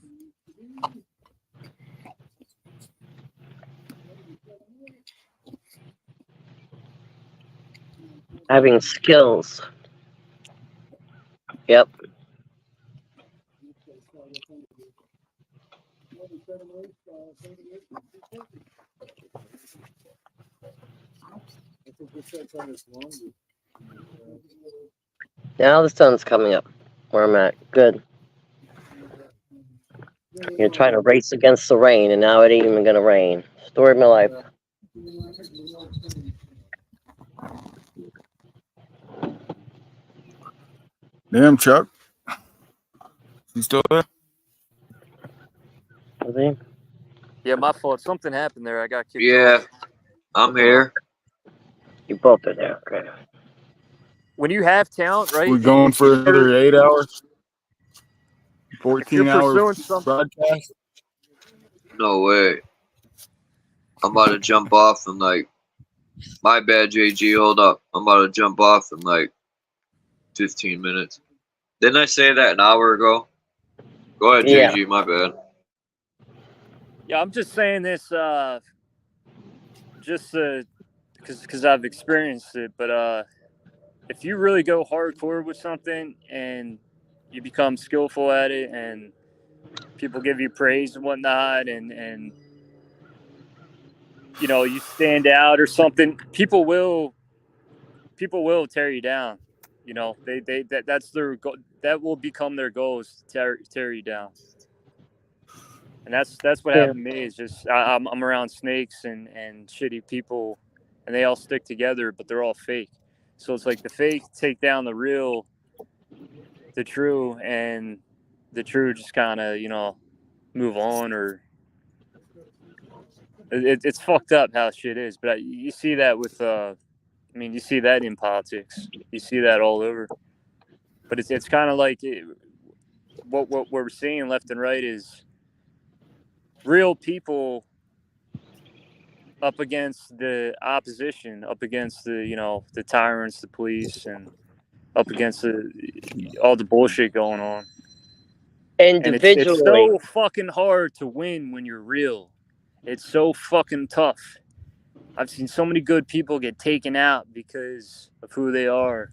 Having skills. Yep. Now the sun's coming up where I'm at. Good. You're trying to race against the rain, and now it ain't even gonna rain. Story of my life. Damn, Chuck. You still there? Is he? Yeah, my fault. Something happened there. I got kicked off. Yeah, I'm here. You both are there. Okay. when you have talent, right? We're going for another 8 hours, If you're 14-hour pursuing something, broadcast. No way. I'm about to jump off in like. My bad, JG. Hold up. I'm about to jump off in like 15 minutes. Didn't I say that an hour ago? Go ahead, Yeah. JG. My bad. yeah, I'm just saying this, just because I've experienced it. But if you really go hardcore with something and you become skillful at it, and people give you praise and whatnot, and you know you stand out or something, people will tear you down. You know, that's their that will become their goals to tear you down. And that's what Yeah. happened to me. Is just I'm around snakes and shitty people, and they all stick together, but they're all fake. So it's like the fake take down the real, the true, and the true just kind of move on. Or it's fucked up how shit is. But you see that with I mean, you see that in politics. You see that all over. But it's kind of like what we're seeing left and right is real people up against the opposition, up against the tyrants, the police, and up against all the bullshit going on. And it's Individually. so fucking hard to win when you're real. It's so fucking tough. I've seen so many good people get taken out because of who they are.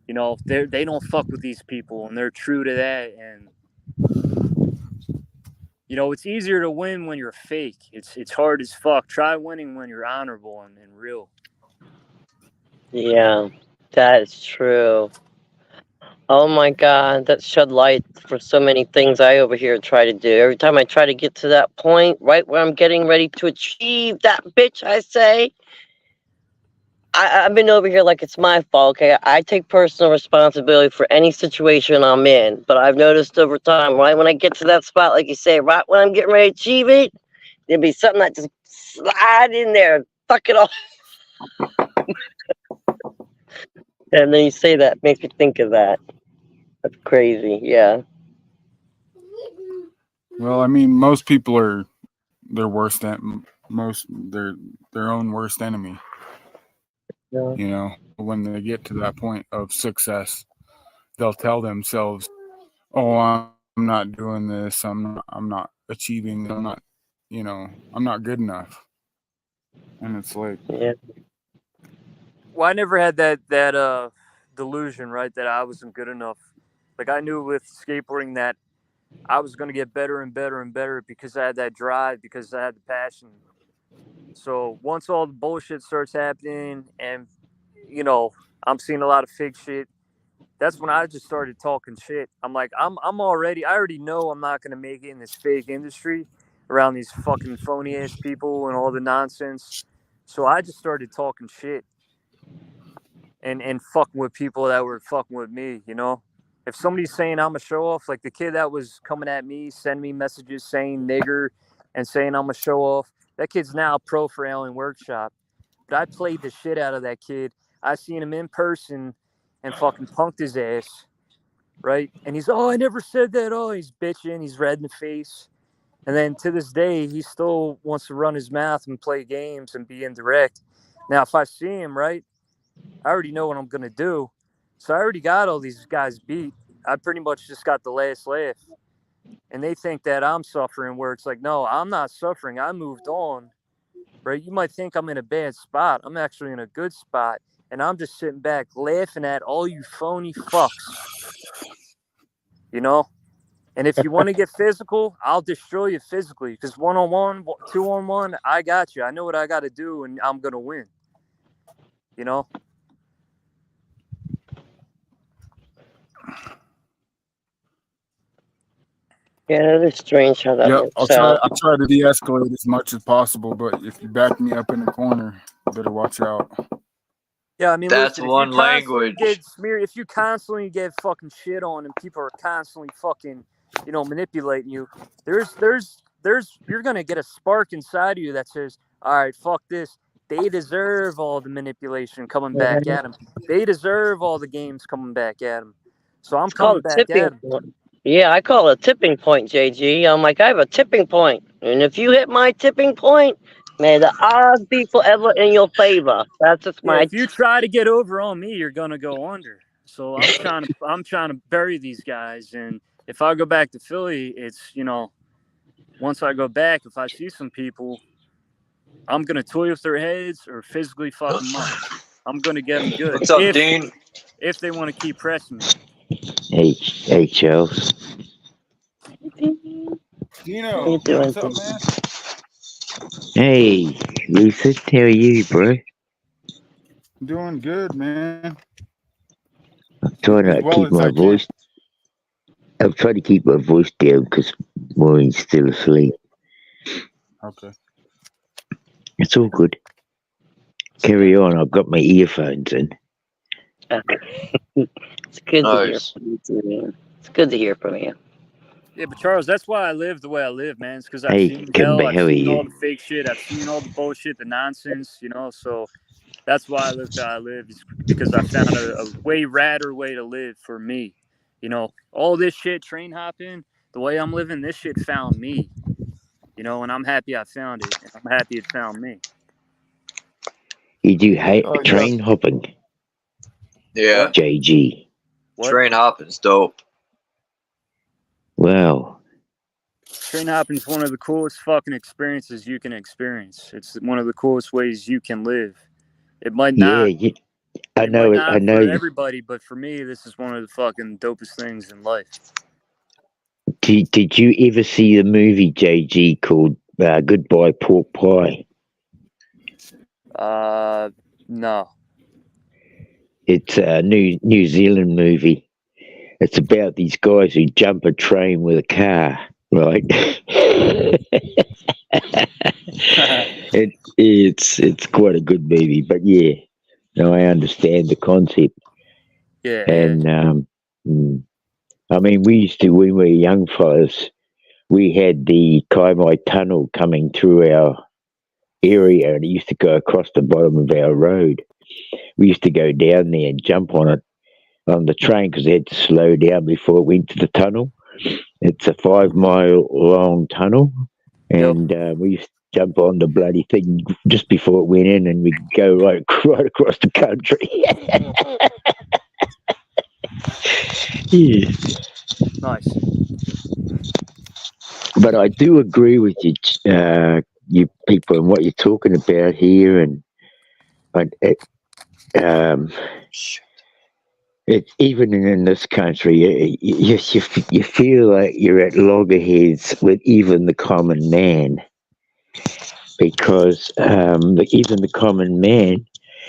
You know, they don't fuck with these people, and they're true to that. And you know, it's easier to win when you're fake. It's hard as fuck. Try winning when you're honorable and real. Yeah, that is true. Oh my God, that shed light for so many things I over here try to do. Every time I try to get to that point, right where I'm getting ready to achieve that bitch, I say, I've been over here like it's my fault. Okay, I take personal responsibility for any situation I'm in, but I've noticed over time, right when I get to that spot, like you say, right when I'm getting ready to achieve it, there'll be something that just slide in there, fuck it off. And then you say that makes me think of that. That's crazy. Yeah. Well, I mean, most people are their worst their own worst enemy. Yeah. You know, when they get to that point of success, they'll tell themselves, "Oh, I'm not doing this. I'm not achieving. I'm not, I'm not good enough." And it's like, Yeah. Well, I never had that delusion, right, that I wasn't good enough. Like I knew with skateboarding that I was going to get better and better and better because I had that drive, because I had the passion. So once all the bullshit starts happening, and I'm seeing a lot of fake shit, that's when I just started talking shit. I'm like, I already know I'm not going to make it in this fake industry around these fucking phony ass people and all the nonsense. So I just started talking shit and fucking with people that were fucking with me, you know? If somebody's saying I'm a show off, like the kid that was coming at me, sending me messages saying nigger and saying I'm a show off, that kid's now pro for Alien Workshop. But I played the shit out of that kid. I seen him in person and fucking punked his ass, right? And he's, oh, I never said that. Oh, he's bitching. He's red in the face. And then to this day, he still wants to run his mouth and play games and be indirect. Now, if I see him, right, I already know what I'm going to do. So I already got all these guys beat. I pretty much just got the last laugh. And they think that I'm suffering, where it's like, no, I'm not suffering. I moved on, right? You might think I'm in a bad spot. I'm actually in a good spot. And I'm just sitting back laughing at all you phony fucks, you know? And if you want to get physical, I'll destroy you physically. Because 1-on-1, 2-on-1, I got you. I know what I got to do, and I'm going to win, you know? Yeah, it is strange how that yeah, works out. I'll try to de-escalate as much as possible, but if you back me up in the corner, you better watch out. Yeah, I mean, That's listen, if you one constantly language. get smeared, if you constantly get fucking shit on and people are constantly fucking, manipulating you, you're going to get a spark inside of you that says, all right, fuck this. They deserve all the manipulation coming back at them. They deserve all the games coming back at them. So I'm It's called coming a back tipping at them. point. Yeah, I call it a tipping point, JG. I'm like, I have a tipping point, and if you hit my tipping point, may the odds be forever in your favor. That's just Yeah, my. if you try to get over on me, you're gonna go under. So I'm trying to bury these guys. And if I go back to Philly, it's once I go back, if I see some people, I'm gonna toy with their heads or physically fuck them up. I'm gonna get them good What's up, Dean? if they want to keep pressing me. Hey, Charles. How you Dino, doing? what's up, man? Hey, Lucid. How are you, bro? Doing good, man. I'm trying As to well keep as my I can. voice. I'm trying to keep my voice down because Maureen's still asleep. Okay. It's all good. Carry on. I've got my earphones in. It's good to hear Nice. from you, too, man. It's good to hear from you. Yeah, but Charles, that's why I live the way I live, man. It's because I've Hey, seen Kimber, hell, I've how are seen all you? the fake shit, I've seen all the bullshit, the nonsense, So that's why I live how I live. It's because I found a way radder way to live for me. All this shit, train hopping, the way I'm living, this shit found me. And I'm happy I found it. And I'm happy it found me. You do hate Oh, yeah. train hopping, Yeah. What? JG. What? Train hopping's dope. Wow. Train hopping is one of the coolest fucking experiences you can experience. It's one of the coolest ways you can live. It might Yeah, not. I It might know it. I not know. for everybody, but for me, this is one of the fucking dopest things in life. Did you ever see the movie, JG, called Goodbye Pork Pie? No. It's a New Zealand movie. It's about these guys who jump a train with a car, right? It's quite a good movie, but yeah, no, I understand the concept. Yeah. And I mean, we used to, when we were young fellas, we had the Kaimai Tunnel coming through our area, and it used to go across the bottom of our road. We used to go down there and jump on it on the train because they had to slow down before it went to the tunnel. It's a 5 mile long tunnel, Yep. and we used to jump on the bloody thing just before it went in, and we go right across the country. Yeah. Nice. But I do agree with you, you people, and what you're talking about here, and um, it's even in this country, you feel like you're at loggerheads with even the common man, because even the common man,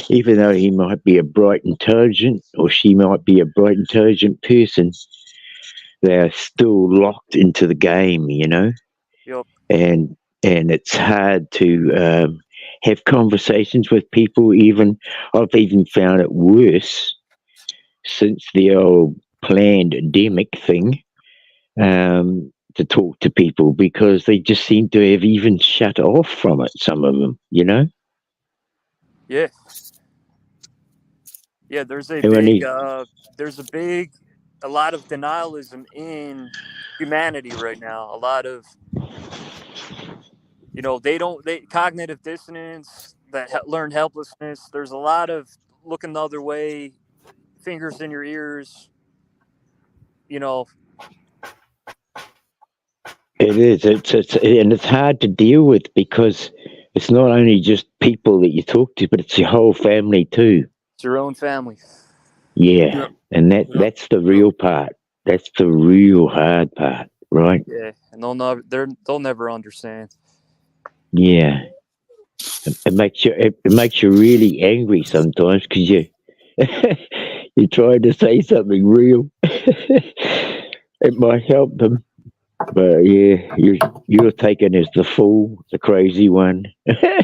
even though he might be a bright, intelligent, or she might be a bright, intelligent person, they're still locked into the game, Yep. and it's hard to have conversations with people. I've even found it worse since the old pandemic thing, to talk to people, because they just seem to have even shut off from it, some of them, Yeah. Yeah. There's a And when big. he, A lot of denialism in humanity right now. A lot of they cognitive dissonance, that learned helplessness. There's a lot of looking the other way, fingers in your ears. You know, it is, and it's hard to deal with, because it's not only just people that you talk to, but it's your whole family too. it's your own family. Yeah, and that's the real part. That's the real hard part, right? Yeah, and they'll never understand. Yeah, it makes you really angry sometimes, because you're trying to say something real. It might help them, but yeah, you're taken as the fool, the crazy one.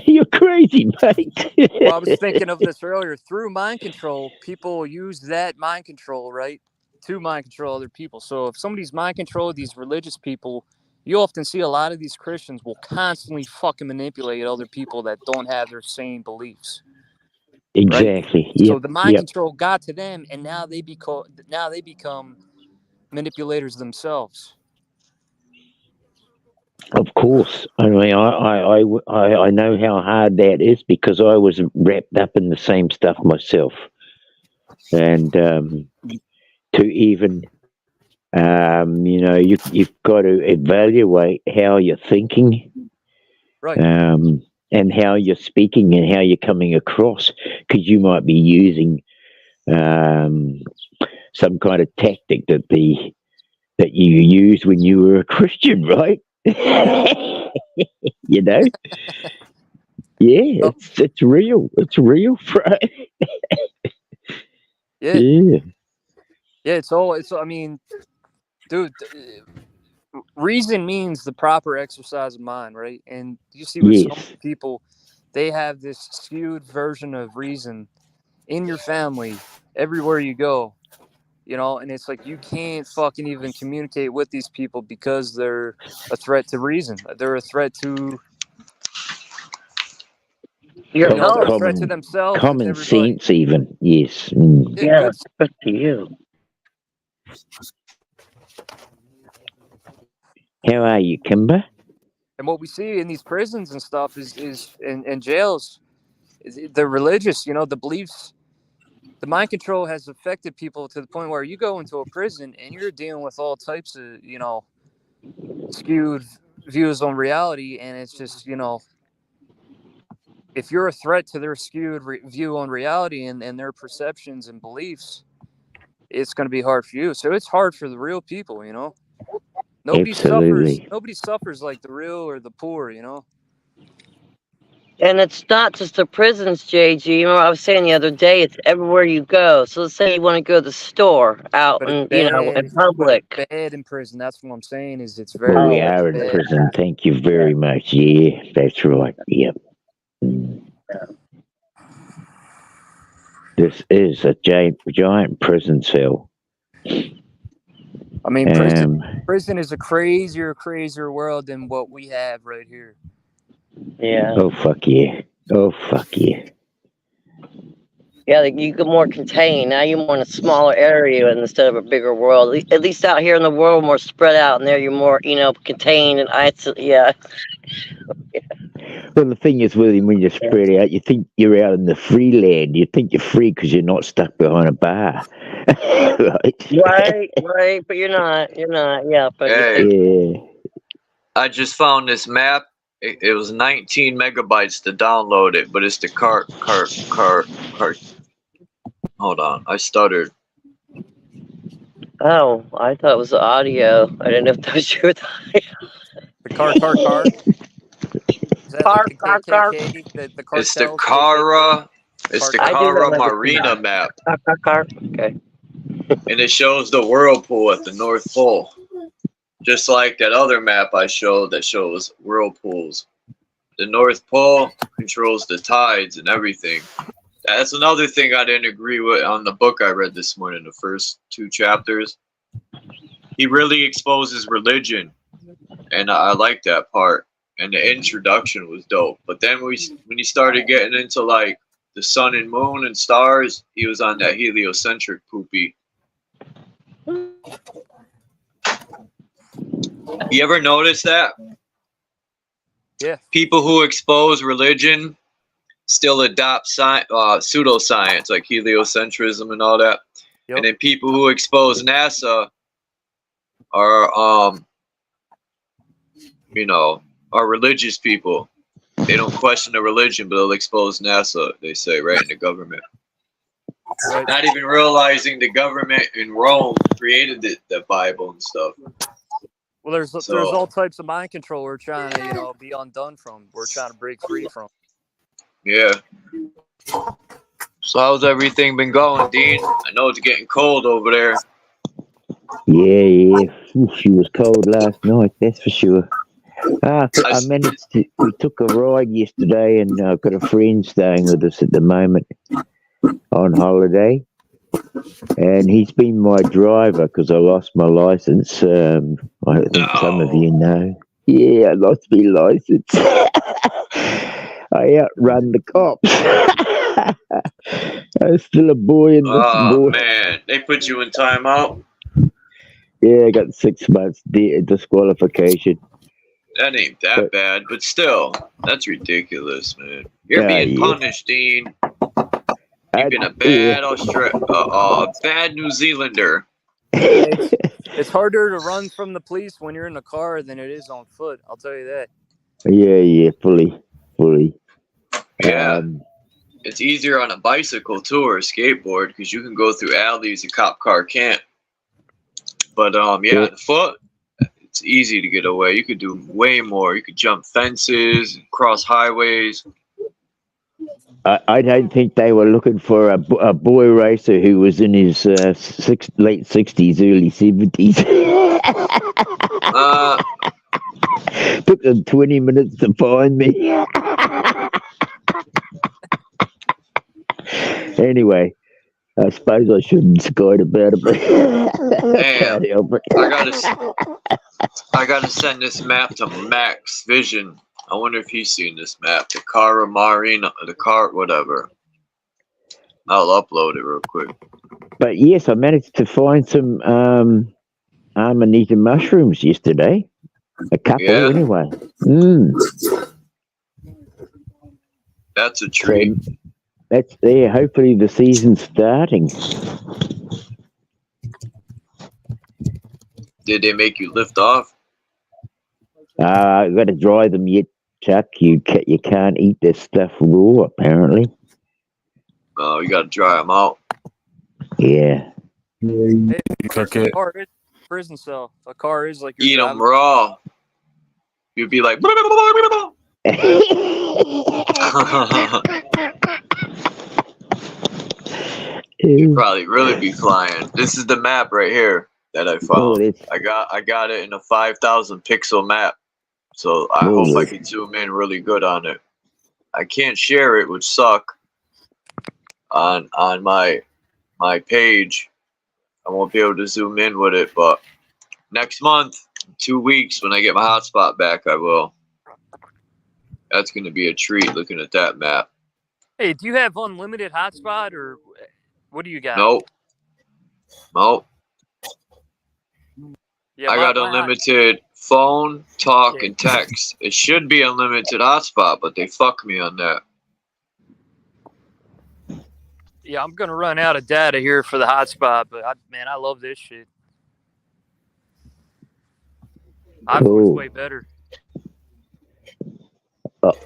You're crazy, mate. Well, I was thinking of this earlier. Through mind control, people use that mind control, right, to mind control other people. So if somebody's mind controlled these religious people, you often see a lot of these Christians will constantly fucking manipulate other people that don't have their same beliefs. Exactly. Right? Yep. So the mind Yep. control got to them, and now they become manipulators themselves. Of course. I mean, I know how hard that is because I was wrapped up in the same stuff myself, and to even you've got to evaluate how you're thinking, Right. and how you're speaking and how you're coming across, because you might be using some kind of tactic that you used when you were a Christian, right? You know? Yeah, it's real. It's real, right? Yeah. Yeah. Yeah, I mean, dude, reason means the proper exercise of mind, right? And you see with so Yes. many people, they have this skewed version of reason in your family, everywhere you go, you know, and it's like you can't fucking even communicate with these people because they're a threat to reason. They're a threat to Your they're a health. threat to themselves with Common everybody. sense, even. Yes. Mm. Yeah, Yeah, good. good to you. How are you, Kimber? And what we see in these prisons and stuff is in jails, is the religious, you know, the beliefs. The mind control has affected people to the point where you go into a prison and you're dealing with all types of, you know, skewed views on reality. And it's just, you know, if you're a threat to their skewed view on reality and their perceptions and beliefs, it's going to be hard for you. So it's hard for the real people, you know. Nobody Absolutely. suffers like the real or the poor, you know. And it's not just the prisons, JG. You know, I was saying the other day, it's everywhere you go. So let's say you want to go to the store out But and, it's in bad. public. But it's bad in prison. That's what I'm saying. Is it's Well, very we Oh, are in bad. prison. Thank you very much. Yeah, that's right. Yep. Mm. This is a giant prison cell. I mean, prison is a crazier world than what we have right here. yeah. Oh, fuck yeah. Oh, fuck yeah. Yeah, like you get more contained. Now you're more in a smaller area instead of a bigger world. At least out here in the world, more spread out, and there you're more, contained and isolated. Yeah. Well, the thing is, William, when you're spread out, you think you're out in the free land. You think you're free because you're not stuck behind a bar. Right. But you're not. Yeah, but Hey, Yeah. I just found this map. It was 19 megabytes to download it, but it's the cart. Hold on, I stuttered. Oh, I thought it was the audio. I didn't know if that was your audio. The car. Is that like the KKK? The cartels? It's the Cara. It's the I do Cara remember Marina map, Car. Okay. and it shows the whirlpool at the North Pole, just like that other map I showed that shows whirlpools. The North Pole controls the tides and everything. That's another thing I didn't agree with on the book I read this morning, the first 2 chapters. He really exposes religion, and I like that part. And the introduction was dope. But then when he started getting into like the sun and moon and stars, he was on that heliocentric poopy. You ever notice that? Yeah. People who expose religion still adopt pseudoscience, like heliocentrism and all that. Yep. And then people who expose NASA are are religious people. They don't question the religion, but they'll expose NASA, they say, right, in the government. Right. Not even realizing the government in Rome created the Bible and stuff. Well, there's all types of mind control we're trying to, be undone from. We're trying to break free from. Yeah. So how's everything been going, Dean? I know it's getting cold over there. Yeah. Ooh, she was cold last night, that's for sure. I managed to. We took a ride yesterday, and I've got a friend staying with us at the moment on holiday. and he's been my driver because I lost my license. I think some of you know. Yeah, I lost my license. I outrun the cops. I was still a boy in this Oh boy. man, they put you in timeout. Yeah, I got 6 months disqualification. That ain't that But- bad, but still, that's ridiculous, man. You're being yeah. punished, Dean. You've been a bad bad New Zealander. It's harder to run from the police when you're in the car than it is on foot. I'll tell you that. Yeah, fully. Yeah. It's easier on a bicycle too or a skateboard because you can go through alleys a cop car can't. But on foot, it's easy to get away. You could do way more. You could jump fences, cross highways. I don't think they were looking for a boy racer who was in his late 60s, early 70s. Took them 20 minutes to find me. Anyway, I suppose I shouldn't skite about it, but I gotta send this map to Max Vision. I wonder if he's seen this map. The car Marina, the car, whatever. I'll upload it real quick. But yes, I managed to find some amanita mushrooms yesterday. A couple, anyway. That's a treat. So that's there. Hopefully the season's starting. Did they make you lift off? I've got to dry them yet, Chuck. You can't eat this stuff raw, apparently. Oh, you got to dry them out. Yeah. Hey, Cook a it. car is a prison cell. A car is like Eat them raw. You'd be like. You'd probably really be flying. This is the map right here that I found. I got it in a 5,000 pixel map, so I hope I can zoom in really good on it. I can't share it, which suck. On my page, I won't be able to zoom in with it, but next month, 2 weeks, when I get my hotspot back, I will. That's going to be a treat looking at that map. Hey, do you have unlimited hotspot or what do you got? Nope. Yeah, I got unlimited phone, talk, and text. It should be unlimited hotspot, but they fuck me on that. Yeah, I'm gonna run out of data here for the hotspot, but I love this shit. iPhone's way better.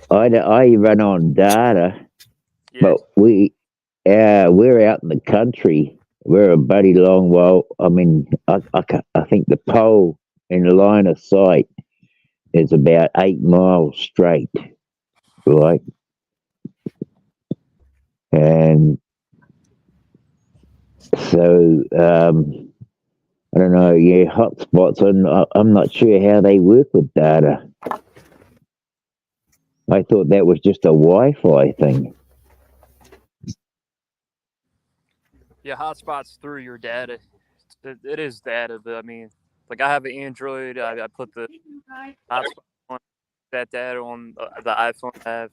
I run on data, but we're out in the country. We're a bloody long while. I mean, I think the pole in the line of sight is about 8 miles straight, right? And so I don't know. Yeah, hotspots. I'm not sure how they work with data. I thought that was just a Wi-Fi thing. Yeah, hotspots through your data. It is data, but I mean, like I have an Android. I put the hotspot on that data on the iPhone I have.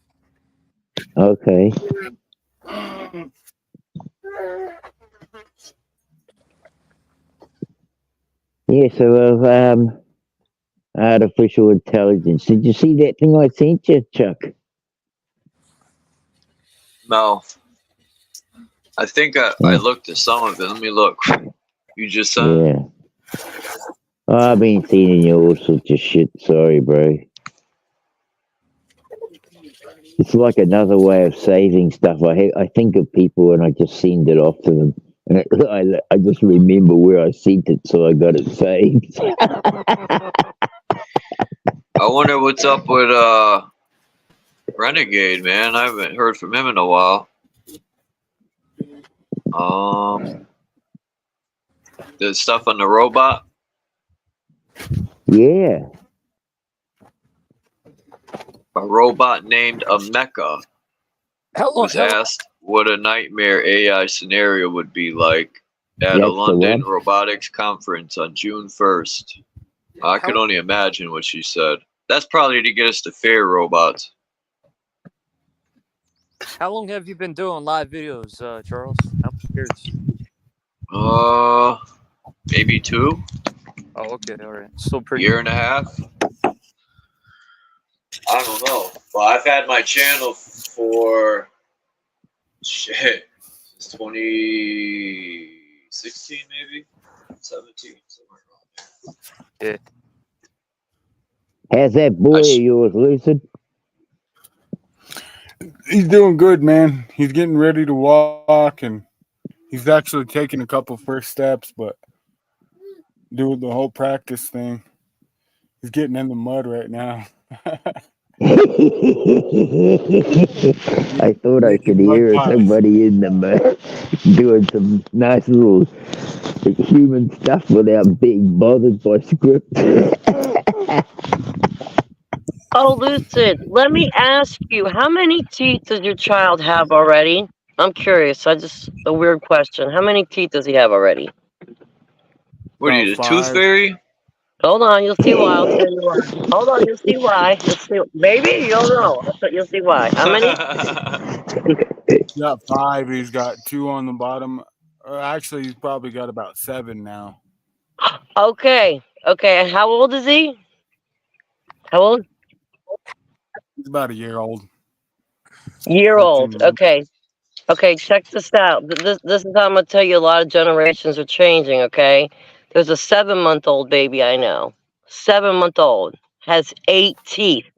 Okay. Yeah, so artificial intelligence. Did you see that thing I sent you, Chuck? No. I think I looked at some of it. Let me look. You just said? Yeah. I've been sending you all sorts of shit. Sorry, bro. It's like another way of saving stuff. I think of people and I just send it off to them. And I just remember where I sent it, so I got it saved. I wonder what's up with Renegade, man. I haven't heard from him in a while. The stuff on the robot? Yeah. A robot named Ameka was asked what a nightmare AI scenario would be like at a That's the London one. robotics conference on June 1st. I How- could only imagine what she said. That's probably to get us to fair robots. How long have you been doing live videos, Charles? How many years? Maybe 2, Oh, okay, all right. Still pretty. year and a half. I don't know. Well, I've had my channel for shit. It's 2016 maybe, 17 somewhere around there. Yeah. How's that boy of yours, Lucid? He's doing good, man. He's getting ready to walk, and he's actually taking a couple first steps, but doing the whole practice thing. He's getting in the mud right now. I thought I could hear somebody in the mud doing some nice little human stuff without being bothered by script. Oh, Lucid, let me ask you, how many teeth does your child have already? I'm curious. A weird question. How many teeth does he have already? What are you, the tooth fairy? Hold on, you'll see why. I'll tell you why. Hold on, you'll see why. You'll see, maybe you'll know. You'll see why. How many? He's got 5. He's got 2 on the bottom. Actually, he's probably got about 7 now. Okay. Okay. How old is he? How old? He's about a year old. Year 13 old. months. Okay. Okay. Check this out. This is how I'm gonna tell you. A lot of generations are changing. Okay. There's a 7-month-old baby I know. 7-month-old has 8 teeth.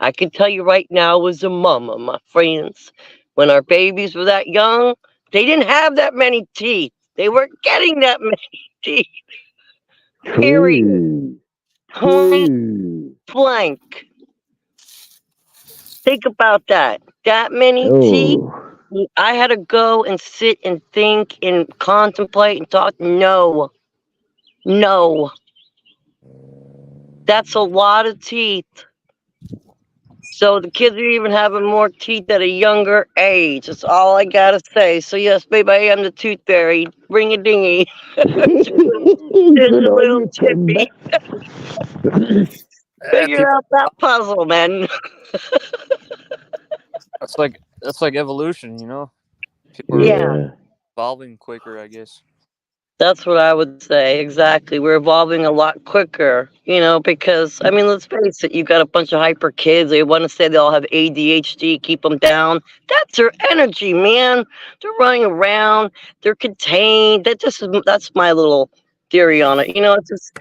I can tell you right now, as a mama, my friends, when our babies were that young, they didn't have that many teeth. They weren't getting that many teeth. Period. Point blank. Think about that. That many teeth. I had to go and sit and think and contemplate and talk. No. That's a lot of teeth. So the kids are even having more teeth at a younger age. That's all I gotta say. So yes, baby, I am the tooth fairy. Ring a dingy. Just a little chippy. Figure out that puzzle, man. That's like evolution, you know. People are evolving quicker, I guess. That's what I would say. Exactly. We're evolving a lot quicker, because, I mean, let's face it, you got a bunch of hyper kids. They want to say they all have ADHD, keep them down. That's their energy, man. They're running around. They're contained. That's my little theory on it. It's just,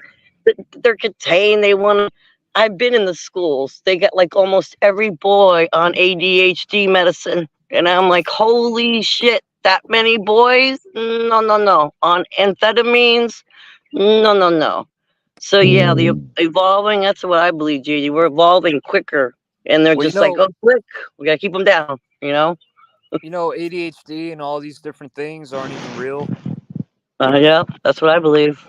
they're contained. I've been in the schools. They got like almost every boy on ADHD medicine. And I'm like, holy shit. That many boys? No. On amphetamines? No. So yeah, the evolving, that's what I believe, Gigi. We're evolving quicker. And they're just like, oh, quick. We got to keep them down, ADHD and all these different things aren't even real. Yeah, that's what I believe.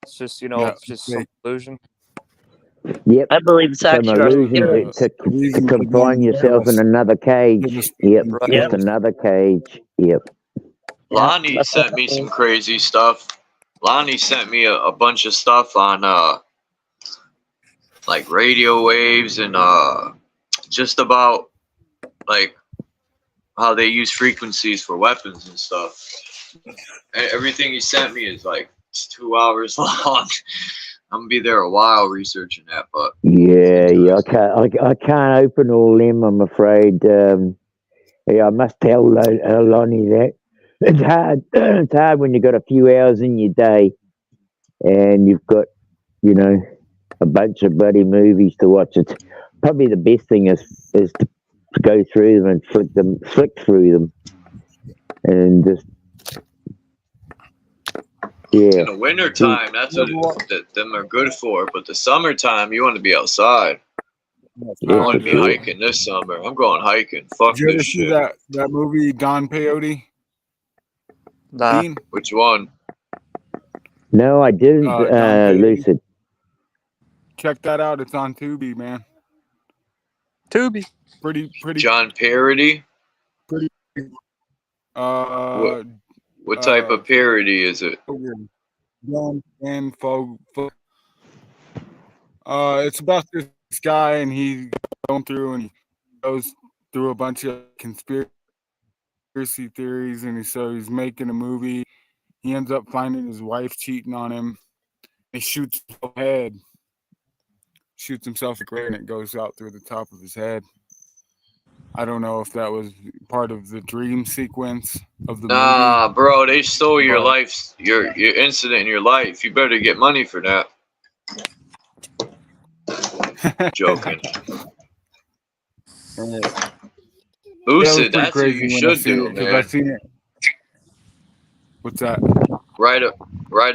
It's just, it's just some illusion. Yep. I believe it's actually some illusion to confine yourself in another cage. Yep. Just another cage. Yep. Lonnie sent me some crazy stuff. Lonnie sent me a bunch of stuff on like radio waves and just about like how they use frequencies for weapons and stuff. And everything he sent me is like 2 hours long. I'm gonna be there a while researching that, but I can't open all them. I'm afraid. I must tell Lonnie that it's hard. It's hard when you've got a few hours in your day, and you've got a bunch of bloody movies to watch. It's probably the best thing is to go through them and flick through them, and just. Yeah. In the winter time, that's what them are good for. But the summertime, you want to be outside. I want to be hiking this summer. I'm going hiking. Fuck Did you ever this see shit. that movie Don Peyote? Nah. Which one? No, I didn't. Lucid. Check that out. It's on Tubi, man. Tubi. Pretty. John Parody. Pretty What type of parody is it? It's about this guy, and he's going through, and he goes through a bunch of conspiracy theories, and so he's making a movie. He ends up finding his wife cheating on him. He shoots his head, shoots himself a grenade, and it goes out through the top of his head. I don't know if that was part of the dream sequence of the Nah, movie. bro, they stole your life, your incident in your life. You better get money for that. Joking. Lucid, that's what you should do, man. I've seen it. What's that? Write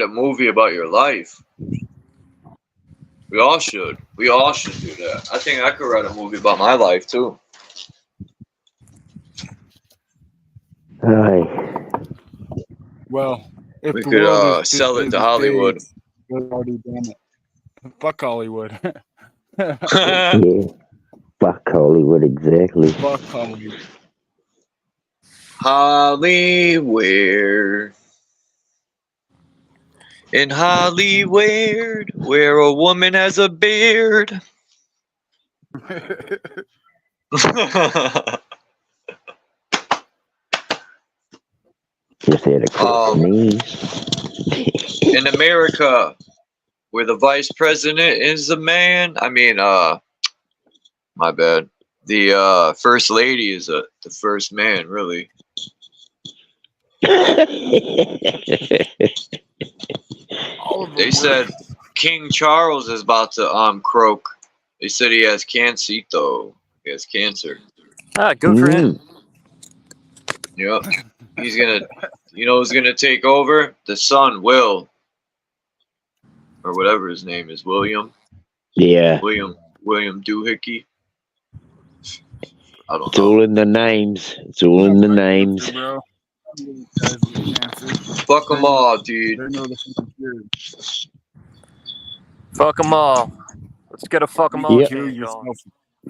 a movie about your life. We all should. We all should do that. I think I could write a movie about my life too. Well, if we the could world sell it to Hollywood. They've already done it. Fuck Hollywood. Yeah. Fuck Hollywood, exactly. Fuck Hollywood. Hollywood. In Hollywood, where a woman has a beard. Just had a quick sneeze. In America, where the vice president is a man, my bad. The first lady is the first man, really. They said King Charles is about to croak. They said he has cancito. He has cancer. Ah, good for him. Yep. He's gonna, who's gonna take over? The son, Will, or whatever his name is, William. Yeah. William Doohickey. I don't know. It's all in the names. It's all in the names. Fuck them all, dude. Fuck them all. Let's get a fuck them all chant going.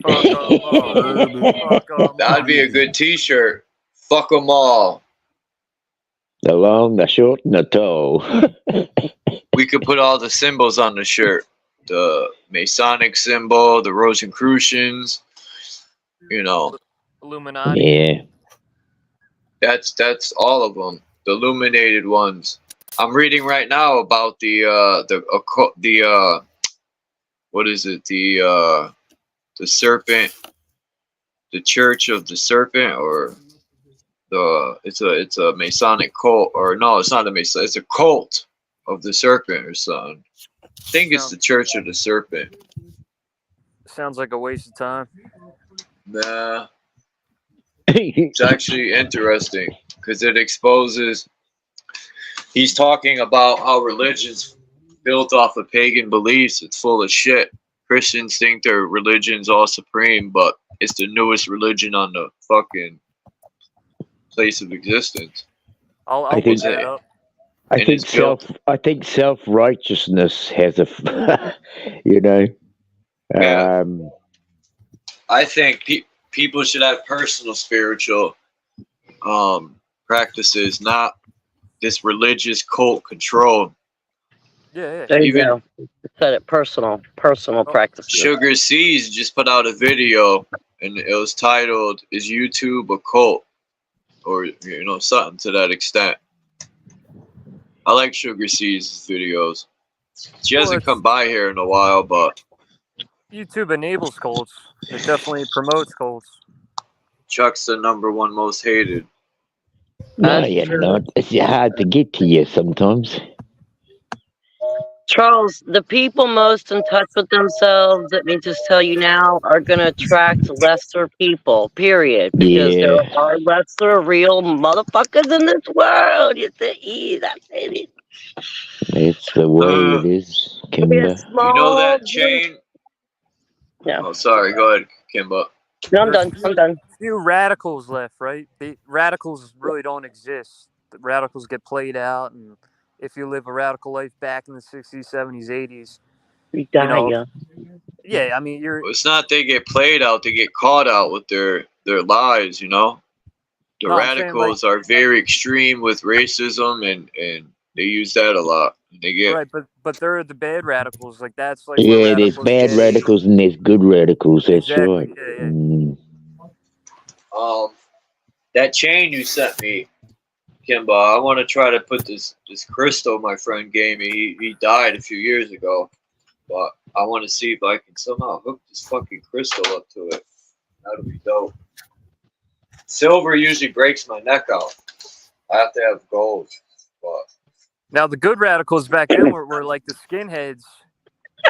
Fuck 'em all. That'd be a good T-shirt. Fuck them all. The long, the short, and the tall. We could put all the symbols on the shirt. The Masonic symbol, the Rosicrucians, Illuminati. Yeah. That's all of them. The illuminated ones. I'm reading right now about the what is it? The serpent, the Church of the Serpent, or it's a Masonic cult, or no, it's not a Mason. It's a cult of the Serpent or something. I think it's the Church of the Serpent. Sounds like a waste of time. Nah. It's actually interesting because it exposes. He's talking about how religion's built off of pagan beliefs. It's full of shit. Christians think their religion's all supreme, but it's the newest religion on the fucking place of existence. I'll look that up. I think self-righteousness has a, I think people should have personal spiritual practices, not this religious cult control. Yeah. There you go. Said it, personal practices. Sugar C's just put out a video, and it was titled, "Is YouTube a cult?" Or something to that extent. I like Sugar C's videos. She hasn't come by here in a while, but YouTube enables cults. It definitely promotes cults. Chuck's the #1 most hated. No, you're not. It's hard to get to you sometimes. Charles, the people most in touch with themselves, let me just tell you now, are going to attract lesser people, period. Because there are lesser real motherfuckers in this world. You see, that's it. It's the way it is, Kimba. You know that chain? Yeah. Oh, sorry. Go ahead, Kimba. No, I'm done. Few radicals left, right? The radicals really don't exist. The radicals get played out, and if you live a radical life back in the 60s, 70s, 80s, you die, yeah, I mean, you're. It's not they get played out; they get caught out with their lies. The No, I'm saying like radicals are very extreme with racism, and they use that a lot. They get right, but they're the bad radicals. Like that's like where Yeah, there's radicals bad get radicals and there's good radicals. That's exactly. right. Yeah, yeah. Mm. that chain you sent me, Kimba. I want to try to put this crystal my friend gave me. He died a few years ago, but I want to see if I can somehow hook this fucking crystal up to it. That'll be dope. Silver usually breaks my neck out. I have to have gold, but Now the good radicals back then were like the skinheads,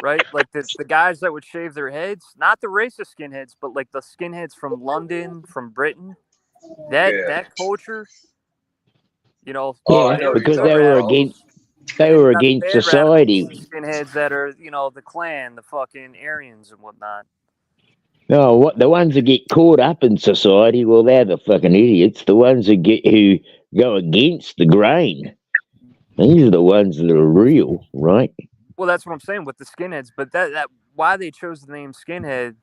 right? Like the guys that would shave their heads, not the racist skinheads, but like the skinheads from London, from Britain. yeah. That culture, you know, Oh, I Yeah, know what were you're because good they talking were about. radicals. against And they then you were got the against bad radicals, society. the skinheads that are, you know, the Klan, the fucking Aryans and whatnot. No, what the ones that get caught up in society? Well, they're the fucking idiots. The ones who go against the grain. These are the ones that are real, right? Well, that's what I'm saying with the skinheads. But that why they chose the name skinhead,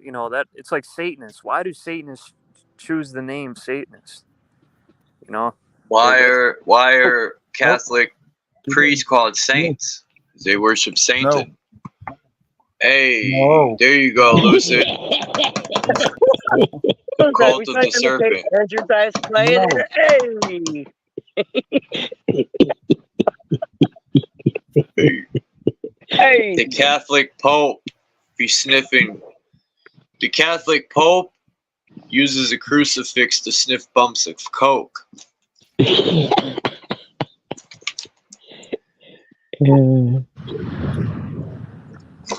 you know, that it's like Satanists. Why do Satanists choose the name Satanist? You know, Why That's- are Catholic priests called saints? 'Cause they worship Satan. Hey, No. there you go, Lucid. Cult of the serpent. Exercise No. later. Hey. Hey. The Catholic Pope be sniffing. The Catholic Pope uses a crucifix to sniff bumps of coke.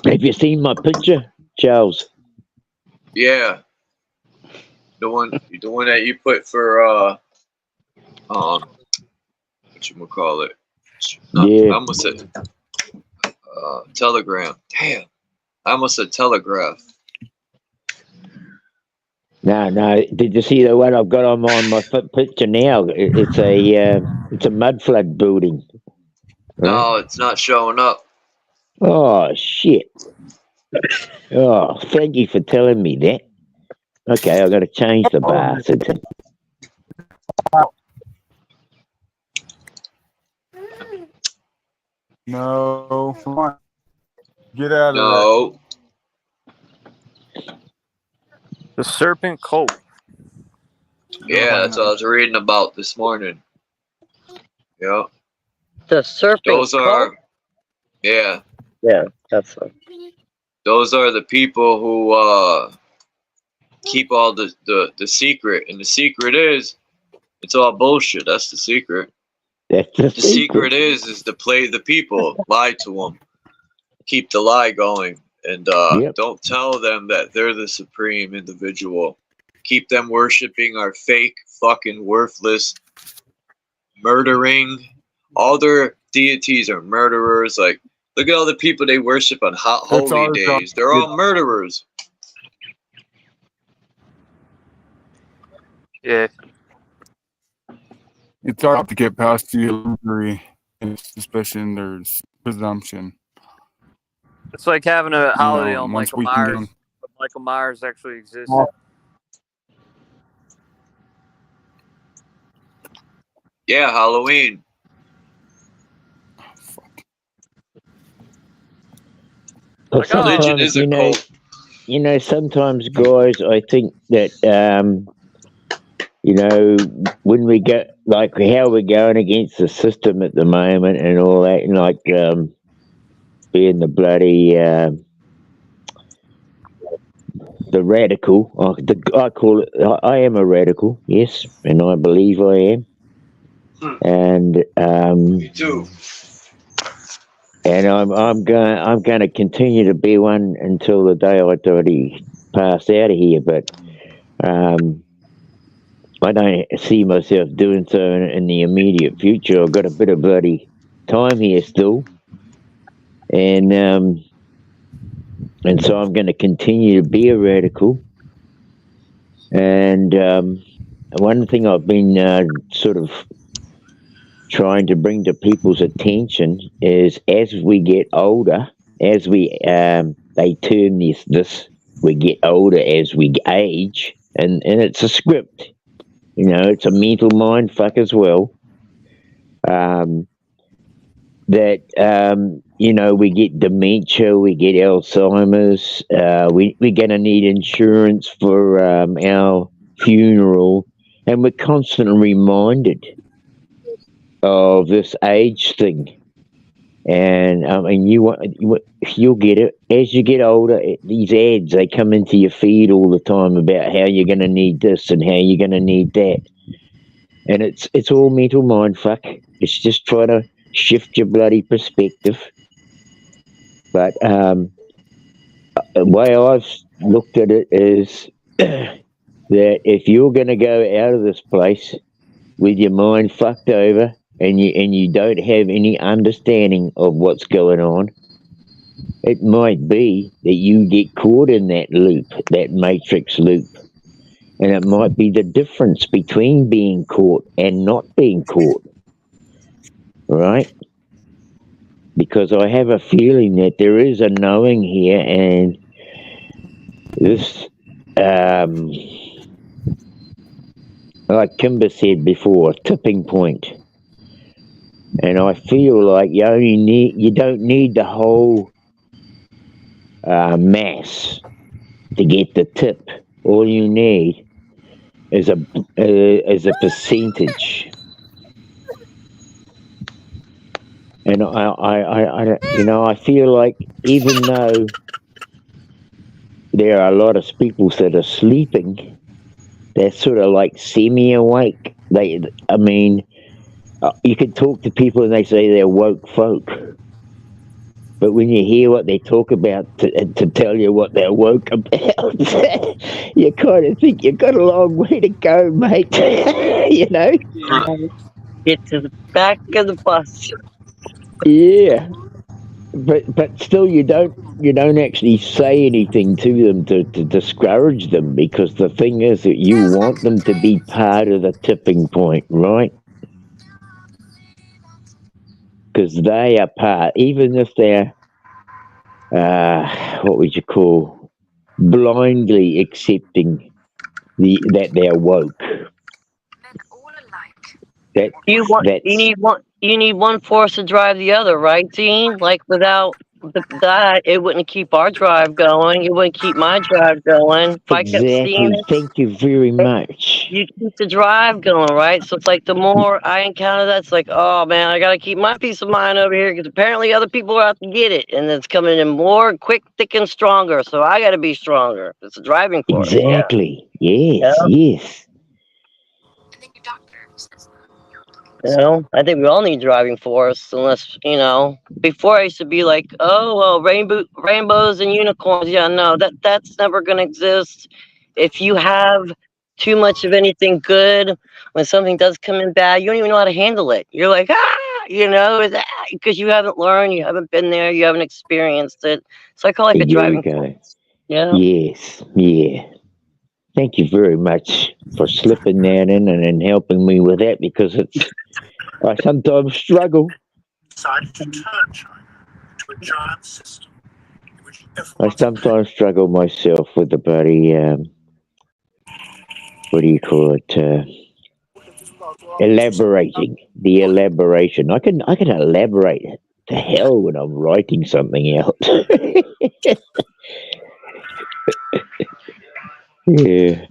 Have you seen my picture, Charles? Yeah, the one that you put for what you call it? Yeah. I almost said Telegram. Damn, I almost said Telegraph. No. Did you see the one I've got on my picture now? It's a mud flood building. Right? No, it's not showing up. Oh shit! Oh, thank you for telling me that. Okay, I've got to change the bastard. No, come on. Get out of No, the serpent cult. yeah, that's what I was reading about this morning. Yeah, The serpent. those are, yeah, Yeah, that's what. those are the people who keep all the secret, and the secret is it's all bullshit. That's the secret. That's The secret is to play the people, lie to them, keep the lie going, and Yep. don't tell them that they're the supreme individual. Keep them worshiping our fake, fucking worthless, murdering. All their deities are murderers. Like, look at all the people they worship on holy our job. days. They're all murderers. Yeah, It's hard to get past the illusory suspicion. There's presumption. it's like having a holiday on once Michael we can Myers. get on- But Michael Myers actually exists. Yeah, Halloween. Well, Religion sometimes, is a cult. sometimes, guys, I think that, when we get, like, how we're going against the system at the moment and all that, and like, being the bloody, the radical, I call it, I am a radical, yes, and I believe I am. And, Me too. and I'm going to continue to be one until the day I bloody pass out of here. But I don't see myself doing so in the immediate future. I've got a bit of bloody time here still, and so I'm going to continue to be a radical. And one thing I've been sort of trying to bring to people's attention is, as we get older, as we they term this we get older as we age, and it's a script. You know, it's a mental mind fuck as well. You know, we get dementia, we get Alzheimer's, we're going to need insurance for our funeral, and we're constantly reminded of this age thing. And I mean, you'll get it as you get older. These ads, they come into your feed all the time about how you're going to need this and how you're going to need that, and it's all mental mind fuck. It's just trying to shift your bloody perspective. But the way I've looked at it is that if you're going to go out of this place with your mind fucked over and you don't have any understanding of what's going on, it might be that you get caught in that loop, that matrix loop. And it might be the difference between being caught and not being caught. Right? Because I have a feeling that there is a knowing here, and this, like Kimber said before, a tipping point. And I feel like you don't need the whole mass to get the tip. All you need is a percentage. And I feel like even though there are a lot of people that are sleeping, they're sort of like semi-awake. You can talk to people and they say they're woke folk. But when you hear what they talk about to tell you what they're woke about, you kind of think you've got a long way to go, mate. You know? Get to the back of the bus. Yeah. But still, you don't actually say anything to them to discourage them, because the thing is that you want them to be part of the tipping point, right? Because they are part, even if they're what would you call, blindly accepting that they're woke. You need one force to drive the other, right, Dean? Like without that, it wouldn't keep our drive going. It wouldn't keep my drive going. If I kept seeing Exactly. it, Thank you very much. you keep the drive going, right? So it's like the more I encounter that, it's like, oh man, I gotta keep my peace of mind over here because apparently other people are out to get it, and it's coming in more quick, thick, and stronger. So I gotta be stronger. It's a driving force. Exactly. Yeah. Yes. Yes. You know, I think we all need driving force, unless, before I used to be like, oh, well, rainbows and unicorns. Yeah, no, that's never going to exist. If you have too much of anything good, when something does come in bad, you don't even know how to handle it. You're like, because you haven't learned, you haven't been there, you haven't experienced it. So I call it like a driving force. Yeah. Yes. Yeah. Thank you very much for slipping that in and helping me with that, because I sometimes struggle. Decided to turn China into a giant system in which I sometimes struggle myself with the bloody, what do you call it? Elaborating. The elaboration. I can elaborate it to hell when I'm writing something out. Yeah.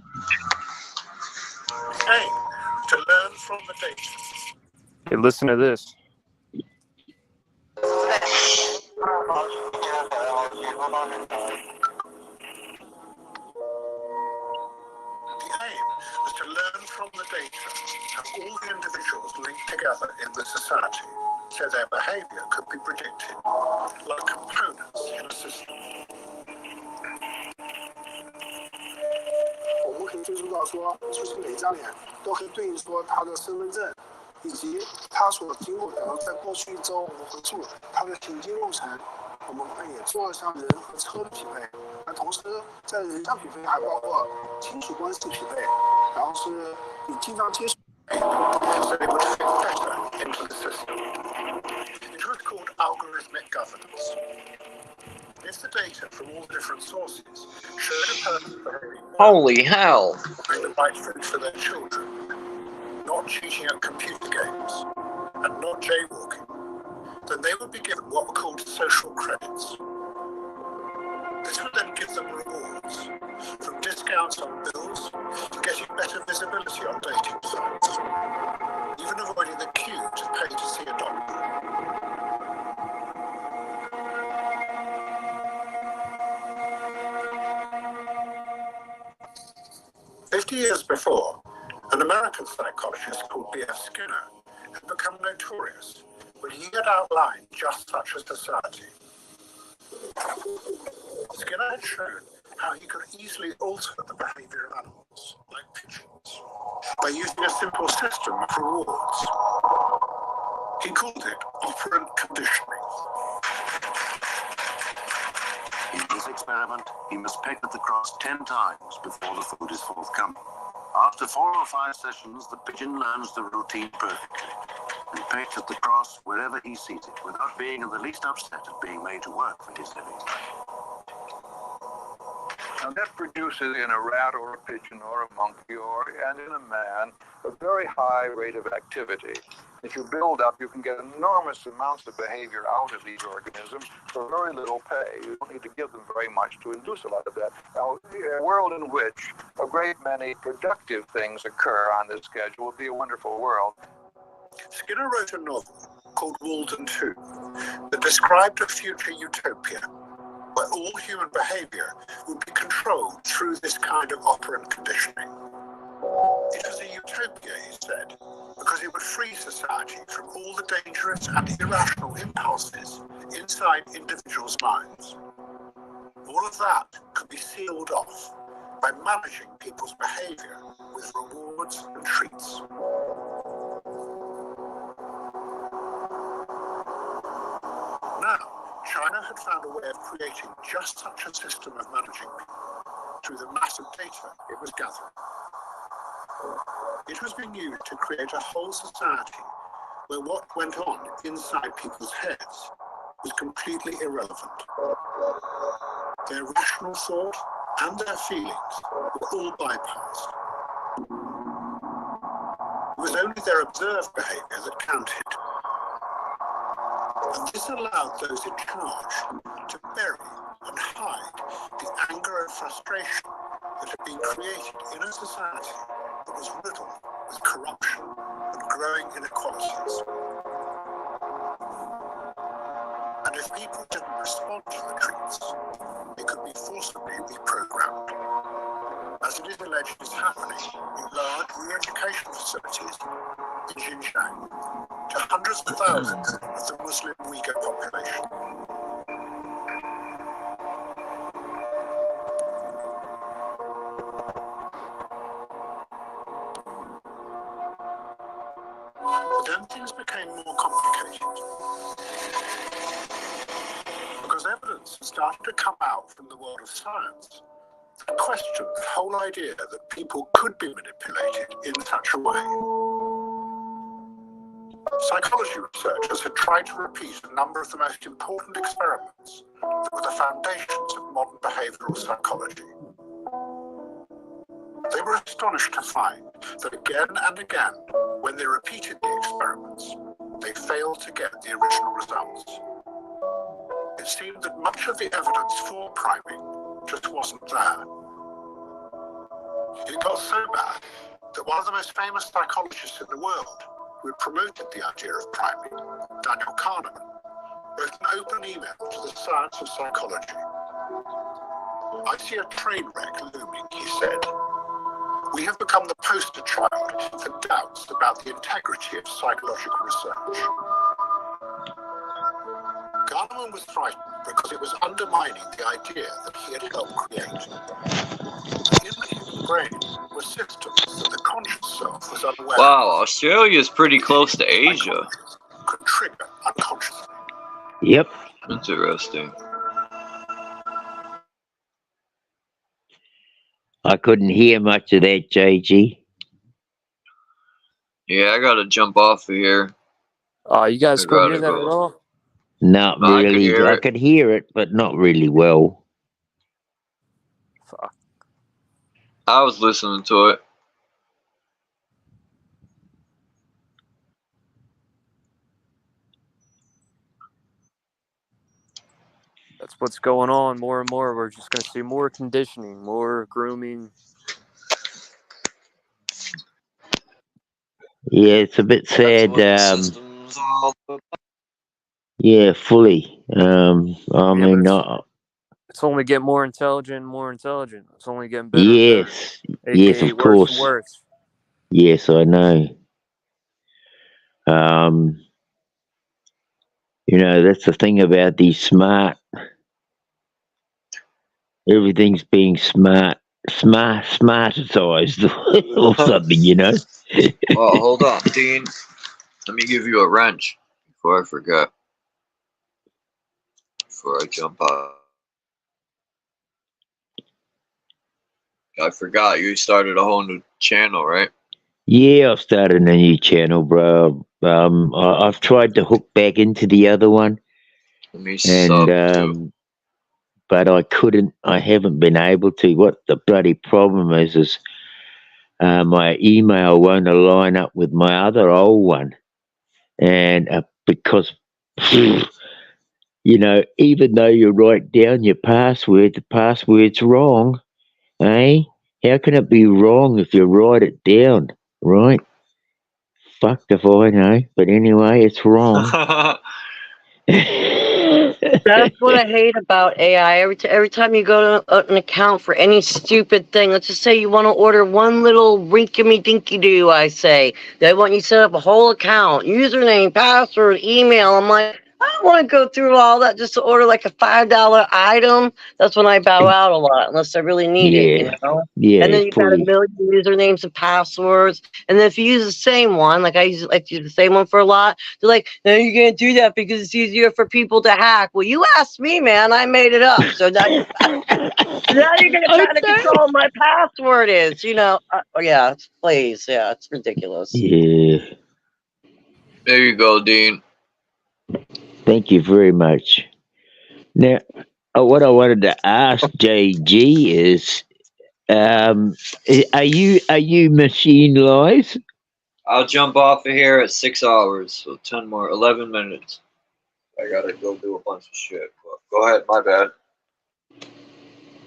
aim to learn from the data. Hey, listen to this. The aim was to learn from the data how all the individuals linked together in the society, so their behavior could be predicted, like components in a system. 我们可以追溯到说，就是每张脸都可以对应说他的身份证，以及他所经过的，在过去一周我们回溯他的行经路程，我们也做了像人和车的匹配，那同时在人上匹配还包括亲属关系匹配，然后是你经常接触。 So they would fit better into the system. It was called algorithmic governance. If the data from all different sources showed a person behaving Holy hell! buying the right food for their children, not cheating at computer games and not jaywalking, then they would be given what were called social credits. This would then give them rewards, from discounts on bills to getting better visibility on dating sites, even avoiding the queue to pay to see a doctor. "50 years before, an American psychologist called B.F. Skinner had become notorious when he had outlined just such a society. Skinner had shown how he could easily alter the behavior of animals, like pigeons, by using a simple system of rewards. He called it operant conditioning. In this experiment, he must peck at the cross 10 times before the food is forthcoming. After 4 or 5 sessions, the pigeon learns the routine perfectly and pecks at the cross wherever he sees it, without being in the least upset at being made to work for his living. Now that produces in a rat or a pigeon or a monkey and in a man a very high rate of activity. If you build up, you can get enormous amounts of behavior out of these organisms for very little pay. You don't need to give them very much to induce a lot of that. Now, a world in which a great many productive things occur on this schedule would be a wonderful world. Skinner wrote a novel called Walden 2 that described a future utopia where all human behavior would be controlled through this kind of operant conditioning. It was a utopia, he said, because it would free society from all the dangerous and irrational impulses inside individuals' minds. All of that could be sealed off by managing people's behavior with rewards and treats. Now, China had found a way of creating just such a system of managing people through the massive data it was gathering. It was being used to create a whole society where what went on inside people's heads was completely irrelevant. Their rational thought and their feelings were all bypassed. It was only their observed behavior that counted. And this allowed those in charge to bury and hide the anger and frustration that had been created in a society that was riddled with corruption and growing inequalities. And if people didn't respond to the treats, they could be forcibly reprogrammed, as it is alleged is happening in large re-education facilities in Xinjiang to hundreds of thousands of the Muslim Uyghur population. But then things became more complicated, because evidence started to come out from the world of science that questioned the whole idea that people could be manipulated in such a way. Psychology researchers had tried to repeat a number of the most important experiments that were the foundations of modern behavioral psychology. They were astonished to find that again and again, when they repeated the experiments, they failed to get the original results. It seemed that much of the evidence for priming just wasn't there. It got so bad that one of the most famous psychologists in the world, who had promoted the idea of priming, Daniel Kahneman, wrote an open email to the science of psychology. "I see a train wreck looming," he said. "We have become the poster child for doubts about the integrity of psychological research." Kahneman was frightened because it was undermining the idea that he had helped create. In the human brain were systems that the conscious self was unaware Wow, of. Australia's pretty close to Asia. Could trigger unconsciously. Yep. Interesting. I couldn't hear much of that, JG. Yeah, I gotta jump off of here. You guys I couldn't hear gotta that go. at all? Not No, I could really. hear I it. could hear it, but not really well. Fuck. I was listening to it. That's what's going on more and more. We're just going to see more conditioning, more grooming. Yeah, it's a bit sad. Yeah, fully. I mean, It's only getting more intelligent, more intelligent. It's only getting better and better. yes, yes, AKA of worse and course. worse. Yes, I know. You know, that's the thing about these smart. Everything's being smartized or something. You know. Well, hold on, Dean. Let me give you a wrench before I forget. Before I jump out. I forgot you started a whole new channel, right? Yeah, I've started a new channel, bro. I've tried to hook back into the other one, Let me and sub too. but I couldn't. I haven't been able to. What the bloody problem is my email won't align up with my other old one, and because you know, even though you write down your password, the password's wrong, eh? How can it be wrong if you write it down, right? Fucked if I know, but anyway, it's wrong. That's what I hate about AI. Every time you go to an account for any stupid thing, let's just say you want to order one little rinkemy-dinky-doo, I say. They want you to set up a whole account, username, password, email. I'm like, I don't want to go through all that just to order like a $5 item. That's when I bow out a lot, unless I really need it, you Yeah, know? yeah, And then you've got a fully. million usernames and passwords. And then if you use the same one, like I like to use the same one for a lot, they're like, no, you can't do that because it's easier for people to hack. Well, you asked me, man. I made it up. So now, now you're going to try to control what my password is, you know? Yeah, please. Yeah, it's ridiculous. Yeah. There you go, Dean. Thank you very much. Now, what I wanted to ask JG is, are you Machine Lies? I'll jump off of here at 6 hours, so 10 more, 11 minutes. I gotta go do a bunch of shit. But go ahead, my bad.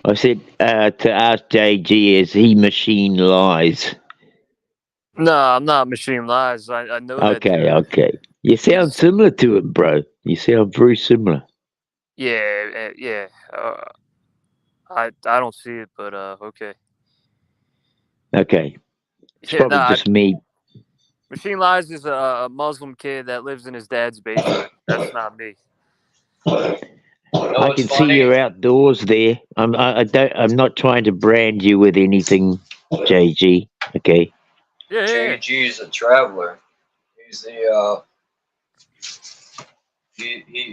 I said to ask JG, is he Machine Lies? No, I'm not Machine Lies. I know that dude. Okay, okay. You sound similar to him, bro. You sound very similar. Yeah, yeah. I don't see it, but okay. Okay. It's Yeah, probably just me. Machine Lies is a Muslim kid that lives in his dad's basement. That's not me. I can see you're outdoors there. I'm not trying to brand you with anything, JG. Okay. Yeah. JG's a traveler. He's the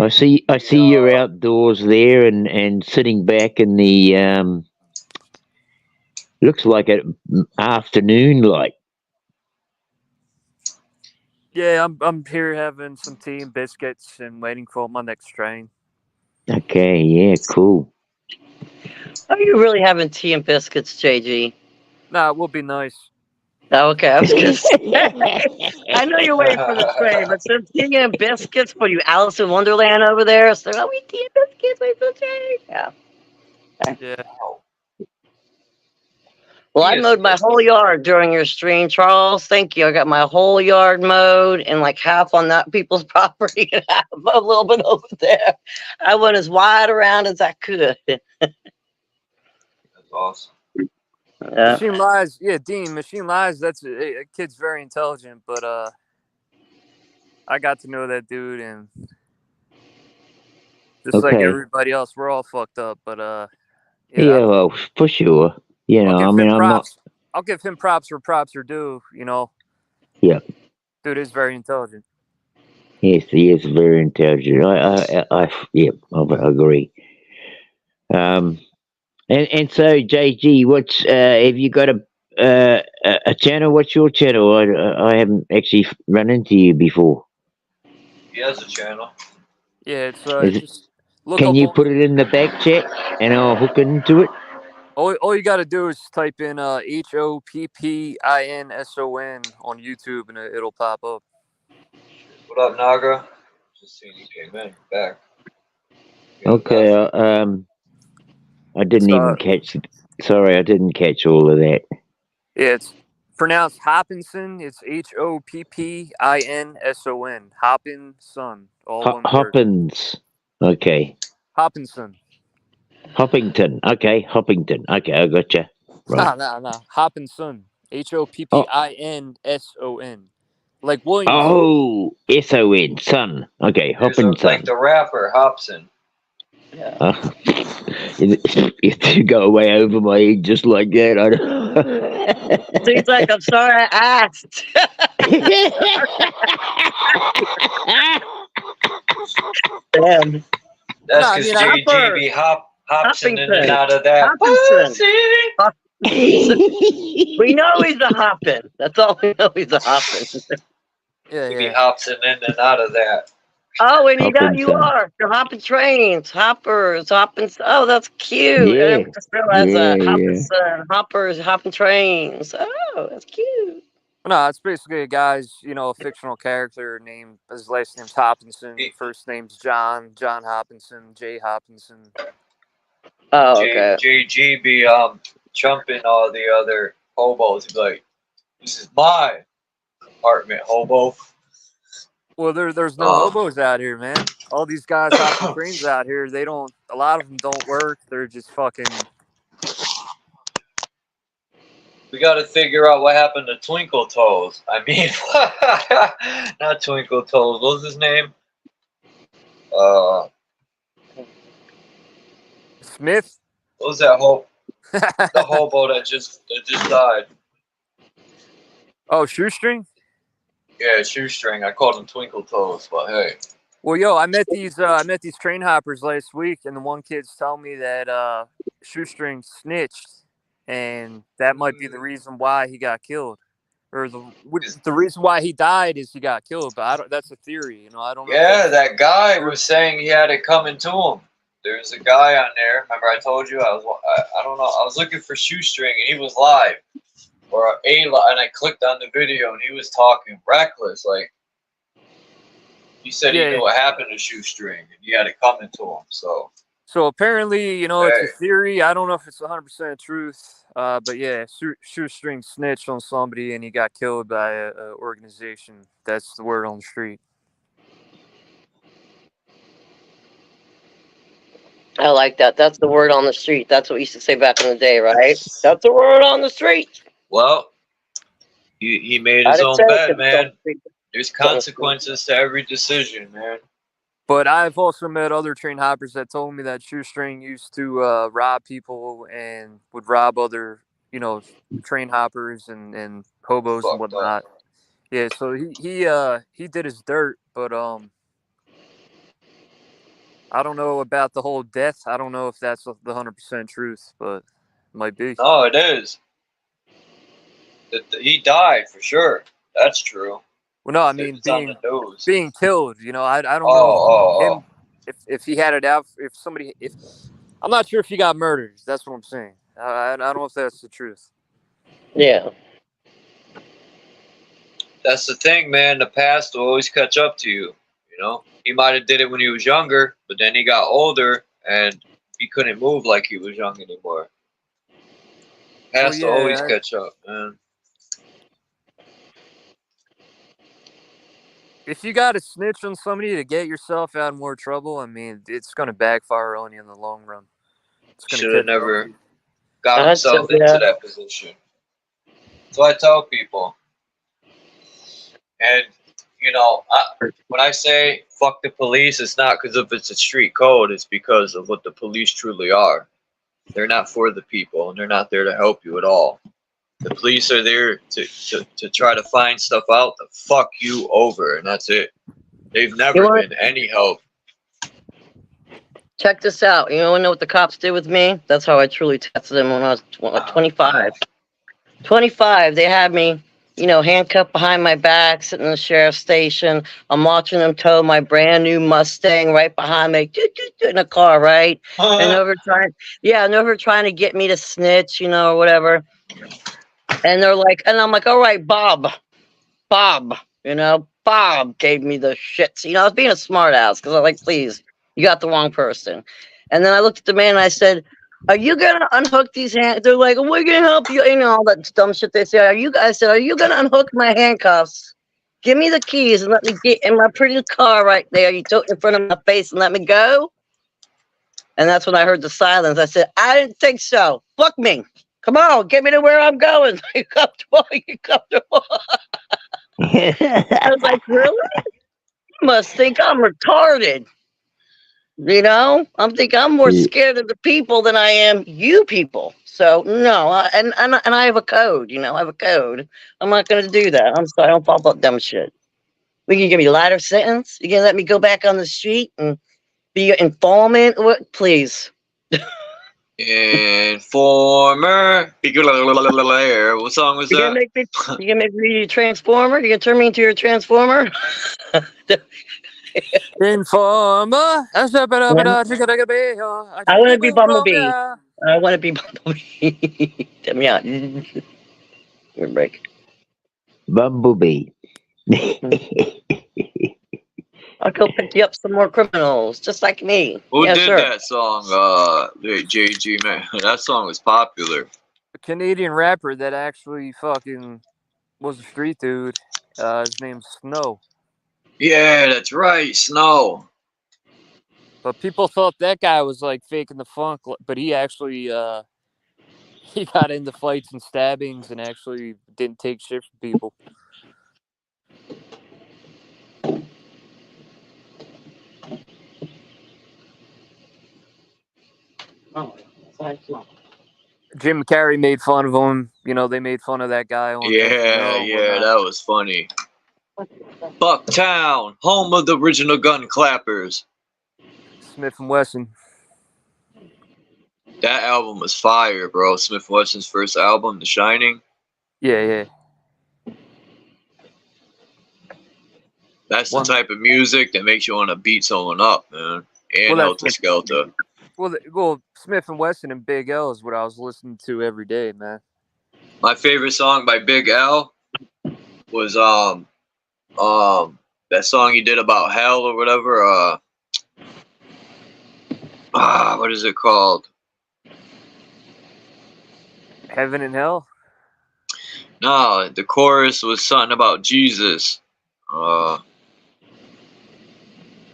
I see you're outdoors there and sitting back in the looks like an afternoon light. Yeah, I'm here having some tea and biscuits and waiting for my next train. Okay, yeah, cool. Are you really having tea and biscuits, JG? Nah, it would be nice. Oh, okay, I was gonna say. I know you're waiting for the train, but some tea and biscuits for you, Alice in Wonderland over there. So, we tea and biscuits, wait for the train. Yeah. Okay. Yeah. Well, I mowed my whole yard during your stream, Charles. Thank you. I got my whole yard mowed and like half on that people's property and half a little bit over there. I went as wide around as I could. That's awesome. Machine Lies, yeah, Dean. Machine Lies. That's a kid's very intelligent, but I got to know that dude, and just like Okay. everybody else, we're all fucked up. But Yeah, well, for sure. You know, I mean, I'm not. I'll give him props where props are due. You know. Yeah. Dude is very intelligent. Yes, he is very intelligent. Yeah, I agree. And so JG, what's have you got a channel? What's your channel? I haven't actually run into you before. He has a channel. Yeah, it's Is it, just look can up. you put it in the back chat and I'll hook into it? All you got to do is type in HOPPINSON on YouTube and it'll pop up. What up, Naga? Just seen you came in. Back. Okay. I didn't even catch it. Sorry, I didn't catch all of that. It's pronounced Hopkinson. It's Hoppinson. Hopkinson. All one word. Hoppins. Okay. Hopkinson. Hoppington. Okay. Hoppington. Okay, I gotcha. Right. No. Hopkinson. Hoppinson. Like Williamson. Oh, S-O-N. Son. Okay. Hopinson. Like the rapper Hobson. Yeah. You go way over my head just like that. So he's like, I'm sorry I asked. Damn. That's because JGB Hopson in and out of that. We know he's a hoppin'. That's all we know. He's a hoppin'. He be Hopson in and out of that. Oh, and you are. You're hopping trains, hoppers, hopping. Oh, that's cute. Yeah. I just realized that. Hoppers, hopping trains. Oh, that's cute. No, it's basically a guy's, a fictional character named, his last name's Hopkinson, first name's John Hopkinson, J. Hopkinson. Oh, okay. JG be trumping all the other hobos. He'd be like, this is my apartment, hobo. Well, there's no hobos out here, man. All these guys hopping trains out here, a lot of them don't work. They're just fucking. We got to figure out what happened to Twinkle Toes. I mean, not Twinkle Toes. What was his name? Smith. What was that the hobo that just died? Oh, Shoestring. Yeah, Shoestring. I called him Twinkle Toes, but hey. Well, I met these train hoppers last week, and the one kid's telling me that Shoestring snitched, and that might be the reason why he got killed, or the reason why he died is he got killed. But that's a theory, I don't know. Yeah, that guy was saying he had it coming to him. There's a guy on there. Remember, I told you I don't know. I was looking for Shoestring, and he was live. And I clicked on the video and he was talking reckless, like he said he knew what happened to Shoestring and he had it coming to him. So apparently, it's a theory. I don't know if it's 100% truth, but yeah, Shoestring snitched on somebody and he got killed by an organization. That's the word on the street. I like that. That's the word on the street. That's what we used to say back in the day, right? That's the word on the street. Well, he made his own bed, man. There's consequences to every decision, man. But I've also met other train hoppers that told me that Shoestring used to rob people and would rob other, train hoppers and hobos and whatnot. Yeah, so he did his dirt, but I don't know about the whole death. I don't know if that's the 100% truth, but it might be. Oh, it is. He died for sure. That's true. Well, no, I mean being killed. I don't know if he had it out. I'm not sure if he got murdered. That's what I'm saying. I don't know if that's the truth. Yeah. That's the thing, man. The past will always catch up to you. He might have did it when he was younger, but then he got older and he couldn't move like he was young anymore. Past will always catch up, man. If you got to snitch on somebody to get yourself out of more trouble, I mean, it's going to backfire on you in the long run. Should have never got himself into that position. So I tell people. And, when I say fuck the police, it's not because of it's a street code. It's because of what the police truly are. They're not for the people, and they're not there to help you at all. The police are there to try to find stuff out to fuck you over, and that's it. They've never been any help. Check this out. You want to know what the cops did with me? That's how I truly tested them when I was 25. 25, they had me, handcuffed behind my back, sitting in the sheriff's station. I'm watching them tow my brand new Mustang right behind me, in a car, right? And over trying to get me to snitch, or whatever. And they're like, and I'm like, all right, Bob, Bob gave me the shits. I was being a smart ass because I'm like, please, You got the wrong person. And then I looked at the man and I said, are you gonna unhook these hands? They're like, we're gonna help you. You know, all that dumb shit they say. I said, are you gonna unhook my handcuffs? Give me the keys and let me get in my pretty car right there. You took in front of my face and let me go. And that's when I heard the silence. I said, I didn't think so. Fuck me. Come on, get me to where I'm going. You comfortable? You comfortable? I was like, really? You must think I'm retarded. You know, I'm thinking I'm more scared of the people than I am you people. So no, and I have a code. You know, I have a code. I'm not going to do that. I'm sorry. I don't fall about dumb shit. We can give me a lighter sentence. You can let me go back on the street and be an informant. What, please? Informer. What song was that? You gonna make me a transformer? You gonna turn me into a transformer? Informer. I I want to be Bumblebee. I want to be Bumblebee. Tell me out. Break. Bumblebee. I'll go pick you up some more criminals, just like me. Who yes, did sir. that song? JG, man. That song was popular. A Canadian rapper that actually fucking was a street dude. His name's Snow. Yeah, that's right, Snow. But people thought that guy was like faking the funk, but he actually he got into fights and stabbings and actually didn't take shit from people. Jim Carrey made fun of him. You know, they made fun of that guy on Yeah, that was funny. Bucktown, home of the original gun clappers. Smith & Wesson. That album was fire, bro. Smith & Wesson's first album, The Shining. Yeah. That's the type of music that makes you want to beat someone up, man. And Helter Skelter. Well, Smith & Wesson and Big L is what I was listening to every day, man. My favorite song by Big L was that song he did about hell or whatever. What is it called? Heaven and Hell? No, the chorus was something about Jesus. Or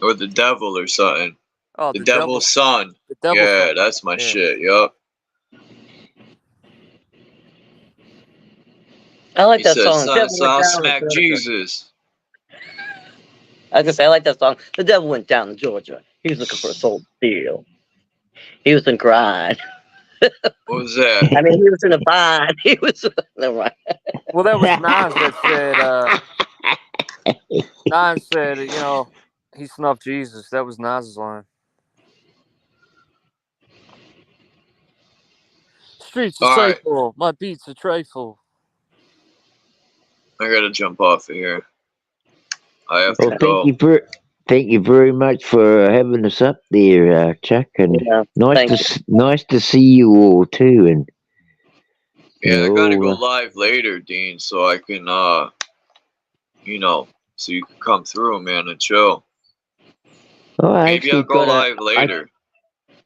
the devil or something. Oh, the Devil's Son. Son. That's my shit. Yup. I like that song. So I'll smack Jesus. I was gonna say I like that song. The devil went down to Georgia. He was looking for a soul to steal. He was in grind. What was that? I mean, he was in a bind. He was no right. Well, that was Nas that said. Nas said, you know, he snuffed Jesus. That was Nas's line. Streets are trifle. My beats are trifle. I gotta jump off of here. I have to go. Thank you very much for having us up there, Chuck, and nice to see you all too. And I gotta go live later, Dean, so I can so you can come through, man, and chill. Maybe I'll go live later.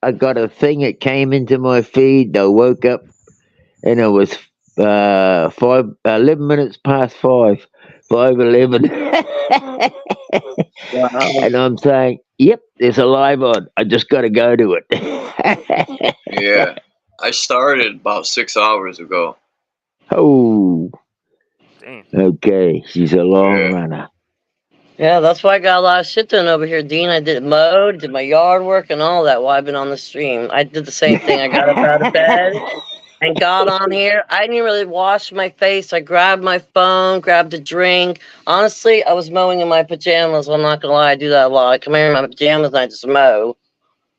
I got a thing that came into my feed. I woke up and it was 11 minutes past 5, 5:11. Wow. And I'm saying, yep, there's a live on. I just got to go to it. Yeah, I started about 6 hours ago. Oh, damn. Okay, she's a long runner. Yeah, that's why I got a lot of shit done over here, Dean. I did mowed, did my yard work and all that while I've been on the stream. I did the same thing. I got up out of bed and got on here. I didn't really wash my face. I grabbed my phone, grabbed a drink. Honestly, I was mowing in my pajamas. I'm not gonna lie, I do that a lot. I come here in my pajamas and I just mow,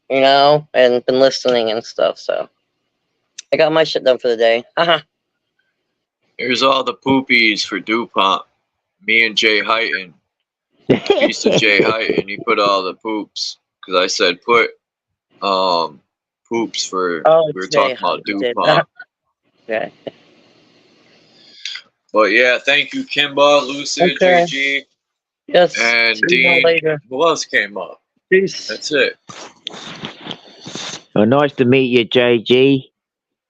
you know, and been listening and stuff. So I got my shit done for the day. Here's all the poopies for DuPont. Me and Jay Heighton. Piece of Jay Heighton. He put all the poops because I said put poops for we were talking about DuPont. Okay. But yeah, thank you, Kimba, Lucid, JG, yes, and Dean. Who else came up? Peace. That's it. Well, nice to meet you, JG.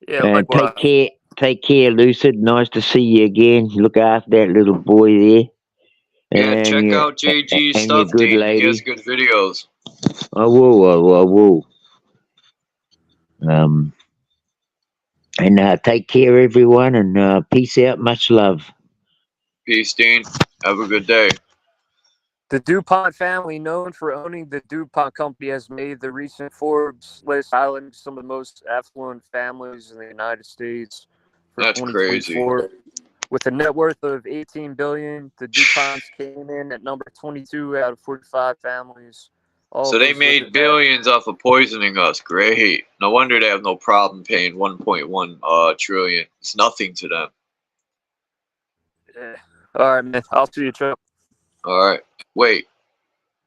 Yeah, And likewise. take care, Lucid. Nice to see you again. Look after that little boy there. Yeah, And check your, out JG's and your stuff, good Dean. lady. He has good videos. I will. And take care, everyone, and peace out. Much love. Peace, Dean. Have a good day. The DuPont family, known for owning the DuPont company, has made the recent Forbes list highlighting some of the most affluent families in the United States for That's 2024. crazy. With a net worth of $18 billion, the DuPonts came in at number 22 out of 45 families. All So of they those listed made billions off of poisoning us. Great. No wonder they have no problem paying 1.1 trillion. It's nothing to them. Yeah. All right, man. I'll see you, Chuck. All right. Wait.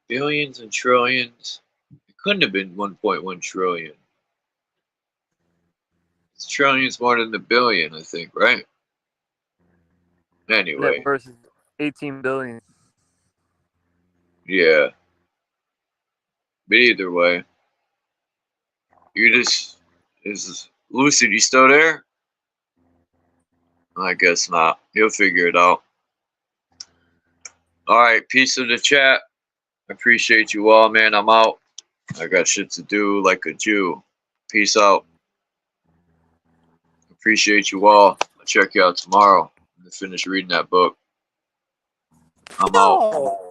Billions and trillions? It couldn't have been 1.1 trillion. It's trillions more than the billion, I think, right? Anyway. Net worth is $18 billion. Yeah. But either way. Is Lucid, you still there? I guess not. He'll figure it out. Alright, peace in the chat. I appreciate you all, man. I'm out. I got shit to do like a Jew. Peace out. Appreciate you all. I'll check you out tomorrow to finish reading that book. I'm out.